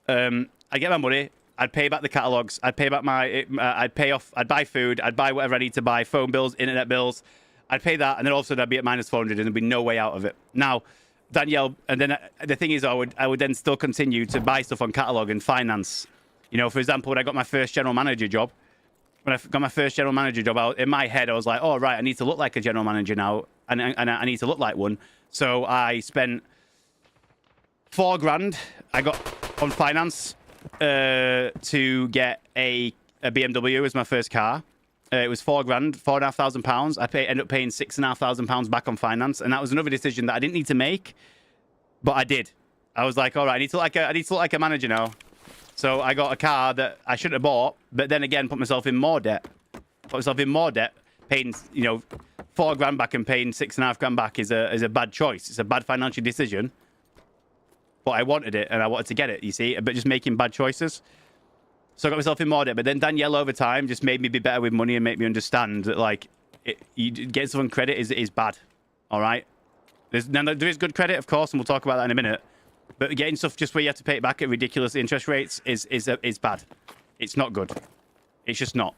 I get my money. I'd pay back the catalogs. I'd pay back I'd buy food. I'd buy whatever I need to buy, phone bills, internet bills. I'd pay that. And then all of a sudden I'd be at minus 400 and there'd be no way out of it. Now, Danielle, and then the thing is, I would then still continue to buy stuff on catalog and finance. You know, for example, when I got my first general manager job, in my head, I was like, oh, right, I need to look like a general manager now. And I need to look like one. So I spent $4,000 I got on finance to get a BMW as my first car. It was $4,000, £4,500. I ended up paying £6,500 back on finance. And that was another decision that I didn't need to make, but I did. I was like, all right, I need to look like a manager now. So I got a car that I shouldn't have bought, but then again, put myself in more debt. Paying, you know, $4,000 back and paying £6,500 back is a bad choice. It's a bad financial decision. But I wanted it and I wanted to get it, you see, but just making bad choices. So I got myself in more debt. But then Danielle over time just made me be better with money and make me understand that, like, getting someone credit is bad. All right? There is good credit, of course, and we'll talk about that in a minute. But getting stuff just where you have to pay it back at ridiculous interest rates is bad. It's not good. It's just not.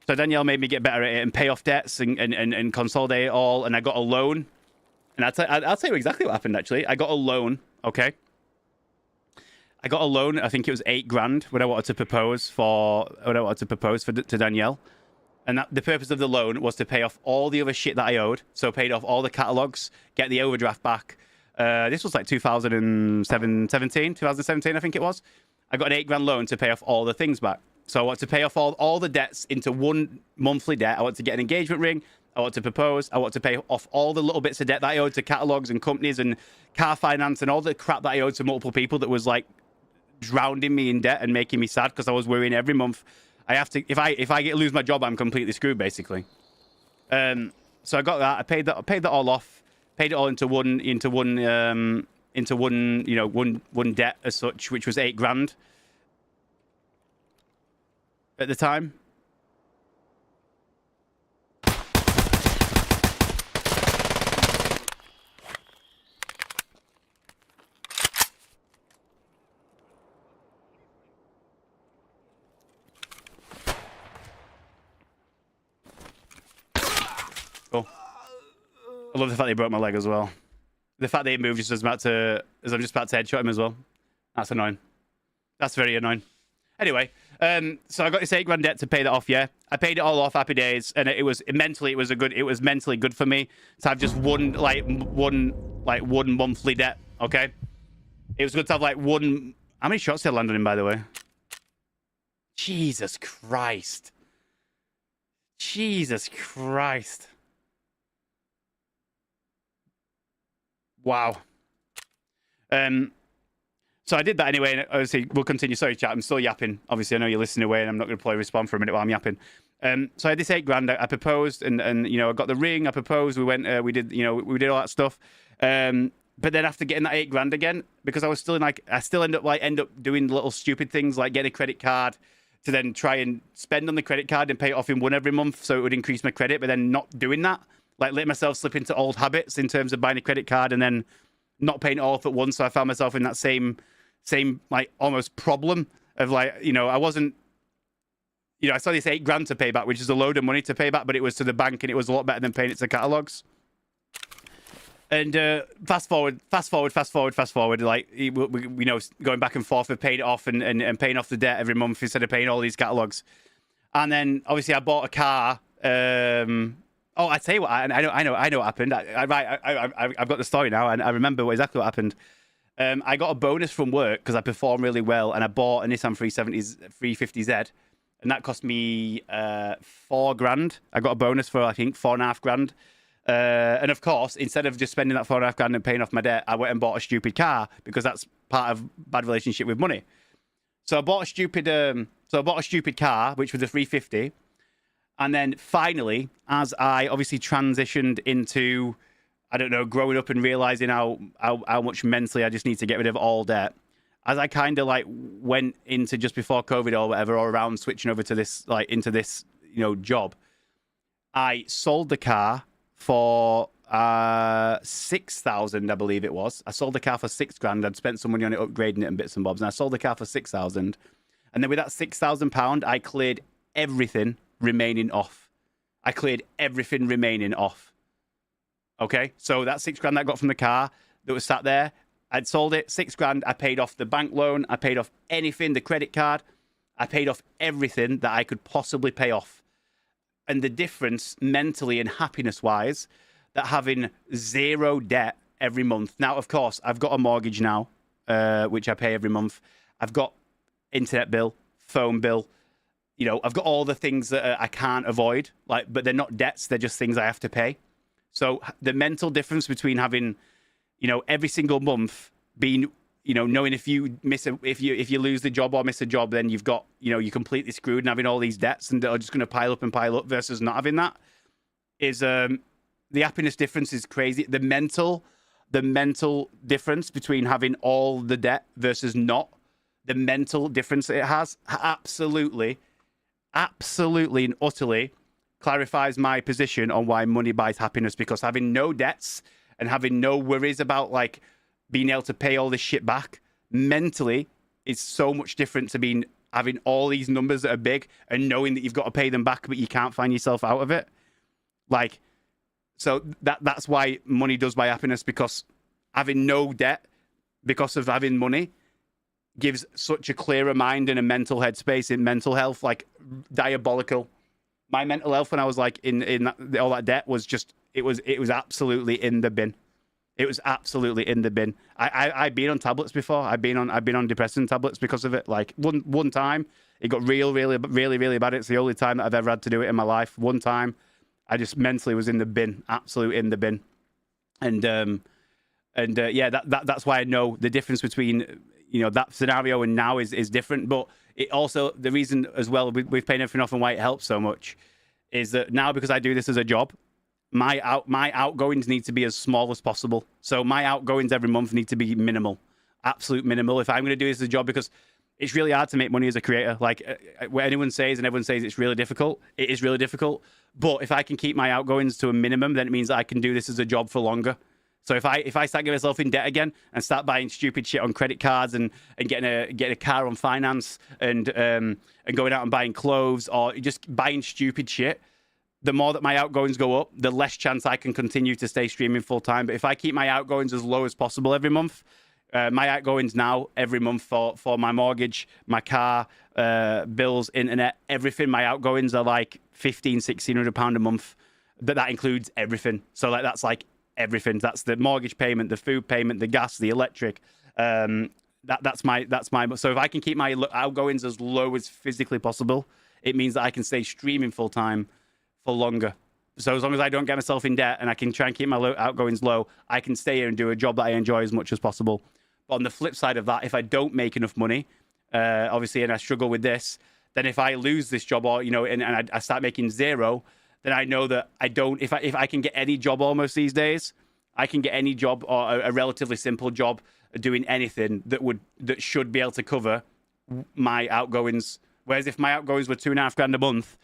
So Danielle made me get better at it and pay off debts and consolidate it all. And I got a loan. And I'll tell you exactly what happened, actually. I got a loan, okay? I got a loan, I think it was $8,000 when I wanted to propose to Danielle. And the purpose of the loan was to pay off all the other shit that I owed. So paid off all the catalogs, get the overdraft back. This was like 2017, I think it was. I got an $8,000 loan to pay off all the things back. So I want to pay off all the debts into one monthly debt. I want to get an engagement ring. I want to propose. I want to pay off all the little bits of debt that I owed to catalogs and companies and car finance and all the crap that I owed to multiple people that was like drowning me in debt and making me sad because I was worrying every month. I have to, if I lose my job, I'm completely screwed, basically. So I got that. I paid that all off. Paid it all into one debt as such, which was $8,000. at the time. Cool. I love the fact they broke my leg as well. The fact that he moved just as I'm just about to headshot him as well. That's annoying. That's very annoying. Anyway, so I got this £8 debt to pay that off. Yeah, I paid it all off. Happy days, and it was mentally good for me. So I've just one monthly debt. Okay, it was good to have like one. How many shots did I land on him, by the way? Jesus Christ. Jesus Christ. Wow. So I did that anyway, and obviously we'll continue. Sorry, chat. I'm still yapping. Obviously, I know you're listening away, and I'm not going to play respond for a minute while I'm yapping. So I had this £8. I proposed, and I got the ring. I proposed. We went. We did all that stuff. But then after getting that £8 again, because I was still I still end up doing little stupid things like getting a credit card to then try and spend on the credit card and pay it off in one every month, so it would increase my credit. But then not doing that, like letting myself slip into old habits in terms of buying a credit card and then not paying it all off at once. So I found myself in that same like almost problem of I wasn't, I saw this £8 to pay back, which is a load of money to pay back, but it was to the bank and it was a lot better than paying it to catalogs. And fast forward, like we going back and forth of paying it off and paying off the debt every month instead of paying all these catalogs. And then obviously I bought a car. I tell you what, I know what happened. I've got the story now, and I remember exactly what happened. I got a bonus from work because I performed really well, and I bought a Nissan 350Z, and that cost me £4,000. I got a bonus for I think £4,500. And of course, instead of just spending that £4,500 and paying off my debt, I went and bought a stupid car because that's part of bad relationship with money. So I bought a stupid car, which was a 350. And then finally, as I obviously transitioned into, I don't know, growing up and realizing how much mentally I just need to get rid of all debt, as I kind of went into just before COVID or whatever, or around switching over to this, into this, job, I sold the car for $6,000, I believe it was. I sold the car for $6,000. I'd spent some money on it, upgrading it and bits and bobs, and I sold the car for $6,000. And then with that £6,000, I cleared everything remaining off. I cleared everything remaining off. Okay, so that £6,000 that I got from the car that was sat there, I'd sold it, £6,000. I paid off the bank loan. I paid off anything, the credit card. I paid off everything that I could possibly pay off. And the difference mentally and happiness-wise, that having zero debt every month. Now, of course, I've got a mortgage now, which I pay every month. I've got internet bill, phone bill. I've got all the things that I can't avoid, but they're not debts. They're just things I have to pay. So the mental difference between having, every single month being, knowing if you lose the job or miss a job, then you've got, you're completely screwed, and having all these debts and that are just going to pile up versus not having that is, the happiness difference is crazy. The mental difference between having all the debt versus not, the mental difference that it has, absolutely and utterly clarifies my position on why money buys happiness, because having no debts and having no worries about being able to pay all this shit back mentally is so much different to having all these numbers that are big and knowing that you've got to pay them back, but you can't find yourself out of it. So that's why money does buy happiness, because having no debt because of having money gives such a clearer mind and a mental headspace in mental health, diabolical. My mental health when I was in all that debt was just, it was absolutely in the bin. It was absolutely in the bin. I've been on tablets before. I've been on depressant tablets because of it. One time it got really bad. It's the only time that I've ever had to do it in my life. One time I just mentally was in the bin, absolute in the bin. And that's why I know the difference between that scenario and now is different. But it also, the reason as well with paying everything off and why it helps so much is that now, because I do this as a job, my outgoings need to be as small as possible. So my outgoings every month need to be minimal, absolute minimal. If I'm going to do this as a job, because
It's really hard to make money as a creator. Like what anyone says, and everyone says it's really difficult. It is really difficult. But if I can keep my outgoings to a minimum, then it means that I can do this as a job for longer. So if I start getting myself in debt again and start buying stupid shit on credit cards and getting a car on finance and going out and buying clothes or just buying stupid shit, the more that my outgoings go up, the less chance I can continue to stay streaming full time. But if I keep my outgoings as low as possible every month, my outgoings now every month for my mortgage, my car, bills, internet, everything, my outgoings are like £1,500-1,600 a month. That includes everything. So like that's like everything. That's the mortgage payment, the food payment, the gas, the electric. That's my. So if I can keep my outgoings as low as physically possible, it means that I can stay streaming full time for longer. So as long as I don't get myself in debt and I can try and keep my outgoings low, I can stay here and do a job that I enjoy as much as possible. But on the flip side of that, if I don't make enough money, obviously, and I struggle with this, then if I lose this job or, and I start making zero, then I know that I don't, if I can get any job almost these days, I can get any job or a relatively simple job doing anything that should be able to cover my outgoings. Whereas if my outgoings were $2,500 a month,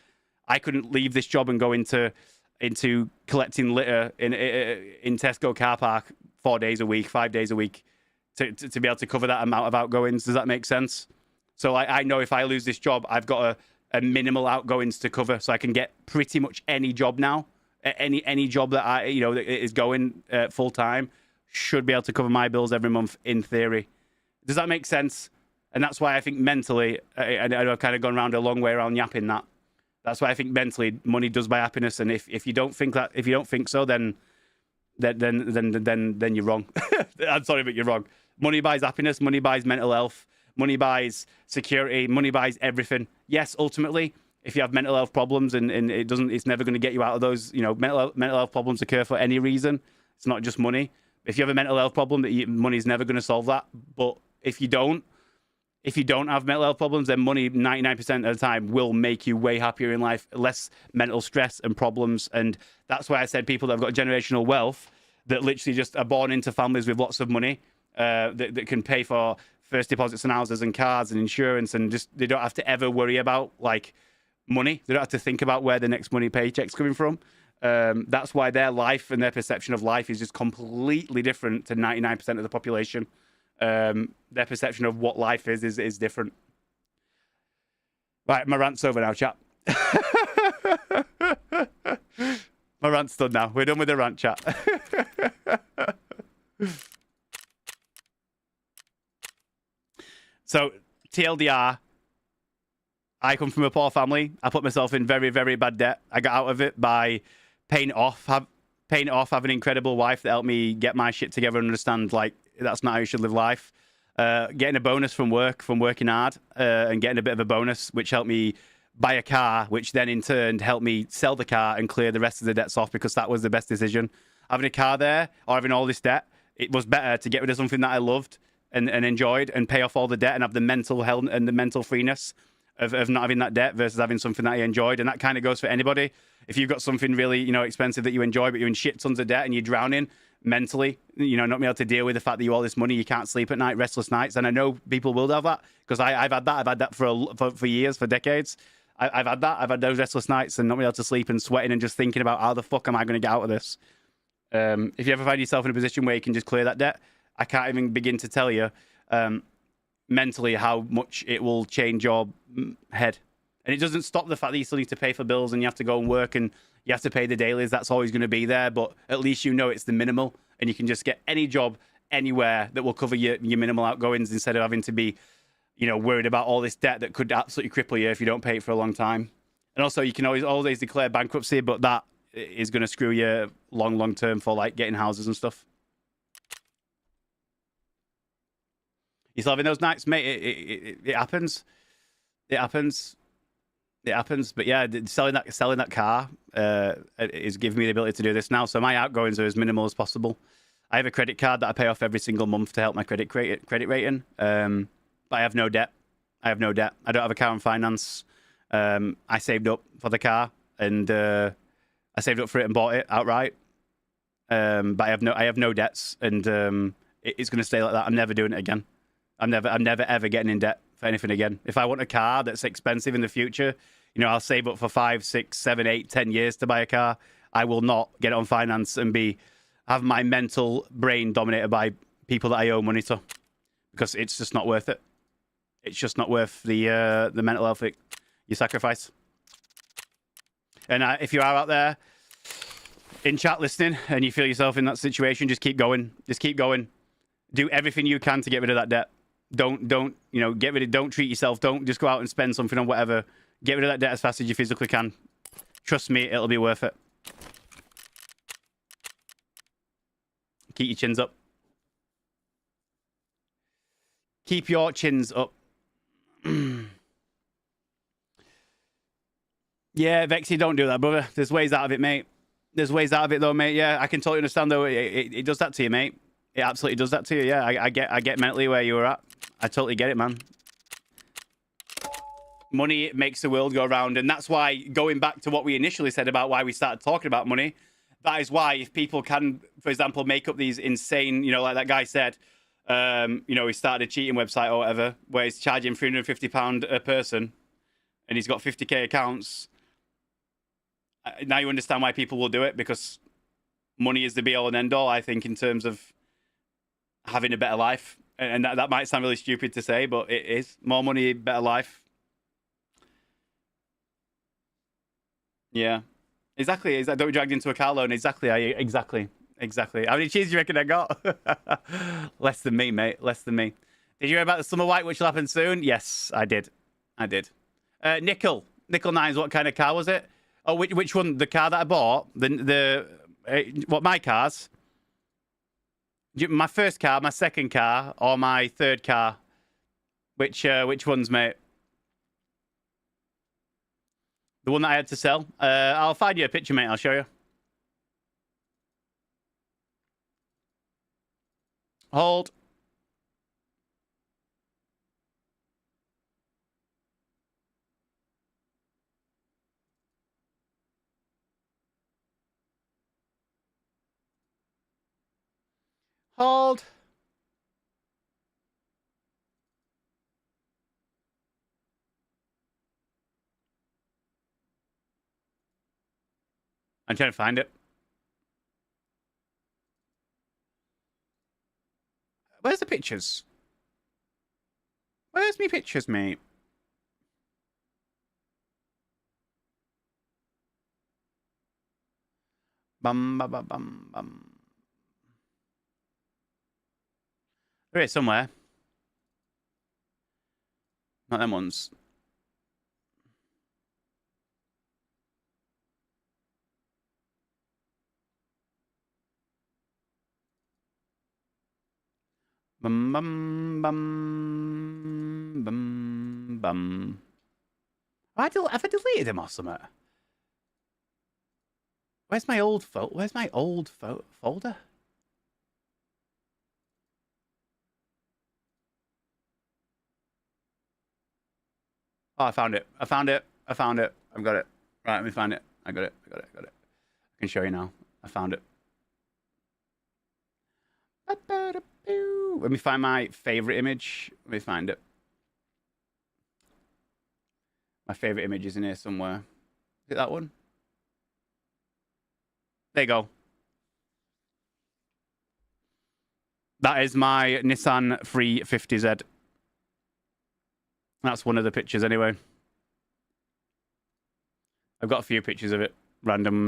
I couldn't leave this job and go into collecting litter in Tesco car park 4 days a week, 5 days a week to be able to cover that amount of outgoings. Does that make sense? So I know if I lose this job, I've got a minimal outgoings to cover, so I can get pretty much any job now. Any job that that is going full time should be able to cover my bills every month in theory. Does that make sense? And that's why I think mentally, and I've kind of gone around a long way around yapping that. That's why I think mentally money does buy happiness. And if you don't think so, then you're wrong. I'm sorry, but you're wrong. Money buys happiness. Money buys mental health. Money buys security. Money buys everything. Yes, ultimately, if you have mental health problems and it's never going to get you out of those. Mental health problems occur for any reason. It's not just money. If you have a mental health problem, money is never going to solve that. But if you don't have mental health problems, then money 99% of the time will make you way happier in life, less mental stress and problems. And that's why I said people that have got generational wealth that literally just are born into families with lots of money that can pay for first deposits on houses and cars and insurance, and just they don't have to ever worry about like money. They don't have to think about where the next money paycheck's coming from. That's why their life and their perception of life is just completely different to 99% of the population. Their perception of what life is different. Right, my rant's over now, chat. My rant's done now. We're done with the rant, chat. So, TLDR, I come from a poor family. I put myself in very, very bad debt. I got out of it by paying it off, have an incredible wife that helped me get my shit together and understand, like, that's not how you should live life. Getting a bonus from working hard, and getting a bit of a bonus, which helped me buy a car, which then in turn helped me sell the car and clear the rest of the debts off, because that was the best decision. Having a car there or having all this debt, it was better to get rid of something that I loved and enjoyed and pay off all the debt and have the mental health and the mental freeness of not having that debt versus having something that I enjoyed. And that kind of goes for anybody. If you've got something really, expensive that you enjoy, but you're in shit tons of debt and you're drowning mentally, not being able to deal with the fact that you owe all this money, you can't sleep at night, restless nights. And I know people will have that, because I've had that. I've had that for years, for decades. I've had that. I've had those restless nights and not being able to sleep and sweating and just thinking about how the fuck am I going to get out of this? If you ever find yourself in a position where you can just clear that debt, I can't even begin to tell you mentally how much it will change your head. And it doesn't stop the fact that you still need to pay for bills and you have to go and work and you have to pay the dailies. That's always going to be there. But at least it's the minimal, and you can just get any job anywhere that will cover your minimal outgoings instead of having to be, worried about all this debt that could absolutely cripple you if you don't pay it for a long time. And also, you can always declare bankruptcy, but that is going to screw you long term for like getting houses and stuff. You still having those nights, mate? It happens. It happens. But yeah, selling that car is giving me the ability to do this now. So my outgoings are as minimal as possible. I have a credit card that I pay off every single month to help my credit rating. But I have no debt. I don't have a car on finance. I saved up for the car, and I saved up for it and bought it outright. But I have no debts, and it's going to stay like that. I'm never doing it again. I'm never ever getting in debt for anything again. If I want a car that's expensive in the future, you know, I'll save up for 5, 6, 7, 8, 10 years to buy a car. I will not get it on finance and have my mental brain dominated by people that I owe money to, because it's just not worth it. It's just not worth the mental health you sacrifice. And if you are out there in chat listening and you feel yourself in that situation, just keep going. Just keep going. Do everything you can to get rid of that debt. Don't don't treat yourself. Don't just go out and spend something on whatever. Get rid of that debt as fast as you physically can. Trust me, it'll be worth it. Keep your chins up. Keep your chins up. Yeah, Vexy, don't do that, brother. There's ways out of it, mate. There's ways out of it, though, mate. Yeah, I can totally understand, though. It does that to you, mate. It absolutely does that to you. Yeah, I get mentally where you were at. I totally get it, man. Money makes the world go round, and that's why, going back to what we initially said about why we started talking about money, that is why if people can, for example, make up these insane, you know, like that guy said, you know, he started a cheating website or whatever, where he's charging £350 a person, and he's got 50k accounts. Now you understand why people will do it, because money is the be-all and end-all, I think, in terms of having a better life. And that might sound really stupid to say, but it is. More money, better life. Yeah. Exactly. Don't be dragged into a car loan. Exactly. Exactly. How many cheese do you reckon I got? Less than me, mate. Less than me. Did you hear about the Summer White, which will happen soon? Yes, I did. Nickel Nines, what kind of car was it? Oh, which one? The car that I bought? What, my cars? My first car, my second car, or my third car? Which ones, mate? The one that I had to sell? I'll find you a picture, mate. I'll show you. Hold. Hold. I'm trying to find it. Where's the pictures? Where's me pictures, mate? Bum, bum, bum, bum, bum. There is somewhere. Not them ones. Bum, bum, bum, bum, bum. Have I deleted them or something? Where's my old folder? Oh, I found it. I've got it. Right, let me find it. I got it. I can show you now. I found it. Let me find my favorite image. Let me find it. My favorite image is in here somewhere. Is it that one? There you go. That is my Nissan 350Z. That's one of the pictures anyway. I've got a few pictures of it. Random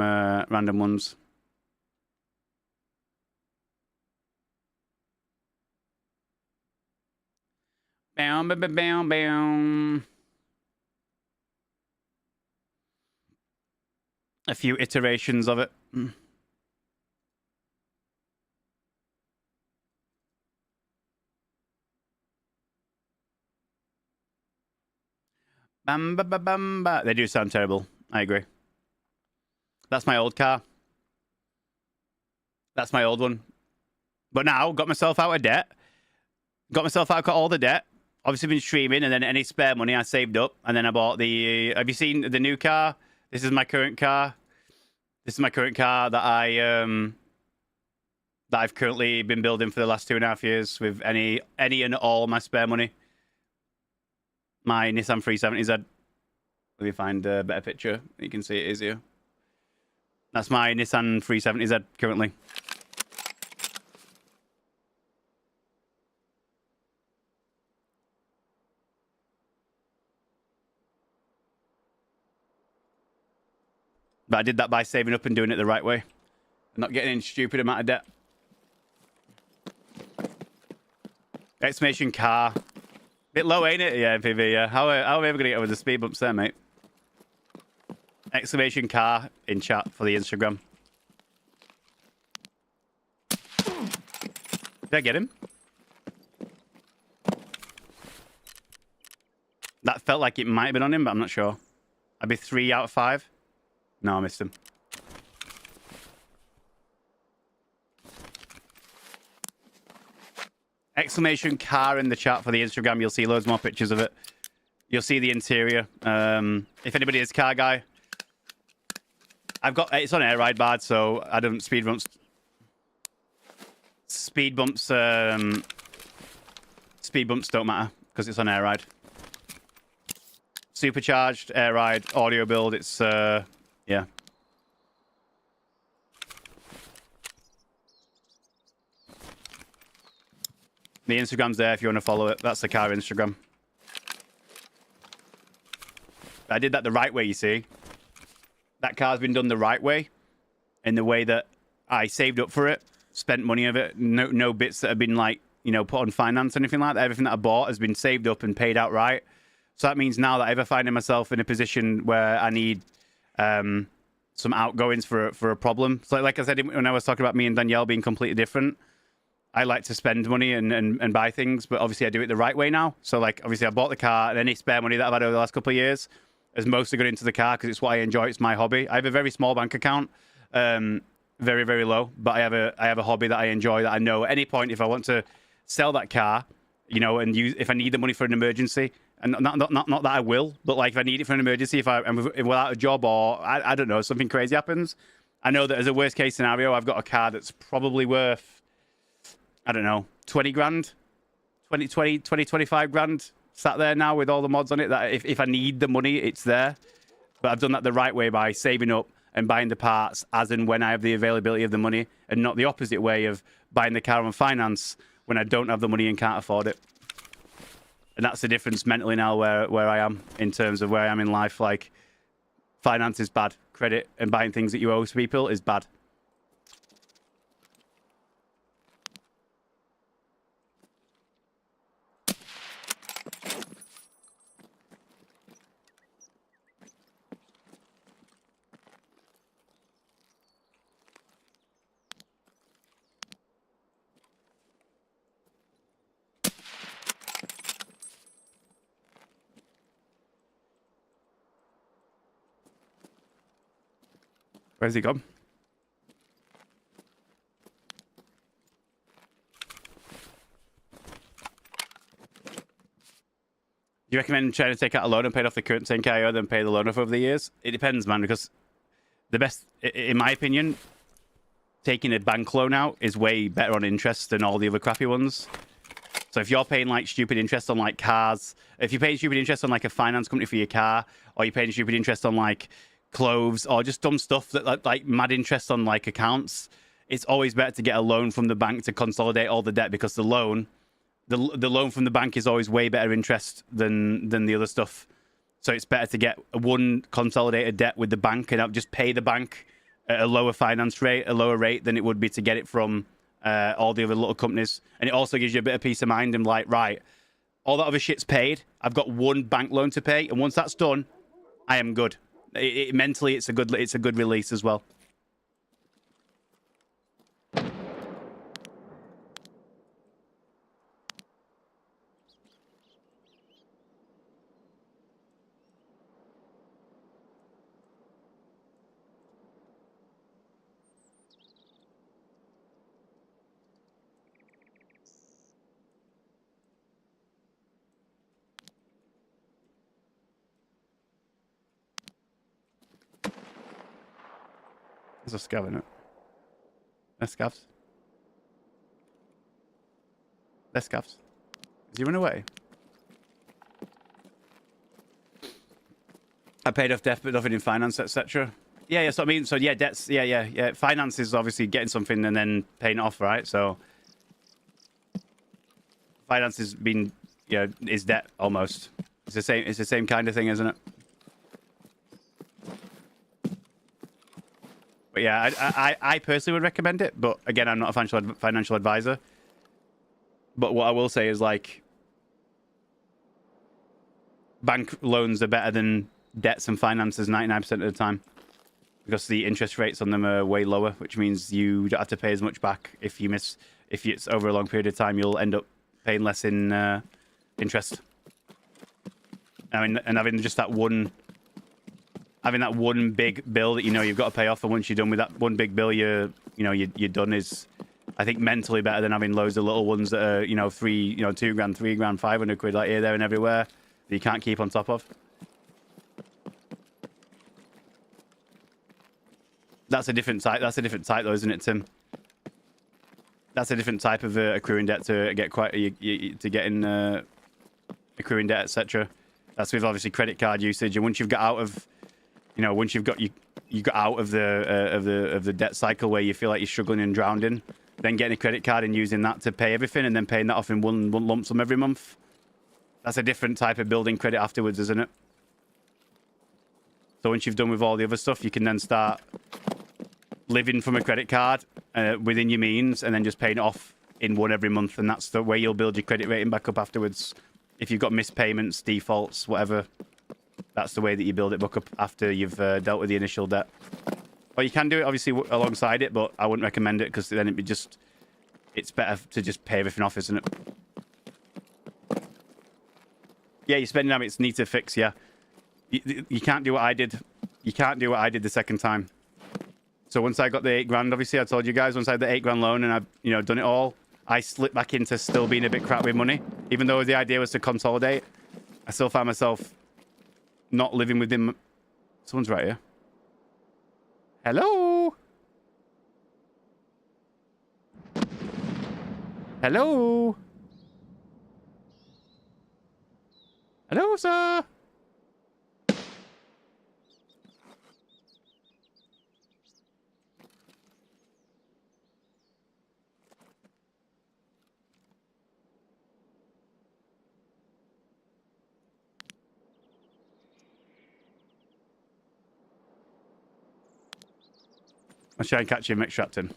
ones. Bam, bam, bam, bam. A few iterations of it. Bam, ba, ba, bam, ba. They do sound terrible. I agree. That's my old car. That's my old one. But now, got myself out of debt. Got all the debt. Obviously been streaming, and then any spare money I saved up. And then I bought the... have you seen the new car? This is my current car. This is my current car that I've currently been building for the last 2.5 years with any and all my spare money. my Nissan 370Z. Let me find a better picture. You can see it is here. That's my Nissan 370Z currently. But I did that by saving up and doing it the right way. And not getting in stupid amount of debt. Exclamation car. Bit low, ain't it? Yeah, PV, yeah. How am I ever going to get over the speed bumps there, mate? Exclamation car in chat for the Instagram. Did I get him? That felt like it might have been on him, but I'm not sure. I'd be 3 out of 5. No, I missed him. Exclamation car in the chat for the Instagram. You'll see loads more pictures of it. You'll see the interior. If anybody is car guy, I've got it's on air ride bad, so I don't speed bumps. Speed bumps don't matter because it's on air ride. Supercharged air ride audio build. It's yeah. The Instagram's there if you want to follow it. That's the car Instagram. I did that the right way, you see. That car's been done the right way. In the way that I saved up for it, spent money of it. No bits that have been like, you know, put on finance or anything like that. Everything that I bought has been saved up and paid outright. So that means now that I ever find myself in a position where I need some outgoings for a problem. So like I said, when I was talking about me and Danielle being completely different, I like to spend money and buy things, but obviously I do it the right way now. So like, obviously I bought the car and any spare money that I've had over the last couple of years has mostly gone into the car because it's what I enjoy. It's my hobby. I have a very small bank account, very, very low, but I have a hobby that I enjoy that I know at any point if I want to sell that car, you know, and use, if I need the money for an emergency, and not that I will, but like if I need it for an emergency, if I'm without a job or I don't know, something crazy happens, I know that as a worst case scenario, I've got a car that's probably worth, I don't know, 20 grand, 25 grand sat there now with all the mods on it that if I need the money, it's there. But I've done that the right way by saving up and buying the parts as and when I have the availability of the money, and not the opposite way of buying the car on finance when I don't have the money and can't afford it. And that's the difference mentally now where I am in terms of where I am in life. Like, finance is bad. Credit and buying things that you owe to people is bad. Where's he gone? Do you recommend trying to take out a loan and pay off the current 10k I owe, then pay the loan off over the years? It depends, man, because the best, in my opinion, taking a bank loan out is way better on interest than all the other crappy ones. So if you're paying like stupid interest on like cars, if you're paying stupid interest on like a finance company for your car, or you're paying stupid interest on like clothes or just dumb stuff that like mad interest on like accounts, it's always better to get a loan from the bank to consolidate all the debt, because the loan from the bank is always way better interest than the other stuff. So it's better to get one consolidated debt with the bank and just pay the bank at a lower finance rate, a lower rate than it would be to get it from all the other little companies. And it also gives you a bit of peace of mind and like, right, all that other shit's paid, I've got one bank loan to pay, and once that's done, I am good. Mentally, it's a good release as well. There's a scav in it. There's scavs. There's scavs. Is he run away? I paid off debt, but nothing in finance, etc. Yeah. So I mean, so yeah, debts. Yeah. Finance is obviously getting something and then paying it off, right? So finance has been, is debt almost. It's the same. It's the same kind of thing, isn't it? But yeah, I personally would recommend it. But again, I'm not a financial advisor. But what I will say is, like, bank loans are better than debts and finances 99% of the time, because the interest rates on them are way lower, which means you don't have to pay as much back. If it's over a long period of time, you'll end up paying less in interest. I mean, and having that one big bill that you've got to pay off, and once you're done with that one big bill, you're done, is, I think, mentally better than having loads of little ones that are, $2 grand, $3 grand, 500 quid, like, here, there, and everywhere that you can't keep on top of. That's a different type. That's a different type, though, isn't it, Tim? That's a different type of accruing debt to get accruing debt, etc. That's with obviously credit card usage, and once you've got out of, once you got out of the debt cycle where you feel like you're struggling and drowning, then getting a credit card and using that to pay everything, and then paying that off in one lump sum every month. That's a different type of building credit afterwards, isn't it? So once you've done with all the other stuff, you can then start living from a credit card within your means, and then just paying it off in one every month, and that's the way you'll build your credit rating back up afterwards. If you've got missed payments, defaults, whatever, that's the way that you build it back up after you've dealt with the initial debt. Or you can do it obviously alongside it, but I wouldn't recommend it, because then it's better to just pay everything off, isn't it? Yeah, your spending habits need to fix. Yeah, you can't do what I did. You can't do what I did the second time. So once I got the $8 grand, obviously I told you guys, once I had the $8 grand loan and I've done it all, I slipped back into still being a bit crap with money. Even though the idea was to consolidate, I still found myself not living within. Someone's right here. Hello. Hello. Hello, sir. I'll try and catch him extracting.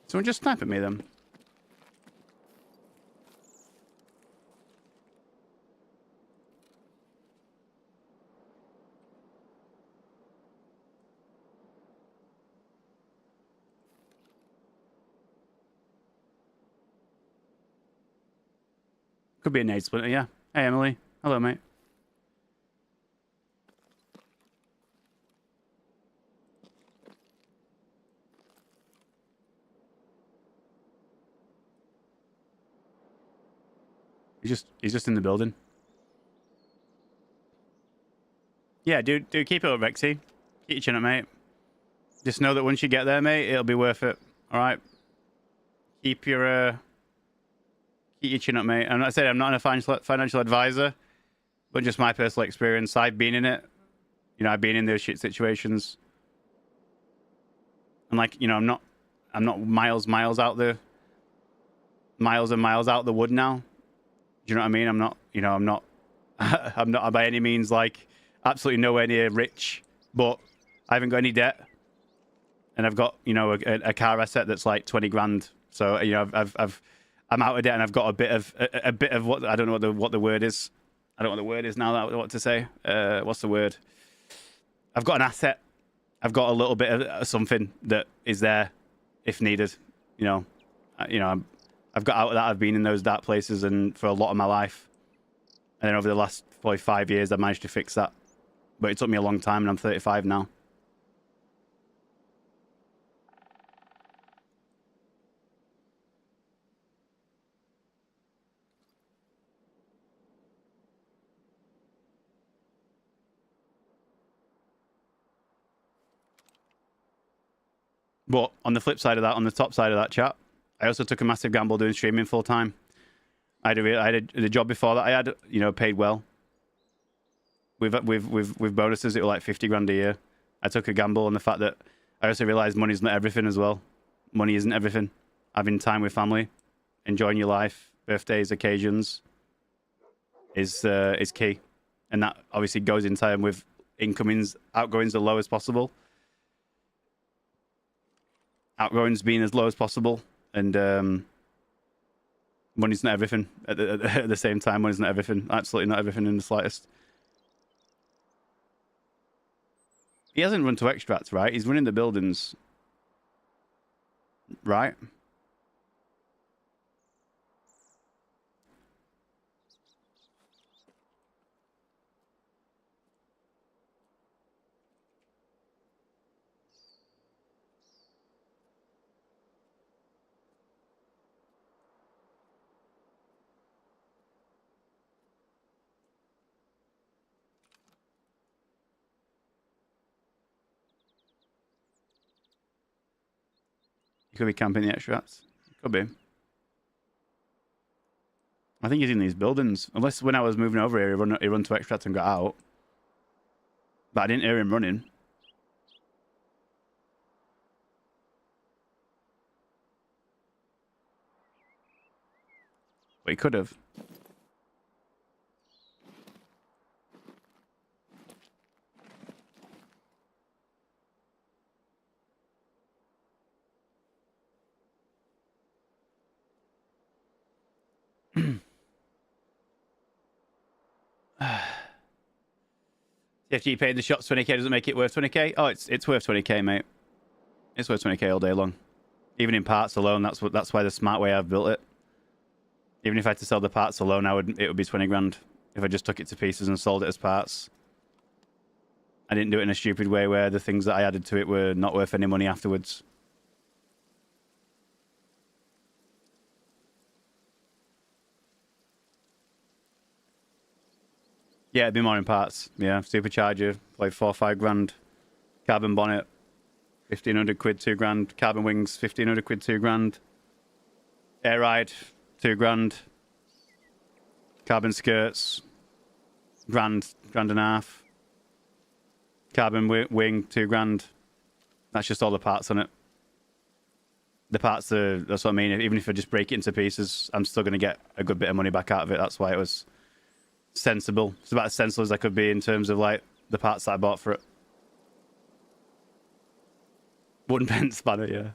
Someone just snap at me then. Could be a nade splitter, yeah. Hey, Emily. Hello, mate. He's just in the building. Yeah, dude, keep it up, Rexy. Keep your chin up, mate. Just know that once you get there, mate, it'll be worth it. All right. Keep your chin up, mate. And like I said, I'm not a financial advisor, but just my personal experience. I've been in it. You know, I've been in those shit situations. And like, you know, I'm not miles out there. Miles and miles out the wood now. Do you know what I mean? I'm not I'm not by any means like absolutely nowhere near rich, but I haven't got any debt. And I've got, you know, a car asset that's like 20 grand. So, you know, I'm out of debt and I've got a bit of what, I don't know what the word is. I don't know what the word is now, what to say. What's the word? I've got an asset. I've got a little bit of something that is there if needed. You know, I've got out of that. I've been in those dark places and for a lot of my life. And then over the last probably 5 years, I managed to fix that. But it took me a long time and I'm 35 now. But on the flip side of that, on the top side of that chat, I also took a massive gamble doing streaming full time. I had a job before that I had, you know, paid well. With bonuses, it was like 50 grand a year. I took a gamble on the fact that I also realized money's not everything as well. Money isn't everything. Having time with family, enjoying your life, birthdays, occasions is key. And that obviously goes in time with incomings, outgoings as low as possible. Outgoings being as low as possible, and money's not everything. At the same time, money's not everything. Absolutely not everything in the slightest. He hasn't run to extracts, right? He's running the buildings, right? He could be camping the extracts. Could be. I think he's in these buildings. Unless when I was moving over here, he run to extract and got out. But I didn't hear him running. But he could have. CFG paid the shots 20k doesn't make it worth 20k. Oh, it's worth 20k, mate. It's worth 20k all day long. Even in parts alone, that's why the smart way I've built it. Even if I had to sell the parts alone, it would be 20 grand if I just took it to pieces and sold it as parts. I didn't do it in a stupid way where the things that I added to it were not worth any money afterwards. Yeah, it'd be more in parts. Yeah, supercharger, like 4 or 5 grand. Carbon bonnet, 1,500 quid, 2 grand. Carbon wings, 1,500 quid, 2 grand. Air ride, 2 grand. Carbon skirts, grand and a half. Carbon wing, 2 grand. That's just all the parts on it. The parts that's what I mean. Even if I just break it into pieces, I'm still going to get a good bit of money back out of it. That's why it was sensible. It's about as sensible as I could be in terms of like the parts that I bought for it. 1 pence spanner, yeah.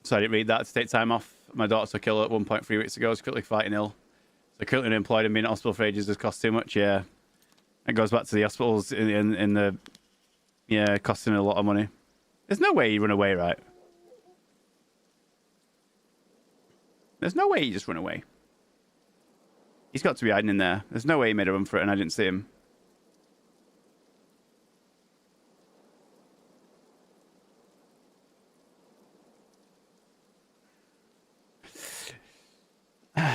So I didn't read that to take time off. My daughter took ill at 1.3 weeks ago. She's currently fighting ill. So currently unemployed and being in hospital for ages has cost too much, yeah. It goes back to the hospitals in the... Yeah, costing a lot of money. There's no way you run away, right? There's no way he just run away. He's got to be hiding in there. There's no way he made a run for it and I didn't see him.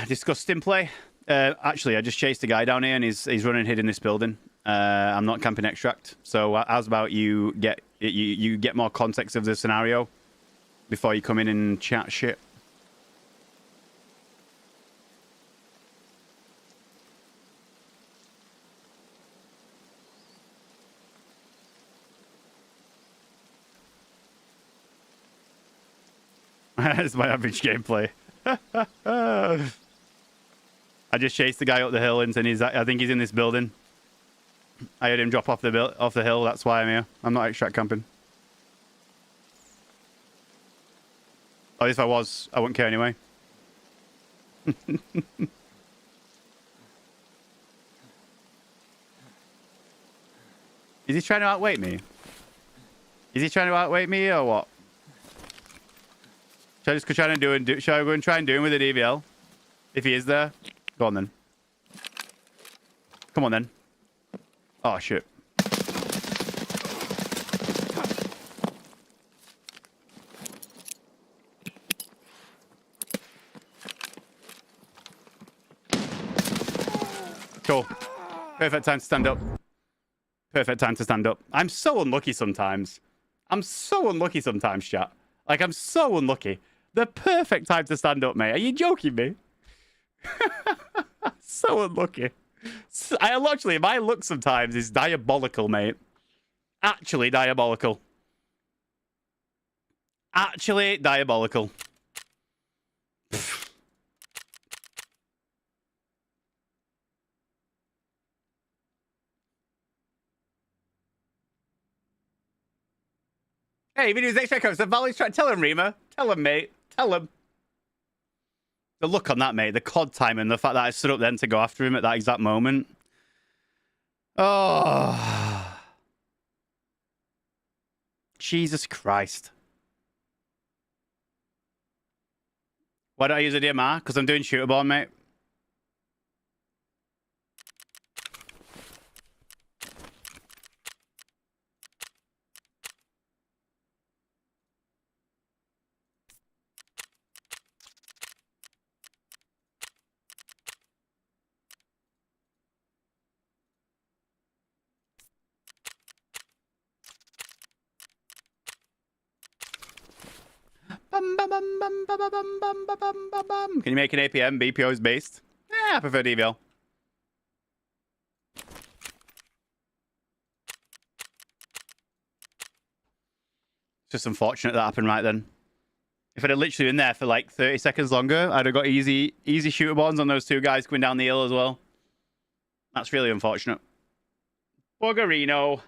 Disgusting play. Actually, I just chased a guy down here and he's running hid in this building. I'm not camping extract. So how's about you get more context of the scenario before you come in and chat shit? That's my average gameplay. I just chased the guy up the hill and I think he's in this building. I heard him drop off the hill. That's why I'm here. I'm not extract camping. Oh, if I was, I wouldn't care anyway. Is he trying to outweigh me? Is he trying to outweigh me or what? Should I just go try and should I go and try and do him with a DVL? If he is there? Go on then. Come on then. Oh shit. Cool. Perfect time to stand up. Perfect time to stand up. I'm so unlucky sometimes. I'm so unlucky sometimes, chat. Like, I'm so unlucky. The perfect time to stand up, mate. Are you joking me? So unlucky. Actually, my luck sometimes is diabolical, mate. Actually diabolical. Actually diabolical. Hey, videos extra comes. The Valley's trying. Tell him, Rima. Tell him, mate. Tell him. The look on that, mate. The COD time and the fact that I stood up then to go after him at that exact moment. Oh. Jesus Christ. Why don't I use a DMR? Because I'm doing shooterborn, mate. Can you make an APM? BPO is based. Yeah, I prefer DVL. It's just unfortunate that happened right then. If I'd have literally been there for like 30 seconds longer, I'd have got easy shooter bonds on those two guys coming down the hill as well. That's really unfortunate. Buggerino.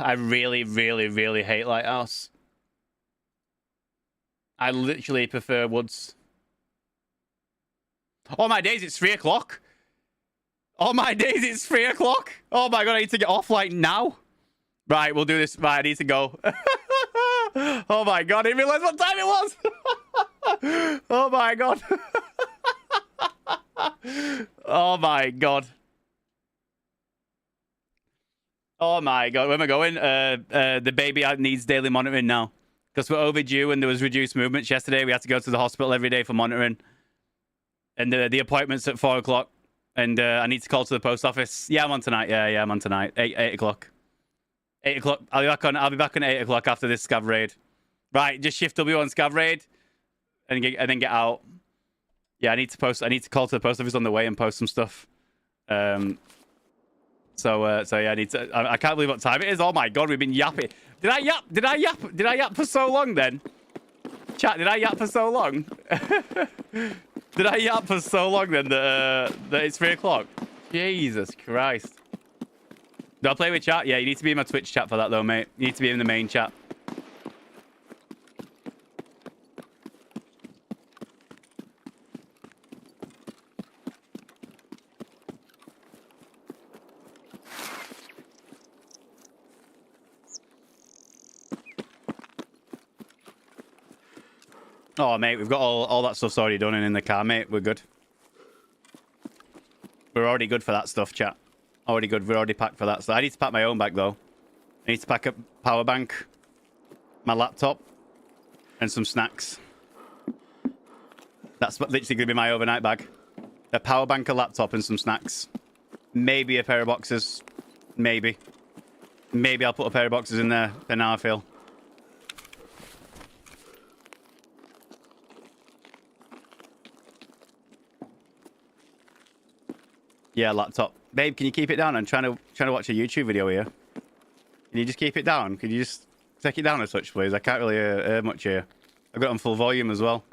I really, really, really hate Lighthouse. I literally prefer Woods. Oh my days, it's 3 o'clock. Oh my days, it's 3 o'clock. Oh my god, I need to get off like now. Right, we'll do this. Right, I need to go. Oh my god, I didn't realize what time it was. Oh my god. Oh my god. Oh my god, where am I going? The baby needs daily monitoring now. Because we're overdue and there was reduced movements yesterday. We had to go to the hospital every day for monitoring. And the appointment's at 4 o'clock. And I need to call to the post office. Yeah, I'm on tonight. Yeah, I'm on tonight. 8 o'clock. 8 o'clock. I'll be back on 8 o'clock after this scav raid. Right, just shift W on scav raid and then get out. Yeah, I need to call to the post office on the way and post some stuff. So yeah, I need to. I can't believe what time it is. Oh my god, we've been yapping. Did I yap for so long then? Chat, did I yap for so long? Did I yap for so long then that it's 3 o'clock? Jesus Christ. Do I play with chat? Yeah, you need to be in my Twitch chat for that though, mate. You need to be in the main chat. Oh, mate, we've got all that stuff's already done and in the car, mate. We're good. We're already good for that stuff, chat. Already good. We're already packed for that. So I need to pack my own bag, though. I need to pack a power bank, my laptop, and some snacks. That's literally going to be my overnight bag. A power bank, a laptop, and some snacks. Maybe a pair of boxes. Maybe. Maybe I'll put a pair of boxes in there. Then how I feel. Yeah, laptop. Babe, can you keep it down? I'm trying to watch a YouTube video here. Can you just keep it down? Can you just take it down a touch, please? I can't really hear much here. I've got it on full volume as well.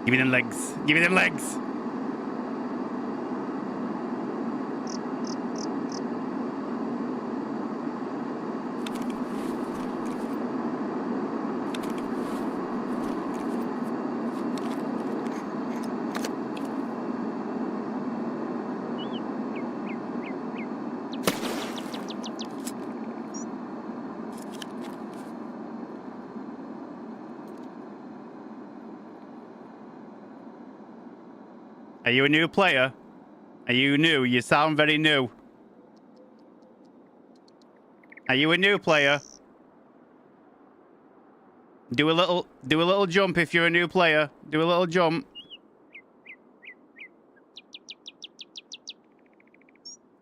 Give me them legs. Give me them legs. Are you a new player? Are you new? You sound very new. Are you a new player? Do a little jump if you're a new player. Do a little jump.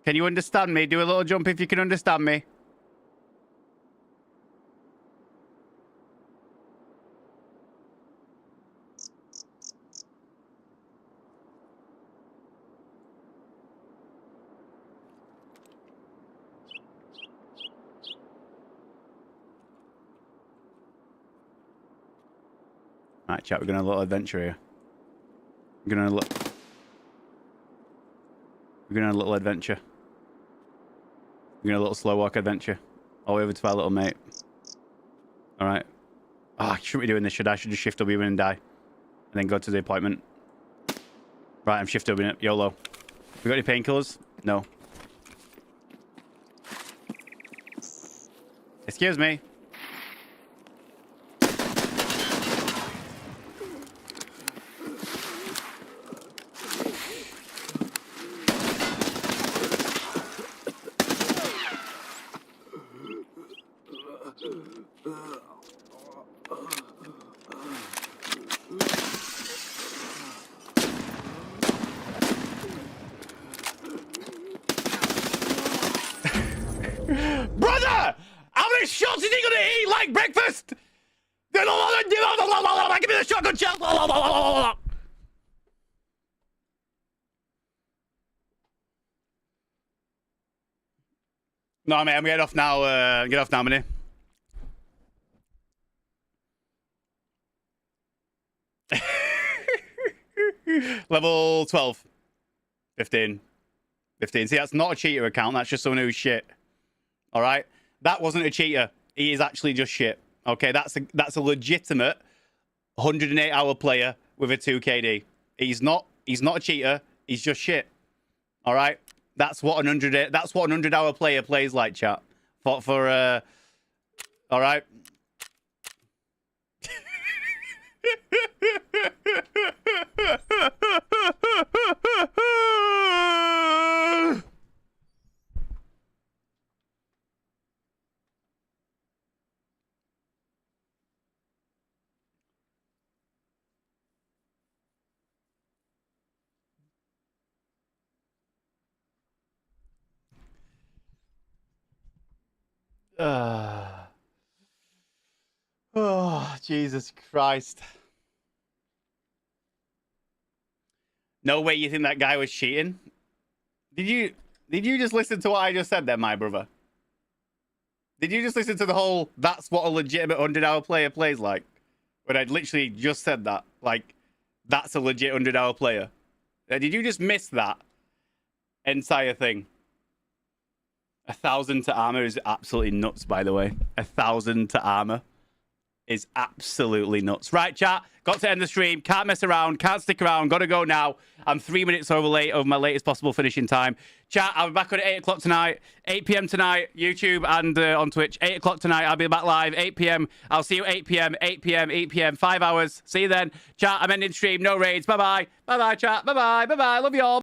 Can you understand me? Do a little jump if you can understand me. Right, chat, we're going on a little adventure here. We're going on a little adventure. We're going on a little slow walk adventure. All the way over to our little mate. Alright. Oh, I shouldn't be doing this, should I? I should just shift W and die. And then go to the appointment. Right, I'm shift W it. YOLO. We got any painkillers? No. Excuse me. Brother! How many shots is he gonna eat like breakfast? Give me the shotgun shell! No, mate, I'm getting off now. Get off now, man. Level 12. 15. 15. See, that's not a cheater account. That's just someone who's shit. All right? That wasn't a cheater. He is actually just shit. Okay? That's a legitimate 108-hour player with a 2 KD. He's not a cheater. He's just shit. All right? That's what an 100-hour player plays like, chat. All right? Oh, Jesus Christ. No way you think that guy was cheating? Did you just listen to what I just said there, my brother? Did you just listen to the whole, that's what a legitimate 100-hour player plays like? When I'd literally just said that. Like, that's a legit 100-hour player. Did you just miss that entire thing? 1,000 to armor is absolutely nuts, by the way. 1,000 to armor. is absolutely nuts. Right, chat. Got to end the stream. Can't mess around. Can't stick around. Got to go now. I'm 3 minutes over my latest possible finishing time. Chat, I'll be back on at 8 o'clock tonight. 8 p.m. tonight, YouTube and on Twitch. 8 o'clock tonight, I'll be back live. 8 p.m. I'll see you 8 p.m., 8 p.m., 8 p.m. 5 hours. See you then. Chat, I'm ending stream. No raids. Bye-bye. Bye-bye, chat. Bye-bye. Bye-bye. Love you all.